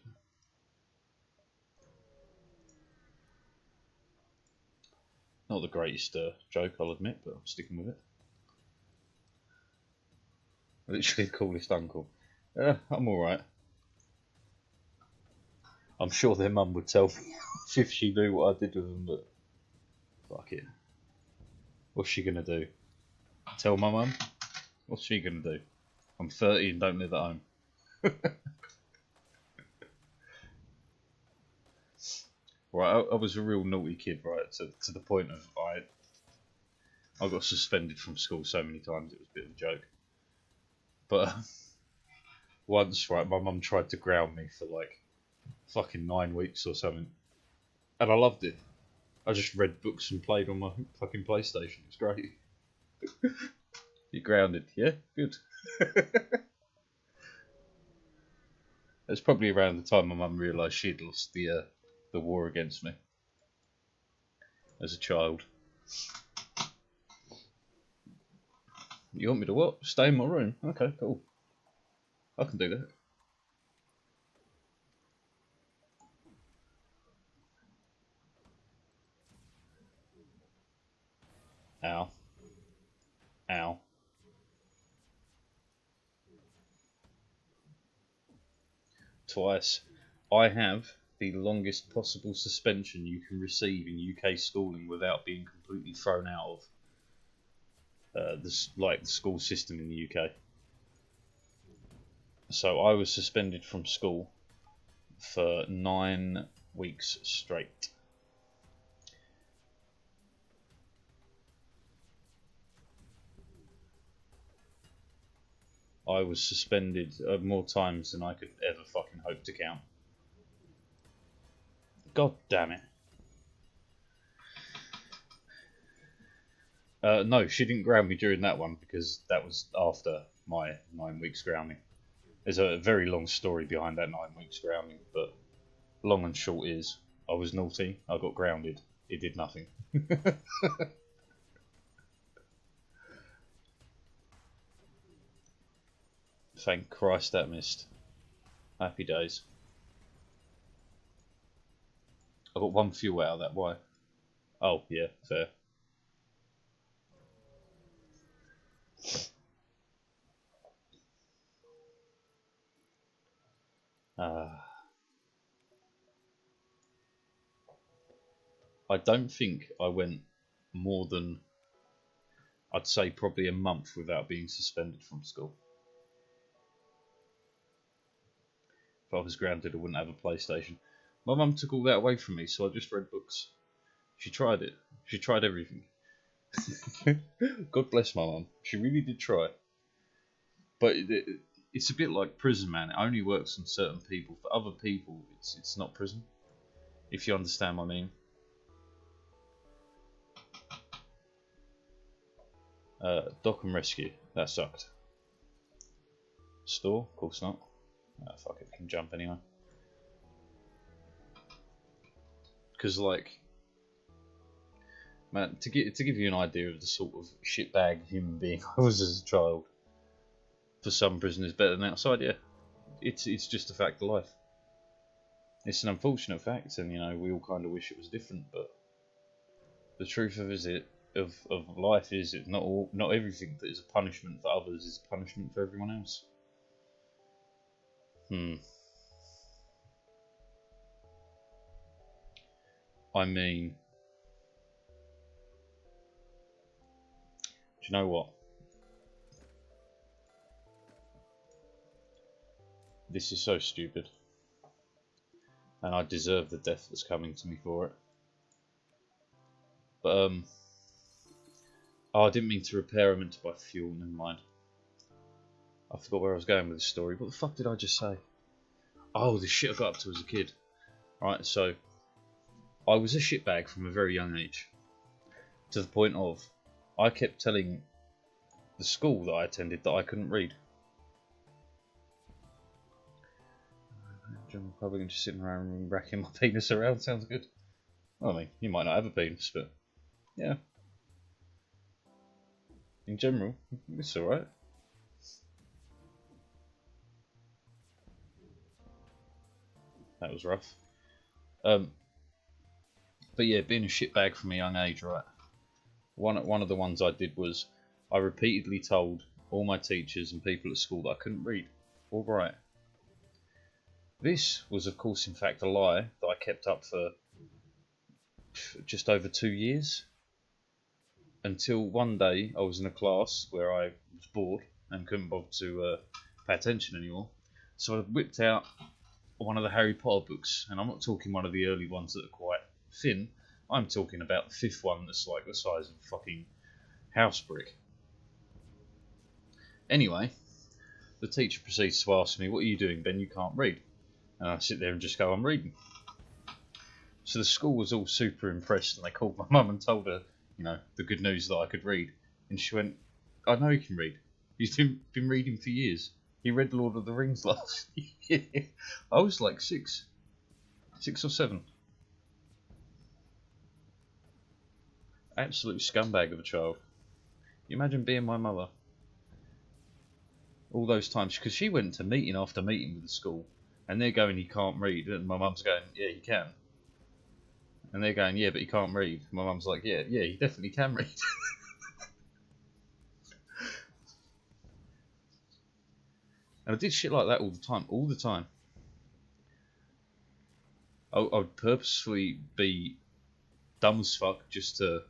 Not the greatest joke, I'll admit, but I'm sticking with it. Literally the coolest uncle. I'm alright. I'm sure their mum would tell me if she knew what I did with them, but fuck it. What's she gonna do? Tell my mum? What's she gonna do? I'm 30 and don't live at home. Right, I was a real naughty kid, right, to the point of I got suspended from school so many times it was a bit of a joke. But once, right, my mum tried to ground me for like fucking 9 weeks or something, and I loved it. I just read books and played on my fucking PlayStation. It's great. You're grounded, yeah? Good. It's probably around the time my mum realised she'd lost the war against me as a child. You want me to what? Stay in my room? Okay, cool. I can do that. Ow. Ow. Twice. I have the longest possible suspension you can receive in UK schooling without being completely thrown out of the school system in the UK. So I was suspended from school for 9 weeks straight. I was suspended more times than I could ever fucking hope to count. God damn it. No, she didn't ground me during that one because that was after my 9 weeks grounding. There's a very long story behind that 9 weeks grounding, but long and short is I was naughty, I got grounded, it did nothing. Thank Christ that missed. Happy days. I got 1 fuel out of that, why? Oh, yeah, fair. I don't think I went more than, I'd say probably a month without being suspended from school. If I was grounded, I wouldn't have a PlayStation. My mum took all that away from me, so I just read books. She tried it. She tried everything. God bless my mum. She really did try. But it's a bit like prison, man. It only works on certain people. For other people, it's not prison. If you understand what I mean. Dock and rescue. That sucked. Store? Of course not. Fuck it, we can jump anyway. Because, like, man, to give you an idea of the sort of shitbag human being I was as a child, for some prisoners better than outside, yeah. It's just a fact of life. It's an unfortunate fact, and you know we all kind of wish it was different, but the truth of life is that not everything that is a punishment for others is a punishment for everyone else. I mean, you know what? This is so stupid. And I deserve the death that's coming to me for it. But, oh, I didn't mean to repair, I meant to buy fuel, never mind. I forgot where I was going with this story. What the fuck did I just say? Oh, the shit I got up to as a kid. Right, so, I was a shitbag from a very young age. To the point of, I kept telling the school that I attended that I couldn't read. I'm probably just sitting around and racking my penis around, sounds good. Well, I mean, you might not have a penis, but yeah. In general, it's alright. That was rough. But yeah, being a shitbag from a young age, right? One of the ones I did was I repeatedly told all my teachers and people at school that I couldn't read or write. This was, of course, in fact, a lie that I kept up for just over 2 years. Until one day I was in a class where I was bored and couldn't bother to pay attention anymore. So I whipped out one of the Harry Potter books, and I'm not talking one of the early ones that are quite thin. I'm talking about the 5th one that's like the size of a fucking house brick. Anyway, the teacher proceeds to ask me, "What are you doing, Ben? You can't read." And I sit there and just go, "I'm reading." So the school was all super impressed, and they called my mum and told her, you know, the good news that I could read. And she went, "I know he can read. He's been reading for years. He read Lord of the Rings last year." I was like 6 or 7. Absolute scumbag of a child. You imagine being my mother. All those times, because she went to meeting after meeting with the school, and they're going, "He can't read," and my mum's going, "Yeah, he can." And they're going, "Yeah, but he can't read." My mum's like, yeah, he definitely can read. And I did shit like that all the time. I would purposefully be dumb as fuck just to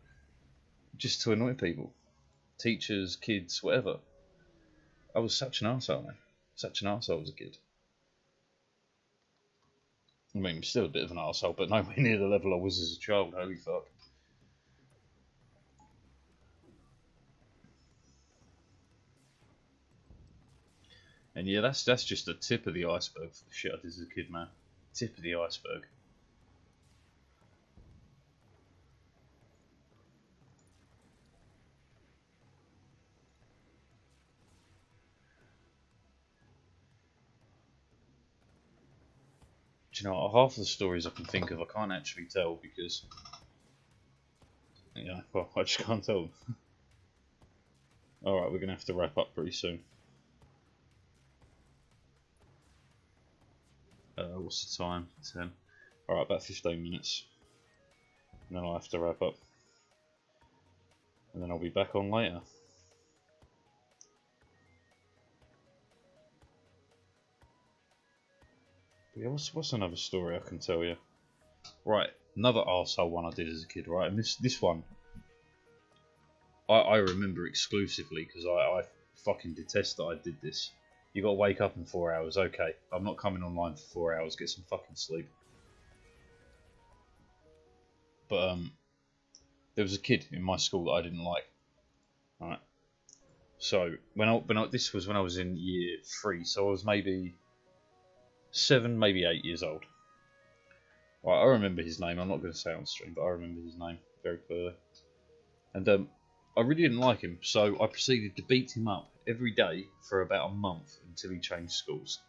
annoy people. Teachers, kids, whatever. I was such an arsehole, man. Such an arsehole as a kid. I mean, I'm still a bit of an arsehole, but nowhere near the level I was as a child, holy fuck. And yeah, that's just the tip of the iceberg for the shit I did as a kid, man. Tip of the iceberg. Do you know, half of the stories I can think of I can't actually tell because, yeah, well, I just can't tell them. Alright, we're going to have to wrap up pretty soon. What's the time? 10. Alright, about 15 minutes. And then I'll have to wrap up. And then I'll be back on later. But yeah, what's another story I can tell you? Right, another arsehole one I did as a kid, right? And this one, I remember exclusively because I fucking detest that I did this. You got to wake up in 4 hours. Okay, I'm not coming online for 4 hours. Get some fucking sleep. But there was a kid in my school that I didn't like. Right. So this was when I was in year 3. So I was maybe 7, maybe 8 years old. Right, I remember his name. I'm not going to say it on stream, but I remember his name very clearly. And I really didn't like him, so I proceeded to beat him up every day for about a month until he changed schools.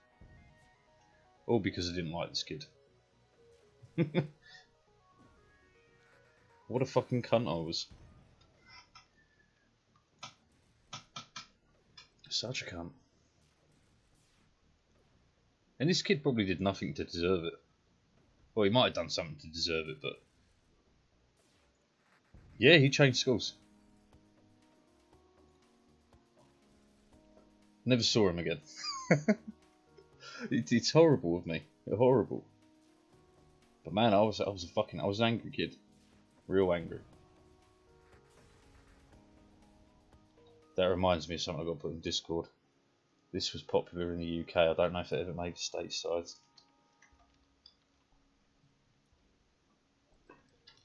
All because I didn't like this kid. What a fucking cunt I was. Such a cunt. And this kid probably did nothing to deserve it. Well, he might have done something to deserve it, but... yeah, he changed schools. Never saw him again. It's horrible of me. Horrible. But man, I was an angry kid. Real angry. That reminds me of something I got to put in Discord. This was popular in the UK. I don't know if it ever made stateside.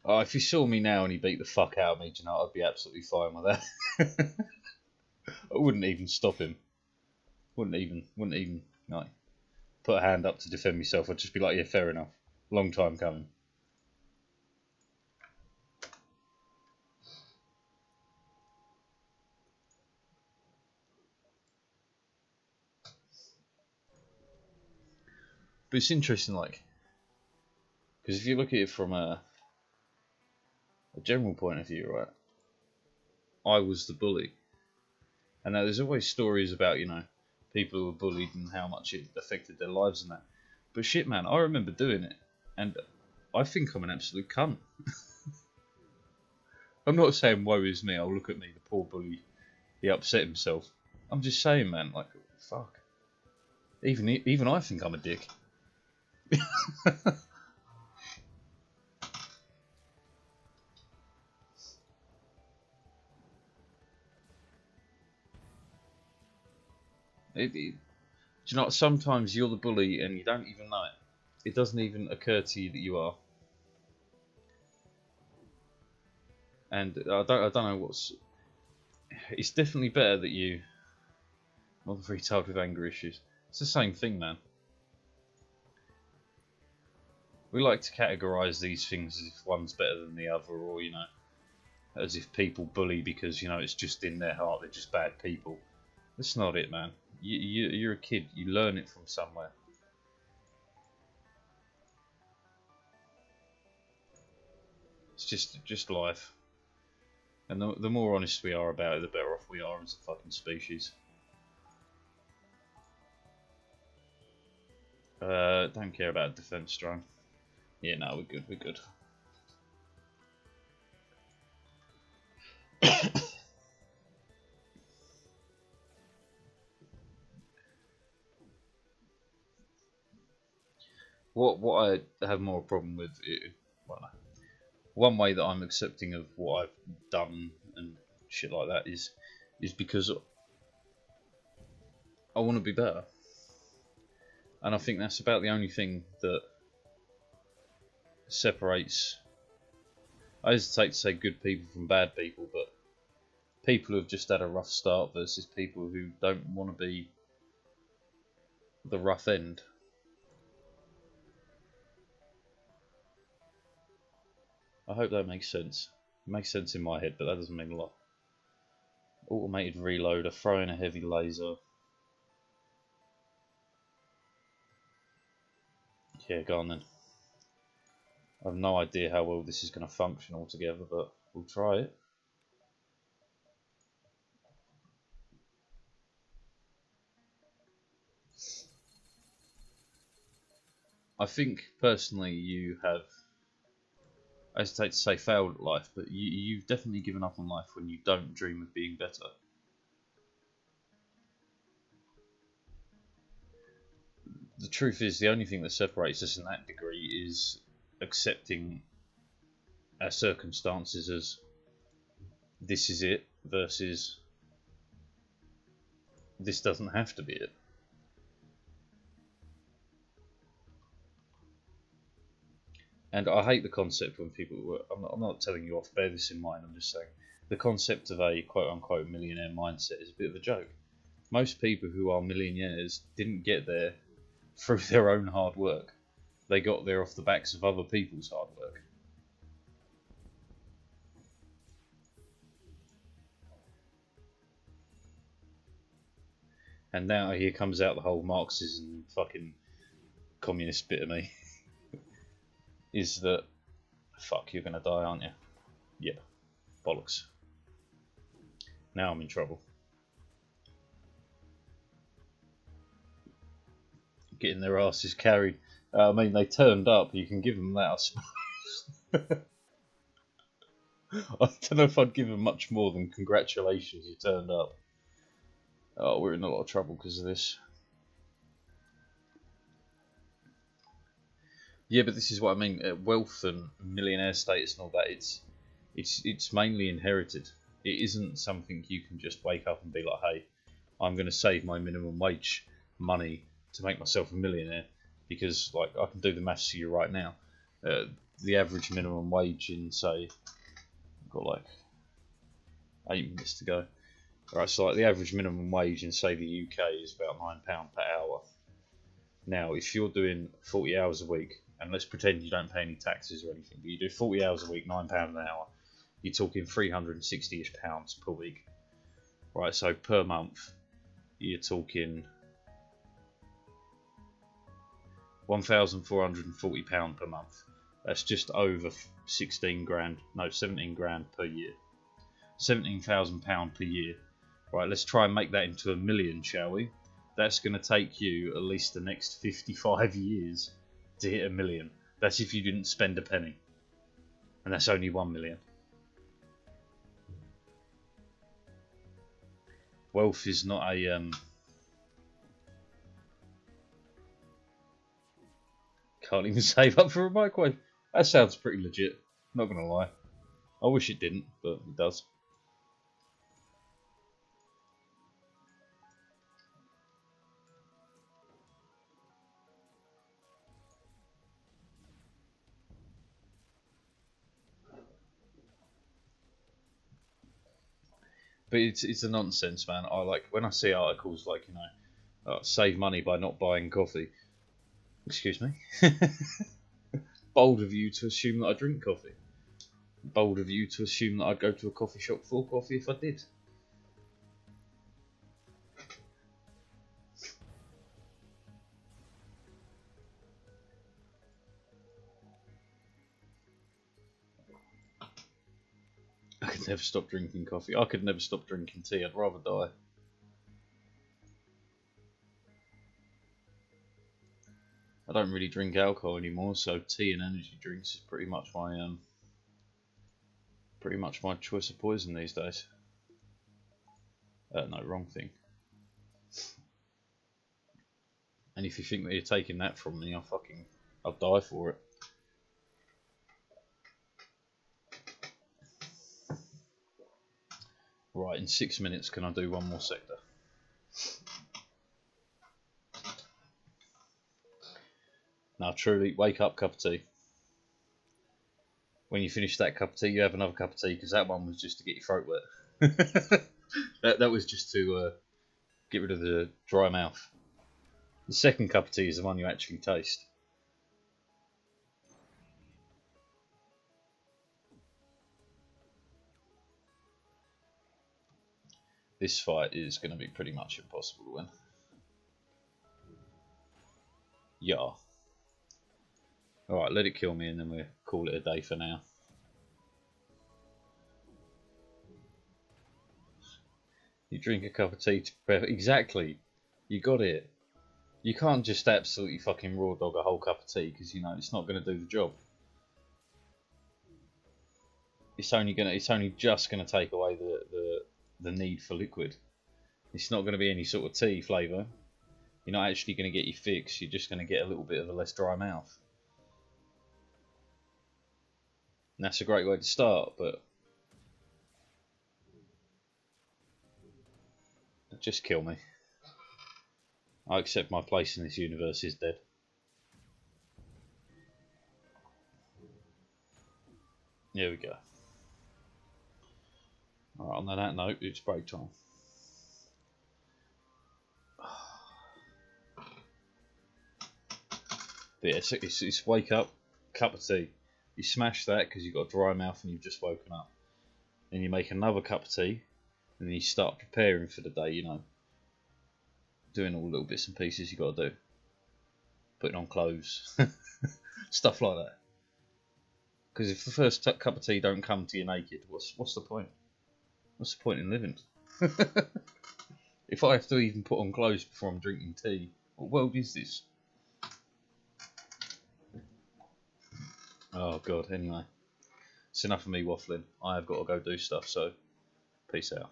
Oh, if you saw me now and he beat the fuck out of me, do you know, I'd be absolutely fine with that. I wouldn't even stop him. Wouldn't even like put a hand up to defend myself. I'd just be like, yeah, fair enough. Long time coming. But it's interesting, like, because if you look at it from a general point of view, right, I was the bully. And now there's always stories about, you know, people who were bullied and how much it affected their lives and that. But shit, man, I remember doing it. And I think I'm an absolute cunt. I'm not saying woe is me, oh look at me, the poor bully, he upset himself. I'm just saying, man, like, fuck. Even I think I'm a dick. Do you know what? Sometimes you're the bully and you don't even know it. It doesn't even occur to you that you are. And I don't know what's. It's definitely better that you. Not the retard with anger issues. It's the same thing, man. We like to categorise these things as if one's better than the other, or, you know, as if people bully because, you know, it's just in their heart, they're just bad people. That's not it, man. You're a kid, you learn it from somewhere. It's just life. And the more honest we are about it, the better off we are as a fucking species. Don't care about defense drone. Yeah, no, we're good, we're good. What I have more problem with, well, one way that I'm accepting of what I've done and shit like that is because I want to be better, and I think that's about the only thing that separates. I hesitate to say good people from bad people, but people who've just had a rough start versus people who don't want to be the rough end. I hope that makes sense. It makes sense in my head, but that doesn't mean a lot. Automated reloader, throwing a heavy laser. Yeah, go on then. I have no idea how well this is going to function altogether, but we'll try it. I think, personally, you have, I hesitate to say failed at life, but you've definitely given up on life when you don't dream of being better. The truth is, the only thing that separates us in that degree is accepting our circumstances as this is it versus this doesn't have to be it. And I hate the concept when people, I'm not telling you off, bear this in mind, I'm just saying, the concept of a quote-unquote millionaire mindset is a bit of a joke. Most people who are millionaires didn't get there through their own hard work. They got there off the backs of other people's hard work. And now here comes out the whole Marxism fucking communist bit of me. Is that, fuck, you're gonna die, aren't you? Yeah, bollocks. Now I'm in trouble. Getting their asses carried. I mean, they turned up, you can give them that, I suppose. I don't know if I'd give them much more than congratulations, you turned up. Oh, we're in a lot of trouble because of this. Yeah, but this is what I mean. Wealth and millionaire status and all that, it's mainly inherited. It isn't something you can just wake up and be like, hey, I'm going to save my minimum wage money to make myself a millionaire, because like I can do the maths to you right now. The average minimum wage in, say, I've got like 8 minutes to go. Alright, so like the average minimum wage in, say, the UK is about £9 per hour. Now, if you're doing 40 hours a week, and let's pretend you don't pay any taxes or anything, but you do 40 hours a week, £9 an hour, you're talking £360-ish per week. Right, so per month, you're talking £1,440 per month. That's just over 17 grand per year. £17,000 per year. Right, let's try and make that into a million, shall we? That's going to take you at least the next 55 years to hit a million. That's if you didn't spend a penny. And that's only 1 million. Wealth is not a... Can't even save up for a microwave. That sounds pretty legit, not going to lie. I wish it didn't, but it does. But it's a nonsense, man. I like when I see articles like, you know, save money by not buying coffee. Excuse me. Bold of you to assume that I drink coffee. Bold of you to assume that I'd go to a coffee shop for coffee if I did. I could never stop drinking coffee. I could never stop drinking tea. I'd rather die. I don't really drink alcohol anymore, so tea and energy drinks is pretty much my choice of poison these days. No, wrong thing. And if you think that you're taking that from me, I'll die for it. Right, in 6 minutes, can I do one more sector? Now, truly, wake up, cup of tea. When you finish that cup of tea, you have another cup of tea, because that one was just to get your throat wet. that was just to get rid of the dry mouth. The second cup of tea is the one you actually taste. This fight is going to be pretty much impossible to win. Yeah. Alright, let it kill me and then we'll call it a day for now. You drink a cup of tea to prepare... Exactly! You got it. You can't just absolutely fucking raw dog a whole cup of tea, because, you know, it's not going to do the job. It's only just going to take away the need for liquid. It's not going to be any sort of tea flavour. You're not actually going to get your fix. You're just going to get a little bit of a less dry mouth. And that's a great way to start, but just kill me. I accept my place in this universe is dead. Here we go. Alright, on that note, it's break time. But yeah, it's wake up, cup of tea. You smash that because you've got a dry mouth and you've just woken up. Then you make another cup of tea, and then you start preparing for the day, you know. Doing all the little bits and pieces you got to do. Putting on clothes. Stuff like that. Because if the first cup of tea don't come to you naked, what's the point? What's the point in living? If I have to even put on clothes before I'm drinking tea, what world is this? Oh god, anyway. It's enough of me waffling. I have got to go do stuff, so peace out.